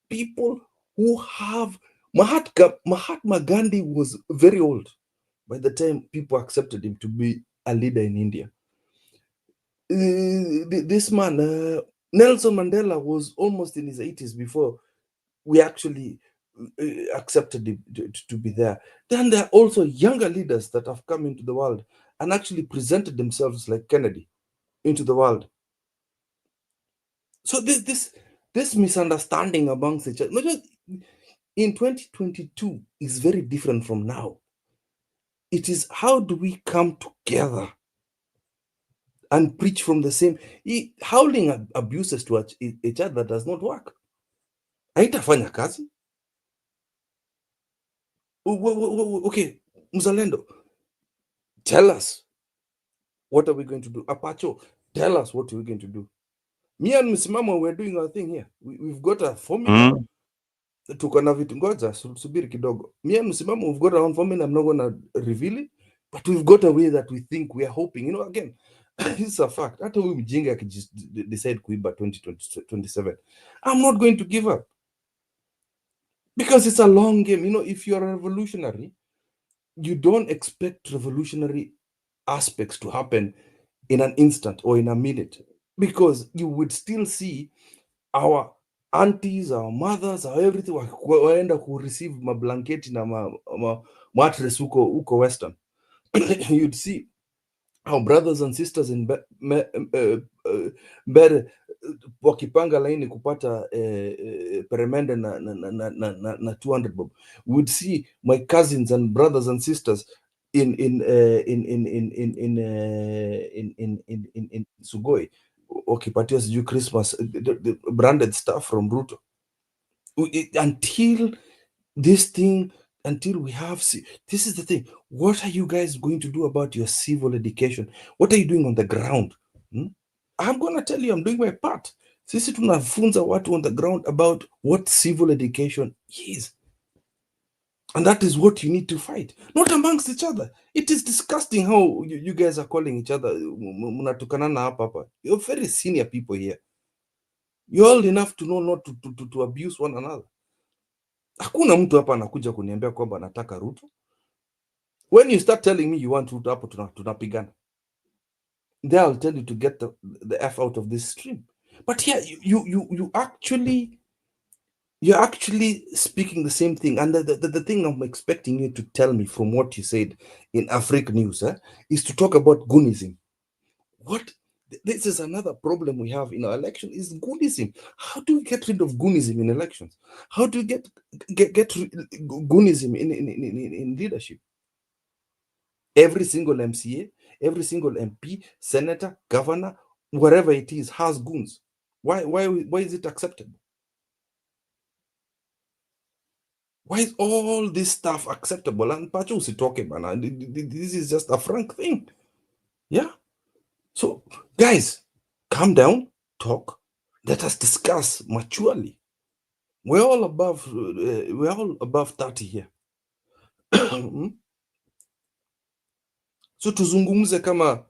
people who have... Mahatma Gandhi was very old by the time people accepted him to be a leader in India. This man, Nelson Mandela, was almost in his 80s before we actually accepted him to be there. Then there are also younger leaders that have come into the world and actually presented themselves like Kennedy into the world. So this misunderstanding amongst each other, not just in 2022, is very different from now. It is how do we come together and preach from the same... Howling abuses to each other does not work. Haitafanya kazi. Okay, Mzalendo, tell us, what are we going to do? Apacho, tell us what we're going to do. Me and Msimamo, we're doing our thing here. We've got a formula. Tuko na vitu, ngoja subiri kidogo. Me and Msimamo, we've got our own formula. I'm not going to reveal it, but we've got a way that we think, we are hoping. You know, again, it's a fact. Hata huyu mjinga akijist decide kuiba 2027, I'm not going to give up. Because it's a long game. You know, if you're a revolutionary, you don't expect revolutionary aspects to happen in an instant or in a minute, because you would still see our aunties, our mothers, our everything waenda ku receive mablanketi na mattress uko Western. You'd see our brothers and sisters in Mbere wakipanga laini kupata peremende na 200 bob. Would see my cousins and brothers and sisters in Sugoi wakipatiwa sijui Christmas the branded stuff from Ruto. Until this thing, until we have... this is the thing. What are you guys going to do about your civil education? What are you doing on the ground? I'm going to tell you, I'm doing my part. Sisi tunafunza watu on the ground about what civil education is. And that is what you need to fight. Not amongst each other. It is disgusting how you guys are calling each other. Munatukanana hapa. You're very senior people here. You're old enough to know not to abuse one another. Hakuna mtu hapa anakuja kuniambia kwamba nataka Ruto. When you start telling me you want Ruto, hapo tunapigana. Then I'll tell you to get the F out of this stream. But here, you're actually speaking the same thing. And the thing I'm expecting you to tell me from what you said in Africa News is to talk about Gunism. This is another problem we have in our election, is Gunism. How do we get rid of Gunism in elections? How do we get Gunism in leadership? Every single MCA, every single MP, senator, governor, wherever it is, has goons. Why is it acceptable? Why is all this stuff acceptable? And Pacho usitoke bana. This is just a frank thing. Yeah. So guys, calm down, talk. Let us discuss maturely. We're all above 30 here. So tuzungumze kama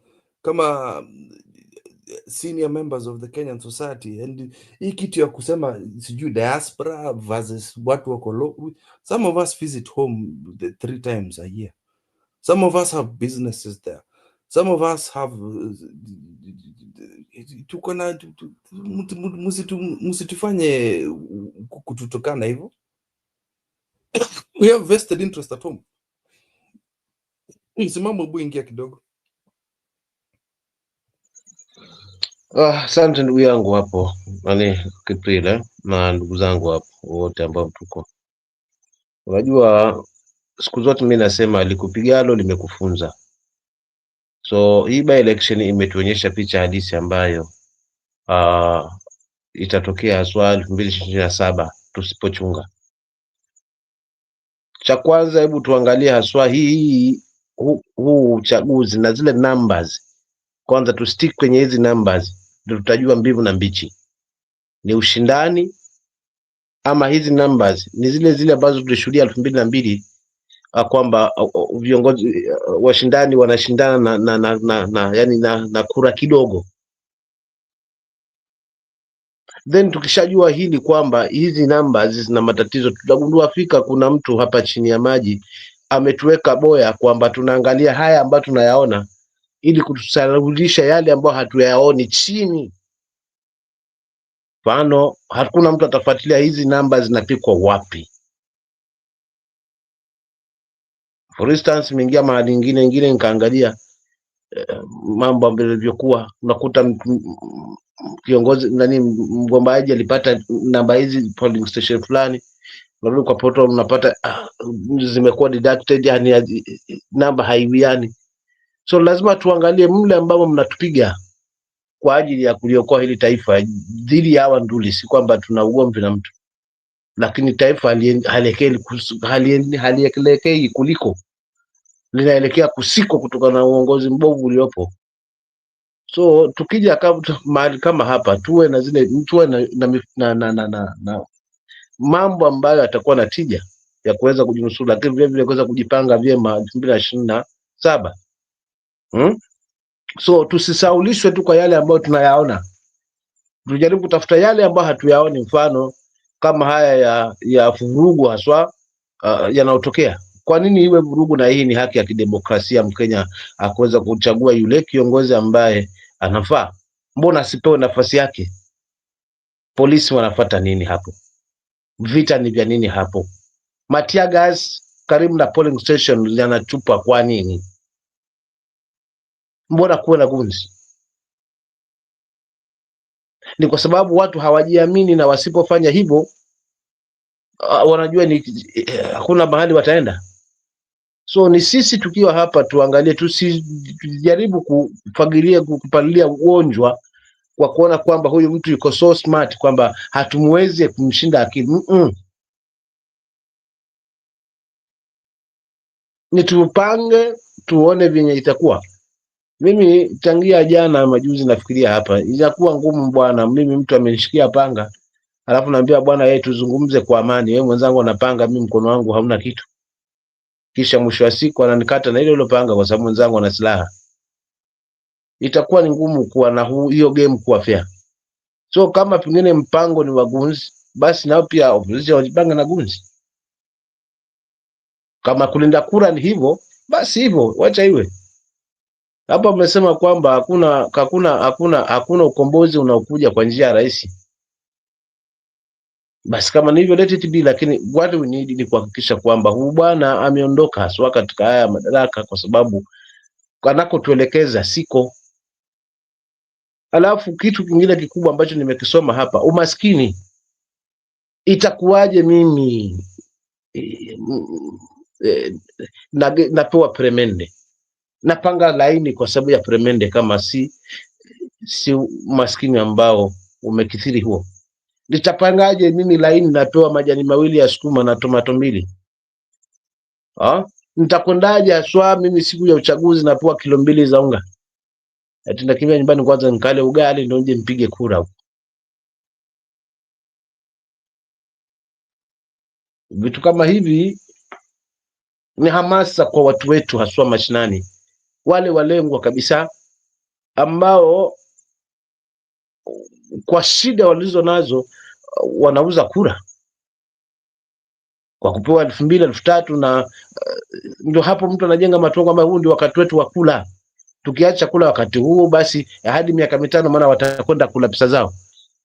senior members of the Kenyan society, and hii kitu ya kusema sijui diaspora versus watu wako some of us visit home 3 times a year. Some of us have businesses there. Some of us have musitufanye kututokana hivyo. We have vested interest at home. Simama buingia kidogo. Asante ndugu yangu hapo Kiprile na ndugu zangu hapo wote ambao tuko. Unajua siku zote mimi nasema likupigalo limekufunza. So hii by election imetuonyesha picha halisi ambayo itatokea haswa 2027 tusipochunga. Cha kwanza, hebu tuangalie haswa huu uchaguzi na zile numbers. Kwanza tu stick kwenye hizi numbers ndio tutajua mbivu na mbichi. Ni ushindani ama hizi numbers ni zile ambazo tulishuhudia 2002 kwamba viongozi washindani wanashindana na kura kidogo. Then tukishajua hili kwamba hizi numbers zina matatizo, tutagundua fika kuna mtu hapa chini ya maji ametuweka boya kwamba tunaangalia haya ambayo tunayaona ili kutusahaulisha yale ambayo hatuyaoni chini. Mfano, hakuna mtu atafuatilia hizi numbers zinapikwa wapi. For instance, nimeingia mahali ingine nikaangalia mambo ambayo yalivyokuwa. Unakuta kiongozi mgombaji alipata namba hizi polling station fulani, unarudi kwa portal unapata zimekuwa deducted, yani namba haiwiani. So lazima tuangalie mle ambao mnatupiga kwa ajili ya kuliokoa hili taifa dhidi ya hawa nduli. Si kwamba tuna ugomvi na mtu, lakini taifa halielekei kuliko, linaelekea kusiko kutokana na uongozi mbovu uliopo. So tukija mahali kama hapa tuwe na mambo ambayo atakuwa na tija ya kuweza kujinusuru, lakini vile vile kuweza kujipanga vyema 2027. So tusisaulishwe tu kwa yale ambayo tunayaona, tujaribu kutafuta yale ambayo hatuyaoni. Mfano kama haya ya vurugu haswa yanayotokea. Kwa nini iwe vurugu? Na hii ni haki ya kidemokrasia Mkenya akuweza kuchagua yule kiongozi ambaye anafaa. Mbona asipewe nafasi yake? Polisi wanafuata nini hapo? Vita ni vya nini hapo? Matia gas karibu na polling station yanatupa kwa nini? Mbona kuwe na gunzi? Ni kwa sababu watu hawajiamini, na wasipofanya hivyo wanajua hakuna mahali wataenda. So ni sisi tukiwa hapa tuangalie, tusijaribu kupalilia ugonjwa kwa kuona kwamba huyu mtu yuko so smart kwamba hatumwezi kumshinda akili. Ni tupange tuone venye itakuwa. Mimi tangia jana majuzi nafikiria hapa inakuwa ngumu bwana. Mimi mtu amenishikia panga, alafu naambia bwana tuzungumze kwa amani. Wewe mwenzangu anapanga, mimi mkono wangu hauna kitu. Kisha mwisho wa siku ananikata na ile panga kwa sababu mwenzangu ana silaha. Itakuwa ni ngumu kuwa na hiyo game kuwa fair. So kama pengine mpango ni wagunzi, basi nao pia opposition wajipanga na gunzi. Kama kulinda kura ni hivyo, basi hivyo wacha iwe. Hapa umesema kwamba hakuna ukombozi unaokuja kwa njia rahisi. Basi kama ni hivyo let it be, lakini what we need ni kuhakikisha kwamba huyu bwana ameondoka haswa katika haya madaraka, kwa sababu anakotuelekeza siko. Alafu kitu kingine kikubwa ambacho nimekisoma hapa, umaskini. Itakuwaje mimi napewa premende, napanga laini kwa sababu ya premende, kama si maskini ambao umekithiri huo. Nitapangaje mimi laini napewa majani mawili ya sukuma na tomato mbili? Nitakwendaje haswa mimi siku ya uchaguzi napewa kilo 2 za unga? Ati nakimbia nyumbani kwanza nikale ugali ndio nje mpige kura huko. Vitu kama hivi ni hamasa kwa watu wetu haswa mashinani, wale walengwa kabisa ambao kwa shida walizo nazo wanauza kura kwa kupewa 2,000 3,000 na ndio hapo mtu anajenga matongo kwamba huu ndio wakati wetu wa kula. Tukiacha kula wakati huu basi hadi miaka 5 maana watakwenda kula pesa zao.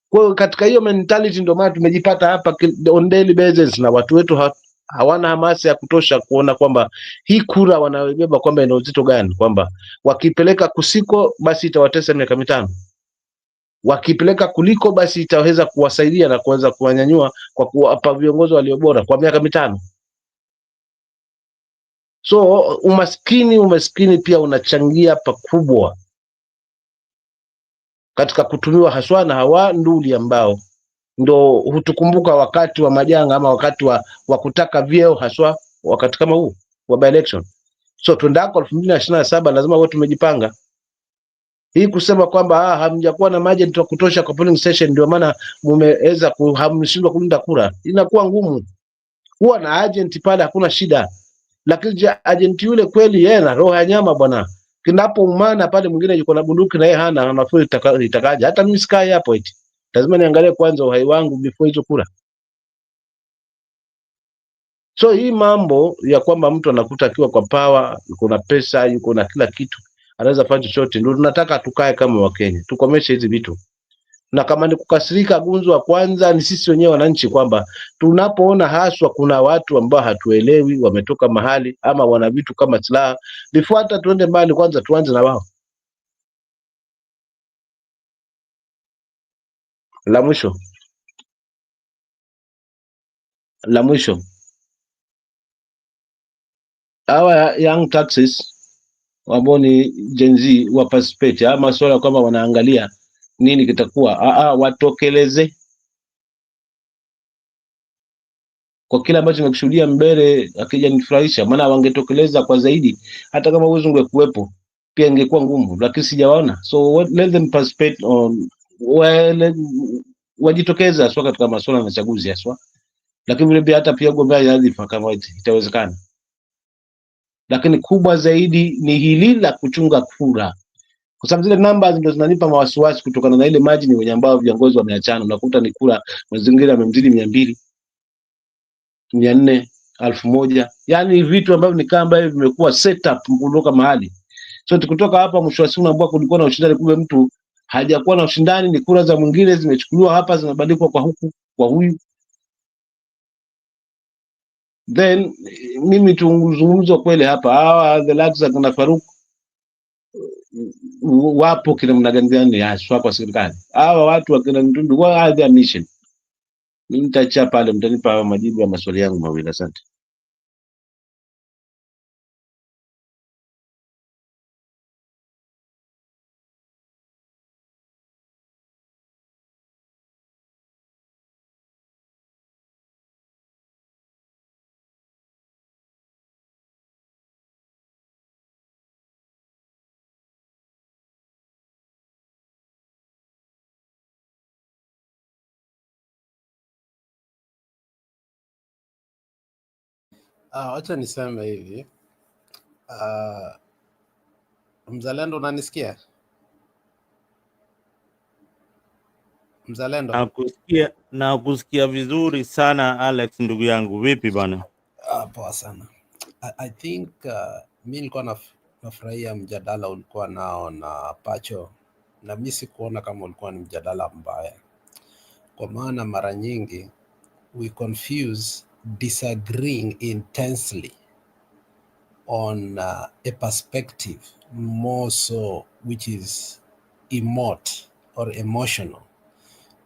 Kwa hiyo katika hiyo mentality ndio maana tumejipata hapa on daily basis, na watu wetu hawana hamasa ya kutosha kuona kwamba hii kura wanayobeba kwamba ina uzito gani, kwamba wakipeleka kusiko basi itawatesa miaka 5, wakipeleka kuliko basi itaweza kuwasaidia na kuweza kuwanyanyua kwa kuwapa viongozi walio bora kwa miaka 5. So umaskini pia unachangia pakubwa katika kutumiwa haswa na hawa nduli ambao ndo hutukumbuka wakati wa majanga ama wakati wa kutaka vyeo haswa wakati kama huu wa by election. So tuendako 2027 lazima wote tumejipanga. Hii kusema kwamba hamjakuwa na agent wa kutosha kwa polling station ndio maana mmeweza hamshindwa kulinda kura, inakuwa ngumu. Huwa na agent pale hakuna shida, lakini agent yule kweli yeye na roho ya nyama bwana, kinapoumana pale mwingine yuko na bunduki na yeye hana, anafikiri itakaje. Hata mimi sky hapo eti lazima niangalie kwanza uhai wangu before hizo kura. So hii mambo ya kwamba mtu anakuta akiwa kwa power, yuko na pesa, yuko na kila kitu, anaweza fanya chochote, ndio tunataka tukae kama Wakenya tukomeshe hizi vitu. Na kama ni kukasirika, gunzo wa kwanza ni sisi wenyewe wananchi, kwamba tunapoona haswa kuna watu ambao hatuelewi wametoka mahali ama wana vitu kama silaha, before hata tuende mbali, kwanza tuanze na wao. La mwisho hawa young taxes ambao ni Gen Z wa participate ama swala kwamba wanaangalia nini kitakuwa, watokeleze kwa kila ambacho nimekusudia mbele. Akija nifurahisha, maana wangetokeleza kwa zaidi, hata kama uwezo ungekuwepo pia ingekuwa ngumu, lakini sijawaona. So let them participate on wajitokeza haswa katika masuala ya uchaguzi haswa, lakini vile pia hata pia gombea nyadhifa kama itawezekana. Lakini kubwa zaidi ni hili la kuchunga kura, kwa sababu zile numbers ndio zinanipa mawasiwasi kutokana na ile margin wenye ambao viongozi wameachana. Unakuta ni kura mazingira yamemzidi 200, 400, 1000, yani vitu ambavyo ni kama ambavyo vimekuwa setup kutoka mahali. So tukutoka hapa mwisho wa siku naambia kulikuwa na ushindani, kumbe mtu hajakuwa na ushindani, ni kura za mwingine zimechukuliwa hapa zinabadilishwa kwa huku kwa huyu. Then mimi tuzungumze kweli hapa, hawa the likes of na Faruk wapo kina mnagani haswa kwa serikali. Hawa watu wakina Ntundu wa are their mission. Mimi nitaacha pale, mtanipa majibu ya maswali yangu mawili. Asante. Wacha niseme hivi. Mzalendo, unanisikia? Mzalendo? Nakusikia vizuri sana Alex, ndugu yangu. Vipi bana? Poa sana. I think mi nilikuwa nafurahia mjadala ulikuwa nao na Pacho, na mi sikuona kama ulikuwa ni mjadala mbaya, kwa maana mara nyingi we confuse disagreeing intensely on a perspective more so which is emote or emotional.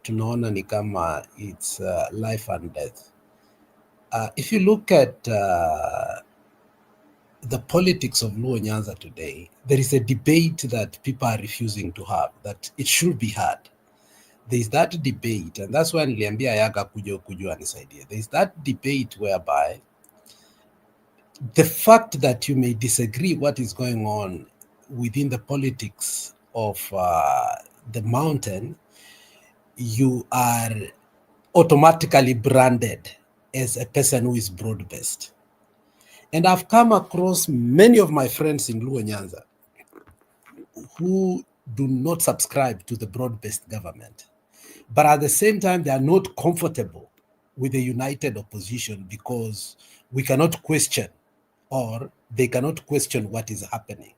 Tunaona ni kama it's life and death. If you look at the politics of Luo Nyanza today, there is a debate that people are refusing to have, that it should be had. there's that debate, and that's why niliambia Ayaga kuja anisaidia. There's that debate whereby the fact that you may disagree what is going on within the politics of the mountain, you are automatically branded as a person who is broad-based. And I've come across many of my friends in Luo Nyanza who do not subscribe to the broad-based government. But at the same time, they are not comfortable with the united opposition because we cannot question, or they cannot question what is happening.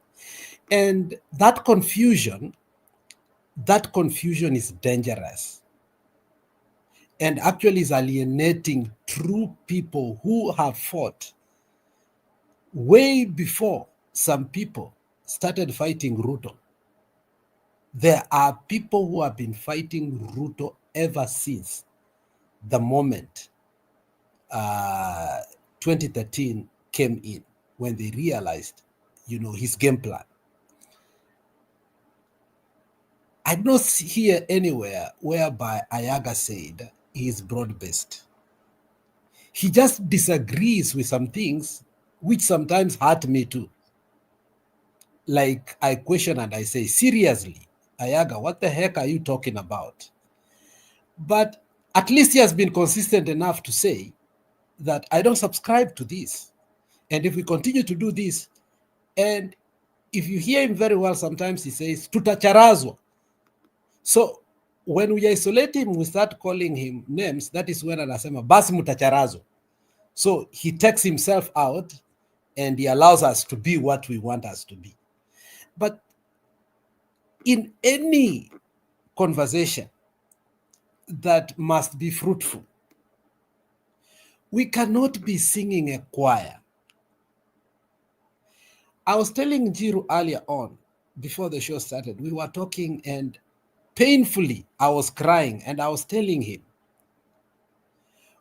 And that confusion is dangerous and actually is alienating true people who have fought way before some people started fighting Ruto. There are people who have been fighting Ruto ever since the moment 2013 came in, when they realized, his game plan. I don't hear anywhere whereby Ayaga said he is broad-based. He just disagrees with some things which sometimes hurt me too. Like I question and I say, seriously, Ayaga, what the heck are you talking about? But at least he has been consistent enough to say that I don't subscribe to this. And if we continue to do this, and if you hear him very well, sometimes he says, tutacharazwa. So when we isolate him, we start calling him names. That is when anasema, basi mutacharazwa. So he takes himself out and he allows us to be what we want us to be. But in any conversation that must be fruitful, we cannot be singing a choir. I was telling Njiru earlier on, before the show started, we were talking and painfully I was crying and I was telling him,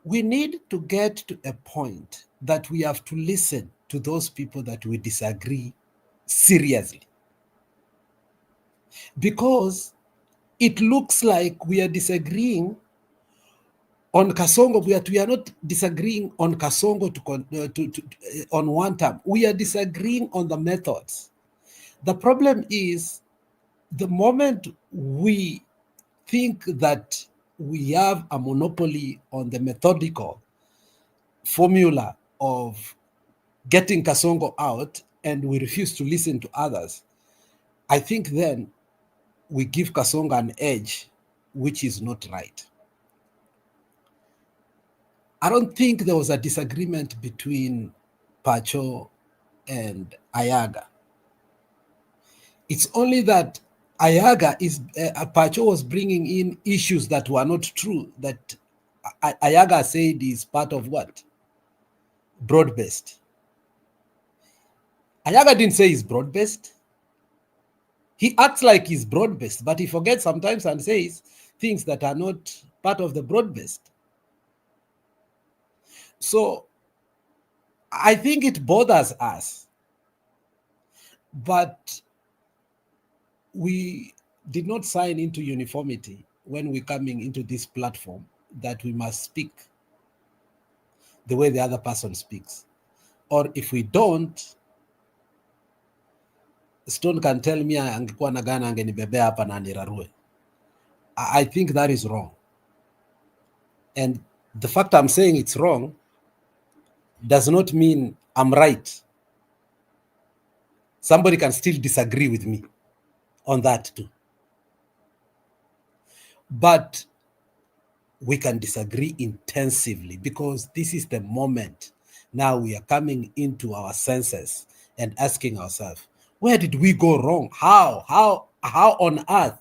we need to get to a point that we have to listen to those people that we disagree seriously. Because it looks like we are disagreeing on Kasongo, we are not disagreeing on Kasongo on one term. We are disagreeing on the methods. The problem is the moment we think that we have a monopoly on the methodical formula of getting Kasongo out and we refuse to listen to others, I think then we give Kasongo an edge, which is not right. I don't think there was a disagreement between Pacho and Ayaga. It's only that Pacho was bringing in issues that were not true, that Ayaga said is part of what? Broad-based. Ayaga didn't say he's broad-based. He acts like he's broad-based, but he forgets sometimes and says things that are not part of the broad-based. So I think it bothers us, but we did not sign into uniformity when we're coming into this platform that we must speak the way the other person speaks. Or if we don't, Stone can tell me angekuwa na gana angenibebea hapa na nirarue. I think that is wrong. And the fact I'm saying it's wrong does not mean I'm right. Somebody can still disagree with me on that too. But we can disagree intensively because this is the moment. Now we are coming into our senses and asking ourselves, where did we go wrong? How on earth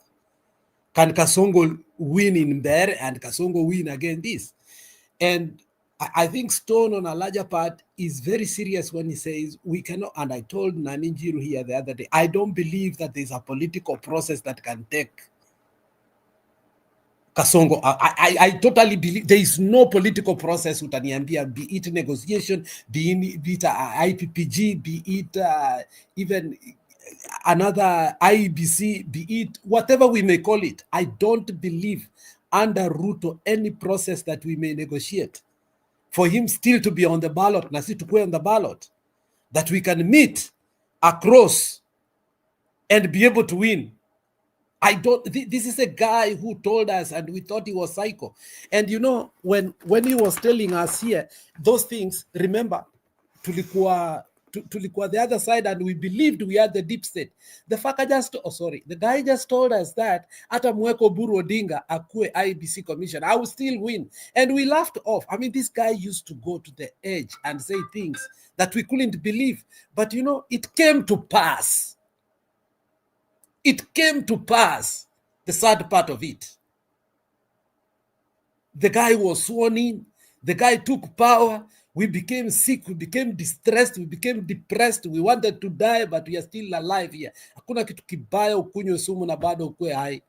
can Kasongo win in Mbeere and Kasongo win again this? And I think Stone on a larger part is very serious when he says we cannot, and I told Nani Njiru here the other day, I don't believe that there's a political process that can take Kasongo. I totally believe there is no political process utaniambia, be it negotiation, be it IPPG, be it even another IBC, be it whatever we may call it. I don't believe under Ruto any process that we may negotiate for him still to be on the ballot, na si tukue on the ballot, that we can meet across and be able to win. I don't. This is a guy who told us, and we thought he was psycho. And you know, when he was telling us here those things, remember, tulikuwa the other side, and we believed we had the deep state. The guy just told us that ata mweko Buru Odinga akue IBC commission, I will still win, and we laughed off. I mean, this guy used to go to the edge and say things that we couldn't believe, but you know, it came to pass. It came to pass, the sad part of it. The guy was sworn in. The guy took power. We became sick. We became distressed. We became depressed. We wanted to die, but we are still alive here. Hakuna kitu kibaya ukunywe sumu na bado ukue hai.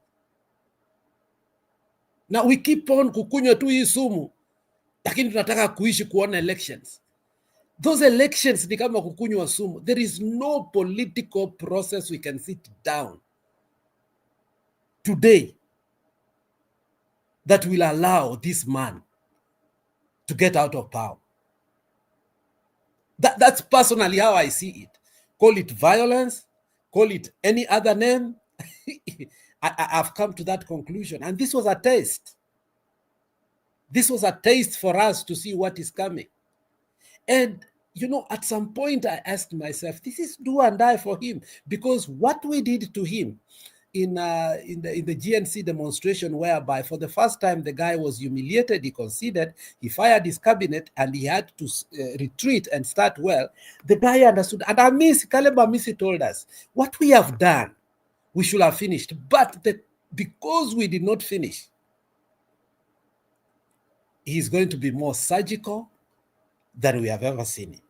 Now we keep on kukunywa tu hii sumu, lakini tunataka kuishi kuona elections. Those elections ni kama kukunywa sumu. There is no political process we can sit down today that will allow this man to get out of power. That's personally how I see it. Call it violence, call it any other name. I've come to that conclusion. And this was a taste. This was a taste for us to see what is coming. And, you know, at some point I asked myself, this is do and die for him. Because what we did to him in the GNC demonstration, whereby for the first time the guy was humiliated, he conceded, he fired his cabinet, and he had to retreat and start well. The guy understood. And Caleb Amisi told us, what we have done, we should have finished. But because we did not finish, he's going to be more surgical than we have ever seen him.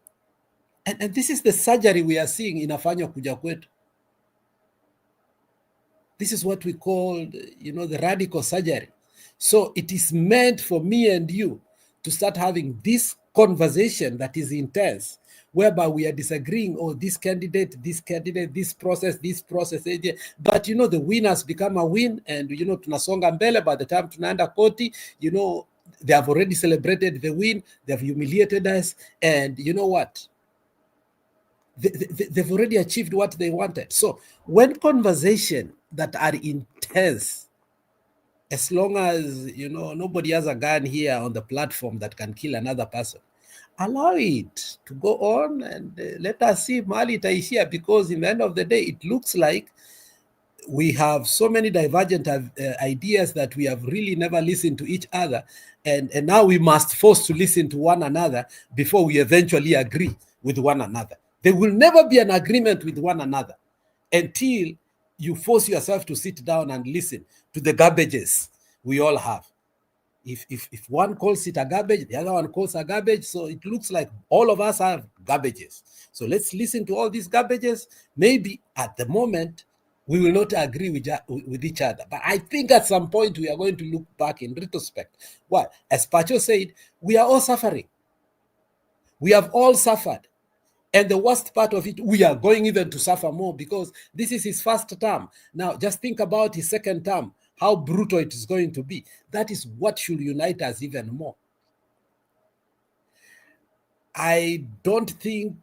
And this is the surgery we are seeing in Afanya Kuja Kwetu. This is what we call, you know, the radical surgery. So it is meant for me and you to start having this conversation that is intense, whereby we are disagreeing, oh, this candidate, this process. But, you know, the winners become a win, and, you know, tunasonga mbele. By the time tunaenda koti, you know, they have already celebrated the win. They have humiliated us. And you know what? They've already achieved what they wanted. So when conversation that are intense, as long as, you know, nobody has a gun here on the platform that can kill another person, allow it to go on, and let us see Mali itaishia, because in the end of the day, it looks like we have so many divergent ideas that we have really never listened to each other. And now we must force to listen to one another before we eventually agree with one another. There will never be an agreement with one another until you force yourself to sit down and listen to the garbages we all have. If one calls it a garbage, the other one calls a garbage. So it looks like all of us have garbages. So let's listen to all these garbages. Maybe at the moment, we will not agree with each other. But I think at some point we are going to look back in retrospect. Why? As Pacho said, we are all suffering. We have all suffered. And the worst part of it, we are going even to suffer more, because this is his first term. Now, just think about his second term, how brutal it is going to be. That is what should unite us even more. I don't think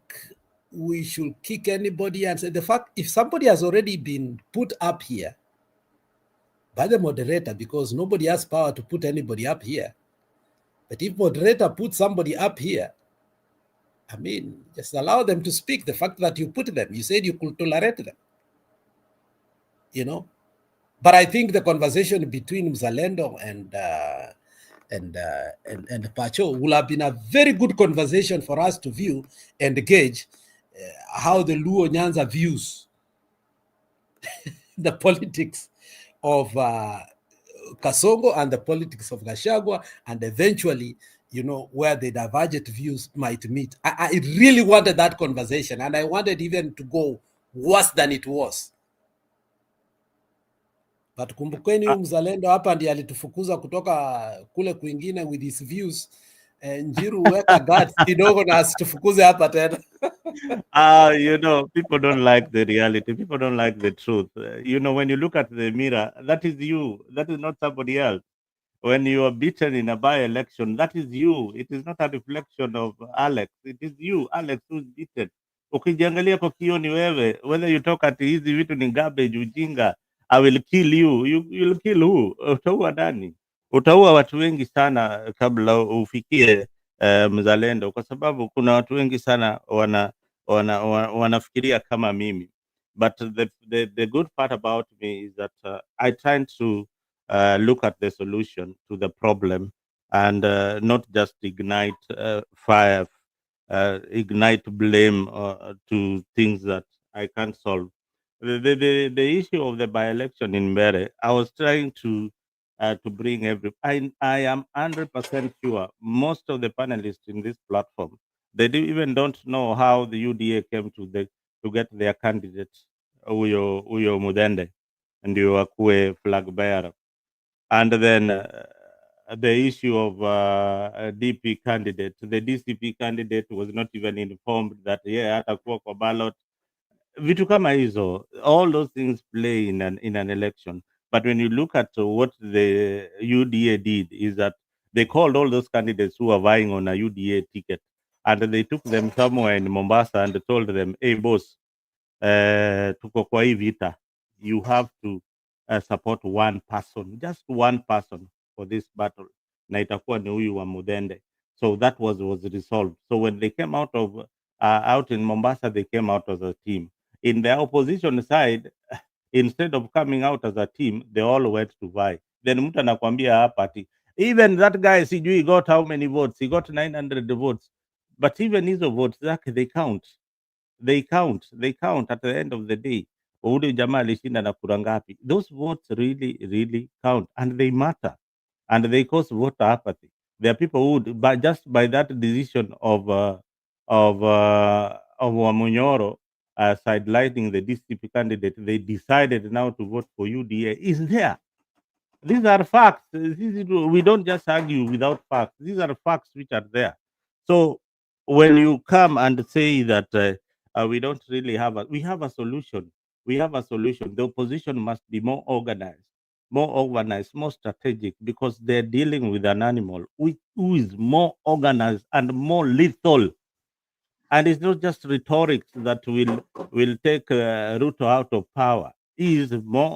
we should kick anybody and say, the fact, if somebody has already been put up here by the moderator, because nobody has power to put anybody up here, but if moderator puts somebody up here, I mean, just allow them to speak. The fact that you put them, you said you could tolerate them, you know. But I think the conversation between Mzalendo and Pacho will have been a very good conversation for us to view and gauge how the Luo Nyanza views the politics of Kasongo and the politics of Gachagua, and eventually, you know, where the divergent views might meet. I really wanted that conversation, and I wanted even to go worse than it was. But kumbukeni Mzalendo hapa ndiye alitufukuza kutoka kule kwingine with his views. Njiru weka guards kidogo na asitufukuze hapa tena. You know, people don't like the reality. People don't like the truth. You know, when you look at the mirror, that is you. That is not somebody else. When you are beaten in a by-election, that is you. It is not a reflection of Alex. It is you, Alex, who's beaten. Ukijiangalia kwa kioo ni wewe. Whether you talk ati hizi vitu ni garbage, ujinga, I will kill you. You will kill who? Utaua nani? Utaua watu wengi sana kabla ufikie mzalendo, kwa sababu kuna watu wengi sana wanafikiria kama mimi. But the good part about me is that I try to look at the solution to the problem and not just ignite fire, ignite blame to things that I can't solve. The issue of the by-election in Mbere, I was trying to bring I am 100% sure most of the panelists in this platform, they even don't know how the UDA came to get their candidate Uyo Mudende and you akue flag bearer. And then the issue of a DP candidate, the DCP candidate was not even informed that atakuwa kwa ballot. Vitu kama hizo, all those things play in an election. But when you look at what the UDA did, is that they called all those candidates who are vying on a UDA ticket, and they took them somewhere in Mombasa and told them, hey boss, tuko kwa hii vita, you have to support one person, just one person for this battle, na itakuwa ni huyu wa Mudende. So that was resolved. So when they came out in Mombasa, they came out as a team. In the opposition side, instead of coming out as a team, they all went to vie. Then mtu anakuambia hapa ati even that guy sijui got how many votes, he got 900 votes, but even hizo votes zake they count at the end of the day. Ule jamaa alishinda na kura ngapi? Those votes really count, and they matter, and they cause voter apathy. There are people who, by that decision of Wamunyoro sidelining the DCP candidate, they decided now to vote for UDA. Is there? These are facts. We don't just argue without facts. These are facts which are there. So when you come and say that we don't really we have a solution. We have a solution. The opposition must be more organized, more strategic, because they're dealing with an animal who is more organized and more lethal. And it's not just rhetoric that will take Ruto out of power. He is more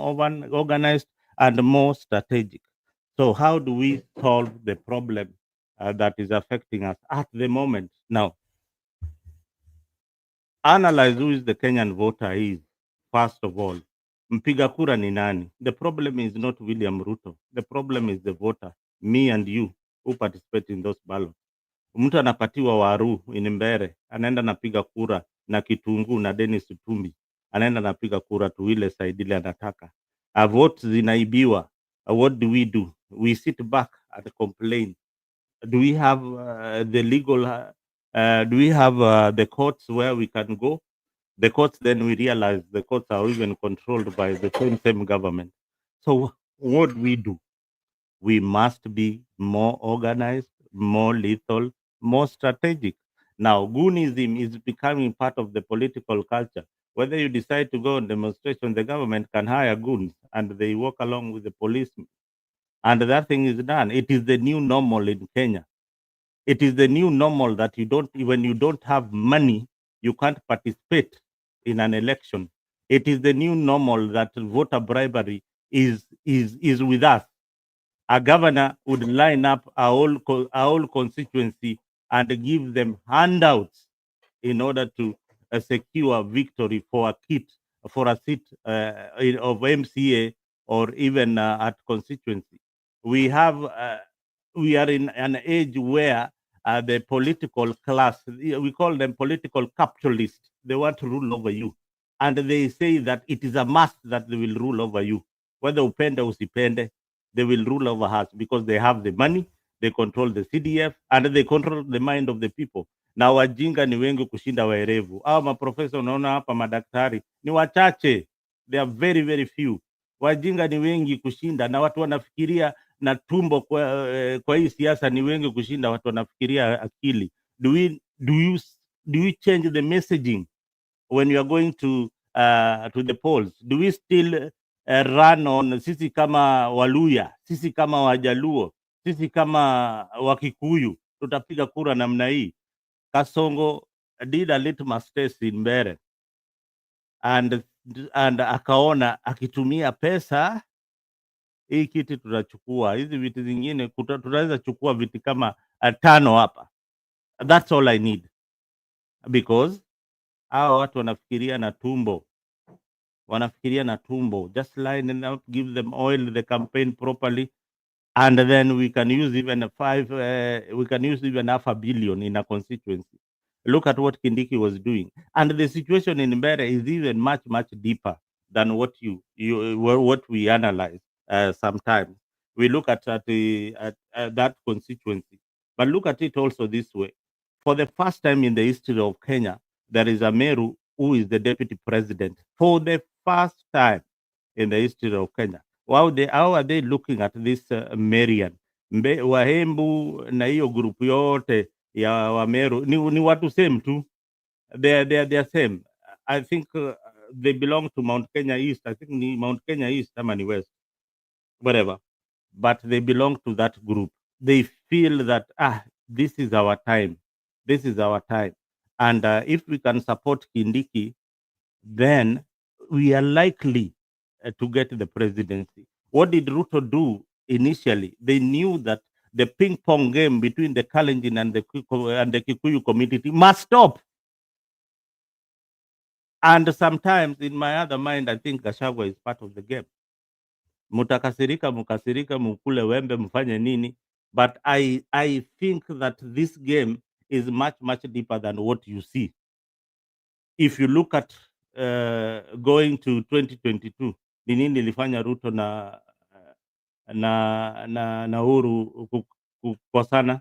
organized and more strategic. So how do we solve the problem that is affecting us at the moment? Now, analyze who is the Kenyan voter is, first of all. Mpiga kura ni nani? The problem is not William Ruto. The problem is the voter, me and you, who participate in those ballots. Mtu anapatiwa waru in Mbere, anaenda napiga kura na Kitunguu na Dennis Tumbi, anaenda napiga kura tu ile side ile anataka. Votes zinaibiwa. What do? We sit back and complain. Do we have the legal? Do we have the courts where we can go? The courts, then we realize the courts are even controlled by the same government. So what do? We must be more organized, more lethal, more strategic. Now, goonism is becoming part of the political culture. Whether you decide to go on demonstration, the government can hire goons and they walk along with the policemen. And that thing is done. It is the new normal in Kenya. It is the new normal that when you don't have money, you can't participate in an election. It is the new normal that voter bribery is with us. A governor would line up a whole constituency and give them handouts in order to secure victory for a seat of MCA or even at constituency. We are in an age where the political class, we call them political capitalists, they want to rule over you. And they say that it is a must that they will rule over you. Whether upende usipende, they will rule over us because they have the money, they control the CDF, and they control the mind of the people. Na wajinga ni wengi kushinda waerevu. Hao maprofesa unaona hapa, madaktari ni wachache, they are very very few. Wajinga ni wengi kushinda, na watu wanafikiria na tumbo kwa hii siasa ni wengi kushinda watu wanafikiria akili. do we change the messaging when you are going to the polls? Do we still run on sisi kama Waluya, sisi kama Wajaluo, sisi kama Wakikuyu tutapiga kura namna hii? Kasongo did a litmus test in Mbeere and akaona akitumia pesa hii kiti tutachukua, hizi viti zingine tunaweza chukua viti kama 5 hapa. That's all I need, because hawa watu wanafikiria na tumbo, just line them up, give them oil the campaign properly, and then we can use even half a billion in a constituency. Look at what Kindiki was doing, and the situation in Mbeere is even much deeper than what what we analyze. Sometimes we look at that constituency, but look at it also this way. For the first time in the history of Kenya, there is a Meru who is the deputy president. For the first time in the history of Kenya. How are they looking at this Marian? Wahembu na hiyo group yote ya Wameru ni watu same tu. They are same. I think they belong to Mount Kenya East. I think ni Mount Kenya East ama ni West, whatever. But they belong to that group. They feel that this is our time. This is our time. And if we can support Kindiki, then we are likely to get the presidency. What did Ruto do initially? They knew that the ping pong game between the Kalenjin and the Kikuyu community must stop. And sometimes in my other mind, I think Gachagua is part of the game. Mutakasirika, mukasirika, mukule wembe, mfanye nini. But I think that this game is much deeper than what you see. If you look at going to 2022, ni nini ilifanya Ruto na Uhuru kukosana?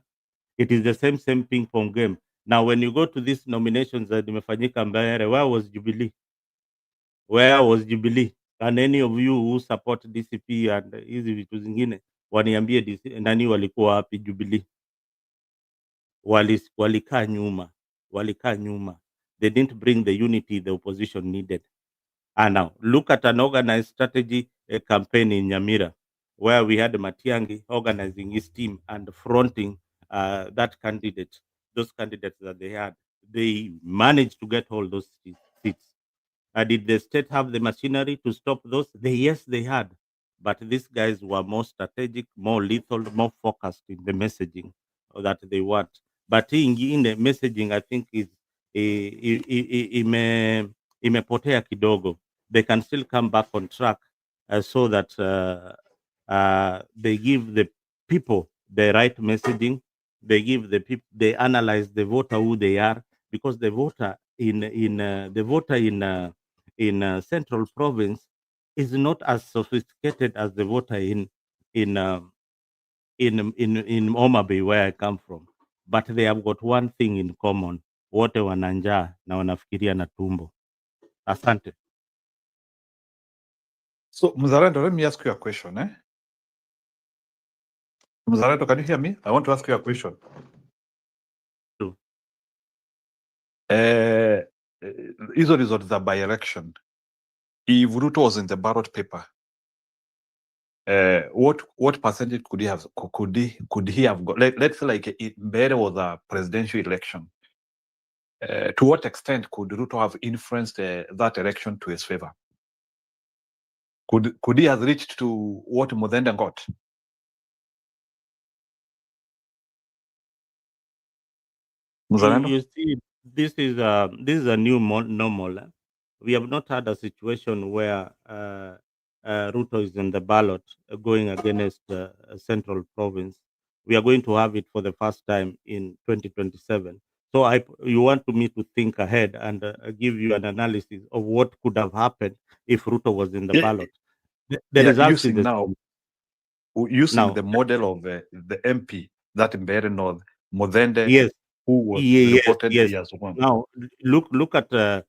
It is the same ping pong game. Now when you go to these nominations that imefanyika Mbeere, where was Jubilee? Where was Jubilee? Can any of you who support DCP and hizi vitu zingine waniambie nani walikuwa wapi Jubilee? Walikaa nyuma. They didn't bring the unity the opposition needed. And now look at an organized strategy campaign in Nyamira, where we had Matiang'i organizing his team and fronting those candidates that they had. They managed to get all those seats. Did the state have the machinery to stop those? Yes, they had. But these guys were more strategic, more lethal, more focused in the messaging that they want. But in the messaging, I think is imepotea kidogo. They can still come back on track so that they give the people the right messaging. They give the people, they analyze the voter who they are, because the voter in Central Province is not as sophisticated as the voter in Homa Bay, where I come from. But they have got one thing in common: wote wana njaa na wanafikiria na tumbo. Asante. So Mzalendo, let me ask you a question. Mzalendo, can you hear me? I want to ask you a question. Hizo results za by-election, if Ruto was in the ballot paper, what percentage could he have got? Let's say like Mbeere was a presidential election. To what extent could Ruto have influenced that election to his favor? Could he have reached to what Mudhende got? You see, this is a new normal. We have not had a situation where Ruto is in the ballot going against Central Province. We are going to have it for the first time in 2027. So you want me to think ahead and give you an analysis of what could have happened if Ruto was in the ballot. The results using the model of the MP that Mbeere North, Mudhende, yes, who was reported as one. Now look at the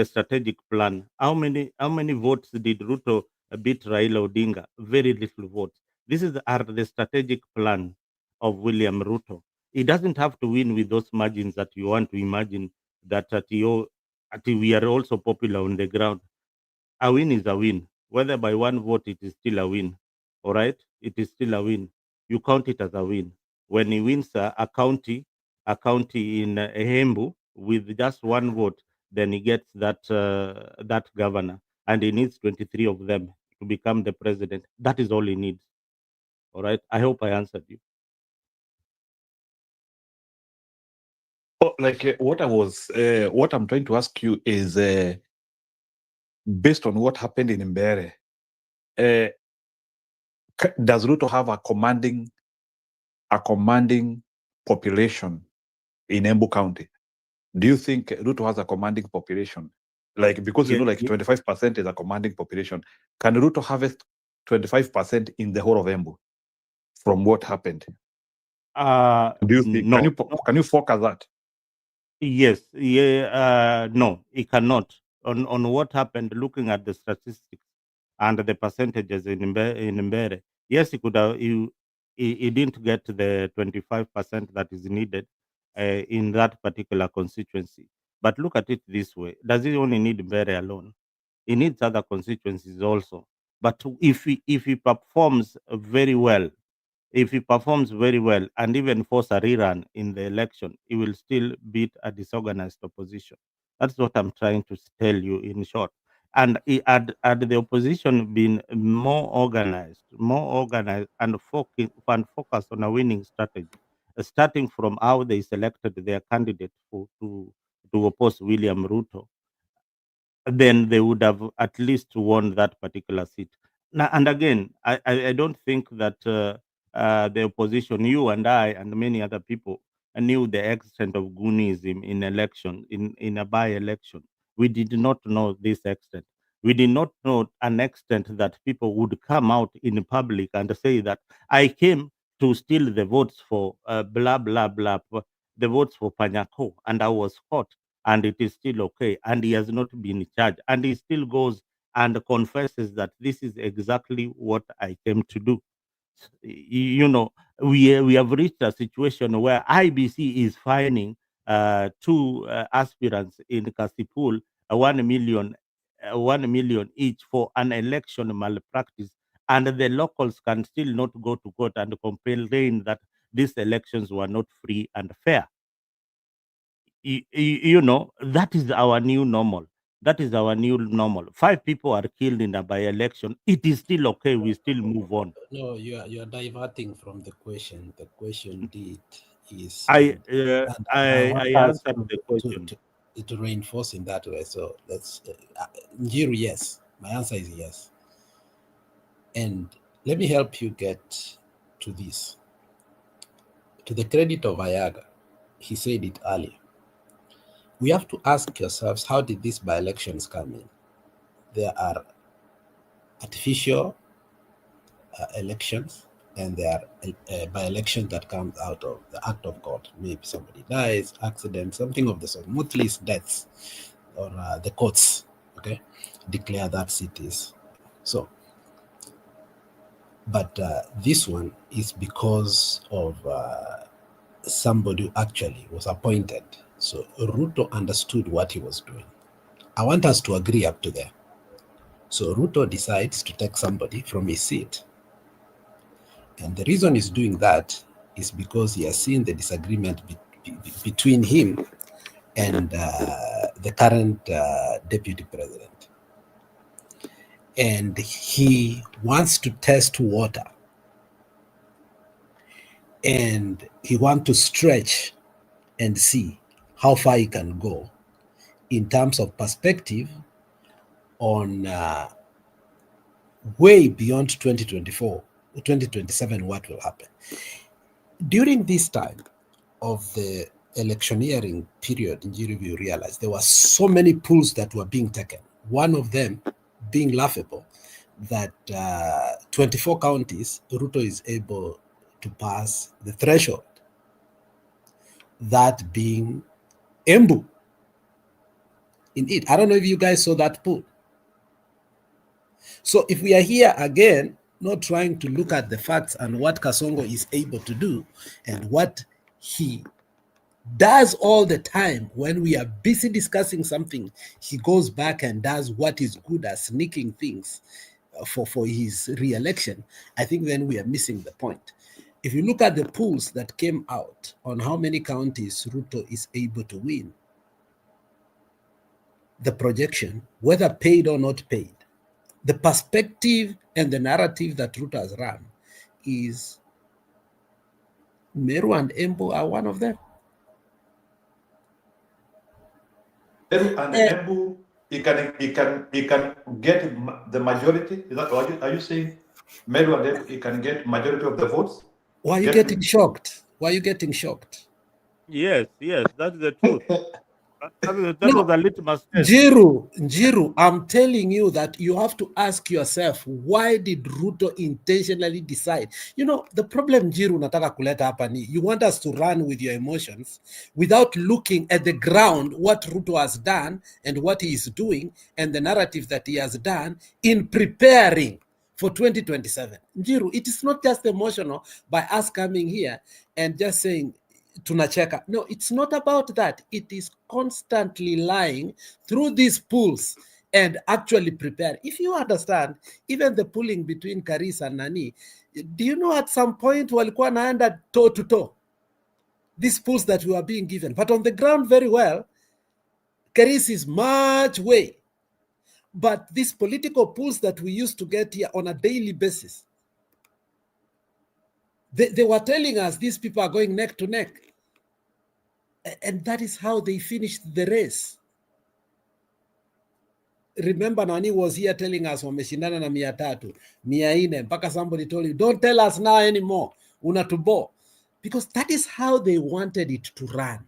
strategic plan. How many votes did Ruto beat Raila Odinga? Very little votes. This is the strategic plan of William Ruto. He doesn't have to win with those margins that you want to imagine that we are also popular on the ground. A win is a win. Whether by one vote, it is still a win. All right? It is still a win. You count it as a win. When he wins a county in Embu with just one vote, then he gets that governor, and he needs 23 of them to become the president. That is all he needs. All right? I hope I answered you. Oh, like what I'm trying to ask you is, based on what happened in Mbere, does Ruto have a commanding population in Embu County? Do you think Ruto has a commanding population? Like, because you know, like 25% is a commanding population. Can Ruto harvest 25% in the whole of Embu from what happened? Do you think? No. Can you focus that? Yes. Yeah. No, it cannot. On what happened, looking at the statistics and the percentages in Mbere, yes, he could have. He didn't get the 25% that is needed in that particular constituency. But look at it this way: does he only need Mbere alone? He needs other constituencies also. But if he performs very well, and even force a rerun in the election, he will still beat a disorganized opposition. That's what I'm trying to tell you in short. And had the opposition been more organized and focused on a winning strategy, starting from how they selected their candidate to oppose William Ruto, then they would have at least won that particular seat. Now, and again, I don't think that the opposition, you and I and many other people, knew the extent of Goonism in a by-election. We did not know this extent. We did not know an extent that people would come out in public and say that I came to steal the votes for blah, blah, blah, the votes for Panyako, and I was caught, and it is still okay, and he has not been charged, and he still goes and confesses that this is exactly what I came to do. You know, we have reached a situation where IBC is fining two aspirants in Kasipul 1 million, 1 million each for an election malpractice, and the locals can still not go to court and complain that these elections were not free and fair. You know, that is our new normal. That is our new normal. 5 people are killed in a by-election. It is still okay. We still move on. No, you are diverting from the question. The question is I want us answered the question. to reinforce in that way. So let's Njiru, yes. My answer is yes. And let me help you get to this. To the credit of Ayaga, he said it earlier. We have to ask yourselves, how did these by-elections come in? There are artificial elections, and there are by-elections that come out of the act of God. Maybe somebody dies, accident, something of the sort. Mostly it's deaths, or the courts, okay, declare that cities. So, but this one is because of somebody who actually was appointed. So Ruto understood what he was doing. I want us to agree up to there. So Ruto decides to take somebody from his seat. And the reason he's doing that is because he has seen the disagreement between him and the current deputy president. And he wants to test water. And he wants to stretch and see how far he can go in terms of perspective on way beyond 2024, 2027, what will happen. During this time of the electioneering period, in Njiru, realized there were so many pools that were being taken. One of them being laughable, that 24 counties, Ruto is able to pass the threshold. That being Embu. Indeed, I don't know if you guys saw that pool. So if we are here again, not trying to look at the facts and what Kasongo is able to do and what he does all the time. When we are busy discussing something, he goes back and does what is good at sneaking things for his re-election. I think then we are missing the point. If you look at the polls that came out on how many counties Ruto is able to win, the projection, whether paid or not paid, the perspective and the narrative that Ruto has run is Meru and Embu are one of them. Meru and Embu, he can get the majority. Is that are you saying Meru and Embu, he can get majority of the votes? Why are you getting shocked? Why are you getting shocked? Yes, that's the truth. That was a litmus test. Njiru, I'm telling you that you have to ask yourself, why did Ruto intentionally decide? You know, the problem Njiru nataka kuleta hapa ni, you want us to run with your emotions without looking at the ground, what Ruto has done and what he is doing and the narrative that he has done in preparing for 2027. Njiru, it is not just emotional by us coming here and just saying, tunacheka. No, it's not about that. It is constantly lying through these pools and actually prepare. If you understand, even the pulling between Karis and Nani, do you know at some point walikuwa naenda toe to toe? These pools that we were being given. But on the ground very well, Karis is much way. But these political pools that we used to get here on a daily basis, they were telling us these people are going neck to neck. And that is how they finished the race. Remember, Nani was here telling us, wameshindana na 300, 400, mpaka somebody told you, don't tell us now anymore, unatubo. Because that is how they wanted it to run.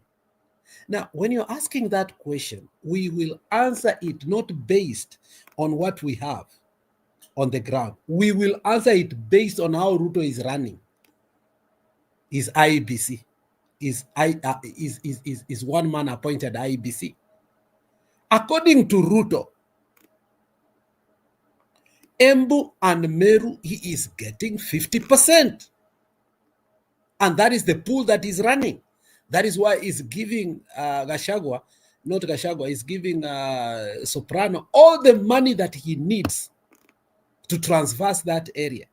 Now, when you're asking that question, we will answer it not based on what we have on the ground. We will answer it based on how Ruto is running his IEBC. Is one man appointed IEBC. According to Ruto, Embu and Meru, he is getting 50%. And that is the pool that is running. That is why he's giving Gachagua, not Gachagua, he's giving Soprano all the money that he needs to transverse that area,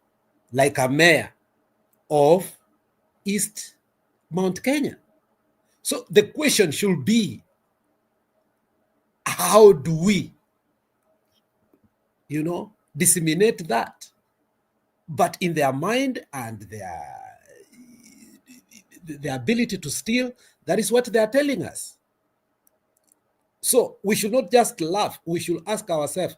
like a mayor of East Mount Kenya. So the question should be, how do we, disseminate that? But in their mind and their ability to steal, that is what they are telling us. So we should not just laugh. We should ask ourselves,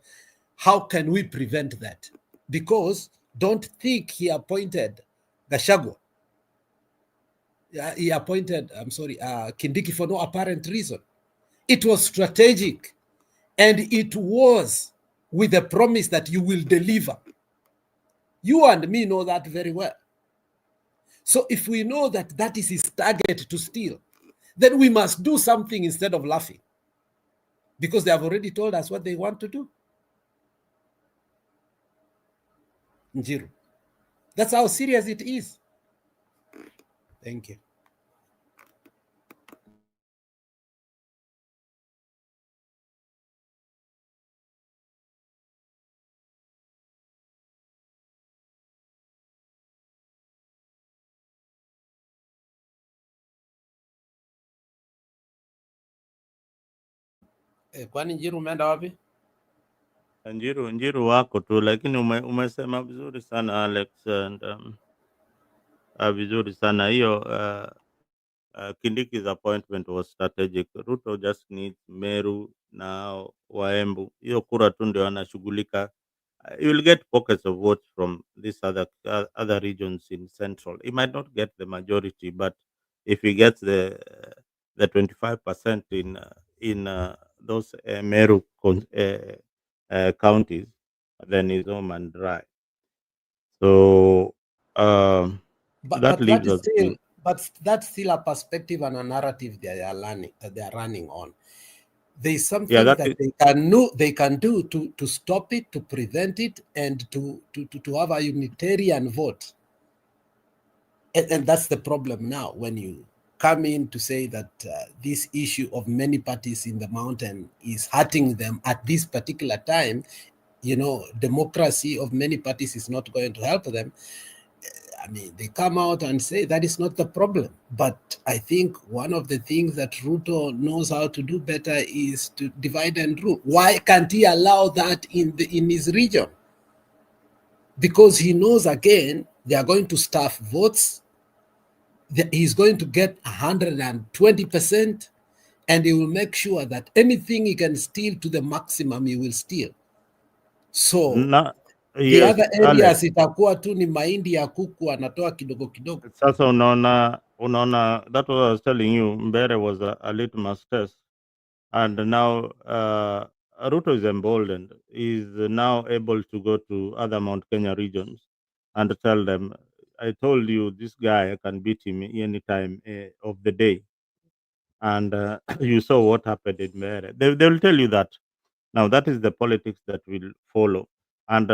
how can we prevent that? Because don't think he appointed Gachagua. He appointed, Kindiki for no apparent reason. It was strategic, and it was with the promise that you will deliver. You and me know that very well. So if we know that that is his target to steal, then we must do something instead of laughing, because they have already told us what they want to do. Njiru. That's how serious it is. Thank you. Kwani Njiru umeenda wapi? Njiru wako tu, lakini umesema vizuri sana Alex, and vizuri sana hiyo. Kindiki's appointment was strategic. Ruto just needs Meru na Waembu, hiyo kura tu ndio anashughulika. You will get pockets of votes from these other regions in central. He might not get the majority, but if he gets the 25% in those Meru counties, then he's home and dry. So that leaves us. But that's still a perspective and a narrative they are running on. There is something that they can do to stop it, to prevent it, and to have a unitarian vote. And that's the problem now when you come in to say that this issue of many parties in the mountain is hurting them at this particular time, you know, democracy of many parties is not going to help them. I mean, they come out and say that is not the problem. But I think one of the things that Ruto knows how to do better is to divide and rule. Why can't he allow that in his region? Because he knows, again, they are going to stuff votes. He's going to get 120%, and he will make sure that anything he can steal to the maximum, he will steal. So the Yes, other Alex. areas itakuwa tu ni mahindi ya kuku anatoa kidogo kidogo. Sasa unaona, that was I was telling you, Mbere was a litmus test, and now Ruto is emboldened. He's now able to go to other Mount Kenya regions and tell them, I told you this guy, I can beat him any time of the day. And you saw what happened in Mbere. They will tell you that. Now that is the politics that will follow. And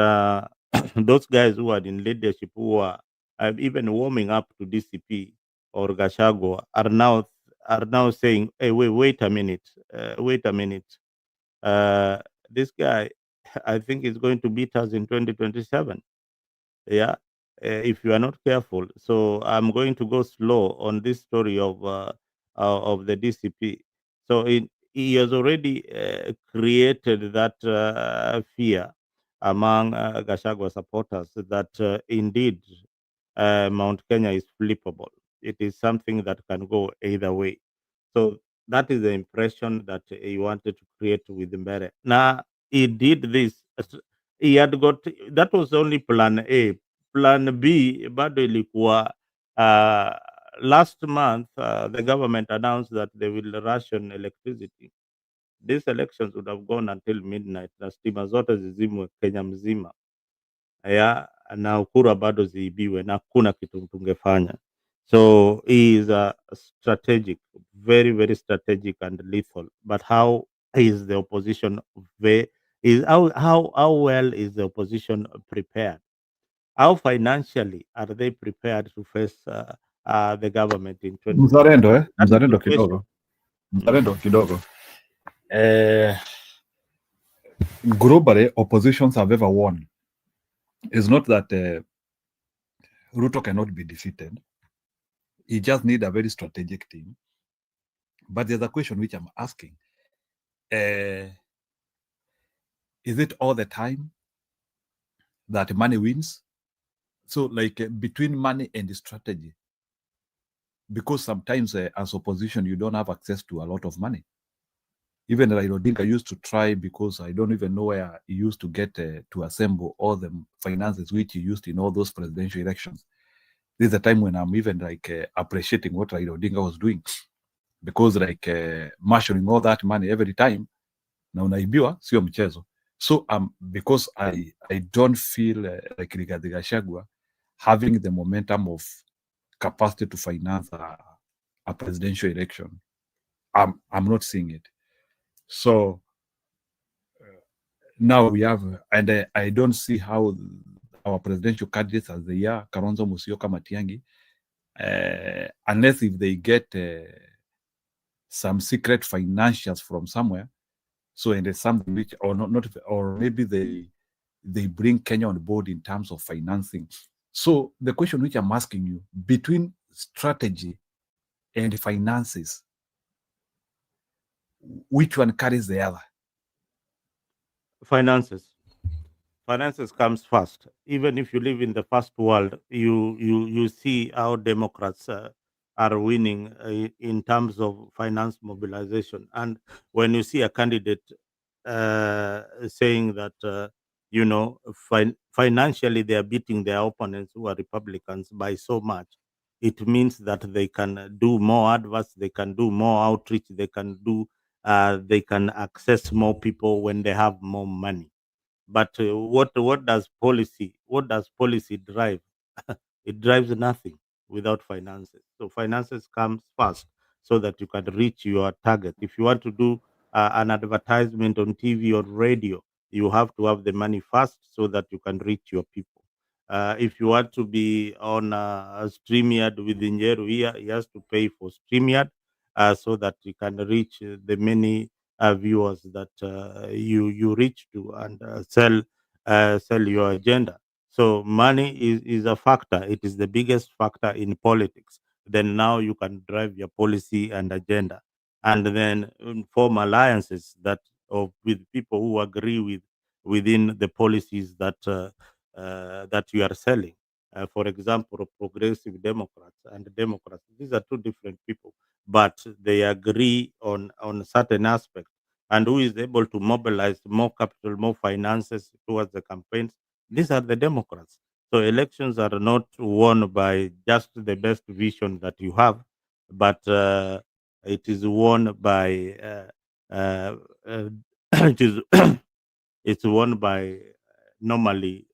those guys who are in leadership, who are even warming up to DCP or Gachagua, are now saying, "Hey, wait a minute, wait a minute. This guy, I think, is going to beat us in 2027. Yeah, if you are not careful. So I'm going to go slow on this story of the DCP. So he has already created that fear among Gachagua supporters that indeed Mount Kenya is flippable. It is something that can go either way. So that is the impression that he wanted to create with Mbere. Now he did this. He had got, that was only plan A. Plan B bado ilikuwa last month the government announced that they will ration electricity. These elections would have gone until midnight na stima zote zizimwe Kenya mzima. Ya, na kura bado ziibiwe na hakuna kitu tungefanya. So he is strategic, very, very strategic and lethal. But how is the opposition how well is the opposition prepared? How financially are they prepared to face the government in 2020? Mzalendo kidogo. Mzalendo kidogo. Globally, oppositions have ever won. It's not that Ruto cannot be defeated. He just need a very strategic team. But there's a question which I'm asking. Is it all the time that money wins? So like between money and strategy, because sometimes as opposition, you don't have access to a lot of money. Even Raila Odinga used to try, because I don't even know where he used to get to assemble all the finances which he used in all those presidential elections. This is the time when I'm even like appreciating what Raila Odinga was doing, because like marshalling all that money every time, na unaibiwa sio mchezo. So because I don't feel like Rigathi Gachagua having the momentum of capacity to finance a presidential election. I'm not seeing it. So now we have, and I don't see how our presidential candidates as they are, Kalonzo Musyoka, Matiang'i, unless if they get some secret financials from somewhere. So and there's something which, or not, or maybe they bring Kenya on board in terms of financing. So the question which I'm asking you, between strategy and finances, which one carries the other? Finances comes first. Even if you live in the first world, you see how Democrats are winning in terms of finance mobilization. And when you see a candidate saying that financially they are beating their opponents who are Republicans by so much, it means that they can do more adverts, they can do more outreach, they can access more people when they have more money. But what does policy drive? It drives nothing without finances. So finances comes first, so that you can reach your target. If you want to do an advertisement on TV or radio, you have to have the money first, so that you can reach your people. If you want to be on a StreamYard with Njeru here, he has to pay for StreamYard so that you can reach the many viewers that you reach to and sell your agenda. So money is a factor. It is the biggest factor in politics. Then now you can drive your policy and agenda, and then form alliances with people who agree within the policies that you are selling. For example, progressive Democrats and Democrats. These are two different people, but they agree on certain aspects. And who is able to mobilize more capital, more finances towards the campaigns? These are the Democrats. So elections are not won by just the best vision that you have, but it is won by it is it's won by normally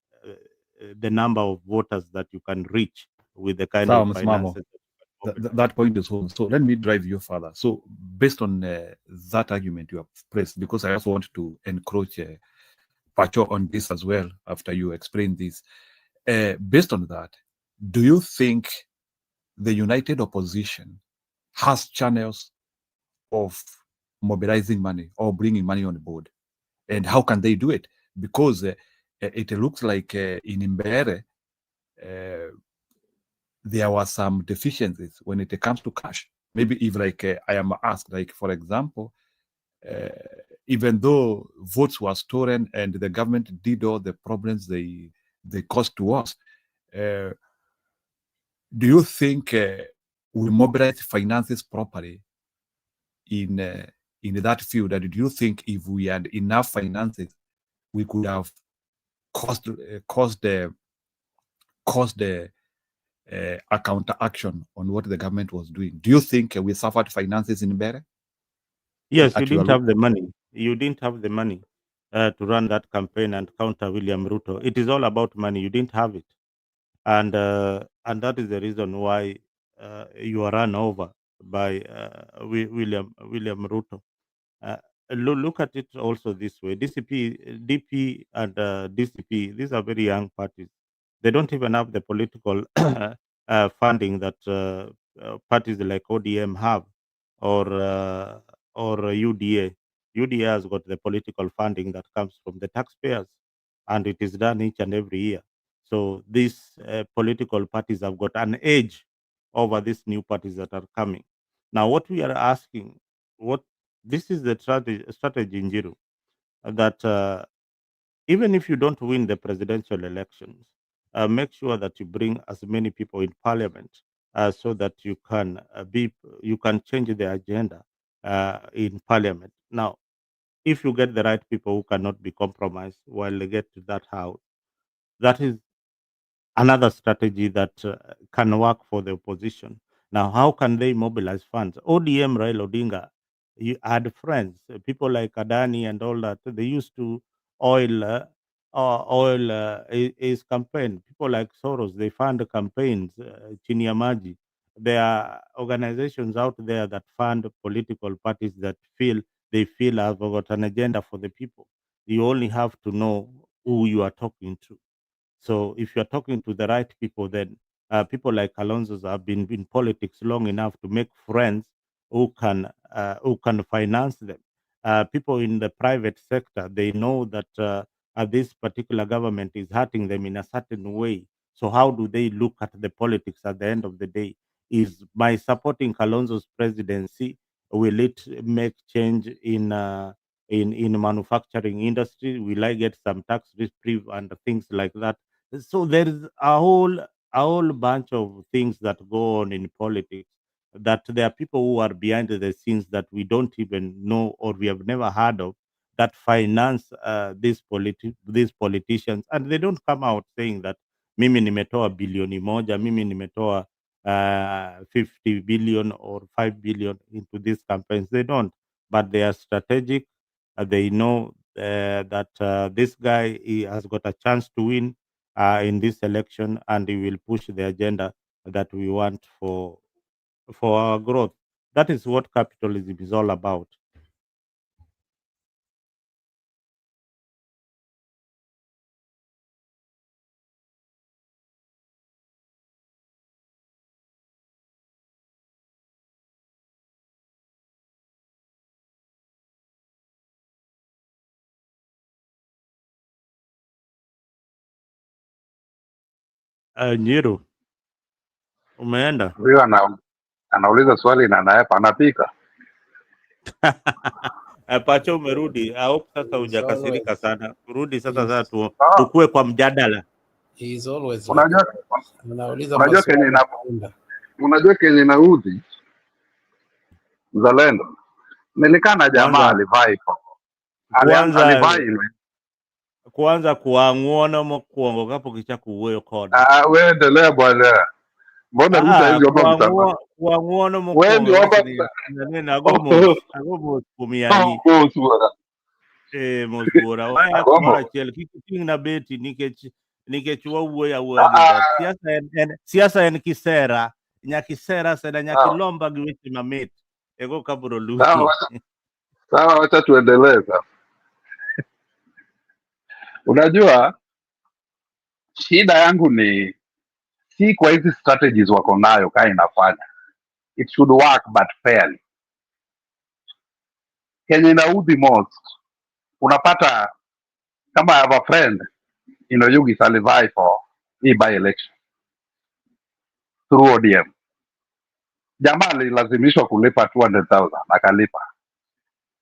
the number of voters that you can reach with the kind of Sawa msimamo. finances that you can mobilize. That point is home. So let me drive you further. So based on that argument you have pressed, because I also want to encroach Pacho on this as well after you explain this. Based on that, do you think the united opposition has channels of mobilizing money or bringing money on board? And how can they do it? Because it looks like in Mbeere, there were some deficiencies when it comes to cash. Maybe if like I am asked, like for example, even though votes were stolen and the government did all the problems they caused to us, do you think we mobilize finances properly in that field? And do you think if we had enough finances, we could have caused a counter action on what the government was doing? Do you think we suffered finances in Mbeere? Yes, you didn't have the money. You didn't have the money to run that campaign and counter William Ruto. It is all about money. You didn't have it, and that is the reason why you are run over by William Ruto. Look at it also this way: DP and DCP. These are very young parties. They don't even have the political funding that parties like ODM have, or UDA. UDA has got the political funding that comes from the taxpayers, and it is done each and every year. So these political parties have got an edge over these new parties that are coming. Now, what we are asking, this is the strategy in Jiru, that even if you don't win the presidential elections, make sure that you bring as many people in parliament so that you can change the agenda in parliament. Now, if you get the right people who cannot be compromised while they get to that house, that is another strategy that can work for the opposition. Now, how can they mobilize funds? ODM Raila Odinga, you had friends, people like Adani and all that. They used to oil his campaign. People like Soros, they fund campaigns. Chini ya Maji. There are organizations out there that fund political parties that they feel have got an agenda for the people. You only have to know who you are talking to. So if you're talking to the right people, then people like Alonso's have been in politics long enough to make friends who can finance them. People in the private sector, they know that this particular government is hurting them in a certain way. So how do they look at the politics at the end of the day? Is by supporting Kalonzo's presidency, will it make change in manufacturing industry? Will I get some tax reprieve and things like that? So there is a whole bunch of things that go on in politics, that there are people who are behind the scenes that we don't even know or we have never heard of, that finance these politicians, and they don't come out saying that mimi nimetoa bilioni moja, mimi nimetoa 50 billion or 5 billion into these campaigns. They don't, but they are strategic. They know that this guy, he has got a chance to win in this election, and he will push the agenda that we want for our growth. That is what capitalism is all about. Nyiru, umeenda? Huyo anauliza swali na naye anapika. Pacho, umerudi au sasa? Hujakasirika sana? Rudi sasa, tukue kwa mjadala. He is always Unajua kenye inaudhi Mzalendo, nilikaa na jamaa alivai kwanza kuanguona mkuongo kapo kicha kuweyo kodi. Wewe endelea bwana. Mbona ruta hizo hapo kuanguona mkuongo. Wewe agomo kumiani. Mosbora. Waya kwa chel kiting na beti nikechua uwe ya uwe. Siasa en kisera. Nyakisera seda nyakilomba giwiti mamit. Ego kaburo luti. Sawa, wacha tuendelee sasa. Unajua shida yangu ni si kwa hizi strategies wako nayo kaa inafanya. It should work but fairly. Kenye inaudhi most, unapata kama I have a friend Yugi Salivai for by election through ODM. Jamaa alilazimishwa kulipa 200,000 akalipa.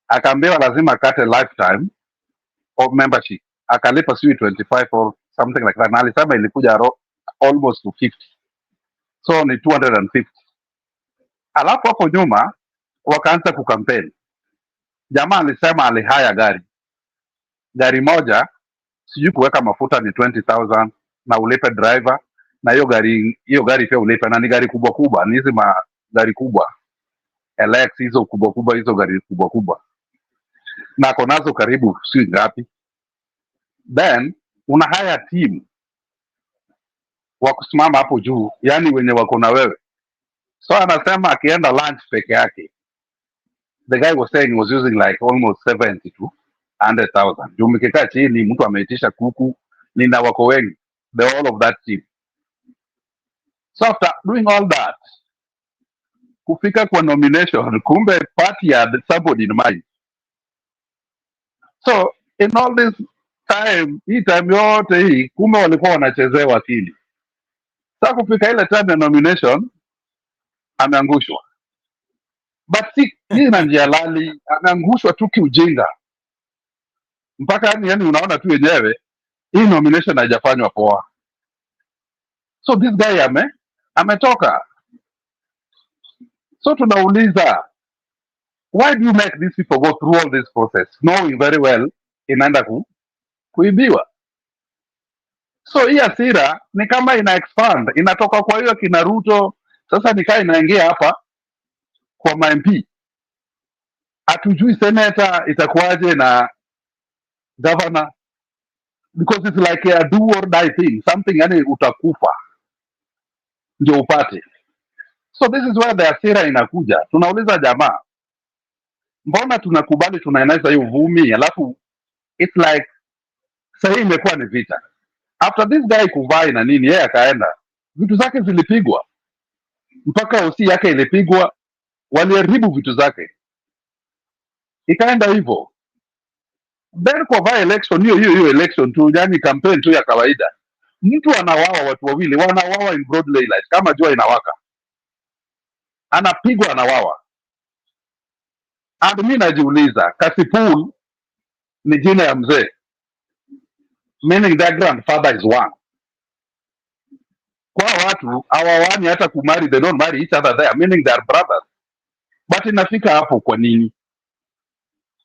Akaambiwa lazima akate lifetime of membership. Akalipa sijui 25 or something like that. Na alisema ilikuja almost to 50. So ni 250. Alafu hapo nyuma wakaanza kukampeni. Jamaa alisema alihaya gari moja, sijui kuweka mafuta ni 20,000 na ulipe driver, na hiyo gari pia ulipe, na ni gari kubwa, ni hizi gari kubwa LX, hizo kubwa, hizo gari kubwa, na konazo karibu sijui ngapi. Then una haya team wa kusimama hapo juu, yani wenye wako na wewe. So anasema akienda lunch peke yake, the guy was saying he was using like almost 70 to 100,000. Juu mkikaa chini mtu ameitisha kuku, nina wako wengi, the whole of that team. So after doing all that, kufika kwa nomination, kumbe party had somebody in mind. So in all this time, hii time yote hii, kumbe walikuwa wanachezea wakili. Sasa kufika ile time ya nomination, ameangushwa. But si na njia lali, ameangushwa tu kiujinga. Mpaka yani unaona tu wenyewe hii nomination haijafanywa poa. So this guy ametoka. So tunauliza, why do you make these people go through all this process knowing very well inaenda kuibiwa? So hii hasira ni kama ina expand, inatoka kwa hiyo kina Ruto, sasa nikaa inaingia hapa kwa MP. Hatujui senator itakuwaje na governor, because it's like a do or die thing, something yani utakufa ndio upate. So this is where the hasira inakuja. Tunauliza jamaa, mbona tunakubali tunaeneza hiyo uvumi, alafu it's like sasa imekuwa ni vita. After this guy kuvai na nini, yeye akaenda, vitu zake zilipigwa, mpaka OC yake ilipigwa, waliharibu vitu zake, ikaenda hivyo. Then kwa vai election hiyo election tu, yani campaign tu ya kawaida, mtu anawawa, watu wawili wanawawa in broad daylight kama jua inawaka, anapigwa anawawa. And mimi najiuliza, Kasipul ni jina ya mzee, meaning their grandfather is one. Kwa watu hawawani hata kumari, they don't marry each other there, meaning they are brothers. But inafika hapo kwa nini?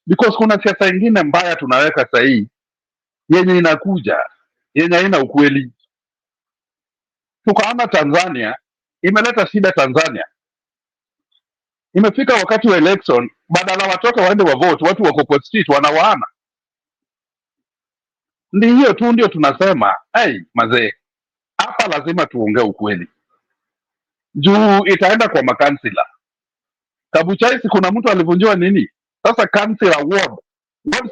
Because kuna siasa ingine mbaya tunaweka sahihi, yenye inakuja, yenye haina ukweli. Tukaona Tanzania imeleta shida. Tanzania imefika wakati wa election, badala watoke waende wa vote, watu wako kwa street wanawaana. Hiyo tu ndio tunasema, hey mazee, hapa lazima tuongee ukweli. Juu itaenda kwa makansila. Kabuchai kuna mtu alivunjiwa nini? Sasa kansila ward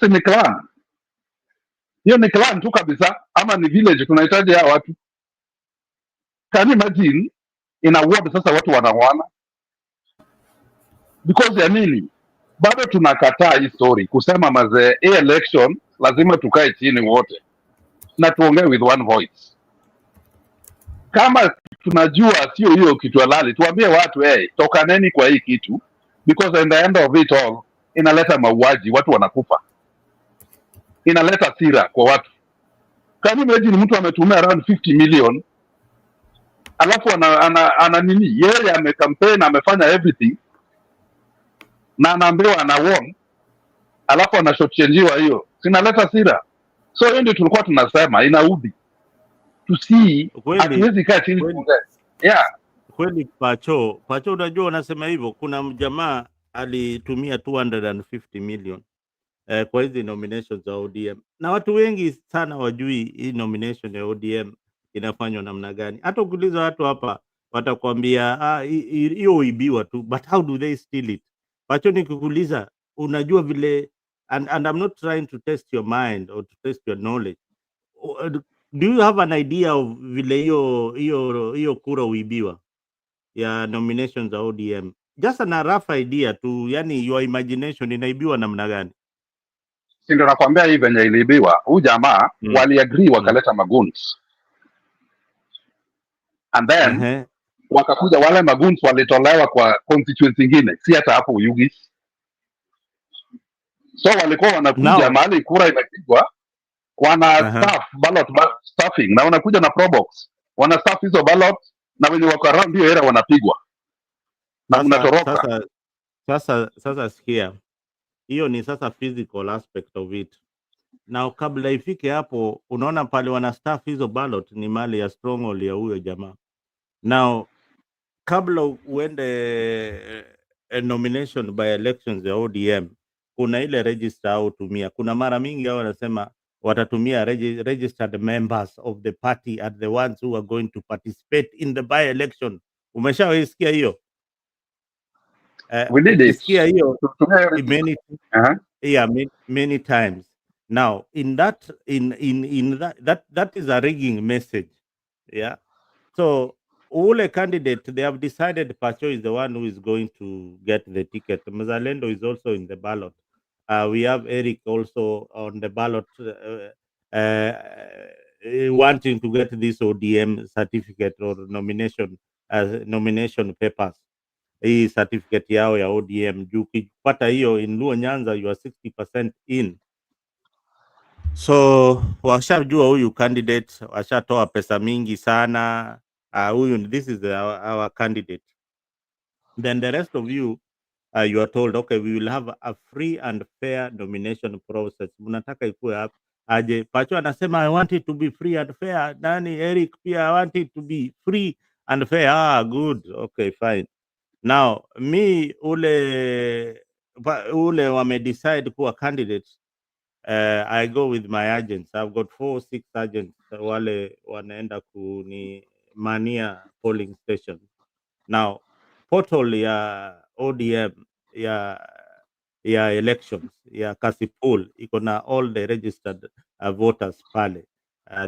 ni clan. Hiyo ni clan tu kabisa, ama ni village tunahitaji hao watu. Can you imagine in a ward sasa watu wanawana? Because ya nini? Bado tunakataa hii story kusema mazee, hii election lazima tukae chini wote na tuongee with one voice. Kama tunajua sio hiyo kitu halali, tuambie watu tokaneni kwa hii kitu, because in the end of it all inaleta mauaji, watu wanakufa, inaleta sira kwa watu. Can you imagine mtu ametumia around 50 million alafu ana nini, yeye amekampaign, amefanya everything na anaambiwa ana won, alafu anashotchenjiwa hiyo, sinaleta sira. So hiyo ndio tulikuwa tunasema inaudhi, hatuwezi kaa chini kweli. Pacho, unajua unasema hivyo, kuna jamaa alitumia 250 million kwa hizi nominations za ODM, na watu wengi sana wajui hii nomination ya ODM inafanywa namna gani. Hata ukiuliza watu hapa watakwambia hiyo uibiwa tu, but how do they steal it? Pacho, nikikuuliza unajua vile, and I'm not trying to test your mind or to test your knowledge, do you have an idea of vile hiyo kura uibiwa ya nominations za ODM? Just a rough idea tu, yani your imagination inaibiwa namna gani? Si ndio nakwambia hii venye iliibiwa. Huyu jamaa waliagree wakaleta maguns, and then wakakuja wale maguns walitolewa kwa constituency nyingine, si hata hapo Uyugis. So walikuwa wanakuja mahali kura imepigwa, wana staff ballot stuffing, na wanakuja na probox, wana staff hizo ballot, na wenye wako around hiyo era wanapigwa na mnatoroka. Sasa sikia, hiyo ni sasa physical aspect of it. Na kabla ifike hapo, unaona pale wana staff hizo ballot ni mali ya stronghold ya huyo jamaa. Now kabla uende nomination by elections ya ODM, kuna ile register au tumia. Kuna mara mingi hao wanasema watatumia registered members of the party are the ones who are going to participate in the by election. Umeshawaisikia hiyo? We did it. Hiyo many times. Now in that that is a rigging message. Yeah. So ule candidate, they have decided Pacho is the one who is going to get the ticket. Mzalendo is also in the ballot. We have Eric also on the ballot, wanting to get this ODM certificate or nomination papers. Hii certificate yao ya ODM, juu ukipata hiyo in Luo Nyanza you are 60% in. So washajua huyu candidate, washatoa pesa mingi sana. This is our candidate. Then the rest of you, you are told, okay, we will have a free and fair nomination process. Mnataka ikuwe aje? Pacho anasema I want it to be free and fair. Nani Eric pia I want it to be free and fair. Good. Okay, fine. Now me ule wame decide kuwa candidates, I go with my agents. I've got 4-6 agents wale wanaenda kunimania polling station. Now portal ya ODM ya elections ya Kasipul iko na all the registered voters pale.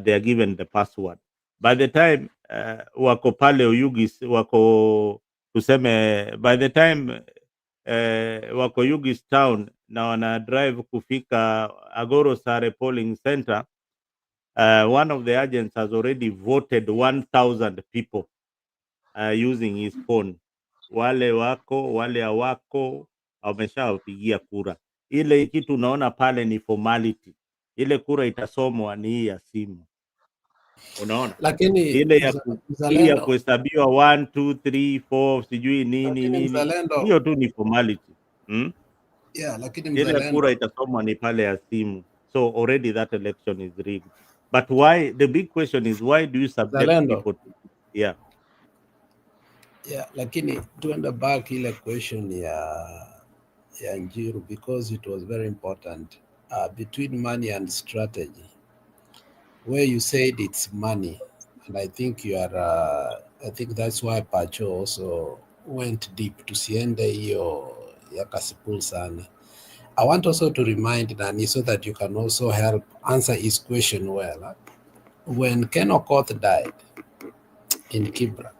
They are given the password. By the time wako pale Uyugis, wako tuseme, by the time wako Uyugis town na wana drive kufika Agoro Sare polling center, one of the agents has already voted 1,000 people using his phone. Wale wako wale hawako wameshawapigia kura. Ile kitu unaona pale ni formality. Ile kura itasomwa ni hii ya simu. Unaona? Lakini ile ya kuhesabiwa 1 2 3 4 sijui nini hiyo tu ni formality. Yeah, lakini ile kura itasomwa ni pale ya simu. So already that election is rigged. But why, the big question is, why do you subject people to, yeah, lakini tuenda back ile question ya Njiru, because it was very important between money and strategy, where you said it's money, and I think you are I think that's why Pacho also went deep to siende hiyo ya Kasipul sana. I want also to remind Nani so that you can also help answer his question well. When Ken Okoth died in Kibra,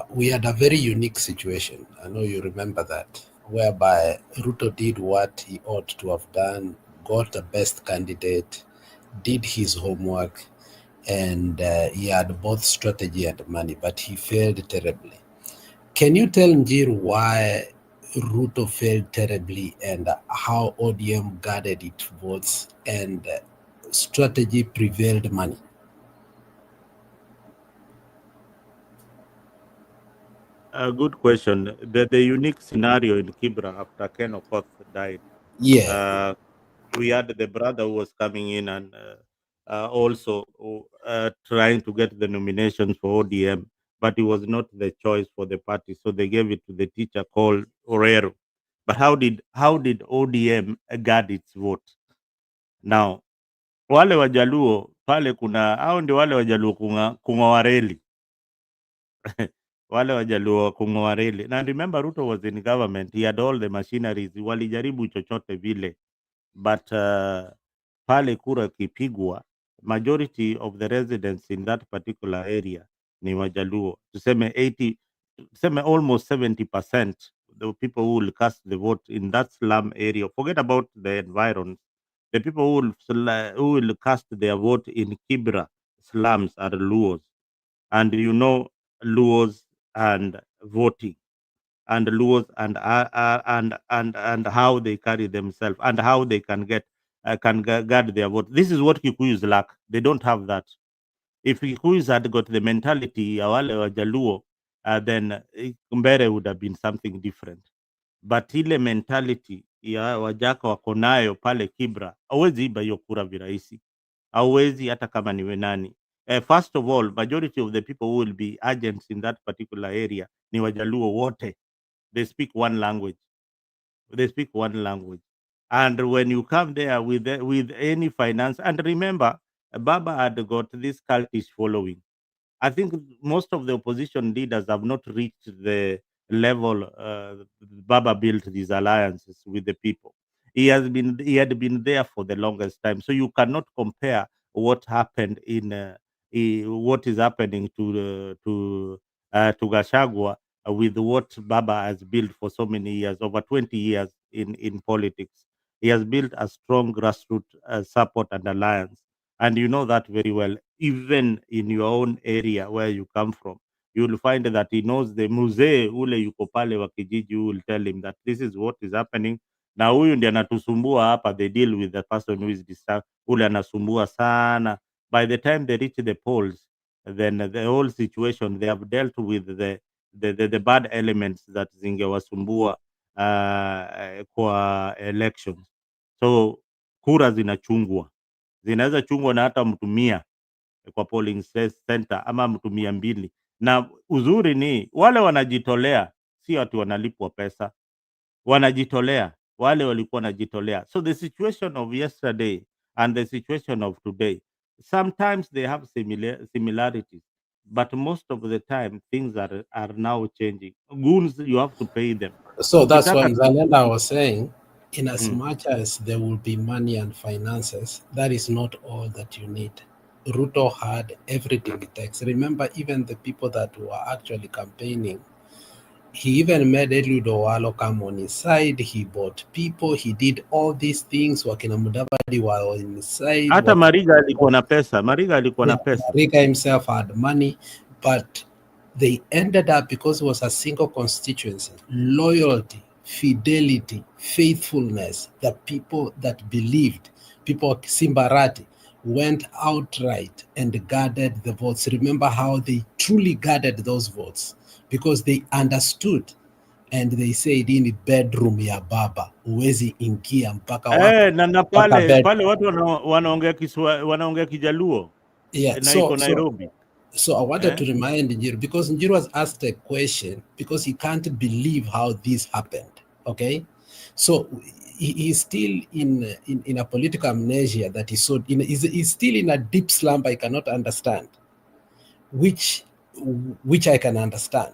we had a very unique situation. I know you remember that, whereby Ruto did what he ought to have done, got the best candidate, did his homework, and he had both strategy and money, but he failed terribly. Can you tell Njiru why Ruto failed terribly and how ODM guarded its votes and strategy prevailed money? A good question. The unique scenario in Kibra after Ken Okoth died. Yeah. We had the brother who was coming in and also trying to get the nominations for ODM, but he was not the choice for the party, so they gave it to the teacher called Orero. But how did ODM guard its vote? Now wale Wajaluo pale kuna hao ndio wale Wajaluo kung'oa reli wale Wajaluo kung'oa reli. Na remember Ruto was in government, he had all the machineries, walijaribu chochote vile, but pale kura kipigwa, majority of the residents in that particular area ni Wajaluo, tuseme 80, tuseme almost 70% the people who will cast the vote in that slum area, forget about the environs, the people who will cast their vote in Kibra slums are Luos. And you know Luos and voting, and Luos and how they carry themselves and how they can get guard their vote. This is what Kikuyus lack. They don't have that. If Kikuyus had got the mentality ya wale Wajaluo, then Mbere would have been something different. But ile mentality ya Wajaka wako nayo pale Kibra, hawezi iba hiyo kura virahisi, hawezi hata kama niwe nani. First of all, majority of the people who will be agents in that particular area ni Wajaluo wote. They speak one language. They speak one language. And when you come there with any finance, and remember, Baba had got this cultish following. I think most of the opposition leaders have not reached the level Baba built these alliances with the people. He had been there for the longest time. So you cannot compare what happened in what is happening to Gachagua with what Baba has built for so many years, over 20 years in politics. He has built a strong grassroots support and alliance. And you know that very well. Even in your own area where you come from, you will find that he knows the muzee ule yuko pale wa kijiji, who will tell him that this is what is happening. Na huyu ndiye anatusumbua hapa. They deal with the person who is disturbed. Ule anasumbua sana. By the time they reach the polls, then the whole situation, they have dealt with the bad elements that zingewasumbua kwa elections. So kura zinachungwa, zinaweza chungwa na hata mtu 100 kwa polling center ama mtu 200. Na uzuri ni wale wanajitolea, si watu wanalipwa pesa, wanajitolea, wale walikuwa wanajitolea. So the situation of yesterday and the situation of today, sometimes they have similarities, but most of the time things are now changing. Goons, you have to pay them. So that's what Zalenda was saying. In as much as there will be money and finances, that is not all that you need. Ruto had everything it takes. Remember, even the people that were actually campaigning, he even made Eliud Owalo come on his side. He bought people. He did all these things. Wakina Mudavadi were on his side. Hata Mariga alikuwa na pesa. Mariga himself had money, but they ended up, because it was a single constituency, loyalty, fidelity, faithfulness, the people that believed, people like Simbarati, went outright and guarded the votes. Remember how they truly guarded those votes, because they understood, and they said in the bedroom ya baba uwezi ingia mpaka na pale watu wanaongea Kijaluo. Yeah, na iko Nairobi. So I wanted to remind Njiru, because Njiru was asked a question, because he can't believe how this happened. Okay, so he's still in a political amnesia that he's still in a deep slump I cannot understand, which I can understand.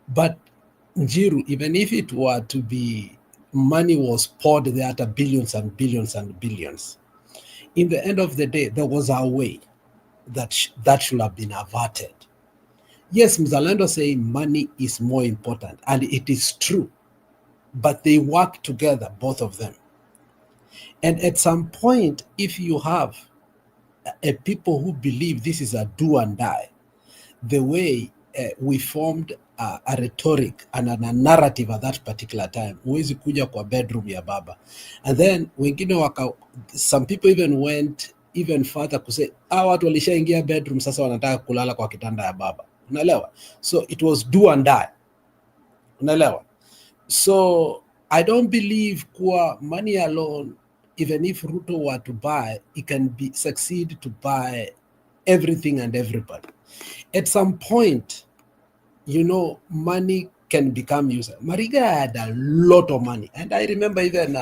But Njiru, even if it were to be, money was poured there at billions and billions and billions, in the end of the day, there was a way that should have been averted. Yes, Mzalendo saying money is more important, and it is true, but they work together, both of them. And at some point, if you have a people who believe this is a do and die, the way we formed a rhetoric and a narrative at that particular time, huwezi kuja kwa bedroom ya baba. And then wengine some people even went even further to say, watu walishaingia bedroom, sasa wanataka kulala kwa kitanda ya baba. Unaelewa? So it was do and die. Unaelewa? So I don't believe kwa money alone, even if Ruto were to buy, it can succeed to buy everything and everybody. At some point, you know, money can become useless. Mariga had a lot of money. And I remember even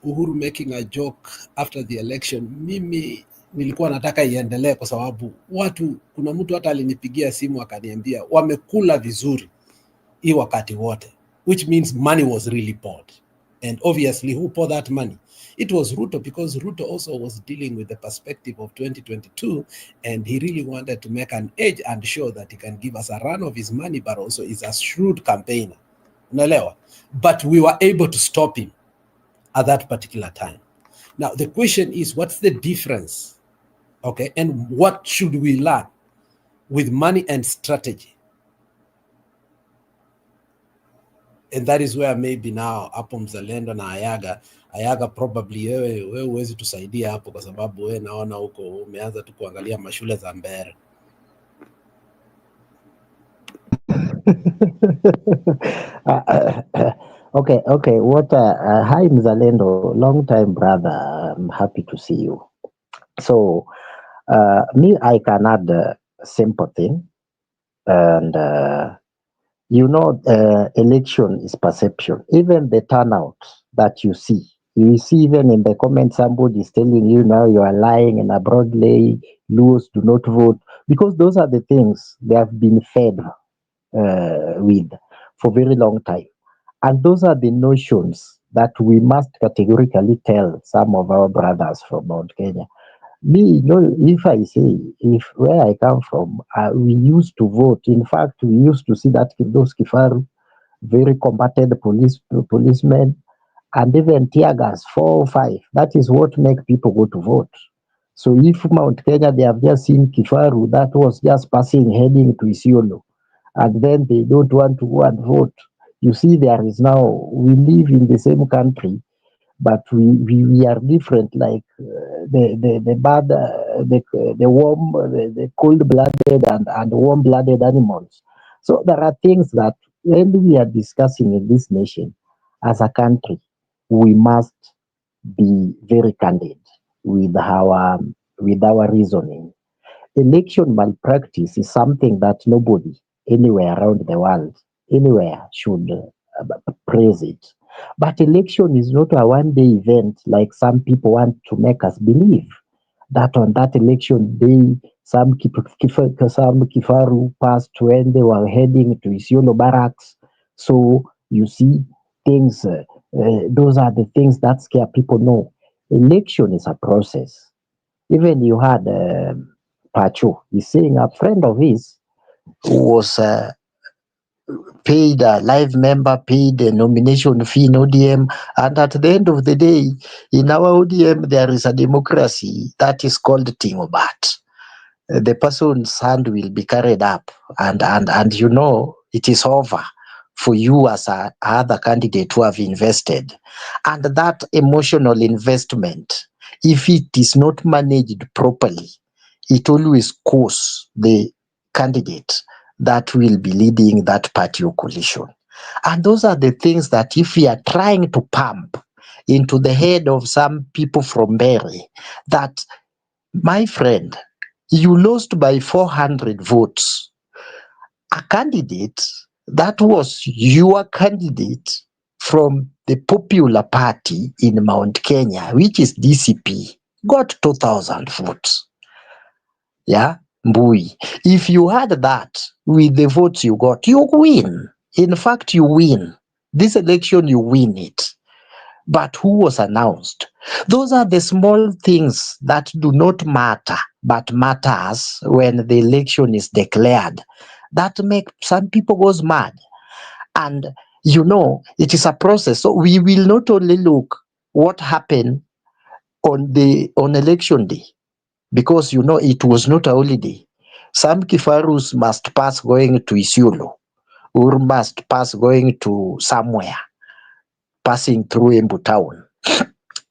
Uhuru making a joke after the election. Mimi nilikuwa nataka iendelee kwa sababu kuna mtu hata alinipigia simu akaniambia wamekula vizuri hii wakati wote, which means money was really poured. And obviously, who poured that money? It was Ruto, because Ruto also was dealing with the perspective of 2022, and he really wanted to make an edge and show that he can give us a run of his money, but also is a shrewd campaigner. But we were able to stop him at that particular time. Now, the question is, what's the difference? Okay, and what should we learn with money and strategy? And that is where maybe now hapo Mzalendo na Ayaga probably wewe huwezi tusaidia hapo kwa sababu wewe naona huko umeanza tu kuangalia mashule za mbele. Okay. What? Hi, Mzalendo. Long time, brother. I'm happy to see you. So, me, I can add simple thing, and you know, election is perception. Even the turnout that you see even in the comments, somebody is telling you now you are lying in a broad lay, Luos do not vote, because those are the things they have been fed with for very long time. And those are the notions that we must categorically tell some of our brothers from Mount Kenya. Me, you know, if I say, where I come from, we used to vote. In fact, we used to see that those Kifaru, very combated policemen, and even tear gas, 4 or 5. That is what make people go to vote. So if Mount Kenya, they have just seen Kifaru, that was just passing, heading to Isiolo, and then they don't want to go and vote. You see, there is now, we live in the same country, but we are different, like the bad, the warm, the cold-blooded and warm-blooded animals. So there are things that when we are discussing in this nation, as a country, we must be very candid with our reasoning. Election malpractice is something that nobody anywhere around the world, anywhere should praise it. But election is not a one-day event like some people want to make us believe, that on that election day, some Kifaru passed when they were heading to Isiolo barracks. So you see things, those are the things that scare people. No, election is a process. Even you had Pacho, he's saying a friend of his who was paid a live member, paid a nomination fee in ODM, and at the end of the day, in our ODM, there is a democracy that is called Tingobat. The person's hand will be carried up, and you know, it is over for you as a other candidate who have invested. And that emotional investment, if it is not managed properly, it always costs the candidate that will be leading that party or coalition. And those are the things that if we are trying to pump into the head of some people from Berry, that, my friend, you lost by 400 votes. A candidate that was your candidate from the popular party in Mount Kenya, which is DCP, got 2,000 votes. Yeah, Mbui. If you had that with the votes you got, you win. In fact, you win. This election, you win it. But who was announced? Those are the small things that do not matter, but matters when the election is declared. That make some people goes mad. And you know, it is a process. So we will not only look what happened on election day, because you know it was not a holiday. Some Kifarus must pass going to Isiolo or must pass going to somewhere, passing through Embu town.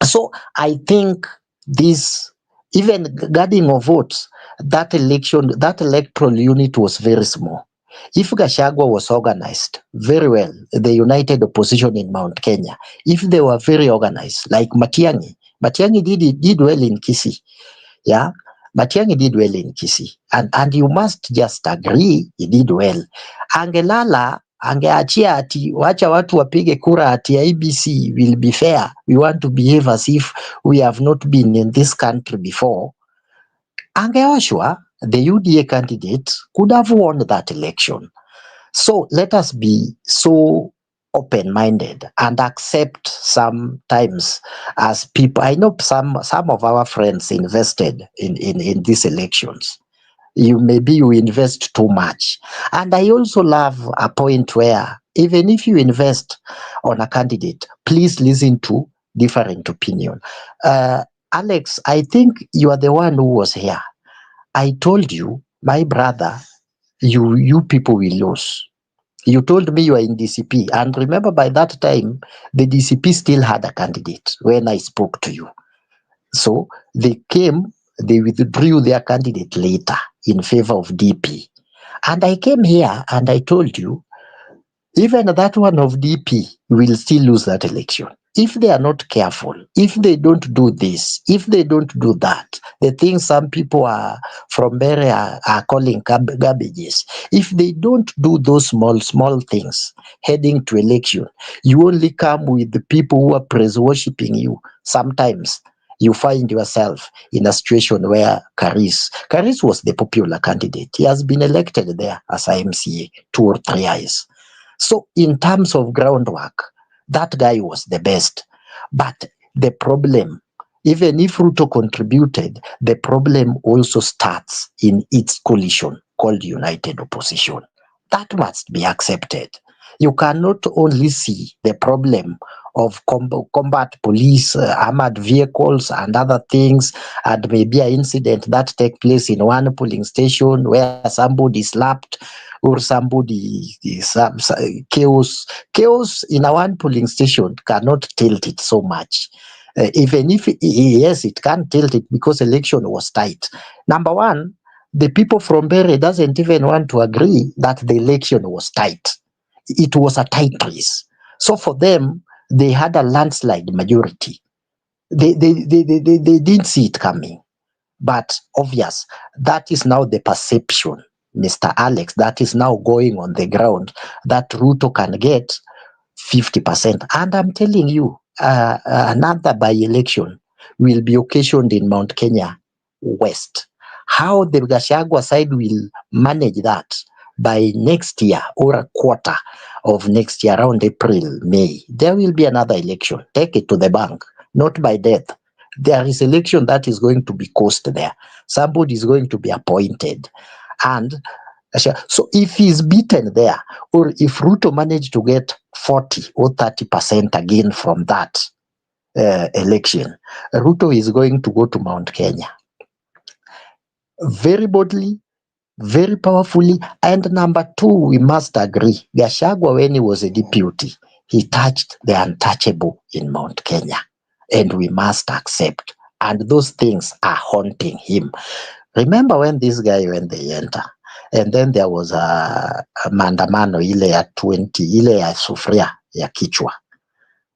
So I think this, even guarding of votes, that electoral unit was very small. If Gachagua was organized very well, the united opposition in Mount Kenya, if they were very organized, like Matiang'i did well in Kisii, yeah. Matiang'i did well in Kisii, and you must just agree he did well. Angelala angeachia ati wacha watu wapige kura ati IBC will be fair, we want to behave as if we have not been in this country before. Angeoshwa, the UDA candidate, could have won that election. So let us be so open-minded and accept sometimes as people. I know some of our friends invested in these elections. Maybe you invest too much. And I also love a point where even if you invest on a candidate, please listen to different opinion. Alex, I think you are the one who was here. I told you, my brother, you people will lose. You told me you are in DCP, and remember by that time, the DCP still had a candidate when I spoke to you. So they withdrew their candidate later in favor of DP. And I came here and I told you, even that one of DP will still lose that election. If they are not careful, if they don't do this, if they don't do that, the things some people from Bere are calling garbages, if they don't do those small things heading to election, you only come with the people who are praise worshipping you. Sometimes you find yourself in a situation where Karis was the popular candidate. He has been elected there as IMCA 2 or 3 years. So in terms of groundwork, that guy was the best. But the problem, even if Ruto contributed, the problem also starts in its coalition called United Opposition. That must be accepted. You cannot only see the problem of combat police, armored vehicles and other things, and maybe an incident that take place in one polling station where somebody slapped or somebody chaos in a one polling station cannot tilt it so much. Even if yes, it can tilt it because election was tight. Number one, the people from Bere doesn't even want to agree that the election was tight. It was a tight race. So for them, they had a landslide majority. They didn't see it coming. But obvious, that is now the perception, Mr. Alex, that is now going on the ground, that Ruto can get 50%. And I'm telling you, another by-election will be occasioned in Mount Kenya West. How the Gachagua side will manage that by next year or a quarter of next year, around April, May, there will be another election. Take it to the bank, not by death. There is election that is going to be caused there. Somebody is going to be appointed. And so if he's beaten there, or if Ruto managed to get 40 or 30% again from that election, Ruto is going to go to Mount Kenya very boldly, very powerfully. And number two, we must agree, Gachagua, when he was a deputy, he touched the untouchable in Mount Kenya. And we must accept. And those things are haunting him. Remember when this guy, when they enter, and then there was a maandamano ile ya 20, ile ya sufuria ya kichwa.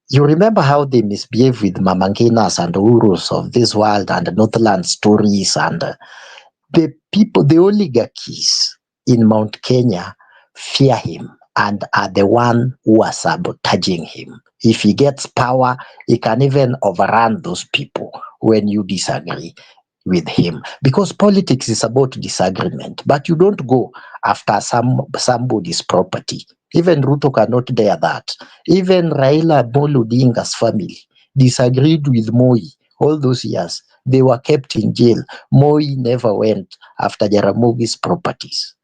You remember how they misbehave with Mamanginas and Urus of this world and Northland stories, and the people, the oligarchies in Mount Kenya fear him and are the one who are sabotaging him. If he gets power, he can even overrun those people when you disagree with him. Because politics is about disagreement, but you don't go after somebody's property. Even Ruto cannot dare that. Even Raila Amolo Odinga's family disagreed with Moi all those years. They were kept in jail. Moi never went after Jaramogi's properties.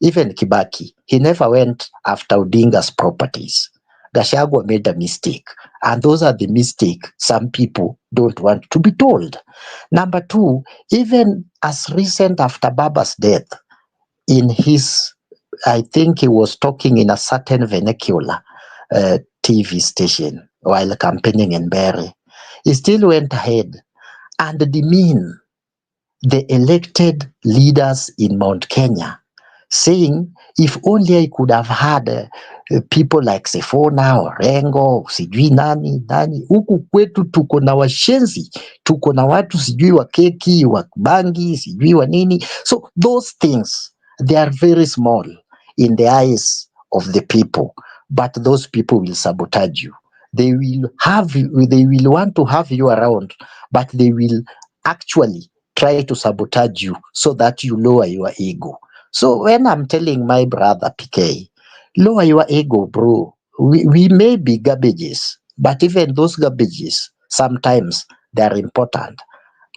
Even Kibaki, he never went after Odinga's properties. Gachagua made a mistake. And those are the mistakes some people don't want to be told. Number two, even as recent after Baba's death, in his, I think he was talking in a certain vernacular TV station while campaigning in Berry. He still went ahead and demeaned the elected leaders in Mount Kenya, saying if only I could have had people like Sifuna, Orengo, sijui nani. Huku kwetu tuko na washenzi, tuko na watu sijui wa keki, wa bangi, sijui wa nini. So those things, they are very small in the eyes of the people, but those people will sabotage you. They will want to have you around, but they will actually try to sabotage you so that you lower your ego. So when I'm telling my brother PK, lower your ego, bro. We may be garbages, but even those garbages, sometimes they are important.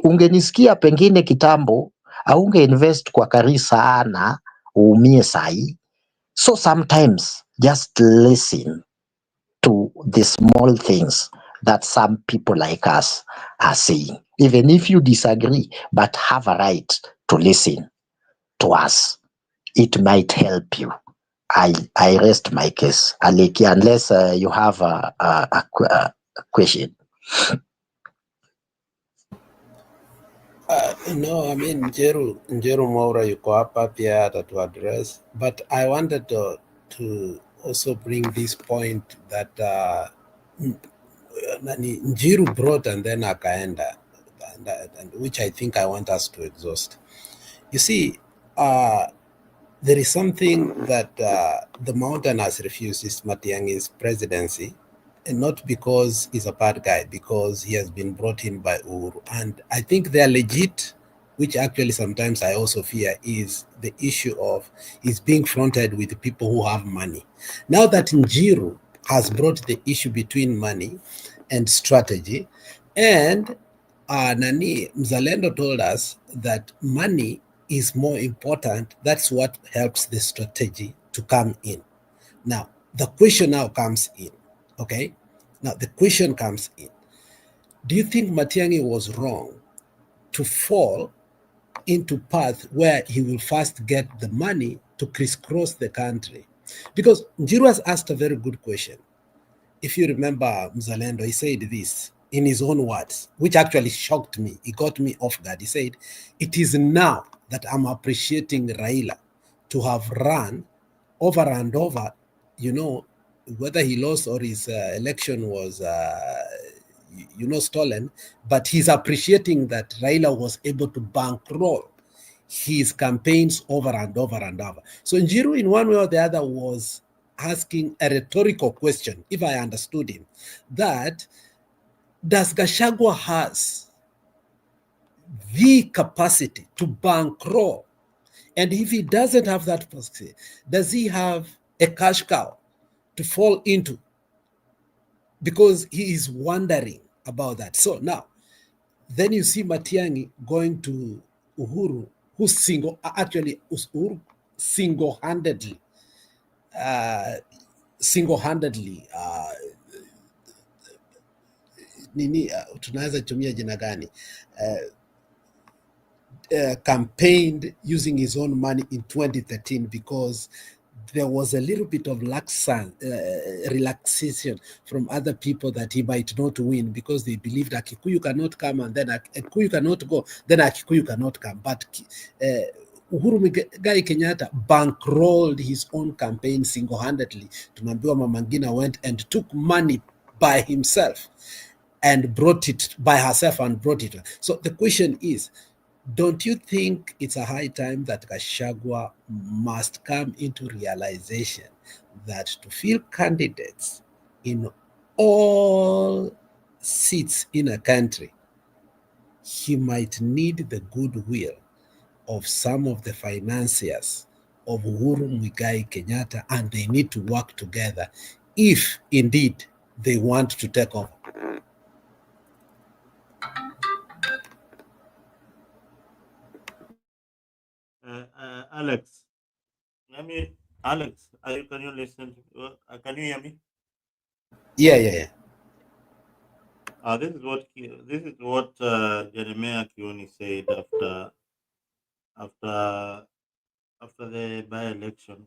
Ungenisikia pengine kitambo, aunge invest kwa kari sana, uumie sahi. So sometimes just listen to the small things that some people like us are saying. Even if you disagree, but have a right to listen to us. It might help you. I rest my case, Aleki, unless you have a question. No, I mean Njeru Maura yuko hapa pia atatu address, but I wanted to also bring this point that Njiru brought and then akaenda, and which I think I want us to exhaust. You see, there is something that the mountain has refused, is Matiang'i's presidency, and not because he's a bad guy, because he has been brought in by Uhuru. And I think they are legit, which actually sometimes I also fear is the issue of he's being fronted with people who have money. Now that Njiru has brought the issue between money and strategy, and Nani Mzalendo told us that money is more important. That's what helps the strategy to come in. Now, the question now comes in, okay? Now, the question comes in. Do you think Matiang'i was wrong to fall into path where he will first get the money to crisscross the country? Because Njiru has asked a very good question. If you remember Mzalendo, he said this in his own words, which actually shocked me. He got me off guard. He said, it is now that I'm appreciating Raila to have run over and over, you know, whether he lost or his election was, stolen, but he's appreciating that Raila was able to bankroll his campaigns over and over and over. So Njiru, in one way or the other, was asking a rhetorical question, if I understood him, that does Gachagua has the capacity to bankroll? And if he doesn't have that capacity, does he have a cash cow to fall into? Because he is wondering about that. So now, then you see Matiang'i going to Uhuru, who single-handedly tunaweza tumia jina gani, campaigned using his own money in 2013 because there was a little bit of relaxation from other people that he might not win because they believed that Kikuyu cannot come and then Kikuyu cannot go, then Kikuyu cannot come. But Uhuru Muigai Kenyatta bankrolled his own campaign single-handedly. Tunaambiwa Mama Ngina went and took money by himself and brought it by herself and brought it. So the question is, don't you think it's a high time that Gachagua must come into realization that to fill candidates in all seats in a country, he might need the goodwill of some of the financiers of Uhuru Muigai Kenyatta, and they need to work together if indeed they want to take over? Alex, can you listen? Can you hear me? Yeah. This is what Jeremiah Kioni said after the by-election.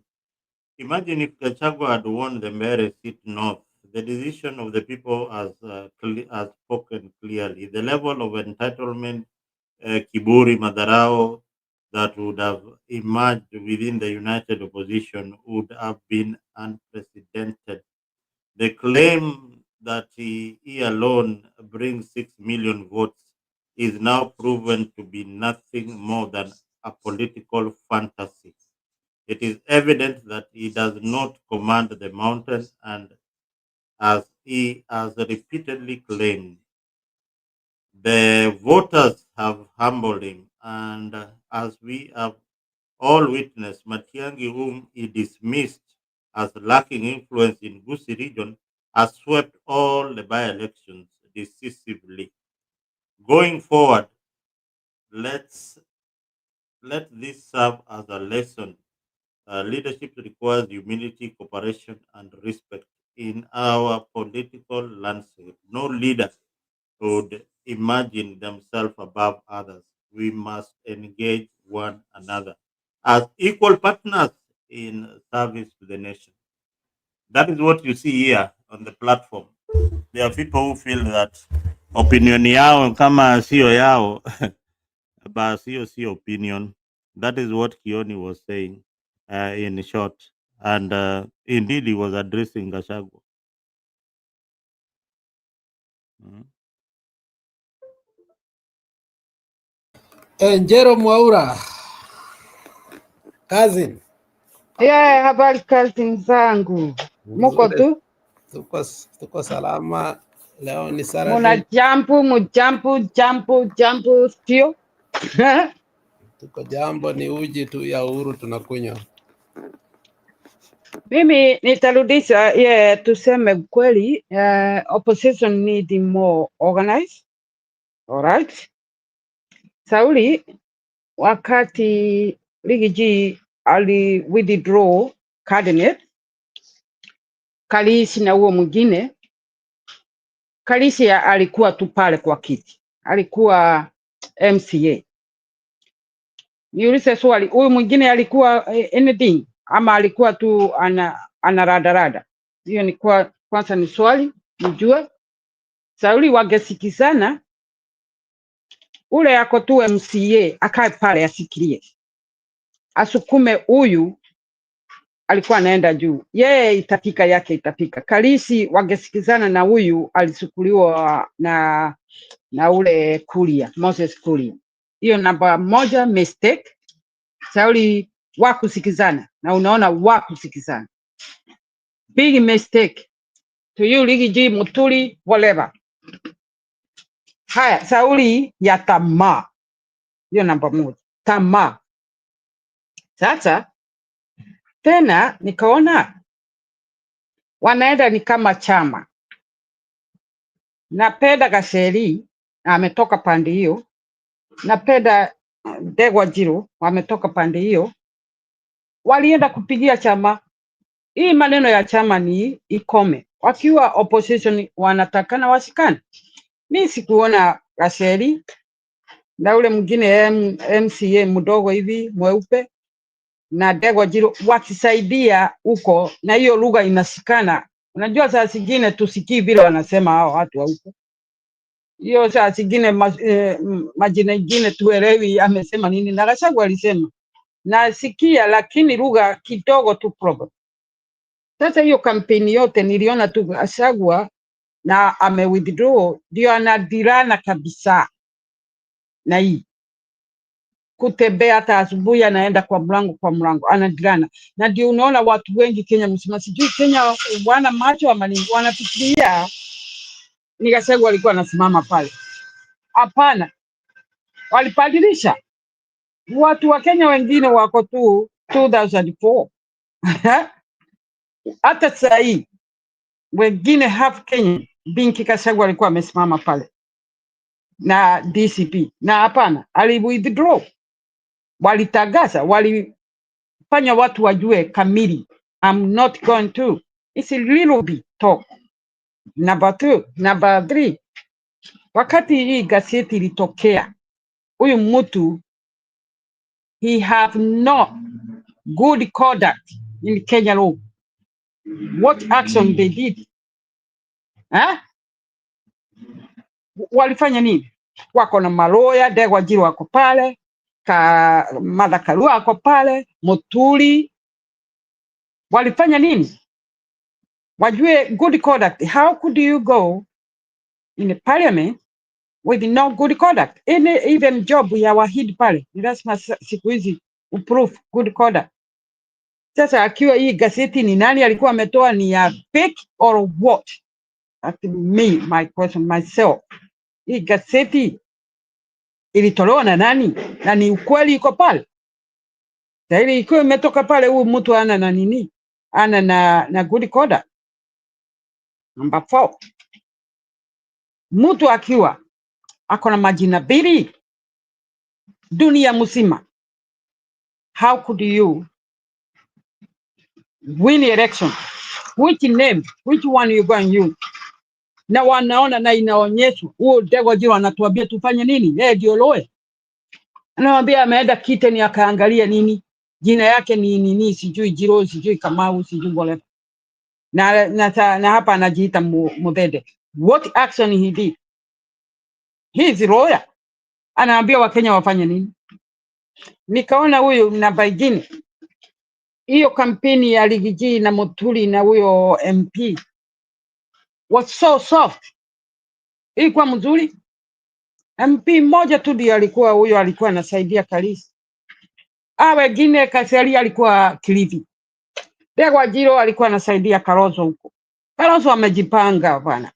Imagine if Gachagua had won the Mbeere seat north. The decision of the people has spoken clearly. The level of entitlement, kiburi, madarao that would have emerged within the united opposition would have been unprecedented. The claim that he alone brings 6 million votes is now proven to be nothing more than a political fantasy. It is evident that he does not command the mountain, and as he has repeatedly claimed, the voters have humbled him, and as we have all witnessed, Matiang'i, whom he dismissed as lacking influence in Gusii region, has swept all the by-elections decisively. Going forward, let this serve as a lesson. Leadership requires humility, cooperation, and respect in our political landscape. No leader would imagine themselves above others. We must engage one another as equal partners in service to the nation. That is what you see here on the platform. There are people who feel that opinion yao kama sio yao, but sio opinion. That is what Kioni was saying in short. And indeed, he was addressing Gachagua. Njero Mwaura, cousin. Yeah, habari cousin zangu, muko tu? Tuko salama. Leo ni Muna jampu sio? Tuko jambo, ni uji tu ya uhuru tunakunywa. Mimi nitarudisha tuseme kweli, opposition need more organized. All right. Sauli wakati Rigiji ali withdraw cabinet, Kalisi na huo mwingine, Kalisi alikuwa tu pale kwa kiti, alikuwa MCA. Niulize swali, huyu mwingine alikuwa anything ama alikuwa tu anaradarada? Hiyo ni kwanza ni swali nijue. Sauli wangesikizana, ule yako tu MCA akae pale asikilie, asukume huyu alikuwa anaenda juu, yeye itafika yake itafika. Kalisi wangesikizana na huyu alisukuliwa na ule Kuria, Moses Kuria. Hiyo namba moja mistake. Sauli wakusikizana, na unaona wakusikizana, big mistake to you Rigiji, Muturi, whatever. Haya, Sauli ya tamaa, hiyo namba moja, tamaa. Sasa tena nikaona wanaenda ni kama chama. Napenda Gacheri ametoka pande hiyo, napenda Ndegwa Njiru wametoka pande hiyo, walienda kupigia chama. Hii maneno ya chama ni ikome. Wakiwa opposition wanatakana wasikane. Mimi sikuona Gacheri na ule mwingine MCA mdogo hivi mweupe na Ndegwa Njiru wakisaidia huko, na hiyo lugha inasikana. Unajua saa zingine tusikii vile wanasema hao watu wa huko. Hiyo saa zingine majina ingine tuelewi amesema nini, na Gachagua alisema nasikia, lakini lugha kidogo tu problem. Sasa hiyo kampeni yote niliona tu Gachagua na ame withdraw, ndio anadirana kabisa na hii kutembea. Hata asubuhi anaenda kwa mlango anadirana, na ndio unaona watu wengi Kenya msima, sijui Kenya wana macho ama nini, wanafikiria ni Gachagua alikuwa anasimama pale. Hapana, walibadilisha. Watu wa Kenya wengine wako tu 2004 hata sasa hii wengine half Kenya Binki Gachagua alikuwa amesimama pale na DCP, na hapana, ali withdraw. Walitagaza, walifanya watu wajue kamili, I'm not going to, it's a little bit talk, Number 2, number 3, wakati hii gazeti ilitokea, huyu mtu he have no good conduct in Kenya law. What action they did? Walifanya nini? Wako na maloya, Ndegwa Njiru wako pale, Martha Karua wako pale, Muturi. Walifanya nini? Wajue good conduct. How could you go in the parliament with no good conduct? Even job ya wahidi pale ni lazima siku hizi uproof good conduct. Sasa akiwa hii gazeti ni nani alikuwa ametoa, ni ya fake or what? That's me, my question myself. Hii gazeti ilitolewa na nani? Na ni ukweli iko pale? Sasa ikiwa imetoka pale, huyu mtu ana na nini? Ana na good conduct. Number 4. Mtu akiwa ako na majina mbili dunia mzima, how could you win election? Which name, which one you going to use? Na wanaona na inaonyeshwa huo Ndegwa Njiru anatuambia tufanye nini? Yeye ndio loe. Anawaambia ameenda kitchen akaangalia nini? Jina yake ni nini? Sijui Njiru, sijui Kamau, sijui whatever. Na hapa anajiita Mudede. What action he did? He is lawyer. Anaambia Wakenya wafanye nini? Nikaona huyu na baigini hiyo kampeni ya Rigiji na Muturi na huyo MP was so soft. Ilikuwa mzuri. MP mmoja tu ndiye alikuwa huyo, alikuwa anasaidia Kalisi. Wengine Kaseri alikuwa Kilifi. Ndegwa Njiru alikuwa anasaidia Kalonzo huko. Kalonzo amejipanga bwana.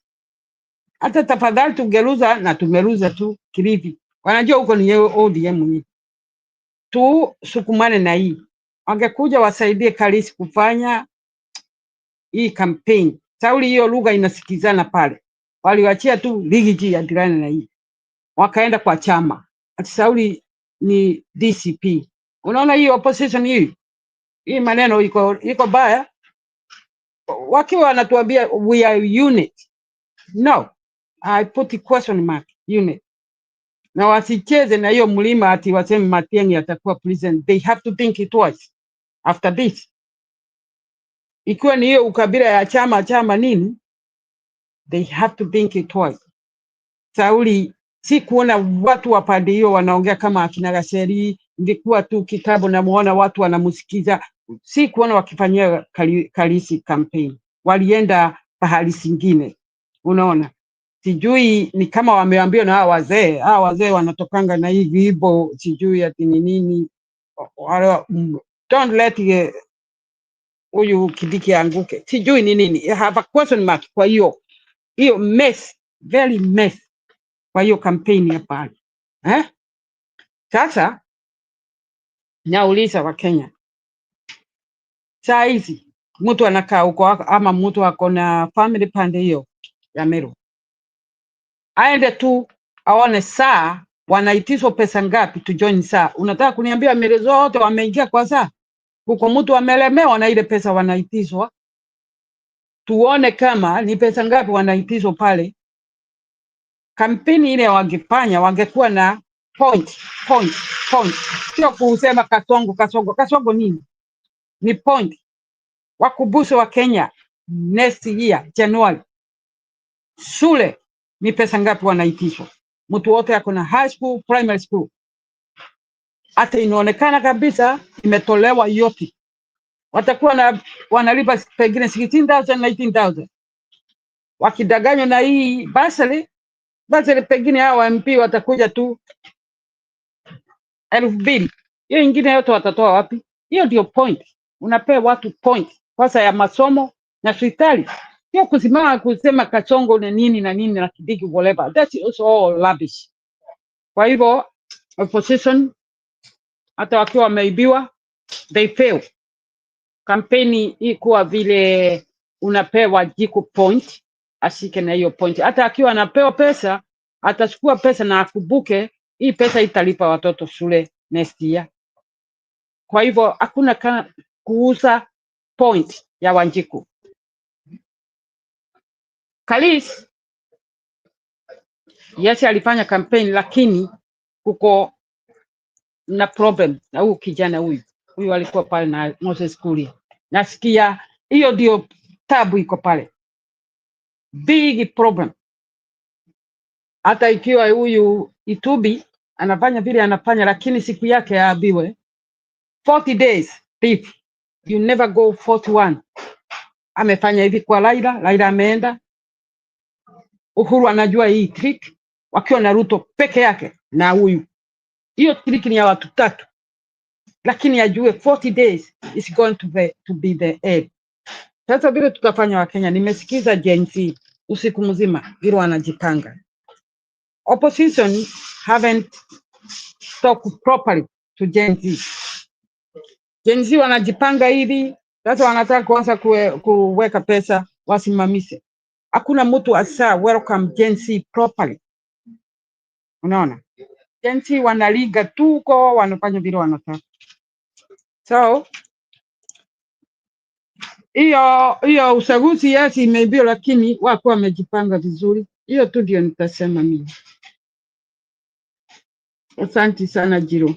Hata tafadhali tungeruza na tumeruza tu Kilifi. Wanajua huko ni ODM hii. Tu sukumane na hii. Wangekuja wasaidie Kalisi kufanya hii campaign. Sauli hiyo lugha inasikizana pale. Waliwachia tu Rigiji ya dirani na hii. Wakaenda kwa chama. Ati Sauli ni DCP. Unaona hii opposition hii maneno iko baya. Wakiwa wanatuambia we are unit. No. I put a question mark. Unit. Na wasicheze na hiyo mlima ati waseme Matiang'i atakuwa president. They have to think it twice after this. Ikiwa ni hiyo ukabila ya chama nini, they have to think it twice. Sauli, si kuona watu wa pande hiyo wanaongea kama akina Gaseri, ndikuwa tu kitabu na muona watu wanamusikiza, si kuona wakifanyia Kalisi campaign. Walienda pahali singine. Unaona? Sijui ni kama wameambiwa na hawa wazee wanatokanga na hii vibo, sijui ati ni nini. Don't let huyu Kidiki anguke. Sijui ni nini. I have a question mark kwa hiyo mess, very mess kwa hiyo campaign ya pale. Sasa nauliza Wakenya. Saa hizi mtu anakaa huko ama mtu ako na family pande hiyo ya Meru. Aende tu aone saa wanaitishwa pesa ngapi to join saa. Unataka kuniambia Meru zote wameingia kwa saa? Huko mtu amelemewa na ile pesa wanaitishwa. Tuone kama ni pesa ngapi wanaitishwa pale. Kampeni ile wangefanya wangekuwa na point. Sio kusema Kasongo nini? Ni point. Wakumbushe wa Kenya next year January. Shule ni pesa ngapi wanaitishwa? Mtu wote ako na high school, primary school. Hata inaonekana kabisa imetolewa yote. Watakuwa wanalipa pengine 16,000, 19,000. Wakidanganywa na hii basari pengine hawa MP watakuja tu 2,000. Hiyo ingine yote watatoa wapi? Hiyo ndio point. Unapea watu point kwanza ya masomo na hospitali. Sio kusimama kusema Kasongo na nini na Kidiki whatever. That's also all rubbish. Kwa hivyo opposition hata wakiwa wameibiwa they fail. Kampeni ikuwa vile unapewa jiko point, ashike na hiyo point. Hata akiwa anapewa pesa, atachukua pesa na akubuke, hii pesa italipa watoto shule next year. Kwa hivyo hakuna kuuza point ya Wanjiku. Kalis yes alifanya campaign, lakini kuko na problem na huyu kijana huyu alikuwa pale na Moses Kuria. Nasikia hiyo ndio tabu iko pale, big problem. Hata ikiwa huyu Itubi anafanya vile anafanya, lakini siku yake aabiwe 40 days thief, you never go 41. Amefanya hivi kwa Raila ameenda. Uhuru anajua hii trick, wakiwa na Ruto peke yake na huyu. Hiyo trick ni ya watu tatu, lakini ajue 40 days is going to be the end. Sasa vile tutafanya Wakenya, nimesikiza Gen Z usiku mzima vile wanajipanga. Opposition haven't talked properly to Gen Z. Gen Z wanajipanga hivi, sasa wanataka kuanza kuweka pesa wasimamishe. Hakuna mtu asa welcome Gen Z properly. Unaona? Gen Z wanaliga tuko, wanafanya vile wanataka. So hiyo uchaguzi yes imeibiwa, lakini wako wamejipanga vizuri. Hiyo tu ndio nitasema mimi. Asante sana Jiro.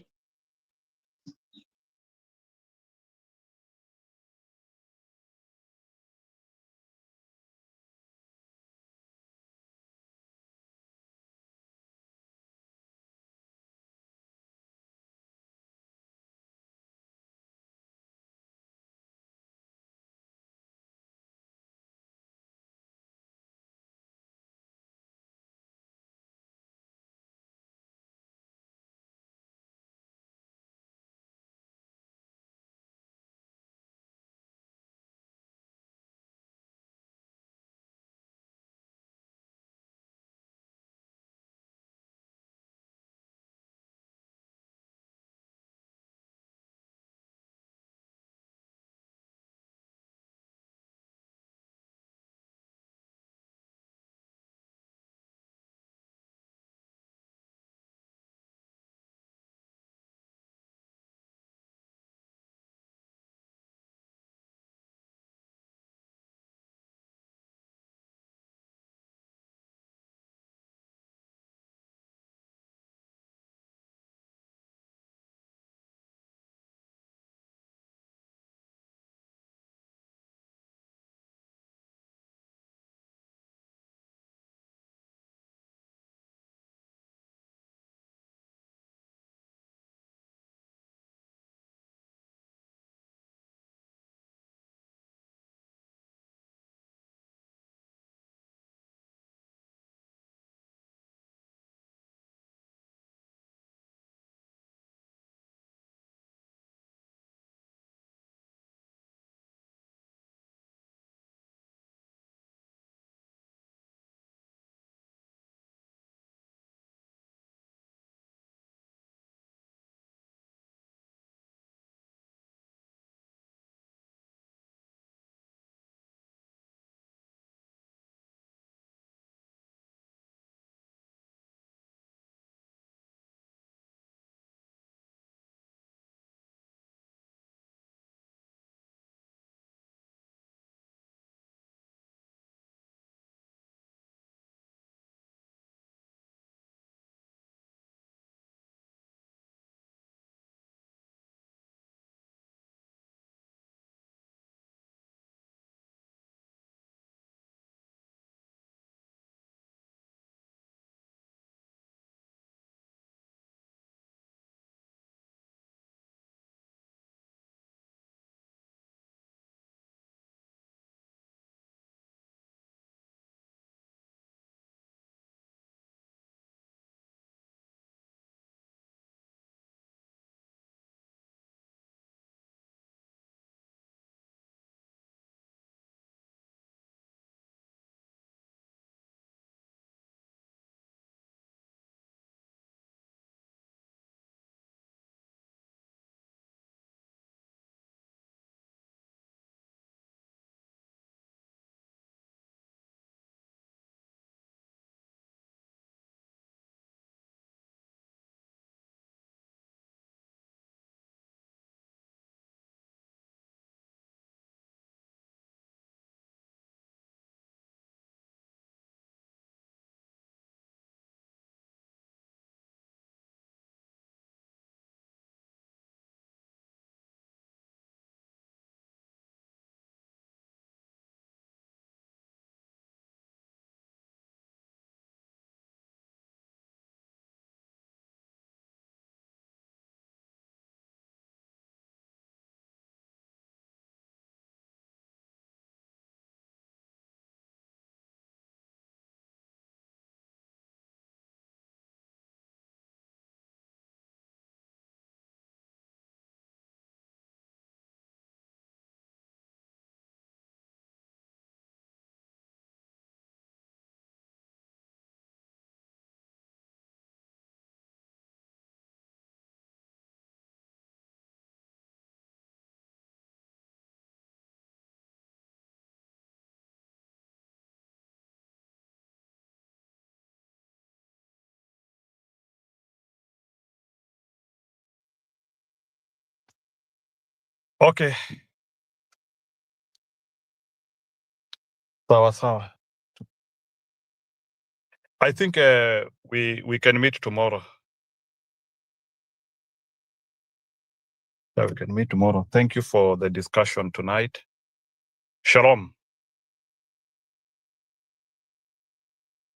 Okay, sawa sawa. I think we can meet tomorrow. Yeah, we can meet tomorrow. Thank you for the discussion tonight. Shalom.